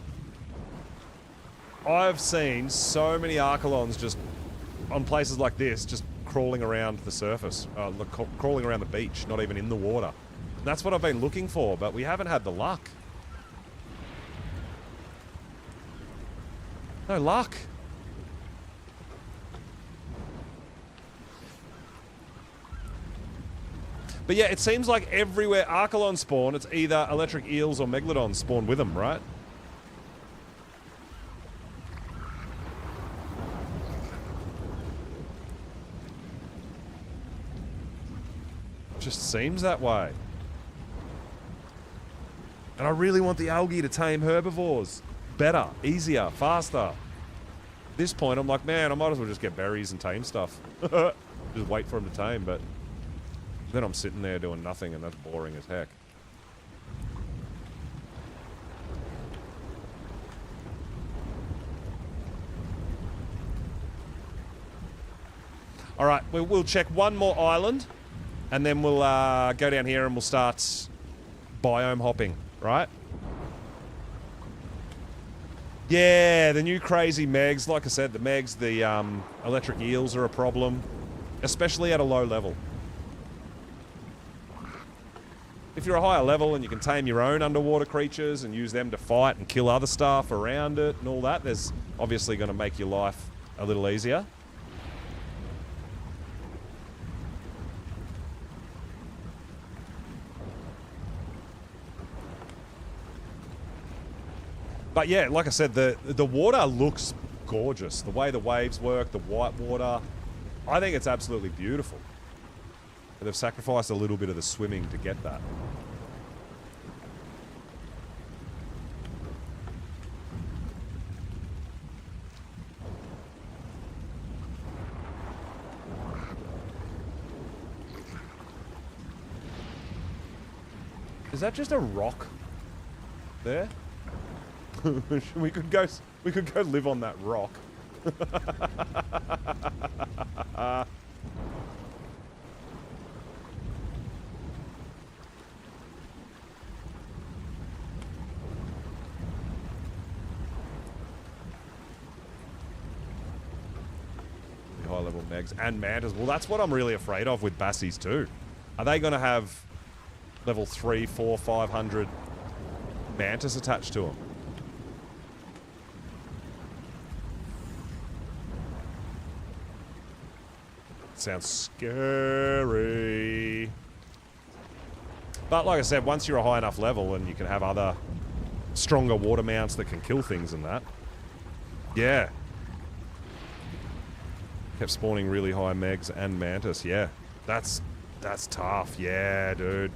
I've seen so many Archelons just on places like this, just crawling around the surface, crawling around the beach, not even in the water. That's what I've been looking for, but we haven't had the luck. No luck. But yeah, it seems like everywhere Archelon spawn, it's either electric eels or megalodons spawn with them, right? Just seems that way. And I really want the algae to tame herbivores. Better, easier, faster. At this point, I'm like, man, I might as well just get berries and tame stuff. Just wait for them to tame, but then I'm sitting there doing nothing, and that's boring as heck. All right, we'll check one more island, and then we'll go down here and we'll start biome hopping, right? Yeah, the new crazy megs. Like I said, the megs, the electric eels are a problem, especially at a low level. If you're a higher level and you can tame your own underwater creatures and use them to fight and kill other stuff around it and all that, there's obviously going to make your life a little easier. But yeah, like I said, the water looks gorgeous. The way the waves work, the white water, I think it's absolutely beautiful. But they've sacrificed a little bit of the swimming to get that. Is that just a rock there? we could go live on that rock. High level megs and mantas. Well, that's what I'm really afraid of with bassies too. Are they going to have level 3, 4, 500 mantas attached to them? Sounds scary. But like I said, once you're a high enough level and you can have other stronger water mounts that can kill things and that. Yeah. Kept spawning really high megs and mantis. Yeah. That's tough. Yeah, dude.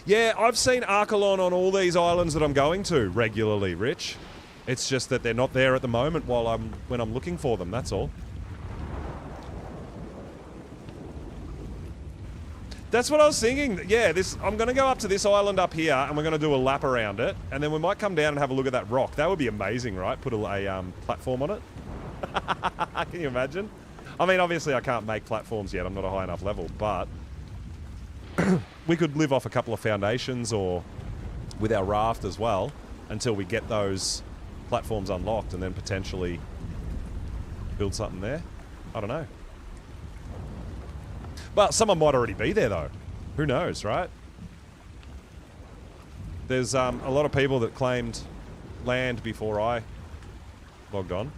Yeah, I've seen Archelon on all these islands that I'm going to regularly, Rich. It's just that they're not there at the moment when I'm looking for them, that's all. That's what I was thinking. Yeah, I'm going to go up to this island up here, and we're going to do a lap around it, and then we might come down and have a look at that rock. That would be amazing, right? Put a platform on it. Can you imagine? I mean, obviously I can't make platforms yet. I'm not a high enough level, but we could live off a couple of foundations or with our raft as well until we get those platforms unlocked and then potentially build something there. I don't know. Well, someone might already be there, though. Who knows, right? There's a lot of people that claimed land before I logged on.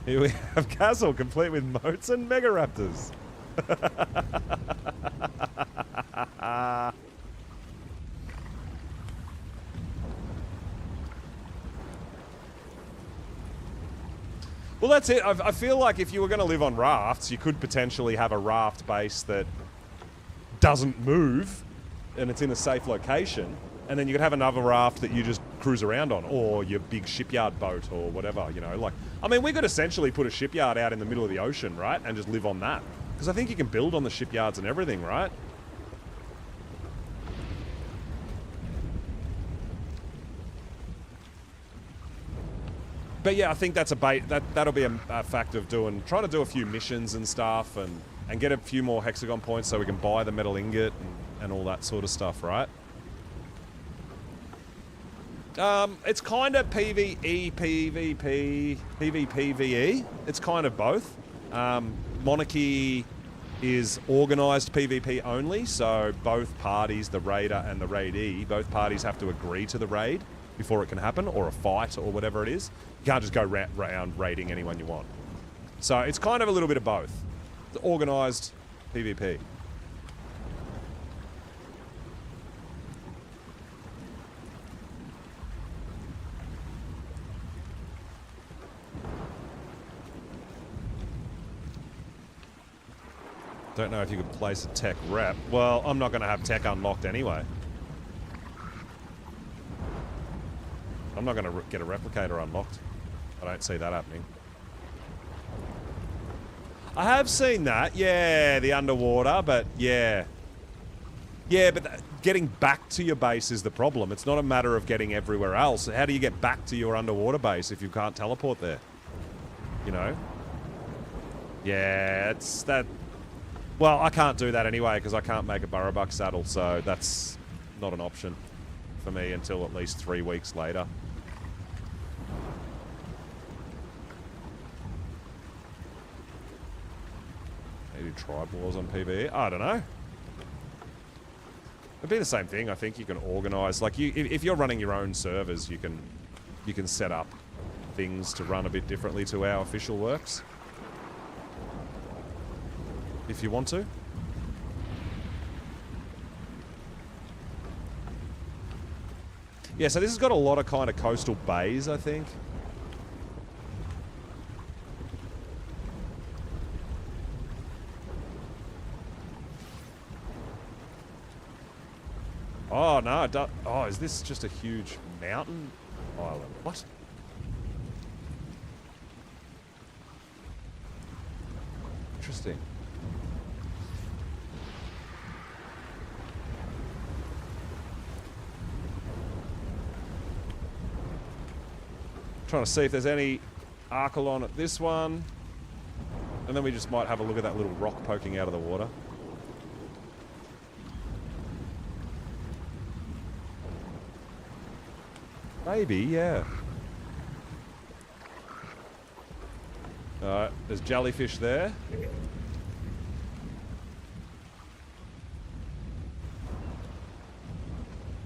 Here we have castle complete with moats and mega raptors. Well, that's it. I feel like if you were going to live on rafts, you could potentially have a raft base that doesn't move and it's in a safe location, and then you could have another raft that you just cruise around on, or your big shipyard boat or whatever, you know. Like, I mean, we could essentially put a shipyard out in the middle of the ocean, right, and just live on that. Because I think you can build on the shipyards and everything, right? But yeah, I think that's that'll be a fact of trying to do a few missions and stuff, and get a few more hexagon points so we can buy the metal ingot and all that sort of stuff, right? It's kind of PvE, PvP, PvPvE. It's kind of both. Monarchy is organised PvP only, so both parties, the raider and the raidee, both parties have to agree to the raid before it can happen, or a fight, or whatever it is. You can't just go around raiding anyone you want. So it's kind of a little bit of both. It's organised PvP. Don't know if you could place a tech rep. Well, I'm not going to have tech unlocked anyway. I'm not going to get a replicator unlocked. I don't see that happening. I have seen that, yeah, the underwater, but yeah. Yeah, but getting back to your base is the problem. It's not a matter of getting everywhere else. How do you get back to your underwater base if you can't teleport there? You know? Yeah, it's that... Well, I can't do that anyway because I can't make a Burrobuck saddle, so that's not an option for me until at least 3 weeks later. Maybe tribe wars on PvE? I don't know. It'd be the same thing. I think you can organise, like, if you're running your own servers, you can set up things to run a bit differently to how official works. If you want to. Yeah, so this has got a lot of kind of coastal bays, I think. Oh, no, it does. Oh, is this just a huge mountain island? What? Interesting. Trying to see if there's any Archelon at this one. And then we just might have a look at that little rock poking out of the water. Maybe, yeah. Alright, there's jellyfish there.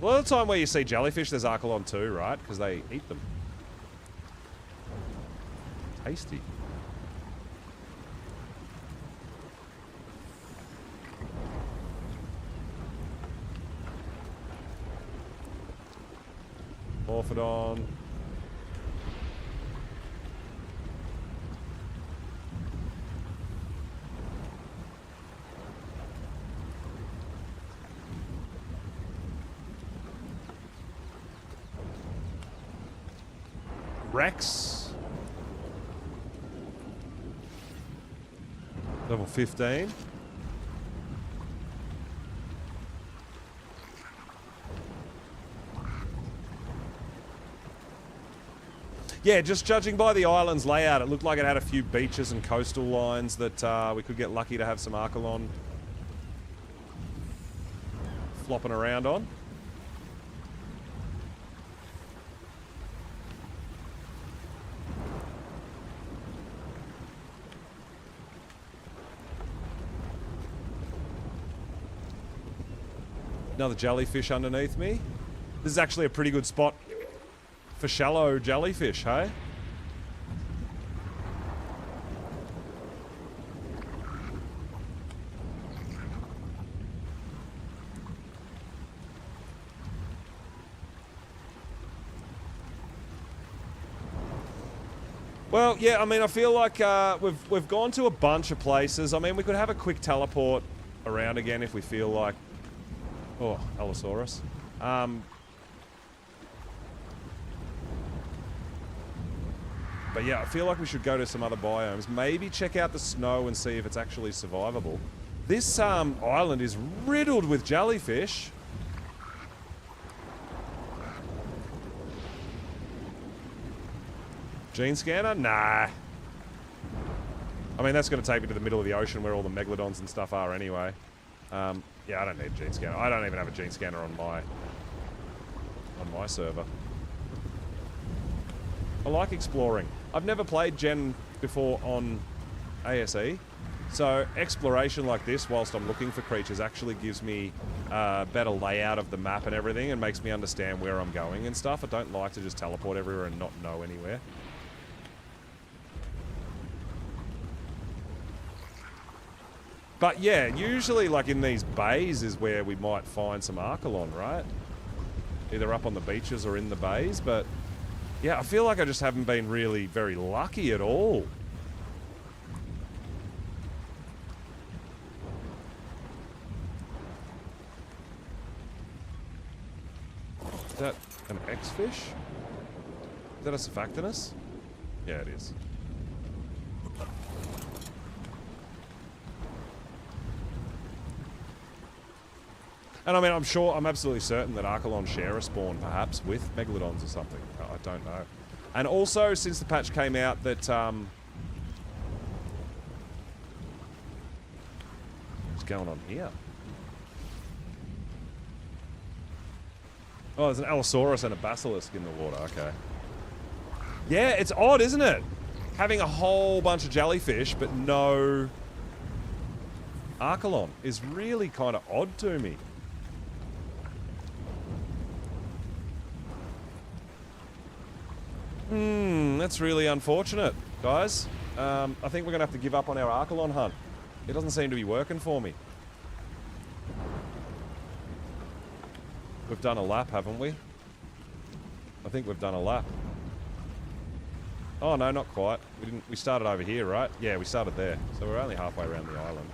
A lot of the time where you see jellyfish, there's Archelon too, right? Because they eat them. Tasty. Morphodon. Rex. Level 15. Yeah, just judging by the island's layout, it looked like it had a few beaches and coastal lines that we could get lucky to have some Archelon flopping around on. Another jellyfish underneath me. This is actually a pretty good spot for shallow jellyfish, hey? Well, yeah, I mean, I feel like we've gone to a bunch of places. I mean, we could have a quick teleport around again if we feel like... Oh, Allosaurus. But yeah, I feel like we should go to some other biomes. Maybe check out the snow and see if it's actually survivable. This island is riddled with jellyfish. Gene scanner? Nah. I mean, that's going to take me to the middle of the ocean where all the megalodons and stuff are anyway. Yeah, I don't need a gene scanner. I don't even have a gene scanner on my server. I like exploring. I've never played Gen before on ASE, so exploration like this whilst I'm looking for creatures actually gives me a better layout of the map and everything and makes me understand where I'm going and stuff. I don't like to just teleport everywhere and not know anywhere. But yeah, usually like in these bays is where we might find some Archelon, right? Either up on the beaches or in the bays, but yeah, I feel like I just haven't been really very lucky at all. Is that an X-fish? Is that a Cephactinus? Yeah, it is. And I mean, I'm absolutely certain that Archelon share a spawn, perhaps, with Megalodons or something. I don't know. And also, since the patch came out, that, what's going on here? Oh, there's an Allosaurus and a Basilisk in the water, okay. Yeah, it's odd, isn't it? Having a whole bunch of jellyfish, but no Archelon is really kind of odd to me. That's really unfortunate, guys. I think we're going to have to give up on our Archelon hunt. It doesn't seem to be working for me. We've done a lap, haven't we? I think we've done a lap. Oh, no, not quite. We started over here, right? Yeah, we started there. So we're only halfway around the island.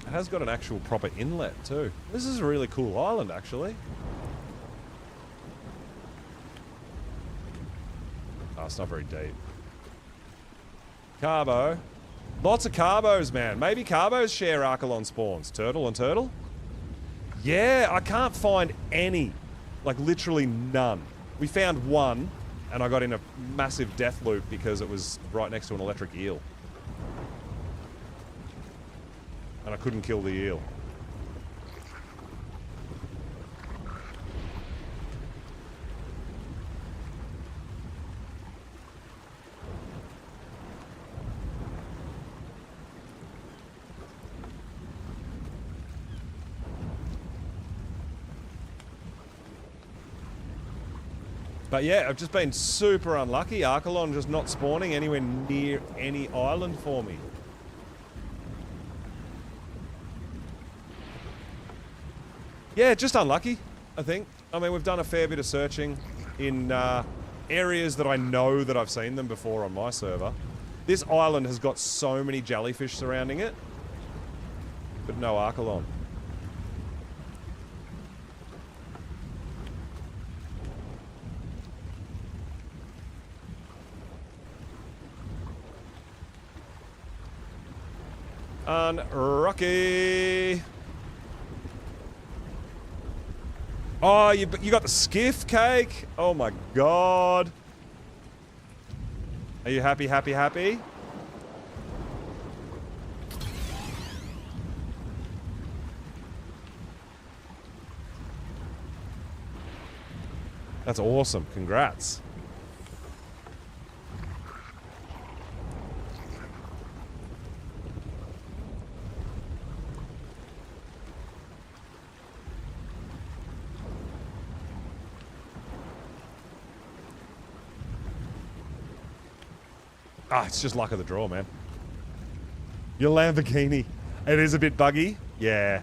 It has got an actual proper inlet too. This is a really cool island, actually. Oh, it's not very deep. Carbo. Lots of carbos, man. Maybe carbos share Archelon spawns. Turtle and turtle? Yeah, I can't find any. Like, literally none. We found one, and I got in a massive death loop because it was right next to an electric eel. And I couldn't kill the eel. But yeah, I've just been super unlucky. Archelon just not spawning anywhere near any island for me. Yeah, just unlucky, I think. I mean, we've done a fair bit of searching in areas that I know that I've seen them before on my server. This island has got so many jellyfish surrounding it, but no Archelon. Unlucky. Oh, you got the skiff cake? Oh my god. Are you happy, happy, happy? That's awesome. Congrats. Ah, it's just luck of the draw, man. Your Lamborghini. It is a bit buggy. Yeah.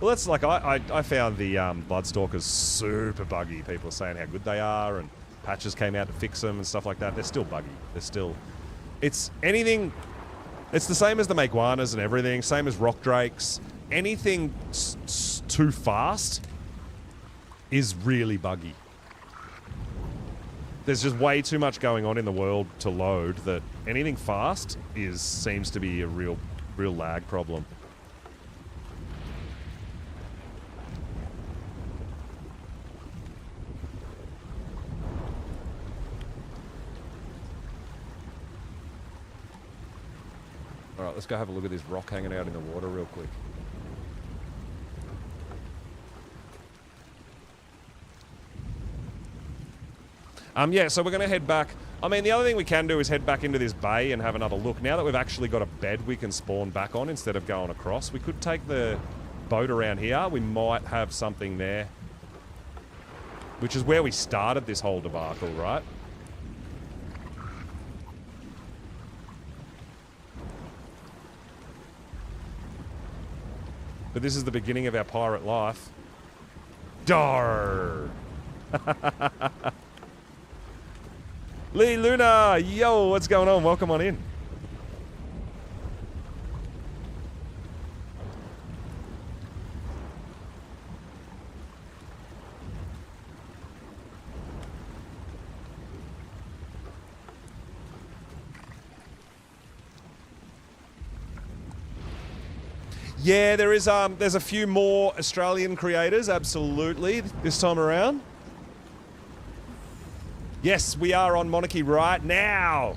Well, that's like, I found the Bloodstalkers super buggy. People are saying how good they are, and patches came out to fix them and stuff like that. They're still buggy. They're still... It's anything... It's the same as the Maguanas and everything. Same as Rock Drakes. Anything too fast is really buggy. There's just way too much going on in the world to load that anything fast seems to be a real lag problem. All right, let's go have a look at this rock hanging out in the water real quick. Yeah, so we're going to head back. I mean, the other thing we can do is head back into this bay and have another look. Now that we've actually got a bed we can spawn back on instead of going across, we could take the boat around here. We might have something there, which is where we started this whole debacle, right? But this is the beginning of our pirate life. Dar! Lee Luna! Yo, what's going on? Welcome on in. Yeah, there's a few more Australian creators, absolutely, this time around. Yes, we are on Monarchy right now.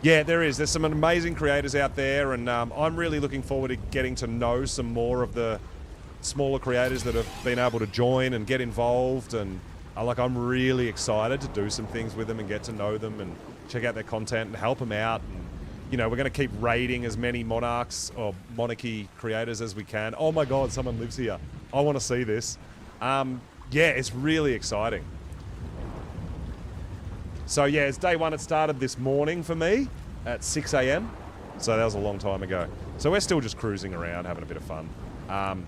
Yeah, there is. There's some amazing creators out there, and I'm really looking forward to getting to know some more of the smaller creators that have been able to join and get involved. And I'm really excited to do some things with them and get to know them and check out their content and help them out. And, you know, we're going to keep raiding as many Monarchs or Monarchy creators as we can. Oh my God, someone lives here. I want to see this. Yeah, it's really exciting. So yeah, it's day one. It started this morning for me at 6 a.m. So that was a long time ago. So we're still just cruising around, having a bit of fun. I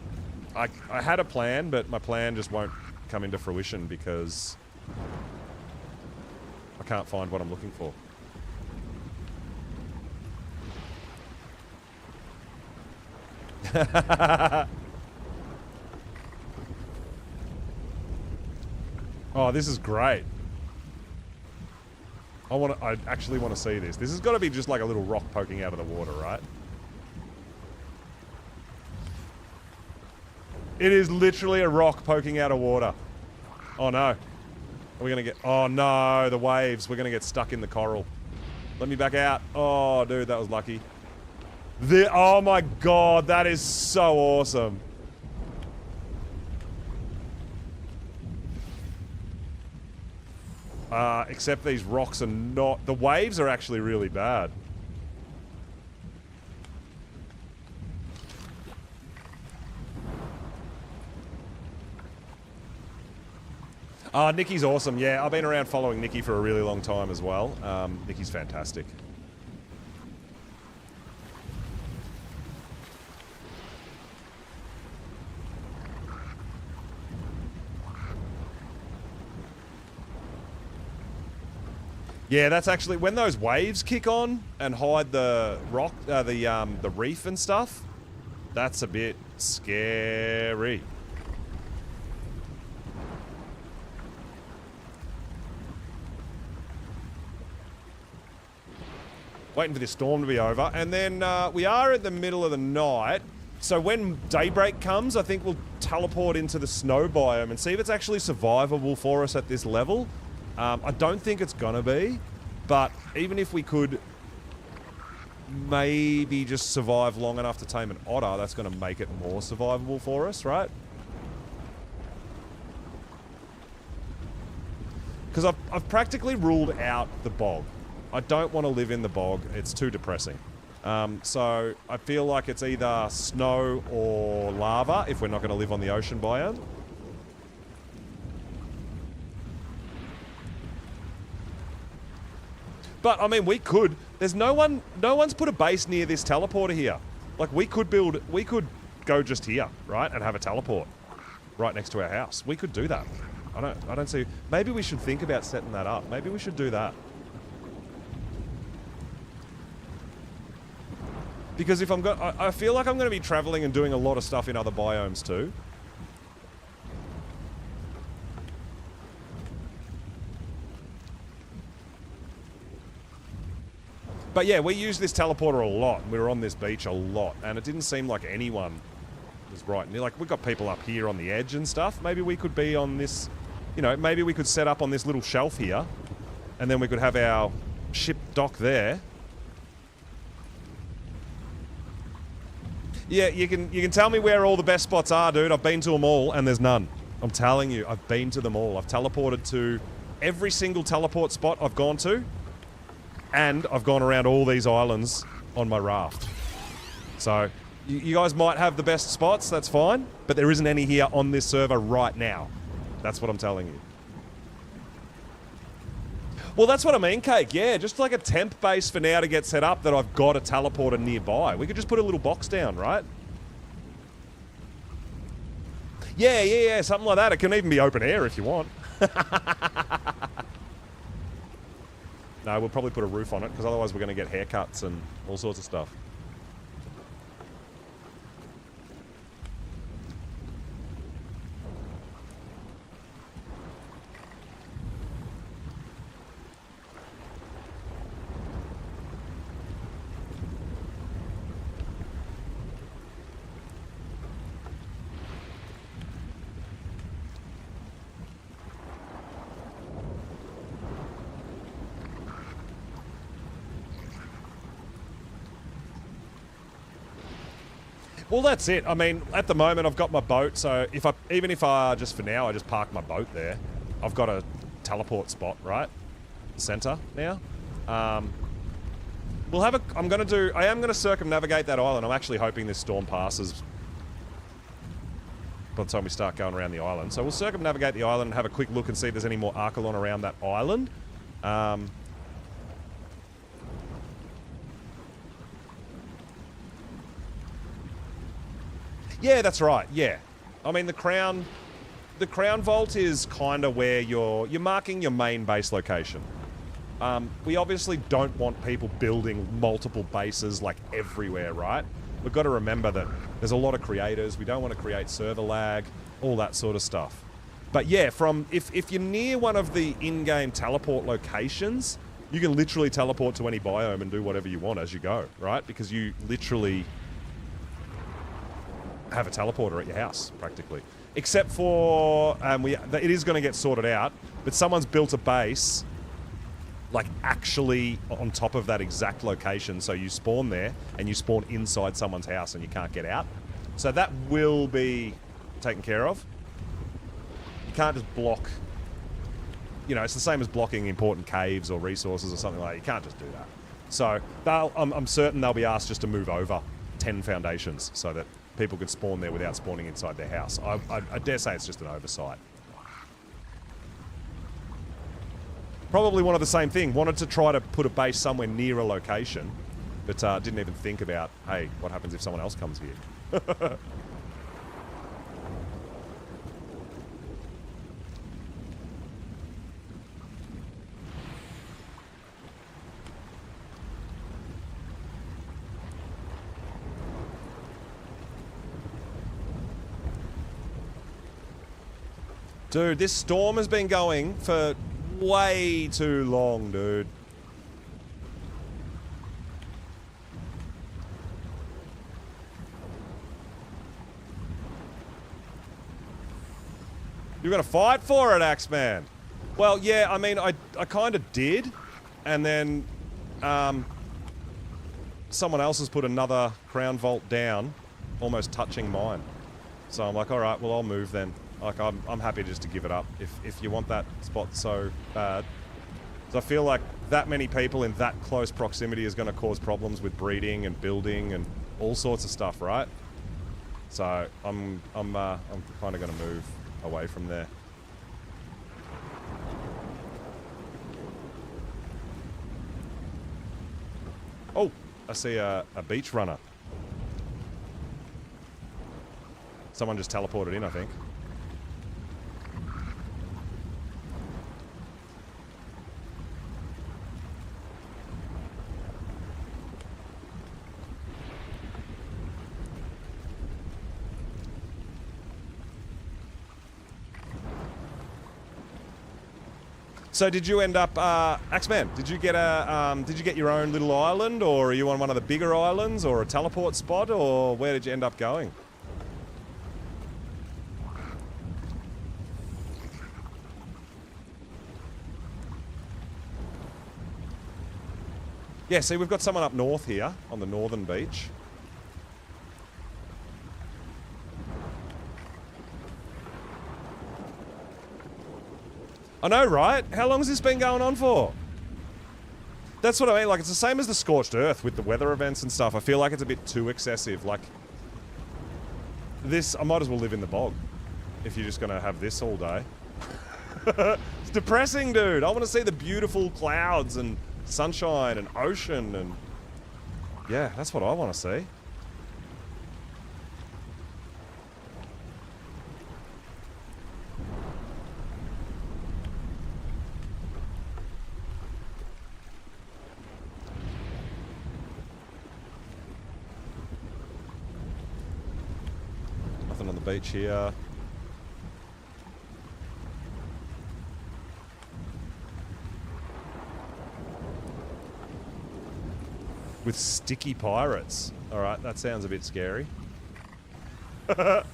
had a plan, but my plan just won't come into fruition because I can't find what I'm looking for. Oh, this is great. I actually want to see this. This has got to be just like a little rock poking out of the water, right? It is literally a rock poking out of water. Oh no. Are we going to get... Oh no, the waves. We're going to get stuck in the coral. Let me back out. Oh, dude, that was lucky. Oh my God, that is so awesome. Except these rocks are not... The waves are actually really bad. Nikki's awesome. Yeah, I've been around following Nikki for a really long time as well. Nikki's fantastic. Yeah, that's actually when those waves kick on and hide the rock, the reef and stuff. That's a bit scary. Waiting for this storm to be over, and then we are at the middle of the night. So when daybreak comes, I think we'll teleport into the snow biome and see if it's actually survivable for us at this level. I don't think it's gonna be, but even if we could maybe just survive long enough to tame an otter, that's gonna make it more survivable for us, right? Because I've practically ruled out the bog. I don't want to live in the bog. It's too depressing. So I feel like it's either snow or lava if we're not going to live on the ocean biome. But, I mean, we could. There's no one's put a base near this teleporter here. Like, we could go just here, right, and have a teleport right next to our house. We could do that. I don't see. Maybe we should think about setting that up. Maybe we should do that. Because if I feel like I'm going to be traveling and doing a lot of stuff in other biomes too. But yeah, we used this teleporter a lot. We were on this beach a lot, and it didn't seem like anyone was right near. Like, we've got people up here on the edge and stuff. Maybe we could be on this, you know, maybe we could set up on this little shelf here, and then we could have our ship dock there. Yeah, you can tell me where all the best spots are, dude. I've been to them all, and there's none. I'm telling you, I've been to them all. I've teleported to every single teleport spot I've gone to. And I've gone around all these islands on my raft. So, you guys might have the best spots, that's fine. But there isn't any here on this server right now. That's what I'm telling you. Well, that's what I mean, Cake. Yeah, just like a temp base for now to get set up that I've got a teleporter nearby. We could just put a little box down, right? Yeah, something like that. It can even be open air if you want. No, we'll probably put a roof on it, because otherwise we're going to get haircuts and all sorts of stuff. Well, that's it. I mean, at the moment, I've got my boat, so even if I just for now, I just park my boat there, I've got a teleport spot, right? Center now. We'll have a... I am going to circumnavigate that island. I'm actually hoping this storm passes by the time we start going around the island. So we'll circumnavigate the island and have a quick look and see if there's any more Archelon around that island. Yeah, that's right. Yeah, I mean the crown vault is kind of where you're marking your main base location. We obviously don't want people building multiple bases like everywhere, right? We've got to remember that there's a lot of creators. We don't want to create server lag, all that sort of stuff. But yeah, if you're near one of the in-game teleport locations, you can literally teleport to any biome and do whatever you want as you go, right? Because you literally have a teleporter at your house, practically. Except for, it is going to get sorted out, but someone's built a base, like, actually on top of that exact location, so you spawn there, and you spawn inside someone's house and you can't get out. So that will be taken care of. You can't just block... You know, it's the same as blocking important caves or resources or something like that. You can't just do that. So, I'm certain they'll be asked just to move over 10 foundations so that people can spawn there without spawning inside their house. I dare say it's just an oversight. Probably one of the same thing. Wanted to try to put a base somewhere near a location, but didn't even think about, hey, what happens if someone else comes here? Dude, this storm has been going for way too long, dude. You're gonna fight for it, Axeman. Well, yeah, I mean, I kind of did. And then, someone else has put another crown vault down, almost touching mine. So I'm like, alright, well, I'll move then. Like, I'm happy just to give it up if you want that spot so bad. So I feel like that many people in that close proximity is going to cause problems with breeding and building and all sorts of stuff, right? So I'm kind of going to move away from there. Oh, I see a beach runner. Someone just teleported in, I think. So did you end up, Axeman, did you get your own little island, or are you on one of the bigger islands, or a teleport spot, or where did you end up going? Yeah, see, we've got someone up north here, on the northern beach. I know, right? How long has this been going on for? That's what I mean. Like, it's the same as the Scorched Earth with the weather events and stuff. I feel like it's a bit too excessive. Like, this, I might as well live in the bog if you're just going to have this all day. It's depressing, dude. I want to see the beautiful clouds and sunshine and ocean and... Yeah, that's what I want to see. Nothing on the beach here. With sticky pirates. Alright, that sounds a bit scary. Well,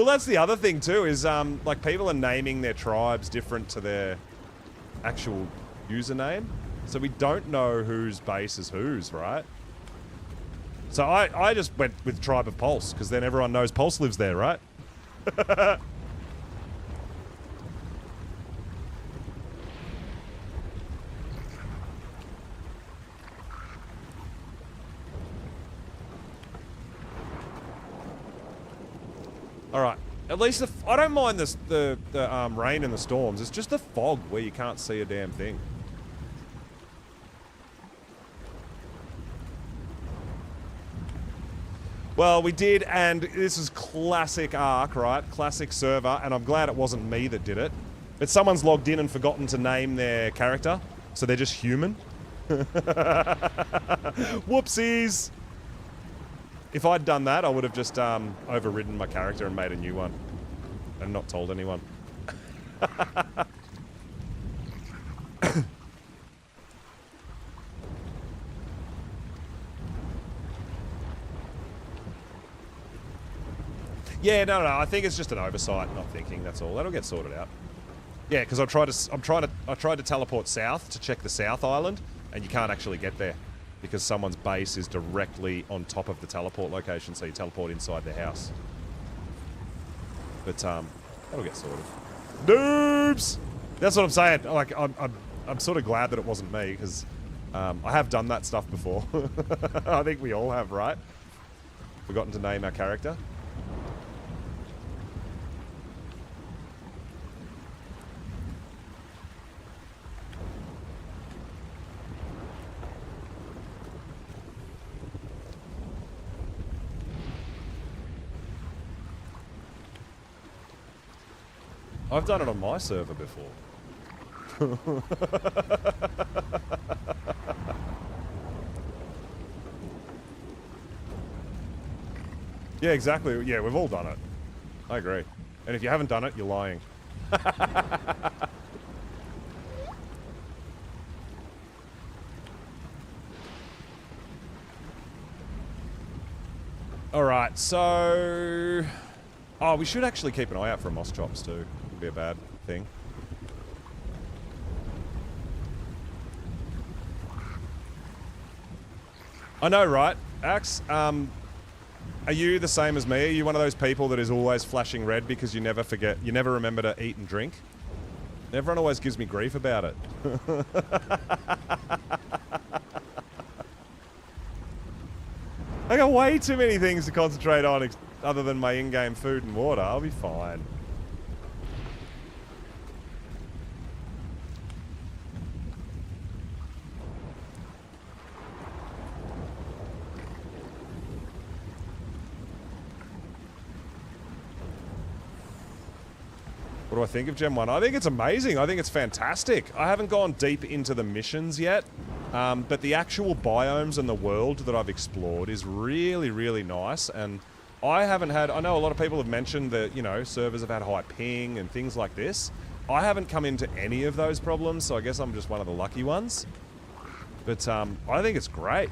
that's the other thing too, is like people are naming their tribes different to their actual username. So we don't know whose base is whose, right? So I just went with Tribe of Pulse, because then everyone knows Pulse lives there, right? Alright, at least I don't mind the rain and the storms. It's just the fog where you can't see a damn thing. Well, we did, and this is classic Ark, right? Classic server, and I'm glad it wasn't me that did it. But someone's logged in and forgotten to name their character, so they're just human. Whoopsies! If I'd done that, I would have just overridden my character and made a new one. And not told anyone. Yeah, no, I think it's just an oversight, not thinking, that's all. That'll get sorted out. Yeah, because I tried to teleport south to check the South Island, and you can't actually get there. Because someone's base is directly on top of the teleport location, so you teleport inside their house. But that'll get sorted. Noobs! That's what I'm saying. Like, I'm sort of glad that it wasn't me, because I have done that stuff before. I think we all have, right? Forgotten to name our character. I've done it on my server before. Yeah, exactly. Yeah, we've all done it. I agree. And if you haven't done it, you're lying. Alright, so... Oh, we should actually keep an eye out for moss chops too. Wouldn't be a bad thing. I know, right? Axe, Are you the same as me? Are you one of those people that is always flashing red because you never forget, you never remember to eat and drink? Everyone always gives me grief about it. I got way too many things to concentrate on other than my in-game food and water. I'll be fine. What do I think of Gen 1? I think it's amazing. I think it's fantastic. I haven't gone deep into the missions yet, but the actual biomes and the world that I've explored is really, really nice. And I haven't had... I know a lot of people have mentioned that, you know, servers have had high ping and things like this. I haven't come into any of those problems, so I guess I'm just one of the lucky ones. But I think it's great.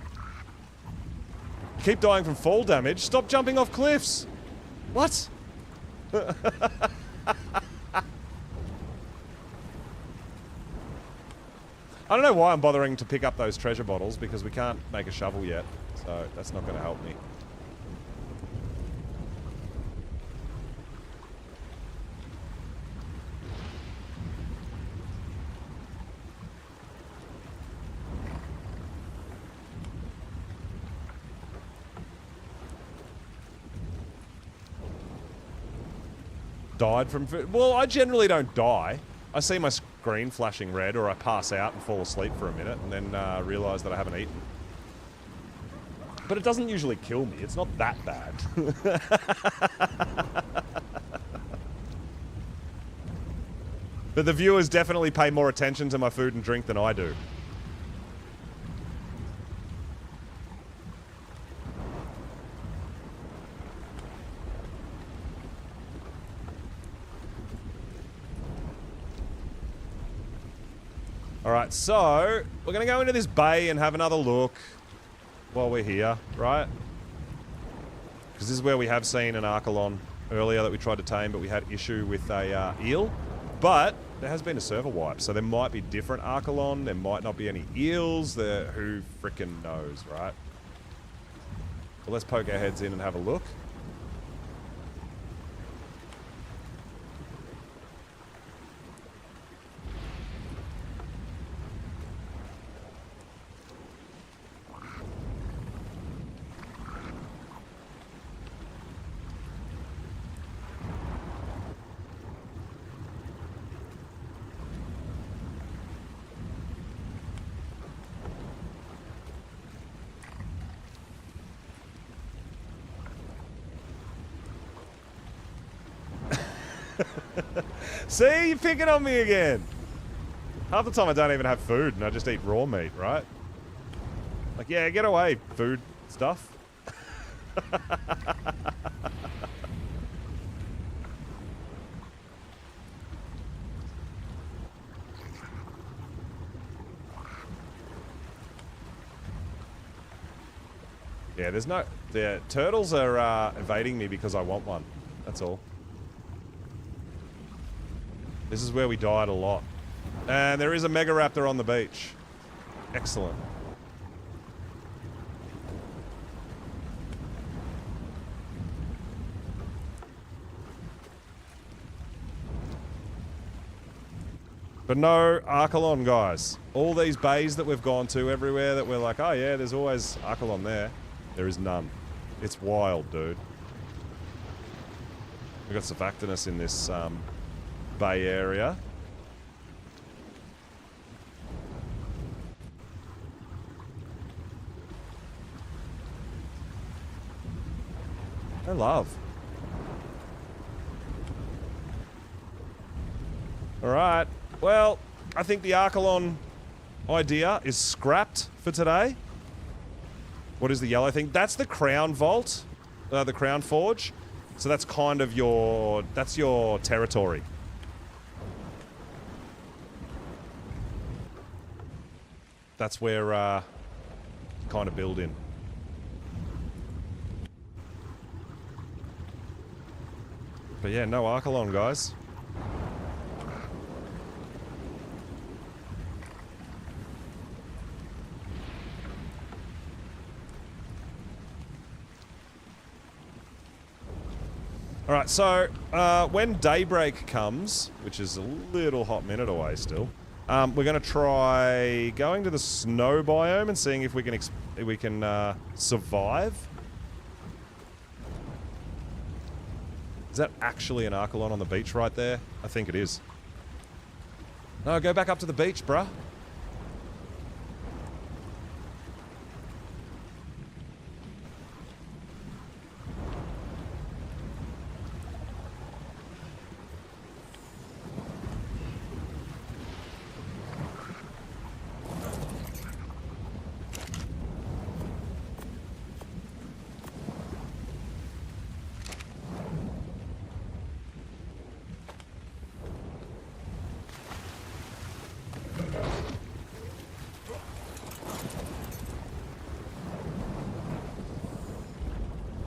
Keep dying from fall damage. Stop jumping off cliffs. What? I don't know why I'm bothering to pick up those treasure bottles, because we can't make a shovel yet, so that's not going to help me. Died from food? Well, I generally don't die. I see my screen flashing red, or I pass out and fall asleep for a minute, and then realise that I haven't eaten. But it doesn't usually kill me. It's not that bad. But the viewers definitely pay more attention to my food and drink than I do. Alright, so we're going to go into this bay and have another look while we're here, right? Because this is where we have seen an Archelon earlier that we tried to tame, but we had issue with a eel. But there has been a server wipe, so there might be different Archelon, there might not be any eels, who frickin' knows, right? Well, let's poke our heads in and have a look. See, you're picking on me again. Half the time I don't even have food and I just eat raw meat, right? Like, yeah, get away, food stuff. Yeah, there's no... The turtles are evading me because I want one. That's all. This is where we died a lot. And there is a Mega Raptor on the beach. Excellent. But no Archelon, guys. All these bays that we've gone to everywhere that we're like, oh yeah, there's always Archelon there. There is none. It's wild, dude. We've got Surfactinus in this bay area. I love. Alright. Well, I think the Archelon idea is scrapped for today. What is the yellow thing? That's the Crown Vault. The Crown Forge. So that's kind of your... That's your territory. That's where kind of build in. But yeah, no Archelon, guys. All right, so when daybreak comes, which is a little hot minute away still, we're going to try going to the snow biome and seeing if we can survive. Is that actually an Archelon on the beach right there? I think it is. No, go back up to the beach, bruh.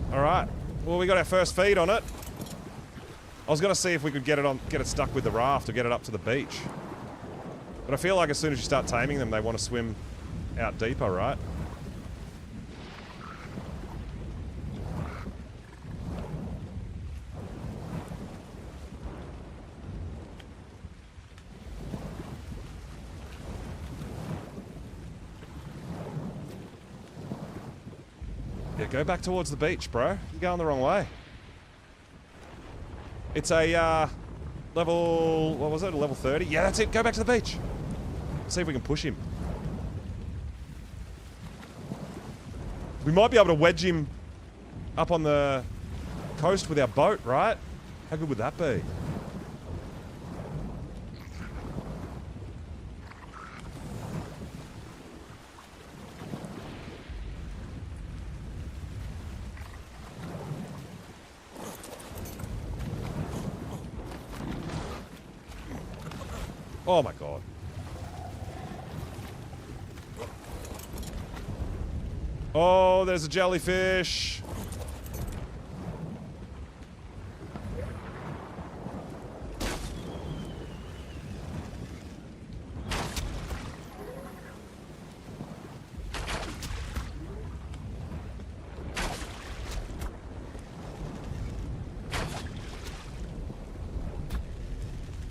Alright. Well, we got our first feed on it. I was going to see if we could get it stuck with the raft or get it up to the beach. But I feel like as soon as you start taming them, they want to swim out deeper, right? Yeah, go back towards the beach, bro. You're going the wrong way. It's a, level... What was it? A level 30? Yeah, that's it. Go back to the beach. See if we can push him. We might be able to wedge him up on the coast with our boat, right? How good would that be? Oh my god. Oh, there's a jellyfish.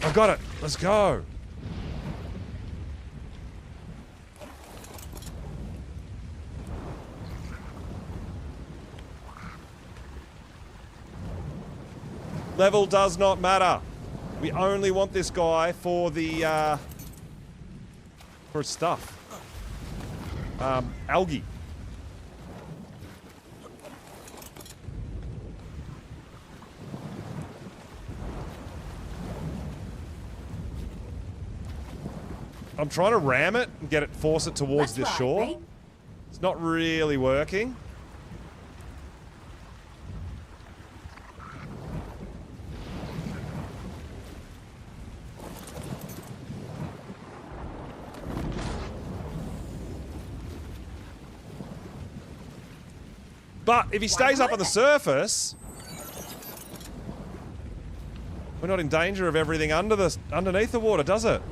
I got it. Let's go. Level does not matter. We only want this guy for the, for his stuff. Algae. I'm trying to ram it and force it towards this shore. Mate. It's not really working. But if he stays up on the surface, we're not in danger of everything underneath the water, does it?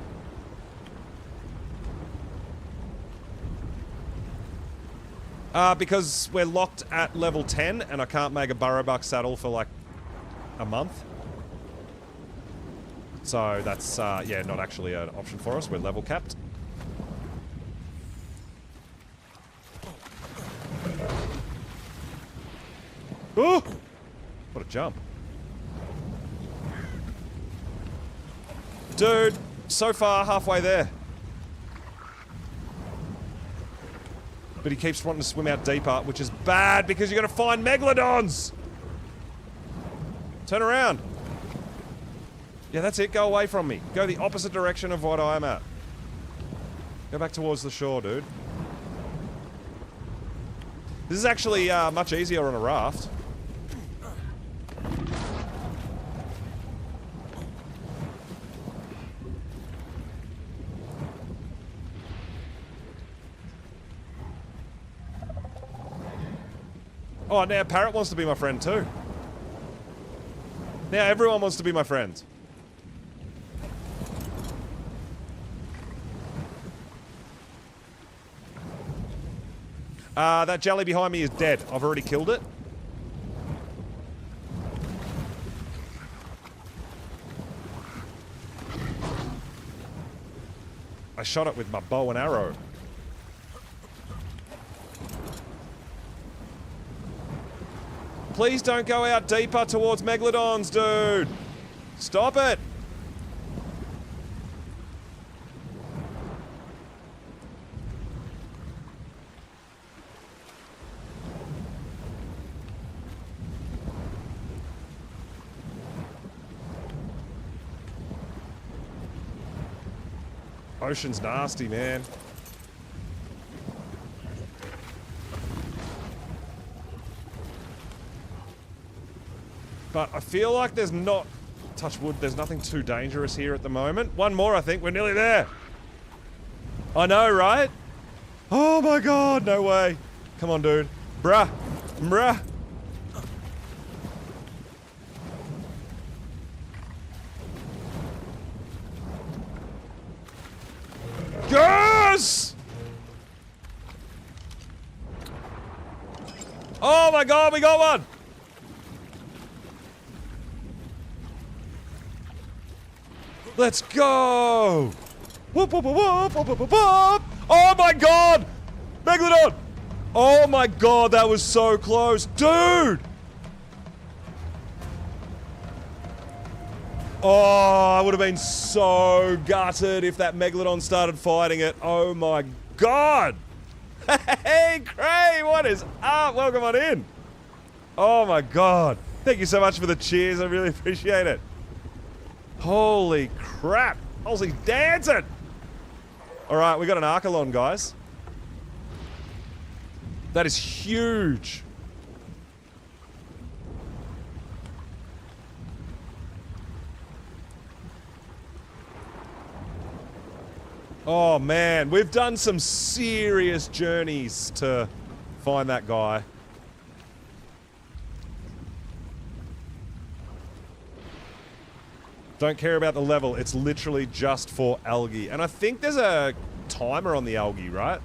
Because we're locked at level 10 and I can't make a burrowbuck saddle for like a month. So that's, yeah, not actually an option for us. We're level capped. Oh! What a jump. Dude, so far halfway there. But he keeps wanting to swim out deeper, which is bad because you're going to find megalodons! Turn around. Yeah, that's it. Go away from me. Go the opposite direction of what I'm at. Go back towards the shore, dude. This is actually much easier on a raft. Oh, now Parrot wants to be my friend too. Now everyone wants to be my friend. That jelly behind me is dead. I've already killed it. shot it with my bow and arrow. Please don't go out deeper towards Megalodons, dude. Stop it. Ocean's nasty, man. But I feel like there's not, touch wood, there's nothing too dangerous here at the moment. One more, I think. We're nearly there. I know, right? Oh my god, no way. Come on, dude. Bruh. Bruh. Yes! Oh my god, we got one! Let's go! Whoop, whoop, whoop, whoop, whoop, whoop, whoop. Oh my god! Megalodon! Oh my god, that was so close. Dude! Oh, I would have been so gutted if that Megalodon started fighting it. Oh my god! Hey, Cray, what is up? Welcome on in. Oh my god. Thank you so much for the cheers. I really appreciate it. Holy crap. Ozzy's dancing. All right, we got an Archelon, guys. That is huge. Oh man, we've done some serious journeys to find that guy. Don't care about the level, it's literally just for algae. And I think there's a timer on the algae, right?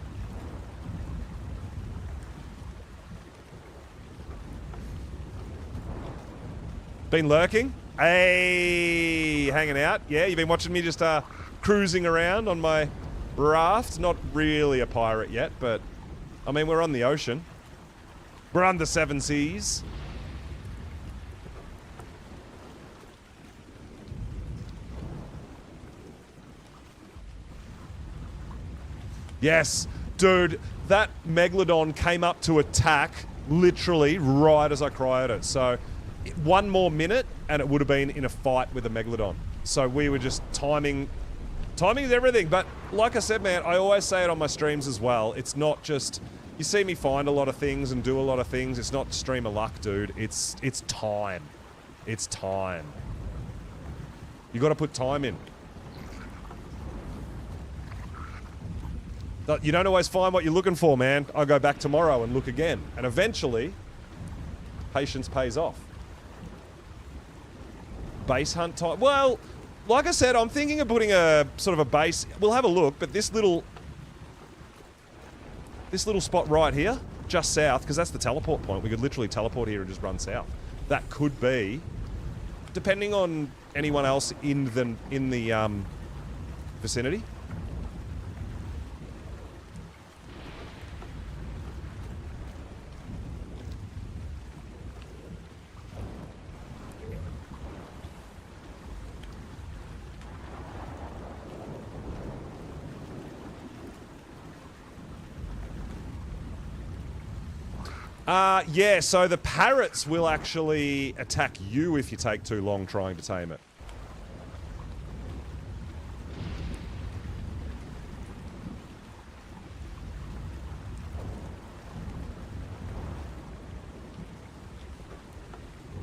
Been lurking? Hey, hanging out? Yeah, you've been watching me just cruising around on my raft. Not really a pirate yet, but I mean, we're on the ocean. We're on the seven seas. Yes, dude, that Megalodon came up to attack literally right as I cried it. So one more minute and it would have been in a fight with a Megalodon. So we were just timing is everything. But like I said, man, I always say it on my streams as well. It's not just, you see me find a lot of things and do a lot of things. It's not stream of luck, dude. It's time. It's time. You got to put time in. You don't always find what you're looking for, man. I'll go back tomorrow and look again. And eventually, patience pays off. Base hunt time. Well, like I said, I'm thinking of putting a sort of a base. We'll have a look, but this little spot right here, just south, because that's the teleport point. We could literally teleport here and just run south. That could be, depending on anyone else in the vicinity. Yeah, so the parrots will actually attack you if you take too long trying to tame it.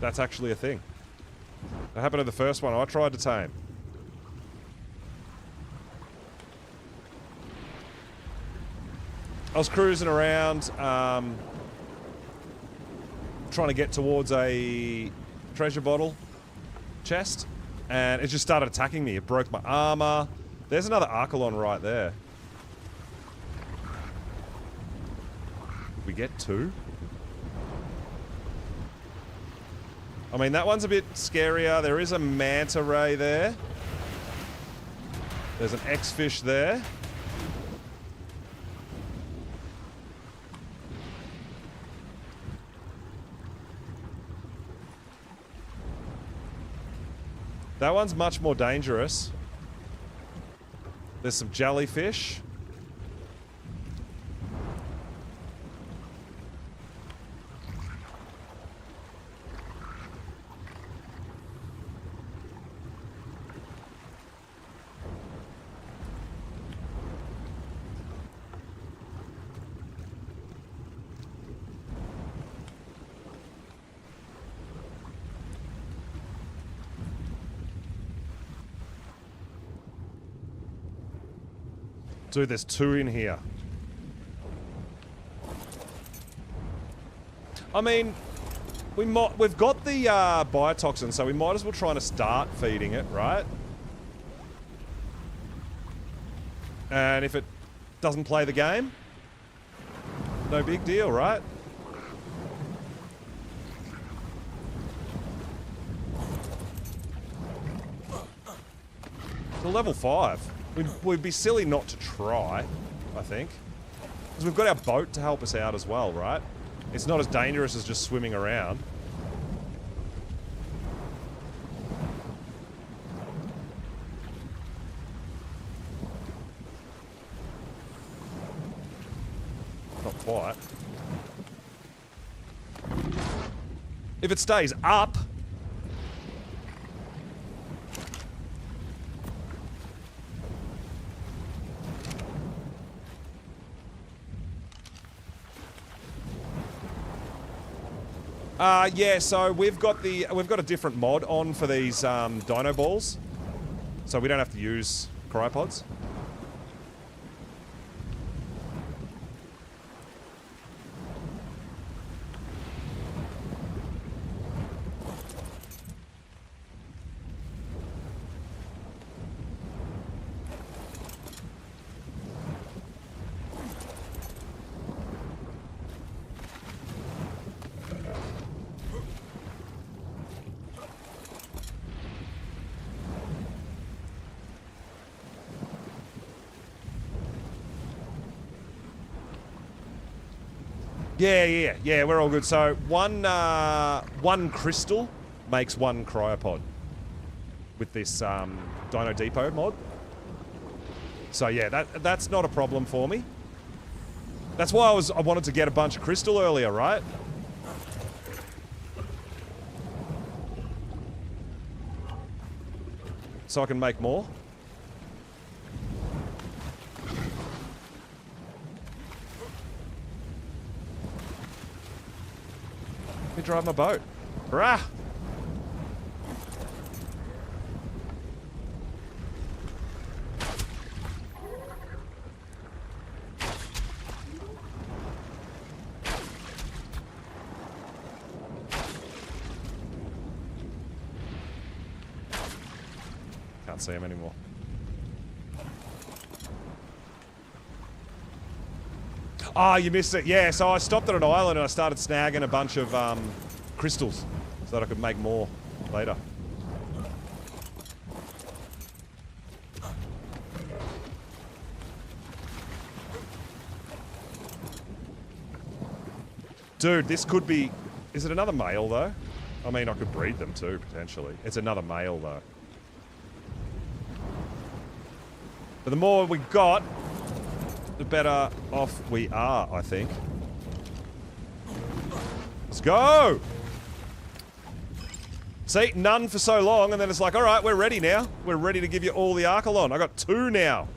That's actually a thing. That happened to the first one I tried to tame. I was cruising around, trying to get towards a treasure bottle chest, and it just started attacking me. It broke my armor. There's another Archelon right there. Did we get two? I mean, that one's a bit scarier. There is a manta ray there. There's an X-fish there. That one's much more dangerous. There's some jellyfish. Dude, there's 2 in here. I mean, we've got the biotoxin, so we might as well try to start feeding it, right? And if it doesn't play the game, no big deal, right? To level 5. We'd be silly not to try, I think. Because we've got our boat to help us out as well, right? It's not as dangerous as just swimming around. Not quite. If it stays up... yeah, so we've got a different mod on for these dino balls, so we don't have to use cryopods. Yeah, we're all good. So one crystal makes 1 cryopod with this Dino Depot mod. So yeah, that's not a problem for me. That's why I wanted to get a bunch of crystal earlier, right? So I can make more. Let me drive my boat. Hurrah! Can't see him anymore. Ah, you missed it. Yeah, so I stopped at an island and I started snagging a bunch of crystals so that I could make more later. Dude, this could be... Is it another male, though? I mean, I could breed them too, potentially. It's another male, though. But the more we got, the better off we are, I think. Let's go! See, none for so long, and then it's like, alright, we're ready now. We're ready to give you all the Archelon. I got 2 now.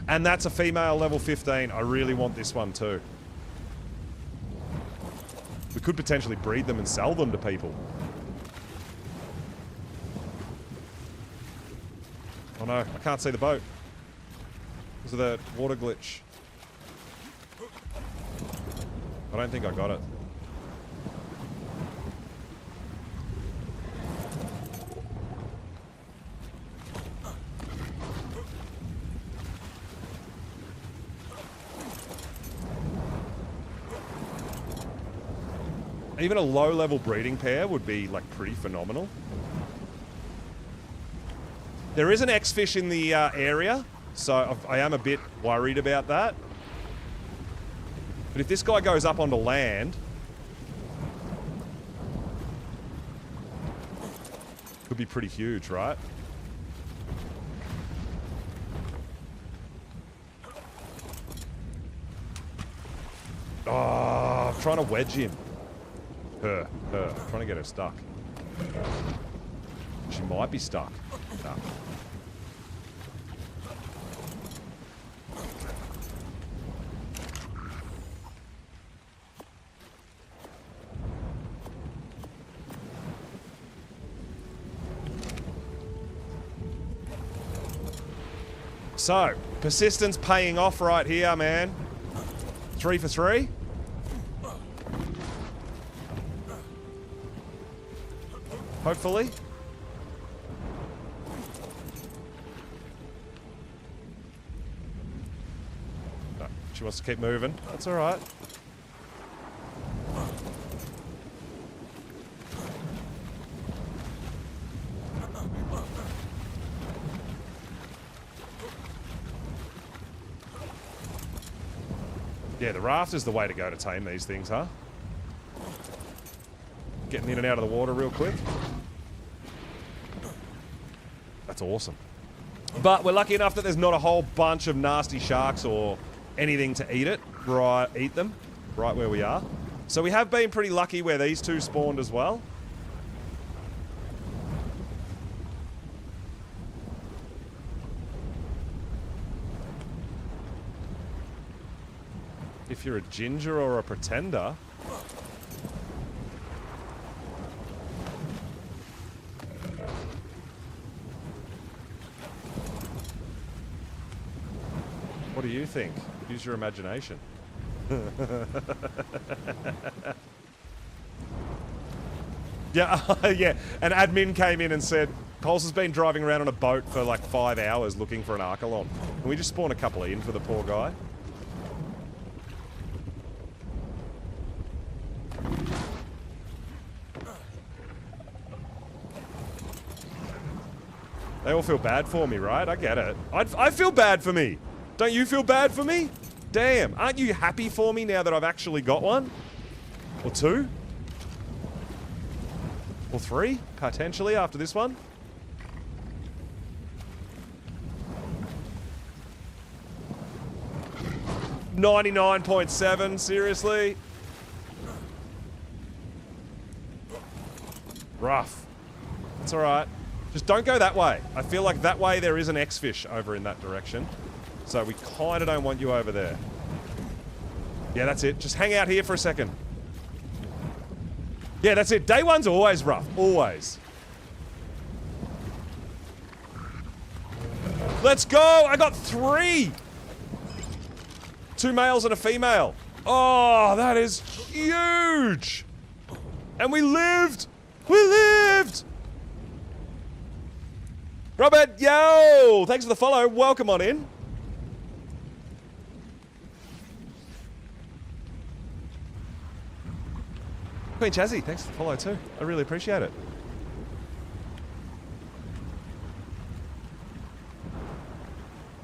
And that's a female level 15. I really want this one too. We could potentially breed them and sell them to people. Oh no, I can't see the boat because of the water glitch. I don't think I got it. Even a low-level breeding pair would be, like, pretty phenomenal. There is an X-fish in the area, so I am a bit worried about that. But if this guy goes up onto land, could be pretty huge, right? Oh, I'm trying to wedge him. Her. Trying to get her stuck. She might be stuck. No. So, persistence paying off right here, man. 3 for 3. Hopefully. No, she wants to keep moving. That's all right. Yeah, the raft is the way to go to tame these things, huh? Getting in and out of the water real quick. That's awesome. But we're lucky enough that there's not a whole bunch of nasty sharks or anything to eat them right where we are. So we have been pretty lucky where these two spawned as well. If you're a ginger or a pretender. What do you think? Use your imagination. Yeah, yeah. An admin came in and said, Coles has been driving around on a boat for like 5 hours looking for an Archelon. Can we just spawn a couple in for the poor guy? They all feel bad for me, right? I get it. I feel bad for me. Don't you feel bad for me? Damn, aren't you happy for me now that I've actually got one? Or 2? Or 3, potentially, after this one? $99.7, seriously? Rough. It's alright. Just don't go that way. I feel like that way there is an X-fish over in that direction. So we kind of don't want you over there. Yeah, that's it. Just hang out here for a second. Yeah, that's it. Day one's always rough. Always. Let's go! I got 3! 2 males and a female. Oh, that is huge! And we lived! We lived! Robert, yo! Thanks for the follow. Welcome on in. Queen Chazzy, thanks for the follow too. I really appreciate it.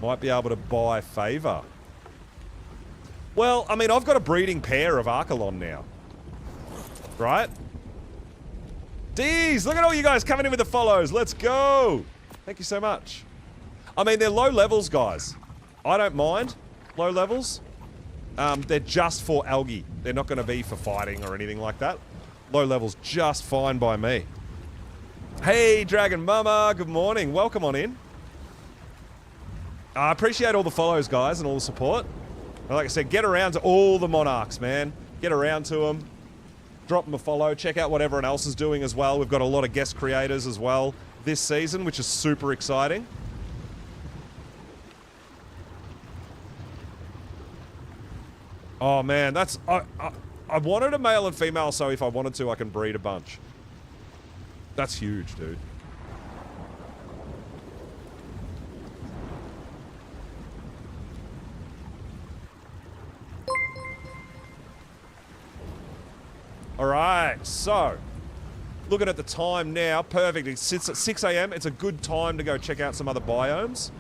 Might be able to buy favor. Well, I mean, I've got a breeding pair of Archelon now. Right? Deez, look at all you guys coming in with the follows. Let's go. Thank you so much. I mean, they're low levels, guys. I don't mind low levels. They're just for algae. They're not going to be for fighting or anything like that. Low levels just fine by me. Hey, Dragon Mama. Good morning. Welcome on in. I appreciate all the follows, guys, and all the support. And like I said, get around to all the Monarchs, man. Get around to them. Drop them a follow. Check out what everyone else is doing as well. We've got a lot of guest creators as well this season, which is super exciting. Oh man, that's I wanted a male and female, so if I wanted to, I can breed a bunch. That's huge, dude. All right, so Looking at the time now, perfect. It sits at 6 a.m. It's a good time to go check out some other biomes.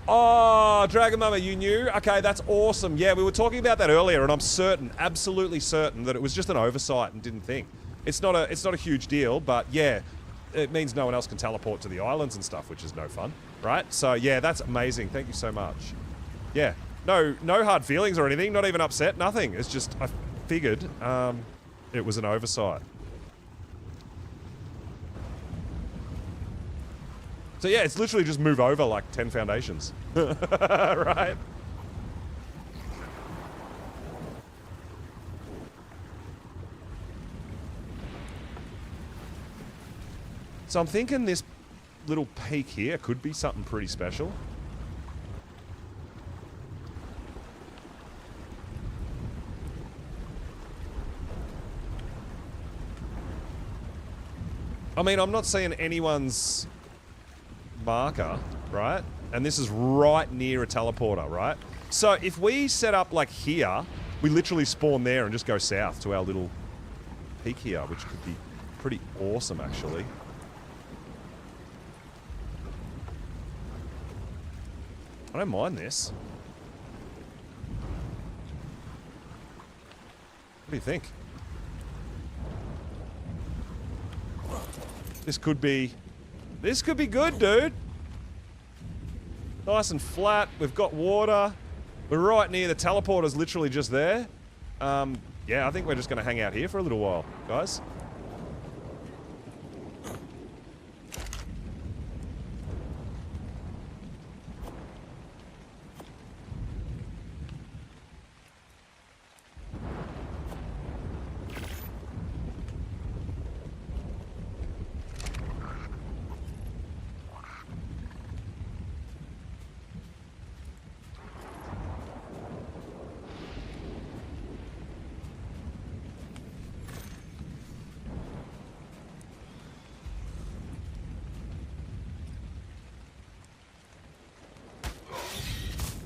Oh, Dragon Mama, you knew? Okay, that's awesome. Yeah, we were talking about that earlier, and I'm certain, absolutely certain, that it was just an oversight and didn't think. It's not a huge deal, but yeah, it means no one else can teleport to the islands and stuff, which is no fun, right? So yeah, that's amazing. Thank you so much. Yeah, no hard feelings or anything. Not even upset. Nothing. It's just I figured it was an oversight. So yeah, it's literally just move over like 10 foundations. Right? So I'm thinking this little peak here could be something pretty special. I mean, I'm not seeing anyone's marker, right? And this is right near a teleporter, right? So if we set up like here, we literally spawn there and just go south to our little peak here, which could be pretty awesome, actually. I don't mind this. What do you think? This could be good, dude. Nice and flat. We've got water. We're right near the teleporter's literally just there. Yeah, I think we're just going to hang out here for a little while, guys.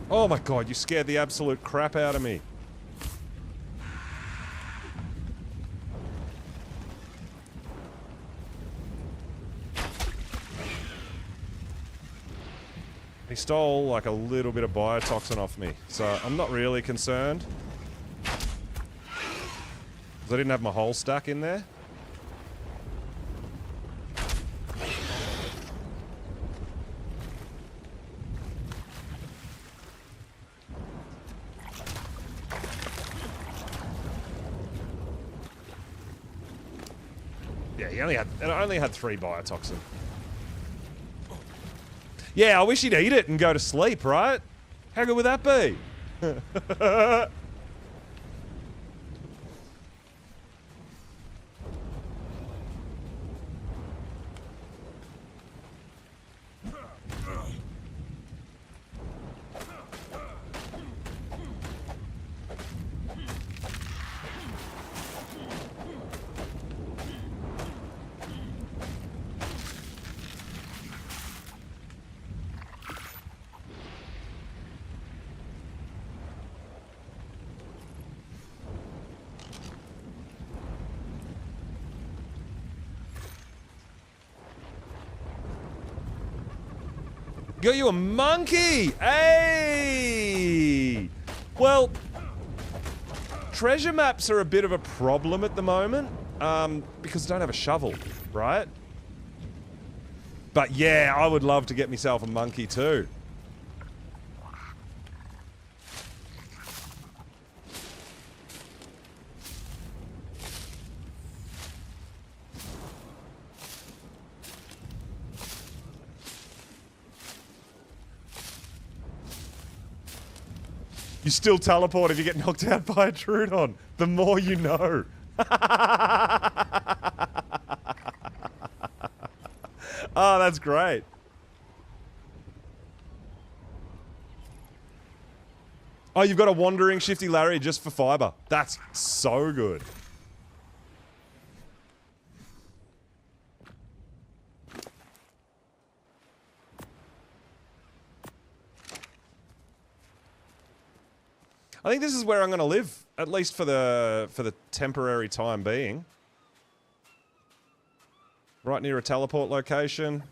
Oh my god, you scared the absolute crap out of me. He stole like a little bit of biotoxin off me, so I'm not really concerned. Because I didn't have my whole stack in there. Yeah, it only had 3 biotoxin. Yeah, I wish he'd eat it and go to sleep, right? How good would that be? Got you a monkey! Hey! Well, treasure maps are a bit of a problem at the moment, because I don't have a shovel, right? But yeah, I would love to get myself a monkey too. You still teleport if you get knocked out by a Trudon. The more you know. Oh, that's great. Oh, you've got a wandering Shifty Larry just for fiber. That's so good. I think this is where I'm going to live, at least for the temporary time being. Right near a teleport location.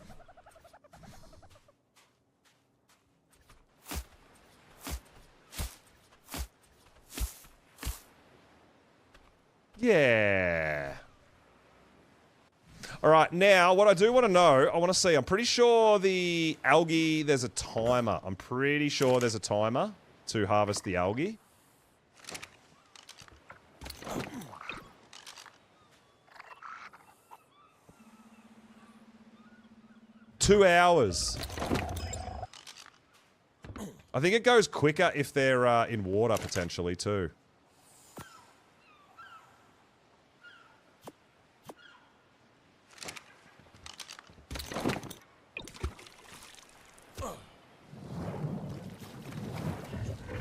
Yeah. All right, now what I do want to know, I want to see, I'm pretty sure the algae, there's a timer. I'm pretty sure there's a timer to harvest the algae. $2. I think it goes quicker if they're in water, potentially, too.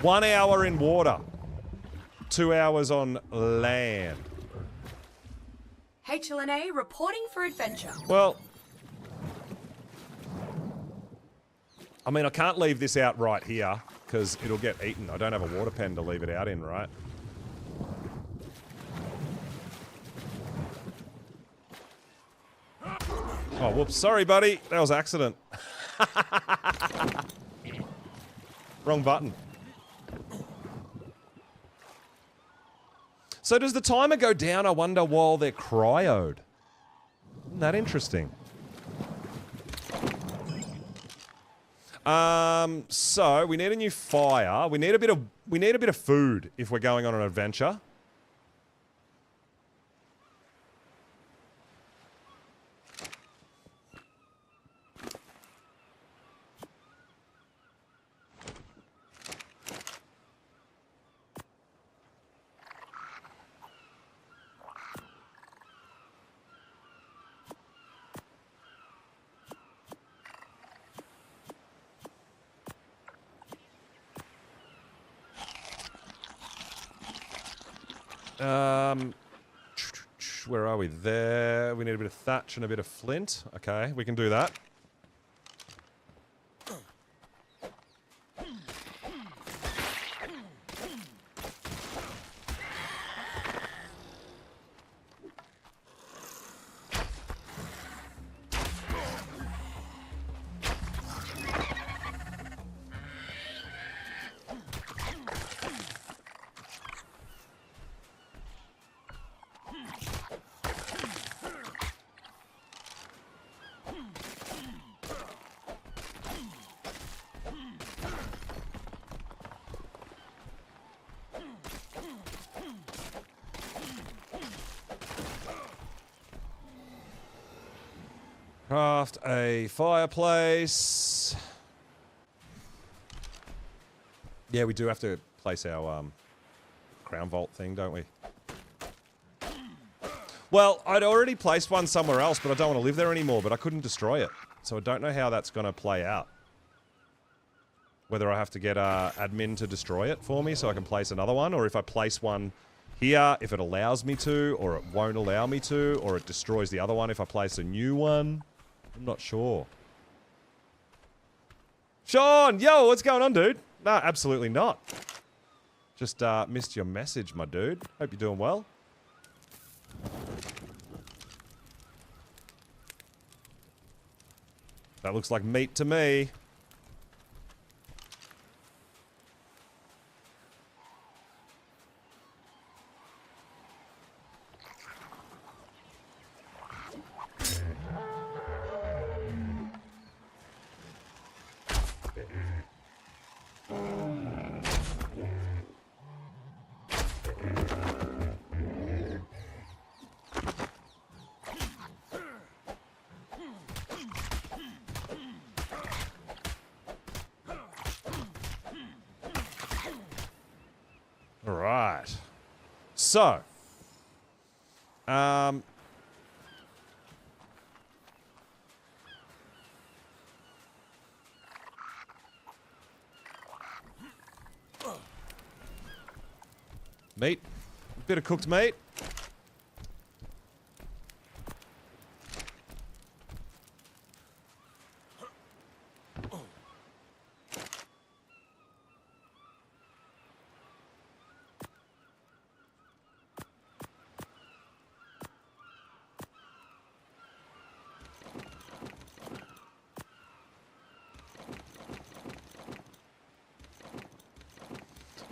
One hour in water. 2 hours on land. HLNA reporting for adventure. Well, I mean, I can't leave this out right here because it'll get eaten. I don't have a water pen to leave it out in, right? Oh, whoops. Sorry, buddy. That was accident. Wrong button. So does the timer go down, I wonder, while they're cryoed? Isn't that interesting? So we need a new fire. We need a bit of food if we're going on an adventure. Where are we? There. We need a bit of thatch and a bit of flint. Okay, we can do that. Craft a fireplace. Yeah, we do have to place our crown vault thing, don't we? Well, I'd already placed one somewhere else, but I don't want to live there anymore, but I couldn't destroy it. So I don't know how that's going to play out. Whether I have to get admin to destroy it for me so I can place another one, or if I place one here, if it allows me to, or it won't allow me to, or it destroys the other one if I place a new one. I'm not sure. Sean! Yo, what's going on, dude? No, absolutely not. Just missed your message, my dude. Hope you're doing well. That looks like meat to me. Alright. So. Meat. Bit of cooked meat.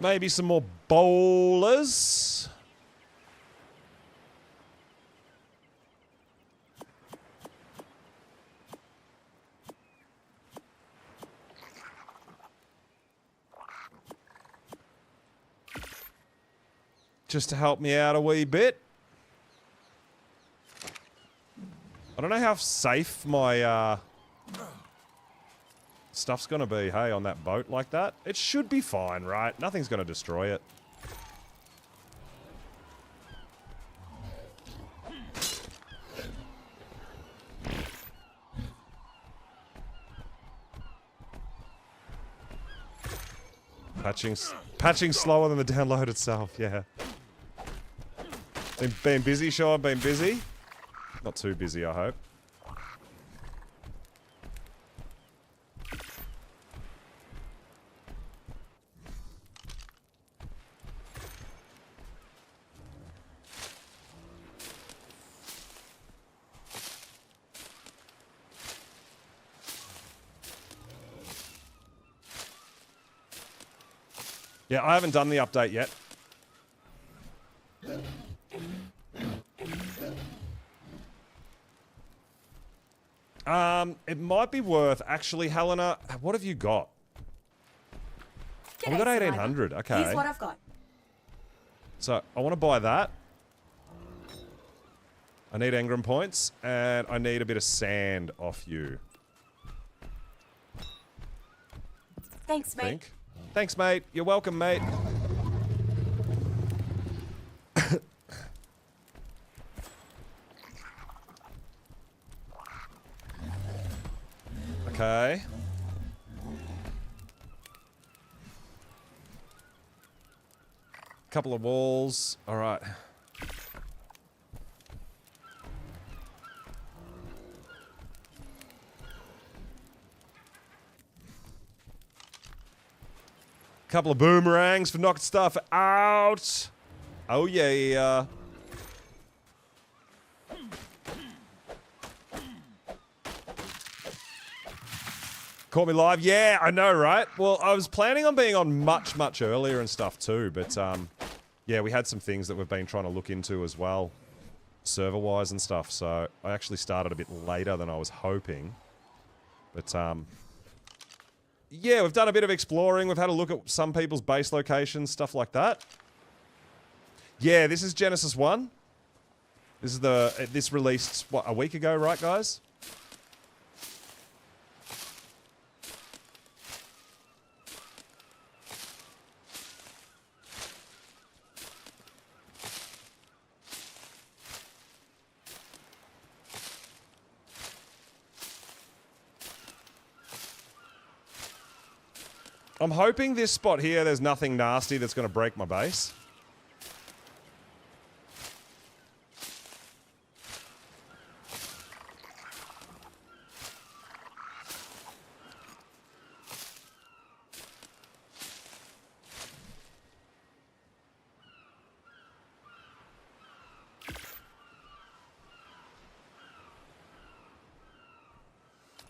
Maybe some more bowlers. Just to help me out a wee bit. I don't know how safe my stuff's gonna be, hey, on that boat like that. It should be fine, right? Nothing's gonna destroy it. Patching slower than the download itself, yeah. Been busy, Sean? Been busy? Not too busy, I hope. Yeah, I haven't done the update yet. It might be worth, actually, Helena, what have you got? Oh, we got 1800, okay. Here's what I've got. So, I want to buy that. I need engram points, and I need a bit of sand off you. Thanks, mate. Think. Thanks, mate. You're welcome, mate. Okay. Couple of walls. All right. Couple of boomerangs for knocking stuff out. Oh, yeah. Caught me live? Yeah, I know, right? Well, I was planning on being on much, much earlier and stuff too, but yeah, we had some things that we've been trying to look into as well, server-wise and stuff, so I actually started a bit later than I was hoping. But yeah, we've done a bit of exploring, we've had a look at some people's base locations, stuff like that. Yeah, this is Genesis 1. This is this released, what, a week ago, right, guys? I'm hoping this spot here, there's nothing nasty that's going to break my base.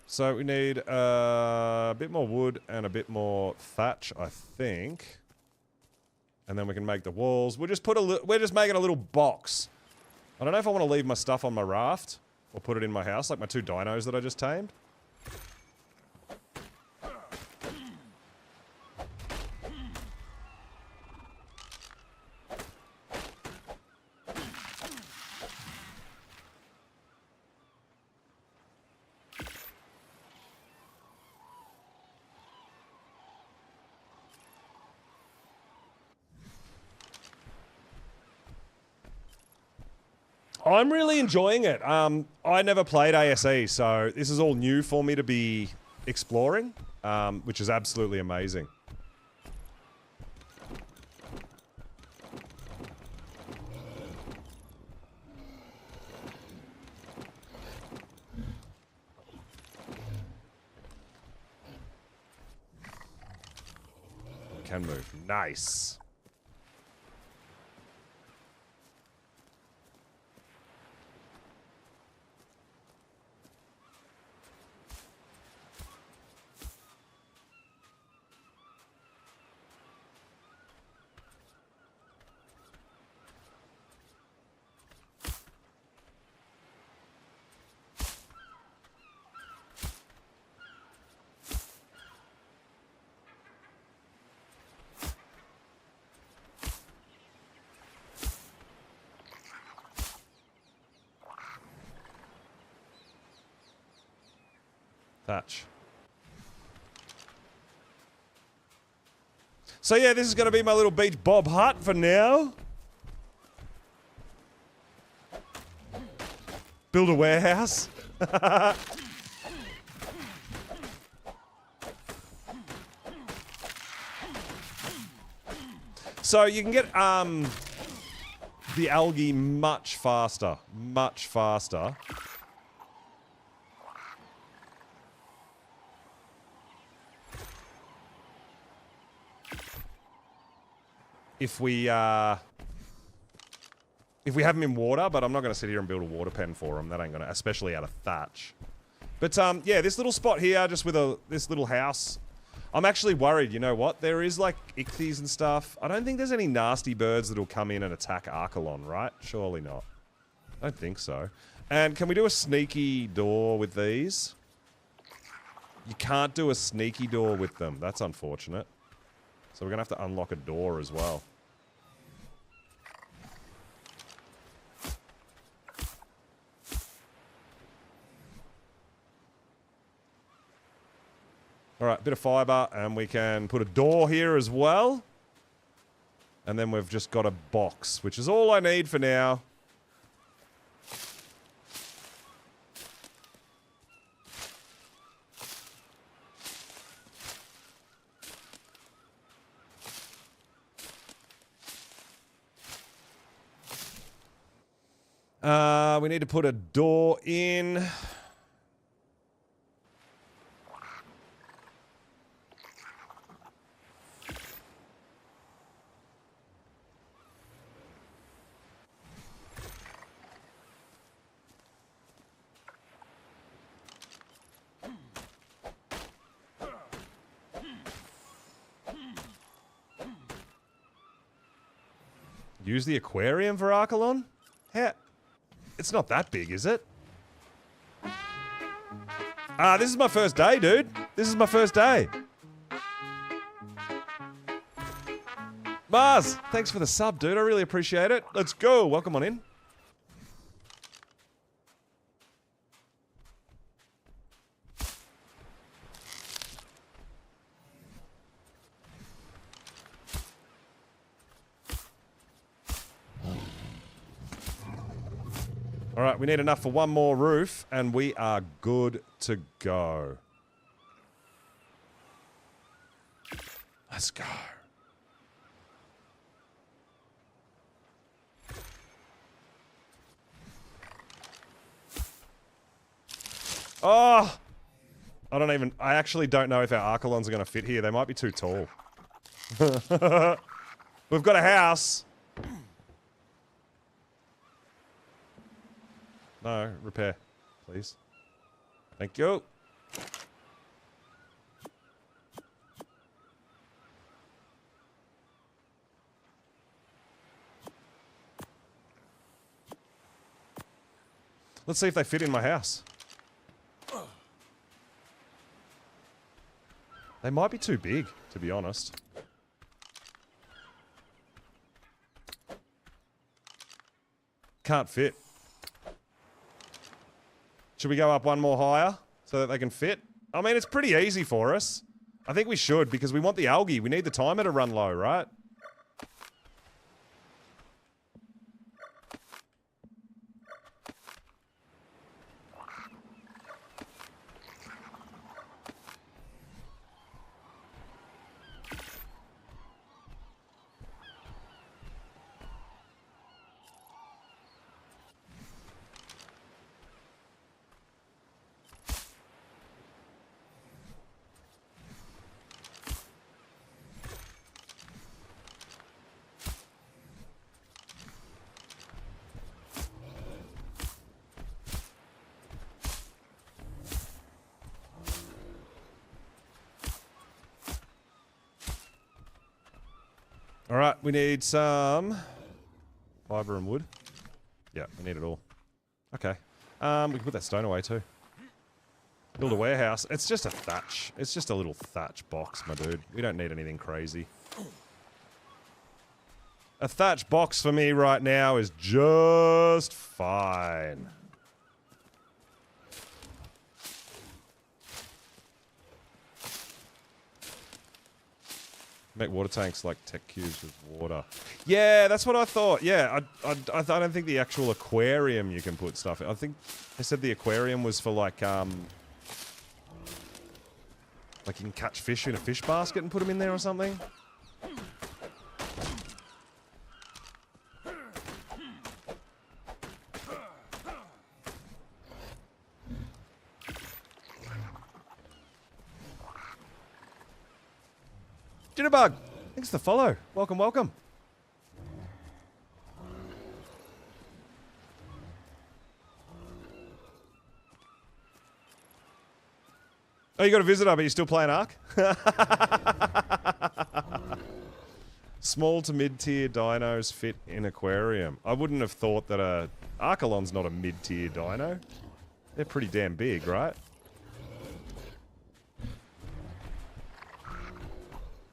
So we need a bit more wood and a bit more thatch, I think. And then we can make the walls. We're just making a little box. I don't know if I want to leave my stuff on my raft or put it in my house, like my 2 dinos that I just tamed. I'm really enjoying it. I never played ASE, so this is all new for me to be exploring, which is absolutely amazing. Can move. Nice. Thatch. So yeah, this is going to be my little beach bob hut for now. Build a warehouse. So you can get the algae much faster. Much faster. If we have them in water, but I'm not going to sit here and build a water pen for them. That ain't going to, especially out of thatch. But yeah, this little spot here, just with this little house. I'm actually worried, you know what? There is like ichthyes and stuff. I don't think there's any nasty birds that'll come in and attack Archelon, right? Surely not. I don't think so. And can we do a sneaky door with these? You can't do a sneaky door with them. That's unfortunate. So we're going to have to unlock a door as well. Alright, bit of fibre, and we can put a door here as well. And then we've just got a box, which is all I need for now. We need to put a door in. Use the aquarium for Archelon? How? It's not that big, is it? This is my first day, dude. This is my first day. Mars, thanks for the sub, dude. I really appreciate it. Let's go. Welcome on in. Alright, we need enough for one more roof, and we are good to go. Let's go. Oh! I actually don't know if our Archelons are going to fit here. They might be too tall. We've got a house. No, repair, please. Thank you. Let's see if they fit in my house. They might be too big, to be honest. Can't fit. Should we go up one more higher so that they can fit? I mean, it's pretty easy for us. I think we should because we want the algae. We need the timer to run low, right? Alright, we need some fibre and wood. Yeah, we need it all. Okay. We can put that stone away too. Build a warehouse. It's just a thatch. It's just a little thatch box, my dude. We don't need anything crazy. A thatch box for me right now is just fine. Make water tanks like tech cubes with water. Yeah, that's what I thought. Yeah, I don't think the actual aquarium you can put stuff in. I think they said the aquarium was for like you can catch fish in a fish basket and put them in there or something. Jitterbug, thanks for the follow. Welcome, welcome. Oh, you got a visitor, but you're still playing Ark? Small to mid-tier dinos fit in aquarium. I wouldn't have thought that a Archelon's not a mid-tier dino. They're pretty damn big, right?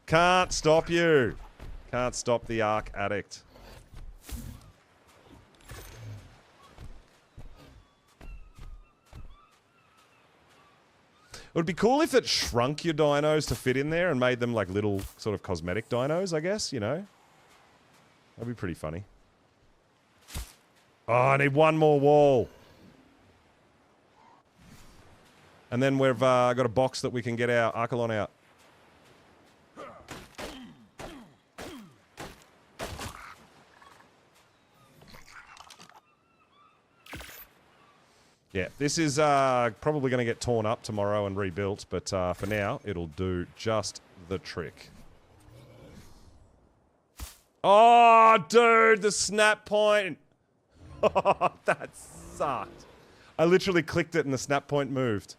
Can't stop you. Can't stop the Ark addict. It would be cool if it shrunk your dinos to fit in there and made them like little sort of cosmetic dinos, I guess, you know? That'd be pretty funny. Oh, I need one more wall. And then we've got a box that we can get our Archelon out. Yeah, this is probably going to get torn up tomorrow and rebuilt, but for now, it'll do just the trick. Oh, dude, the snap point! Oh, that sucked. I literally clicked it and the snap point moved.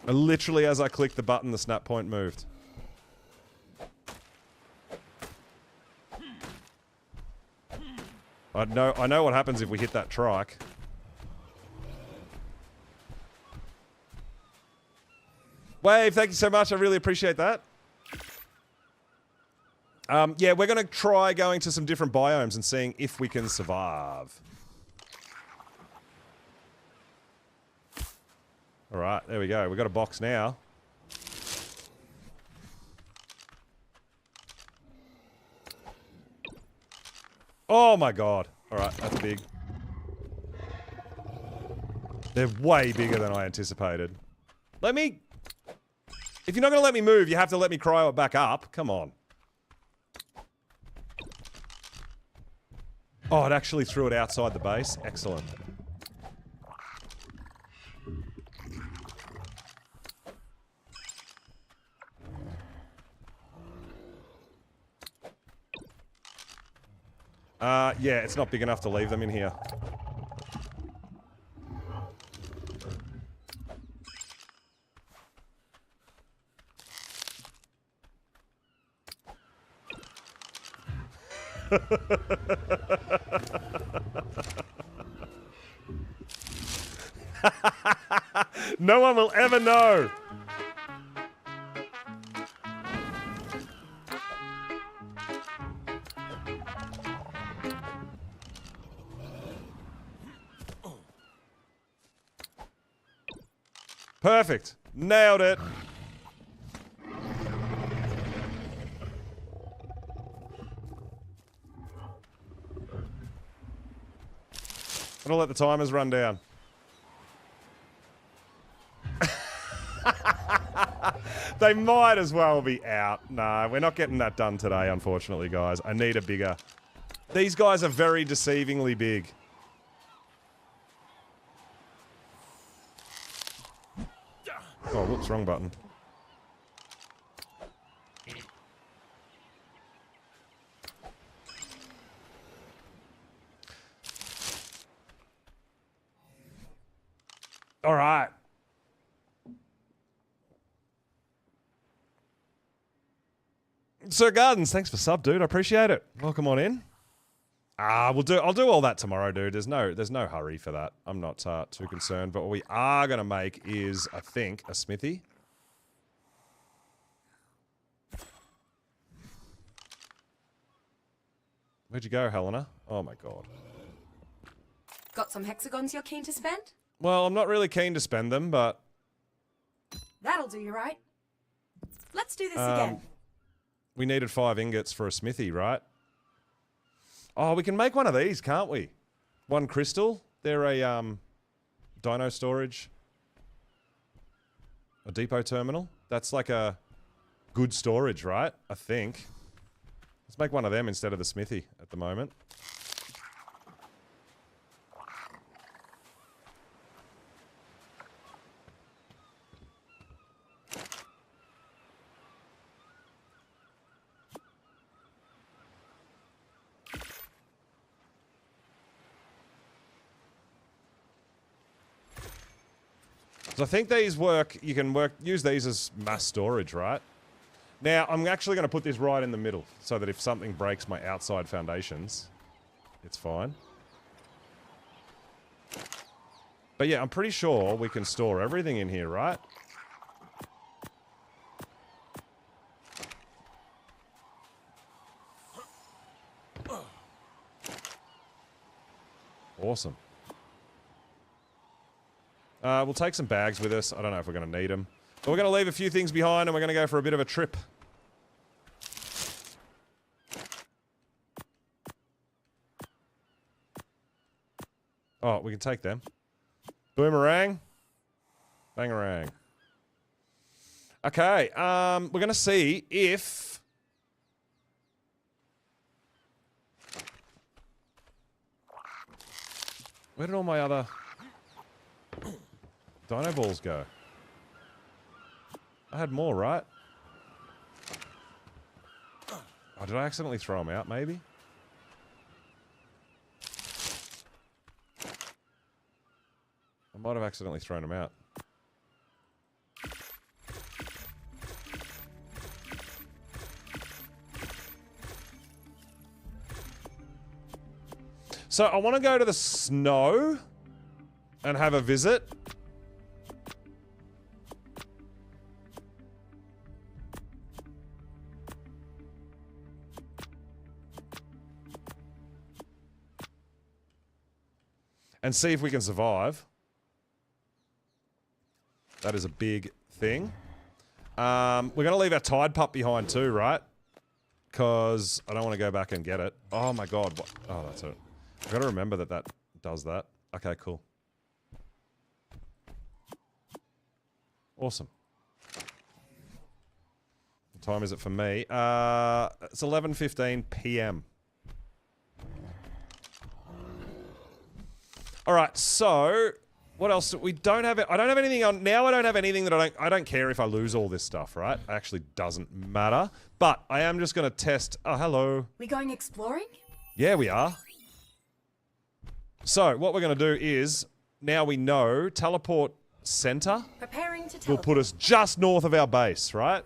Literally, as I clicked the button, the snap point moved. I know what happens if we hit that trike. Wave, thank you so much. I really appreciate that. Yeah, we're going to try going to some different biomes and seeing if we can survive. Alright, there we go. We've got a box now. Oh my god. Alright, that's big. They're way bigger than I anticipated. Let me... If you're not going to let me move, you have to let me cryo it back up. Come on. Oh, it actually threw it outside the base. Excellent. Yeah, it's not big enough to leave them in here. No one will ever know. Perfect. Nailed it. I'm gonna let the timers run down. They might as well be out. Nah, we're not getting that done today, unfortunately, guys. I need a bigger... These guys are very deceivingly big. Oh, whoops, wrong button. All right. Sir Gardens, thanks for sub, dude. I appreciate it. Welcome on in. I'll do all that tomorrow, dude. There's no hurry for that. I'm not too concerned. But what we are gonna make is, I think, a smithy. Where'd you go, Helena? Oh my god. Got some hexagons you're keen to spend? Well, I'm not really keen to spend them, but... That'll do you right. Let's do this again. We needed 5 ingots for a smithy, right? Oh, we can make one of these, can't we? 1 crystal. They're a dino storage. A depot terminal. That's like a good storage, right? I think. Let's make one of them instead of the smithy at the moment. So I think these work, you can use these as mass storage, right? Now, I'm actually going to put this right in the middle so that if something breaks my outside foundations, it's fine. But yeah, I'm pretty sure we can store everything in here, right? Awesome. We'll take some bags with us. I don't know if we're going to need them. But we're going to leave a few things behind and we're going to go for a bit of a trip. Oh, we can take them. Boomerang. Bangarang. Okay, we're going to see if... Where did all my other... Dino balls go? I had more, right? Oh, did I accidentally throw them out, maybe? I might have accidentally thrown them out. So, I want to go to the snow and have a visit. And see if we can survive. That is a big thing. We're going to leave our Tide Pup behind too, right? Because I don't want to go back and get it. Oh my god. What? Oh, that's it. I've got to remember that that does that. Okay, cool. Awesome. What time is it for me? It's 11:15 p.m. All right, so what else? We don't have it. I don't have anything on now. I don't have anything that I don't care if I lose all this stuff, right? It actually doesn't matter. But I am just going to test. Oh, hello. We going exploring? Yeah, we are. So what we're going to do is now we know teleport center Preparing to will teleport. put us just north of our base, right?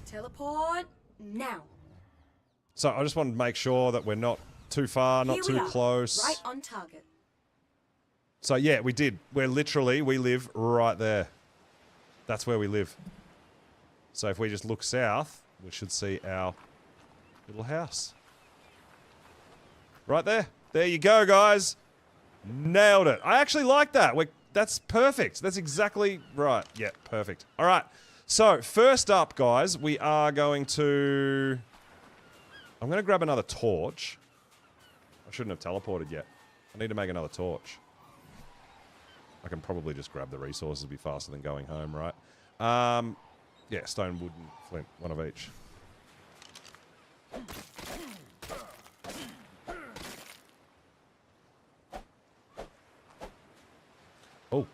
Teleport now. So I just wanted to make sure that we're not too far, not Here too we are, close. Right on target. So yeah, we did. We live right there. That's where we live. So if we just look south, we should see our little house. Right there. There you go, guys. Nailed it. I actually like that. That's perfect. That's exactly right. Yeah, perfect. All right. So first up, guys, we are going to... I'm going to grab another torch. I shouldn't have teleported yet. I need to make another torch. I can probably just grab the resources, it'll be faster than going home, right? Yeah, stone, wood, and flint. One of each. Oh.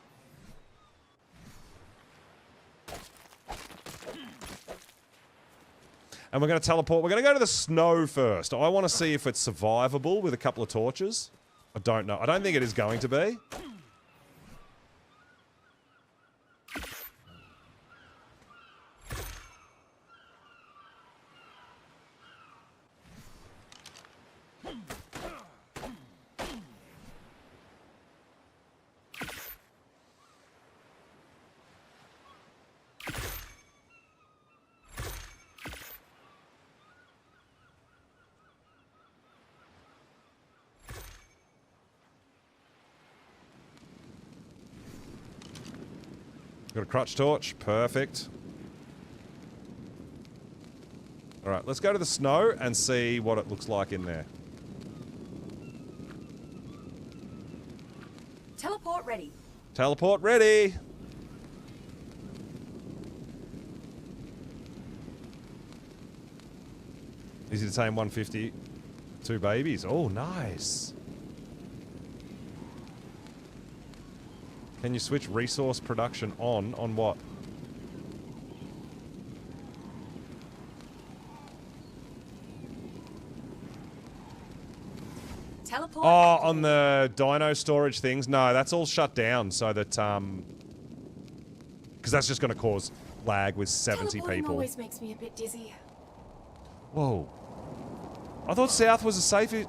And we're going to teleport. We're going to go to the snow first. I want to see if it's survivable with a couple of torches. I don't know. I don't think it is going to be. Got a crutch torch. Perfect. Alright, let's go to the snow and see what it looks like in there. Teleport ready. Teleport ready! Easy to tame 150. 2 babies. Oh, nice. Can you switch resource production on? On what? Teleport. Oh, on the dino storage things? No, that's all shut down so that, because that's just going to cause lag with 70 Teleporting people. always makes me a bit dizzy. Whoa. I thought south was a safe...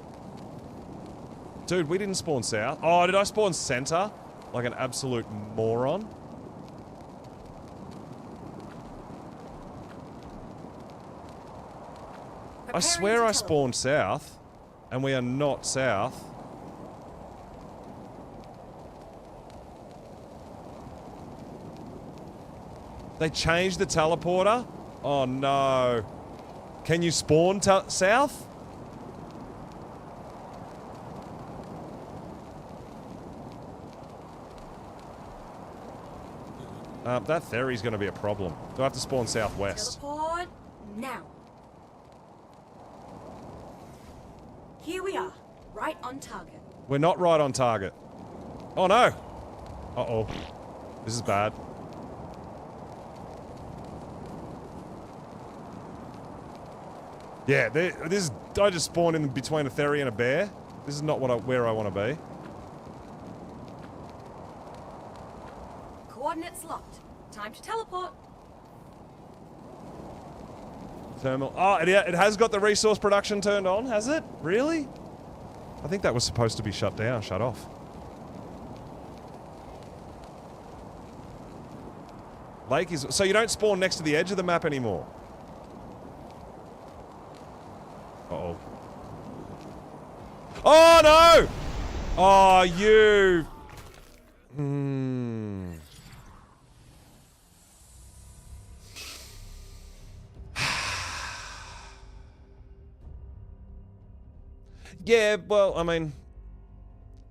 Dude, we didn't spawn south. Oh, did I spawn center? Like an absolute moron. I swear I spawned south, and we are not south. They changed the teleporter? Oh no. Can you spawn south? That ferry's going to be a problem. Do I have to spawn southwest? Teleport now. Here we are, right on target. We're not right on target. Oh no! Uh-oh. This is bad. Yeah, this is, I just spawned in between a ferry and a bear. This is not where I want to be. Coordinates locked. Time to teleport. Thermal. Oh, it has got the resource production turned on, has it? Really? I think that was supposed to be shut down, shut off. Lake is... So you don't spawn next to the edge of the map anymore? Uh-oh. Oh, no! Oh, you... Yeah, well, I mean...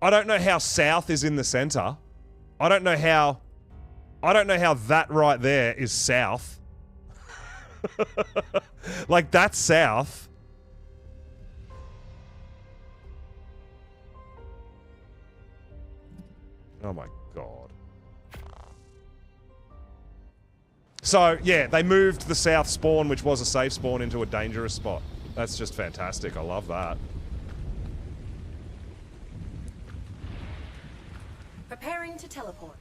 I don't know how south is in the center. I don't know how that right there is south. Like, that's south. Oh my god. So, yeah, they moved the south spawn, which was a safe spawn, into a dangerous spot. That's just fantastic. I love that. Preparing to teleport.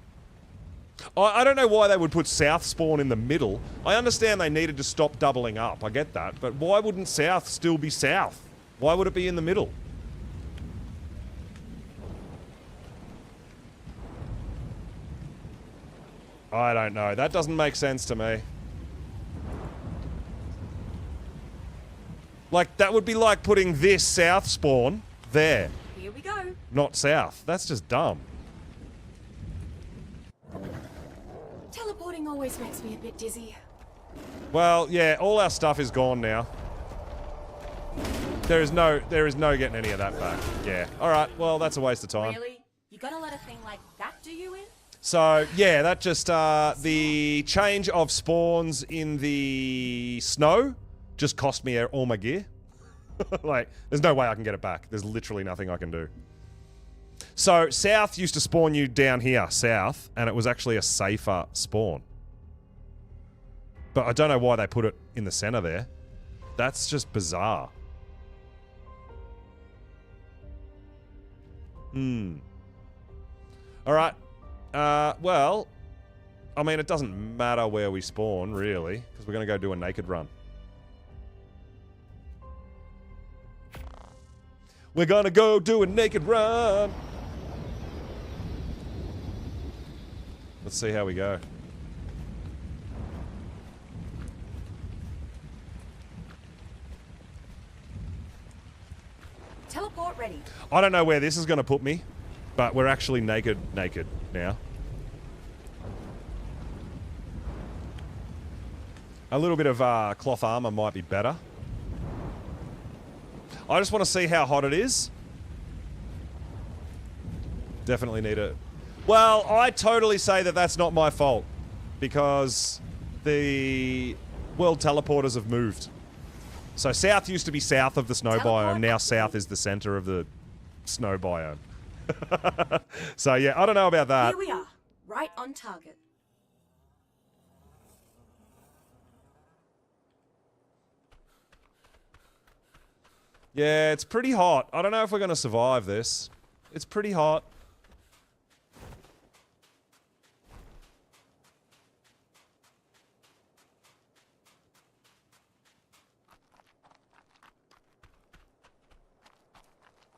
I don't know why they would put south spawn in the middle. I understand they needed to stop doubling up. I get that. But why wouldn't south still be south? Why would it be in the middle? I don't know. That doesn't make sense to me. Like, that would be like putting this south spawn there. Here we go. Not south. That's just dumb. Teleporting always makes me a bit dizzy. Well, yeah, all our stuff is gone now. There is no getting any of that back. Yeah. Alright, well, that's a waste of time. Really? You gotta let a thing like that do you in? So, yeah, that just, the change of spawns in the snow just cost me all my gear. Like, there's no way I can get it back. There's literally nothing I can do. So, south used to spawn you down here, south, and it was actually a safer spawn. But I don't know why they put it in the center there. That's just bizarre. Alright. Well, I mean, it doesn't matter where we spawn, really, because we're going to go do a naked run. We're going to go do a naked run. Let's see how we go. Teleport ready. I don't know where this is going to put me, but we're actually naked now. A little bit of cloth armor might be better. I just want to see how hot it is. Definitely need it. Well, I totally say that that's not my fault. Because the world teleporters have moved. So south used to be south of the snow biome. Now south is the center of the snow biome. So yeah, I don't know about that. Here we are, right on target. Yeah, it's pretty hot. I don't know if we're going to survive this. It's pretty hot.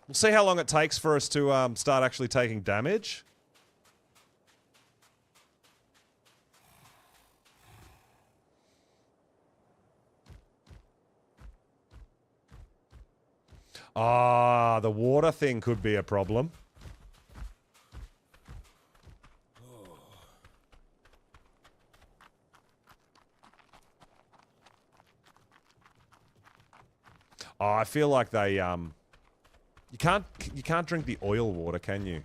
We'll see how long it takes for us to start actually taking damage. Ah, the water thing could be a problem. Oh, I feel like they you can't drink the oil water, can you?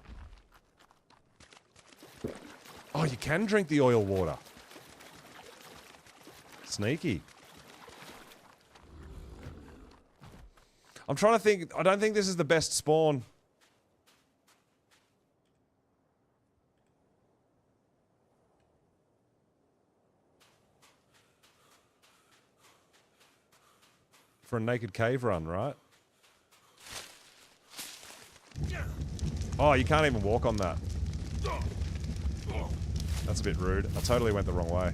Oh, you can drink the oil water. Sneaky. I'm trying to think. I don't think this is the best spawn. For a naked cave run, right? Oh, you can't even walk on that. That's a bit rude. I totally went the wrong way.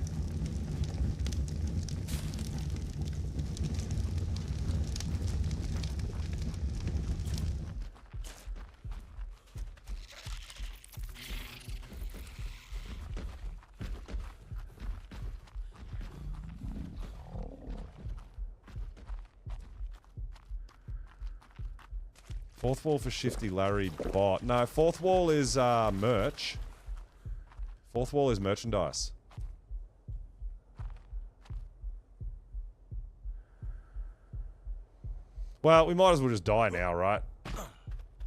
Fourth wall for Shifty Larry bot. No, fourth wall is merch. Fourth wall is merchandise. Well, we might as well just die now, right?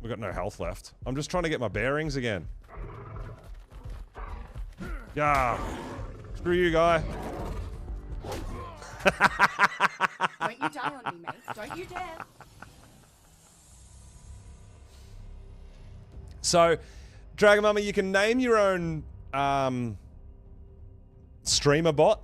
We've got no health left. I'm just trying to get my bearings again. Yeah. Screw you, guy. Don't you die on me, mate. Don't you dare. So, Dragon Mummy, you can name your own streamer bot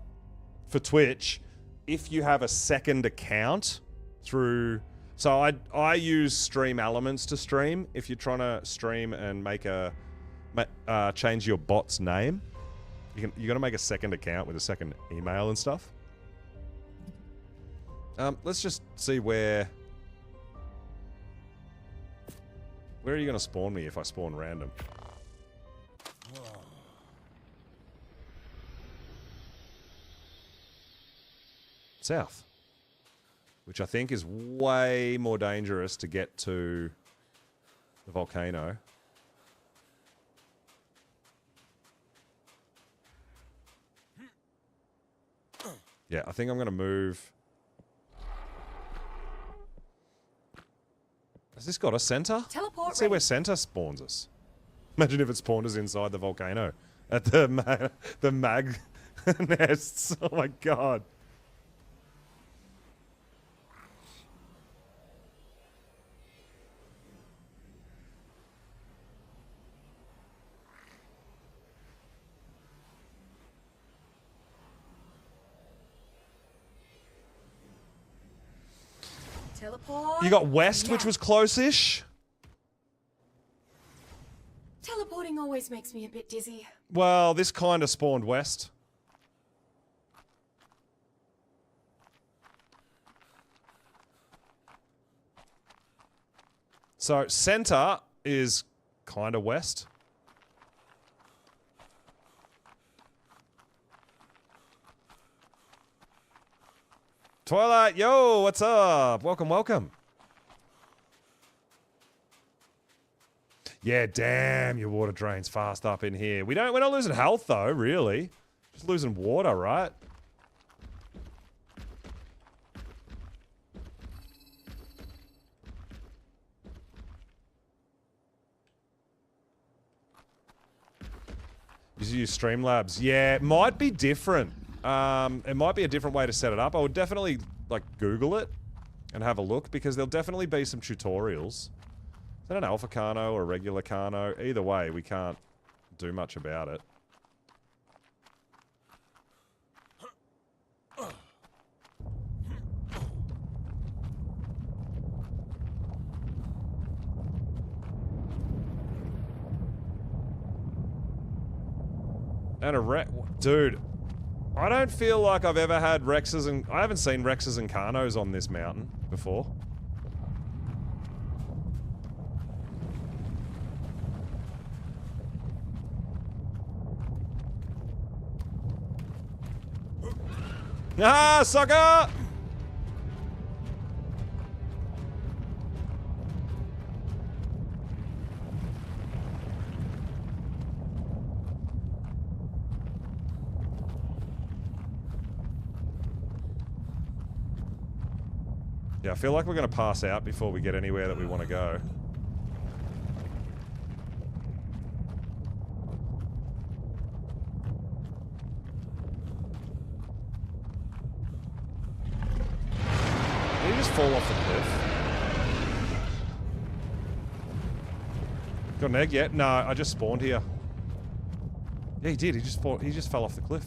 for Twitch if you have a second account through... So I use Stream Elements to stream. If you're trying to stream and make a... change your bot's name, you got to make a second account with a second email and stuff. Let's just see where... Where are you going to spawn me if I spawn random? South. Which I think is way more dangerous to get to the volcano. Yeah, I think I'm going to move... Has this got a center? Teleport. Let's see where center spawns us. Imagine if it spawned us inside the volcano. At the mag nests. Oh my god. Teleport. You got west, Yeah. which was close-ish. Teleporting always makes me a bit dizzy. Well, this kind of spawned west. So, center is kind of west. Twilight, yo, what's up? Welcome, welcome. Yeah, damn, your water drains fast up in here. We're not losing health though, really. Just losing water, right? use Streamlabs. Yeah, it might be different. It might be a different way to set it up. I would definitely, like, Google it and have a look, because there'll definitely be some tutorials. Is that an Alpha Carno or a regular Carno? Either way, we can't do much about it. And a dude, I don't feel like I've ever had Rexes and... I haven't seen Rexes and Carnos on this mountain before. Ah, sucker! Yeah, I feel like we're going to pass out before we get anywhere that we want to go. Did he just fall off the cliff? Got an egg yet? No, I just spawned here. Yeah, he did. He just fell off the cliff.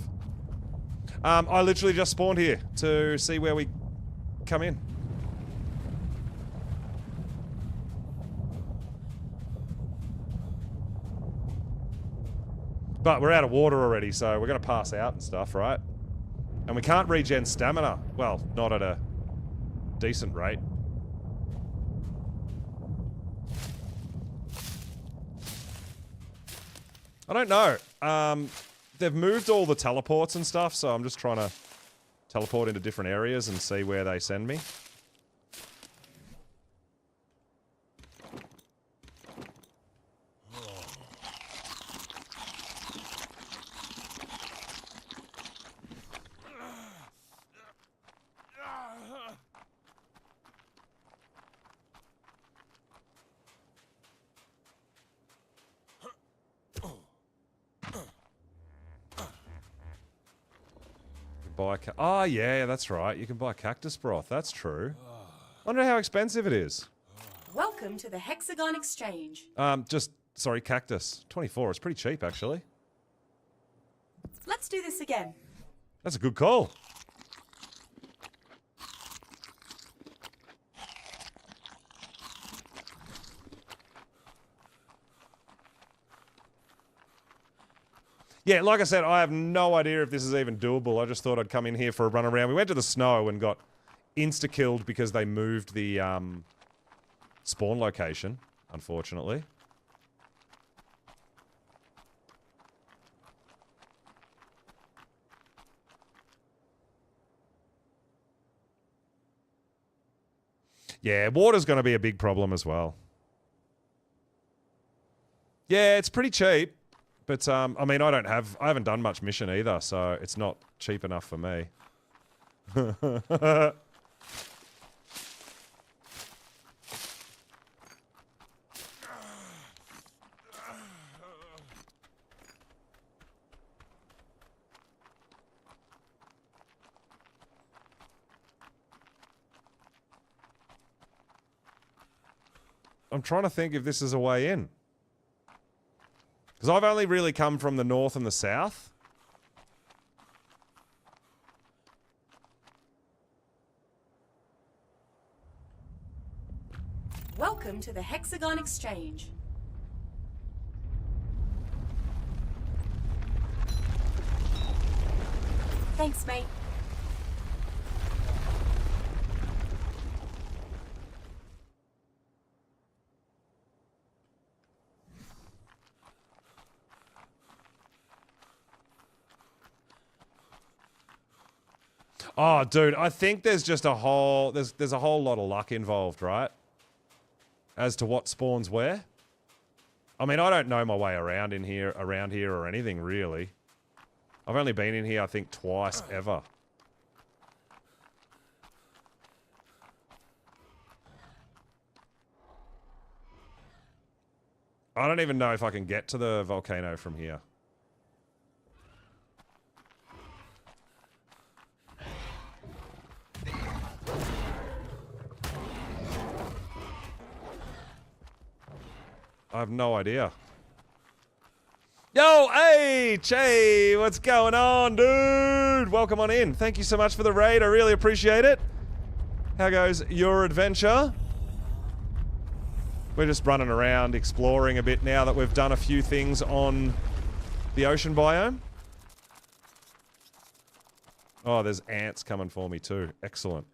I literally just spawned here to see where we come in. But we're out of water already, so we're going to pass out and stuff, right? And we can't regen stamina. Well, not at a decent rate. I don't know. They've moved all the teleports and stuff, so I'm just trying to teleport into different areas and see where they send me. Oh, yeah, that's right. You can buy cactus broth. That's true. I wonder how expensive it is. Welcome to the Hexagon Exchange. Sorry, cactus. 24. It's pretty cheap, actually. Let's do this again. That's a good call. Yeah, like I said, I have no idea if this is even doable. I just thought I'd come in here for a run around. We went to the snow and got insta-killed because they moved the spawn location, unfortunately. Yeah, water's going to be a big problem as well. Yeah, it's pretty cheap. But, I mean, I haven't done much mission either, so it's not cheap enough for me. I'm trying to think if this is a way in. Because I've only really come from the north and the south. Welcome to the Hexagon Exchange. Thanks, mate. Oh, dude, I think there's just a whole... There's a whole lot of luck involved, right? As to what spawns where. I mean, I don't know my way around here or anything, really. I've only been in here, I think, twice ever. I don't even know if I can get to the volcano from here. I have no idea. Yo, H! Hey, what's going on, dude? Welcome on in. Thank you so much for the raid. I really appreciate it. How goes your adventure? We're just running around exploring a bit now that we've done a few things on the ocean biome. Oh, there's ants coming for me too. Excellent.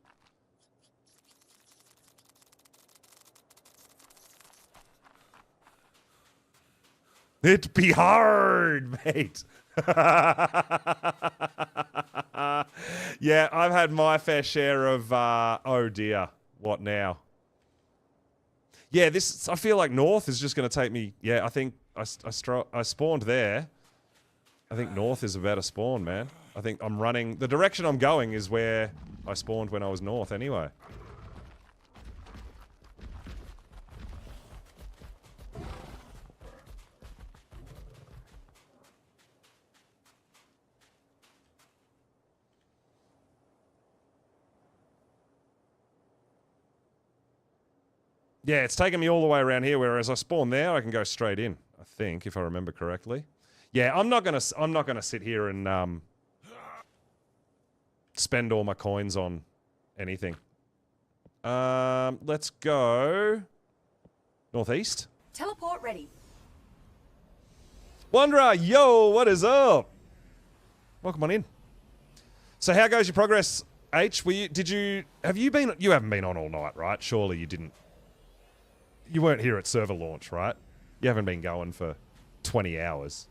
It be hard, mate. Yeah, I've had my fair share of, oh dear, what now? Yeah, this, I feel like north is just going to take me, yeah, I think I spawned there. I think north is a better spawn, man. I think I'm running, the direction I'm going is where I spawned when I was north anyway. Yeah, it's taken me all the way around here, whereas I spawn there, I can go straight in, I think, if I remember correctly. Yeah, I'm not gonna sit here and spend all my coins on anything. Let's go northeast. Teleport ready. Wanderer, yo, what is up? Welcome on in. So how goes your progress, H? Have you haven't been on all night, right? Surely you didn't. You weren't here at server launch, right? You haven't been going for 20 hours.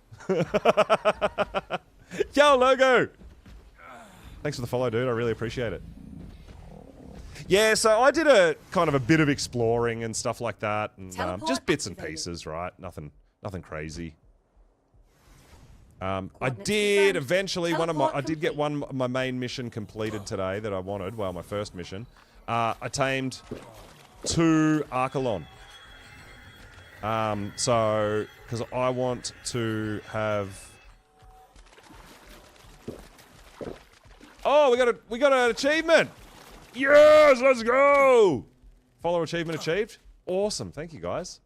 Yo, Logo! Thanks for the follow, dude. I really appreciate it. Yeah, so I did a kind of a bit of exploring and stuff like that, and just bits and pieces, right? Nothing crazy. I did eventually I did get my main mission completed today that I wanted. Well, my first mission. I tamed 2 Archelon. So, because I want to have... Oh, we got an achievement! Yes, let's go! Follow achievement achieved. Awesome, thank you guys.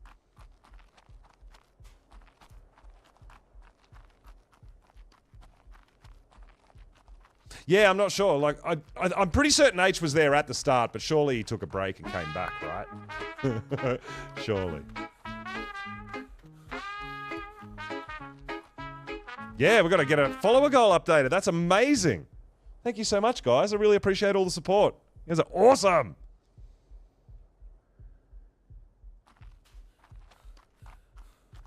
Yeah, I'm not sure. Like, I'm pretty certain H was there at the start, but surely he took a break and came back, right? Surely. Yeah, we've got to get a follower goal updated. That's amazing. Thank you so much, guys. I really appreciate all the support. You guys are awesome.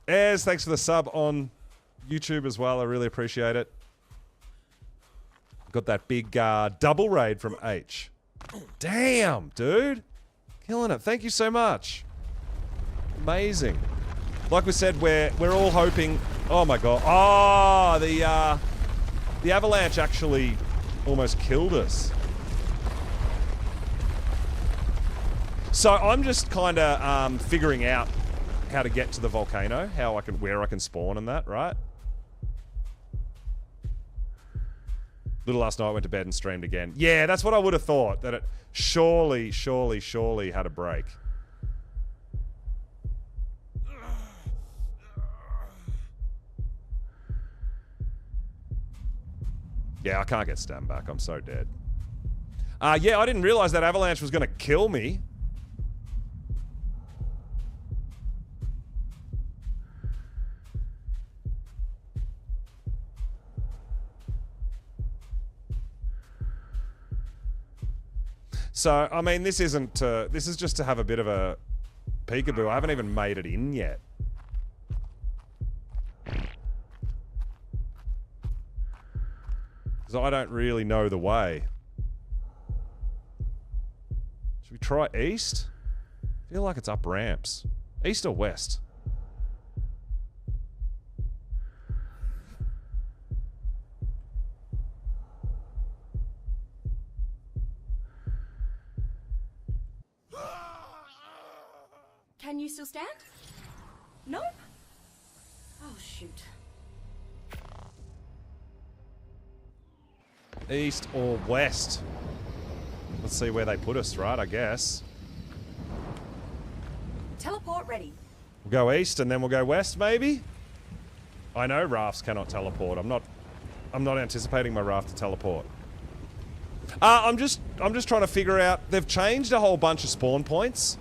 Ez, thanks for the sub on YouTube as well. I really appreciate it. Got that big double raid from H. Damn, dude. Killing it. Thank you so much. Amazing. Like we said, we're all hoping... Oh my god. Oh, the avalanche actually almost killed us. So I'm just kind of figuring out how to get to the volcano, where I can spawn and that, right? Little last night, I went to bed and streamed again. Yeah, that's what I would have thought, that it surely had a break. Yeah, I can't get Stam back. I'm so dead. Yeah, I didn't realize that avalanche was going to kill me. So, I mean, this isn't... this is just to have a bit of a peekaboo. I haven't even made it in yet. Because I don't really know the way. Should we try east? I feel like it's up ramps. East or west? Can you still stand? Nope. Oh, shoot. East or west? Let's see where they put us, right, I guess. Teleport ready. We'll go east and then we'll go west, maybe? I know rafts cannot teleport. I'm not anticipating my raft to teleport. I'm just trying to figure out... They've changed a whole bunch of spawn points.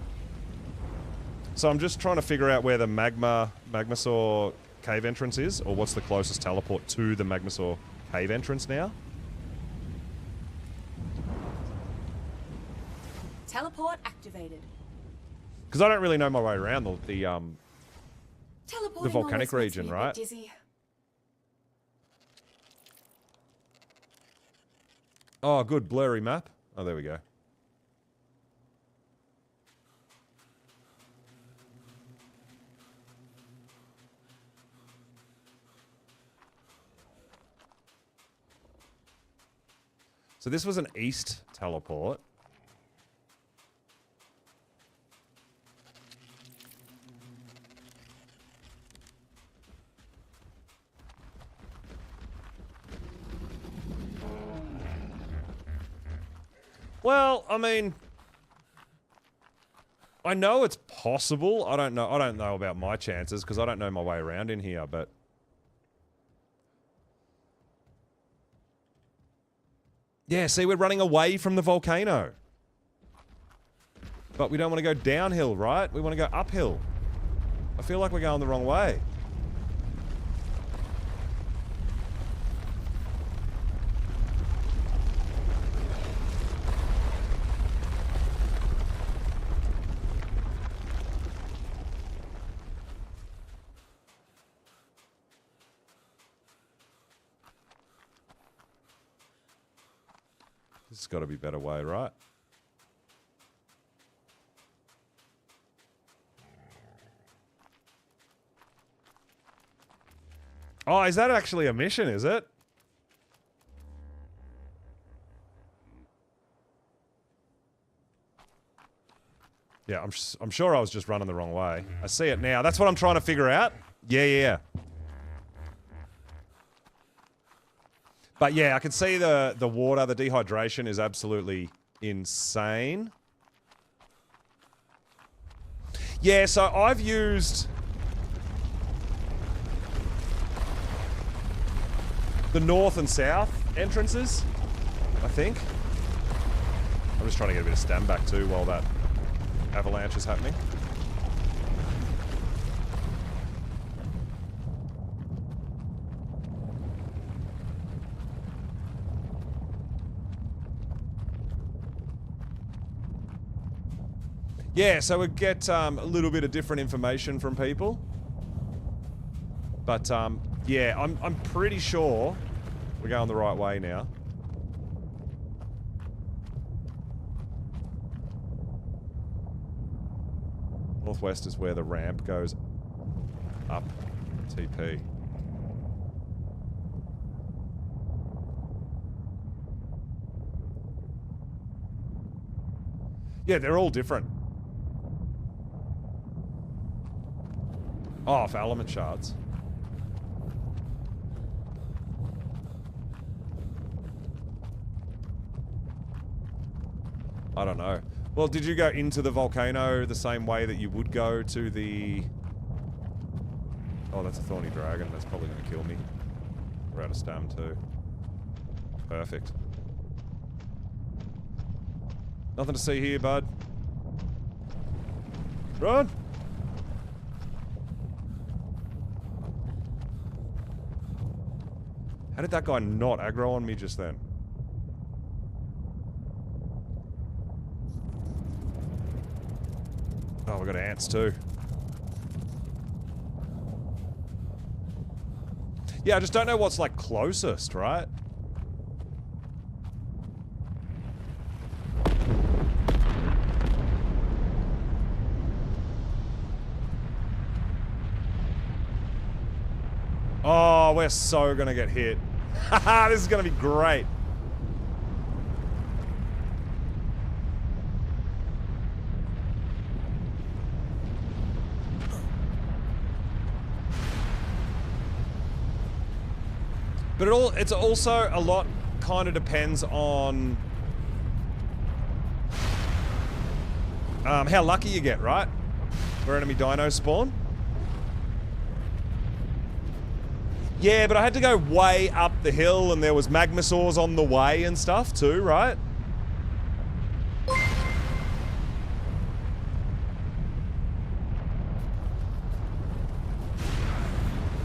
So I'm just trying to figure out where the Magmasaur cave entrance is, or what's the closest teleport to the Magmasaur cave entrance now. Teleport activated. Because I don't really know my way around the volcanic always makes region, me a bit right? dizzy. Oh, good. Blurry map. Oh, there we go. So this was an east teleport. Well, I mean, I know it's possible. I don't know about my chances because I don't know my way around in here, but yeah, see, we're running away from the volcano. But we don't want to go downhill, right? We want to go uphill. I feel like we're going the wrong way. This has got to be a better way, right? Oh, is that actually a mission, is it? Yeah, I'm sure I was just running the wrong way. I see it now. That's what I'm trying to figure out. Yeah. But yeah, I can see the water, the dehydration is absolutely insane. Yeah, so I've used the north and south entrances, I think. I'm just trying to get a bit of stam back too while that avalanche is happening. Yeah, so we get a little bit of different information from people. But, yeah, I'm pretty sure we're going the right way now. Northwest is where the ramp goes up TP. Yeah, they're all different. Oh, for element shards. I don't know. Well, did you go into the volcano the same way that you would go to the... Oh, that's a thorny dragon. That's probably going to kill me. We're out of stam too. Perfect. Nothing to see here, bud. Run! How did that guy not aggro on me just then? Oh, we got ants too. Yeah, I just don't know what's like closest, right? Oh, we're so gonna get hit. Haha, this is gonna be great. But it's also a lot kind of depends on how lucky you get, right? Where enemy dinos spawn. Yeah, but I had to go way up the hill and there was magmasaurs on the way and stuff too, right?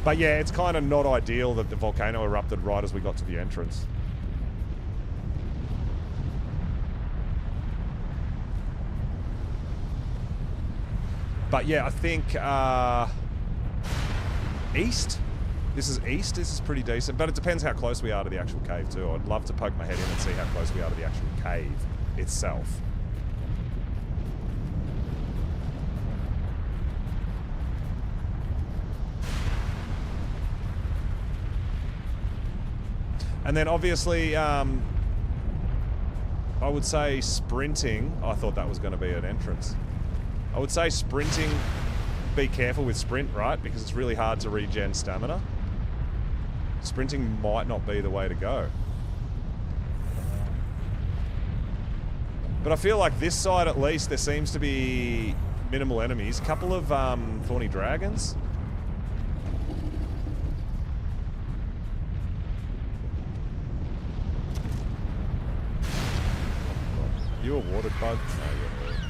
But yeah, it's kind of not ideal that the volcano erupted right as we got to the entrance. But yeah, I think east. This is east. This is pretty decent, but it depends how close we are to the actual cave too. I'd love to poke my head in and see how close we are to the actual cave itself. And then obviously, I would say sprinting. I thought that was going to be an entrance. I would say sprinting, be careful with sprint, right? Because it's really hard to regen stamina. Sprinting might not be the way to go. But I feel like this side at least, there seems to be minimal enemies. A couple of thorny dragons. You a water bug? No, you're not.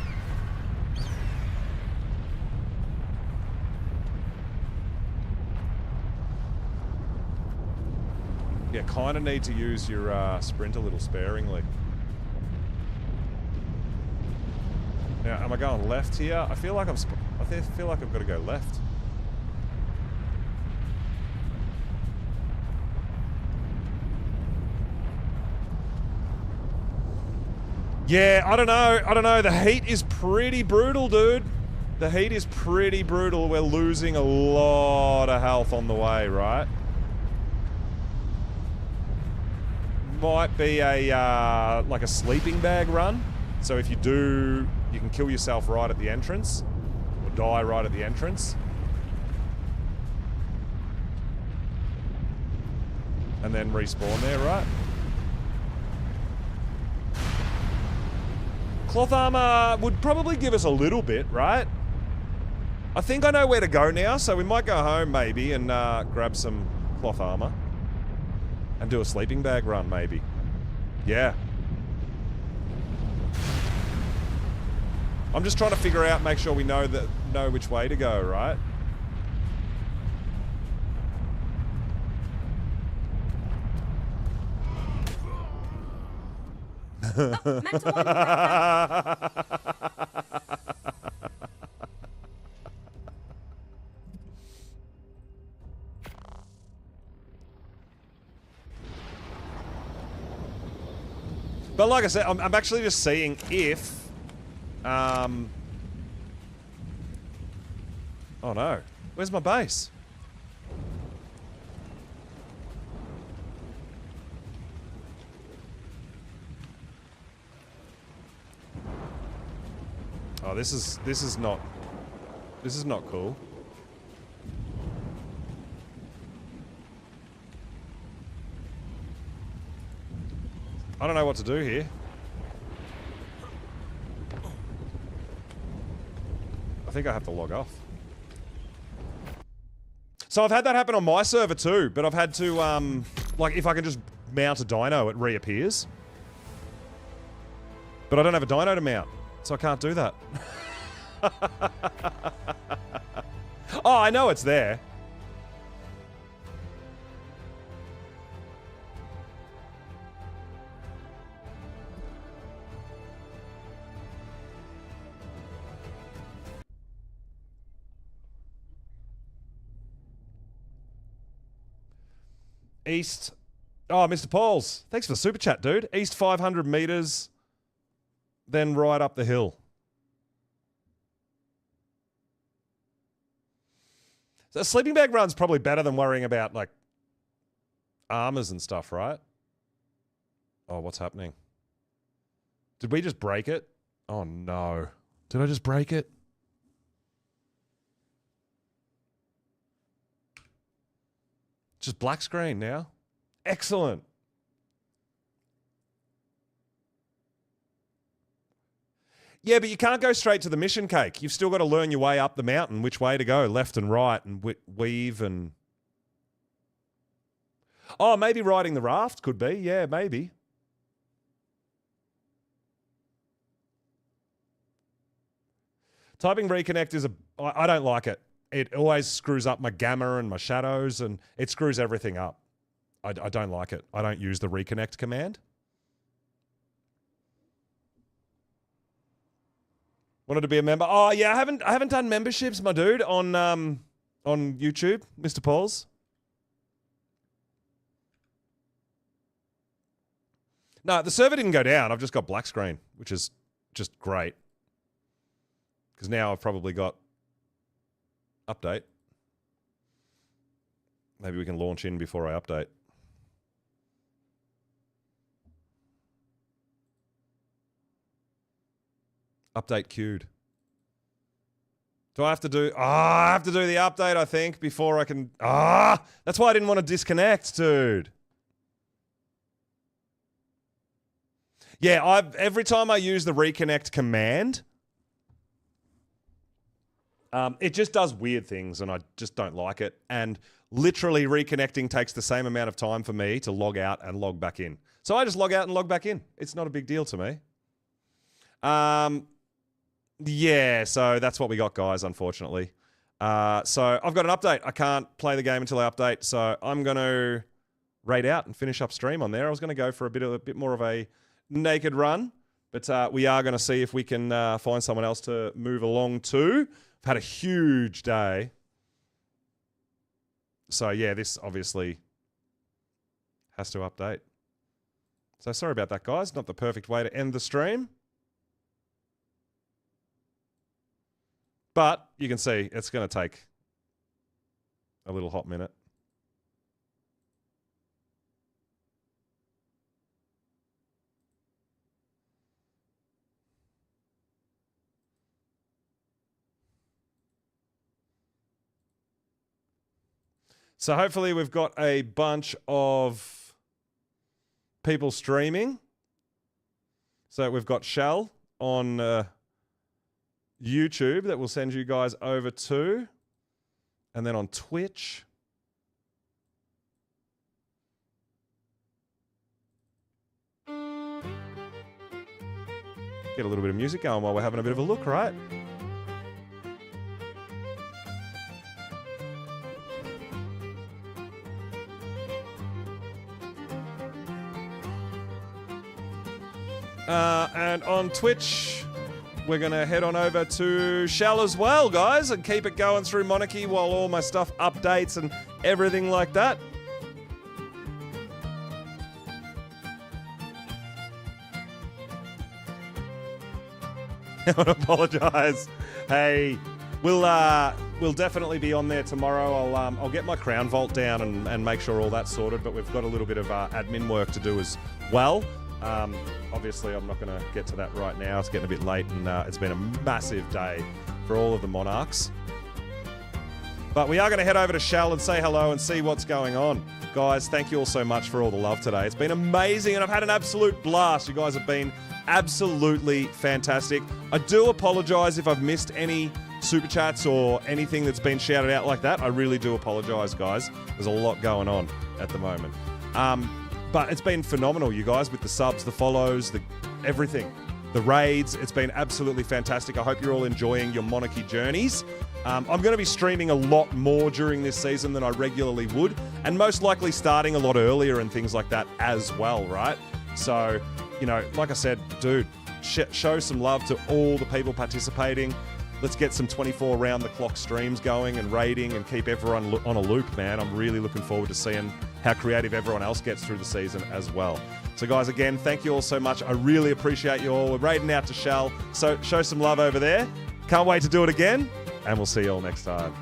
Yeah, kind of need to use your sprint a little sparingly. Now, am I going left here? I feel like I feel like I've got to go left. Yeah, I don't know. I don't know. The heat is pretty brutal, dude. The heat is pretty brutal. We're losing a lot of health on the way, right? Might be a like a sleeping bag run. So if you do, you can kill yourself right at the entrance, or die right at the entrance, and then respawn there, right? Cloth armor would probably give us a little bit, right? I think I know where to go now, so we might go home maybe and grab some cloth armor. And do a sleeping bag run, maybe. Yeah. I'm just trying to figure out, make sure we know which way to go, right? Oh, meant to warn you about But like I said, I'm actually just seeing if... Oh no. Where's my base? Oh, this is not cool. I don't know what to do here. I think I have to log off. So I've had that happen on my server too, but I've had to, like, if I can just mount a dino, it reappears. But I don't have a dino to mount, so I can't do that. Oh, I know it's there. East. Oh, Mr. Pauls. Thanks for the super chat, dude. East 500 meters, then right up the hill. So a sleeping bag run's probably better than worrying about, like, armors and stuff, right? Oh, what's happening? Did we just break it? Oh, no. Did I just break it? Just black screen now. Excellent. Yeah, but you can't go straight to the mission cake. You've still got to learn your way up the mountain, which way to go, left and right, and weave and... Oh, maybe riding the raft could be. Yeah, maybe. Typing reconnect is I don't like it. It always screws up my gamma and my shadows, and it screws everything up. I don't like it. I don't use the reconnect command. Wanted to be a member. Oh yeah, I haven't done memberships, my dude, on YouTube, Mr. Pauls. No, the server didn't go down. I've just got black screen, which is just great. Because now I've probably got update. Maybe we can launch in before I update. Update queued. Do I have to do... I have to do the update, I think, before I can... that's why I didn't want to disconnect, dude. Yeah, every time I use the reconnect command, it just does weird things, and I just don't like it. And literally reconnecting takes the same amount of time for me to log out and log back in. So I just log out and log back in. It's not a big deal to me. Yeah, so that's what we got, guys, unfortunately. So I've got an update. I can't play the game until I update, so I'm going to raid out and finish up stream on there. I was going to go for a bit more of a naked run, but we are going to see if we can find someone else to move along to. I've had a huge day. So, yeah, this obviously has to update. So sorry about that, guys. Not the perfect way to end the stream. But you can see it's going to take a little hot minute. So hopefully we've got a bunch of people streaming. So we've got Shell on YouTube that we'll send you guys over to. And then on Twitch. Get a little bit of music going while we're having a bit of a look, right? And on Twitch, we're going to head on over to Shell as well, guys, and keep it going through Monarchy while all my stuff updates and everything like that. I want to apologise. Hey, we'll definitely be on there tomorrow. I'll get my Crown Vault down and make sure all that's sorted, but we've got a little bit of admin work to do as well. Obviously, I'm not going to get to that right now. It's getting a bit late, and it's been a massive day for all of the Monarchs. But we are going to head over to Shell and say hello and see what's going on. Guys, thank you all so much for all the love today. It's been amazing, and I've had an absolute blast. You guys have been absolutely fantastic. I do apologise if I've missed any super chats or anything that's been shouted out like that. I really do apologise, guys. There's a lot going on at the moment. But it's been phenomenal, you guys, with the subs, the follows, everything. The raids. It's been absolutely fantastic. I hope you're all enjoying your Monarchy journeys. I'm going to be streaming a lot more during this season than I regularly would, and most likely starting a lot earlier and things like that as well, right? So, you know, like I said, dude, show some love to all the people participating. Let's get some 24 round-the-clock streams going and raiding and keep everyone on a loop, man. I'm really looking forward to seeing how creative everyone else gets through the season as well. So, guys, again, thank you all so much. I really appreciate you all. We're raiding out to Shell, so show some love over there. Can't wait to do it again, and we'll see you all next time.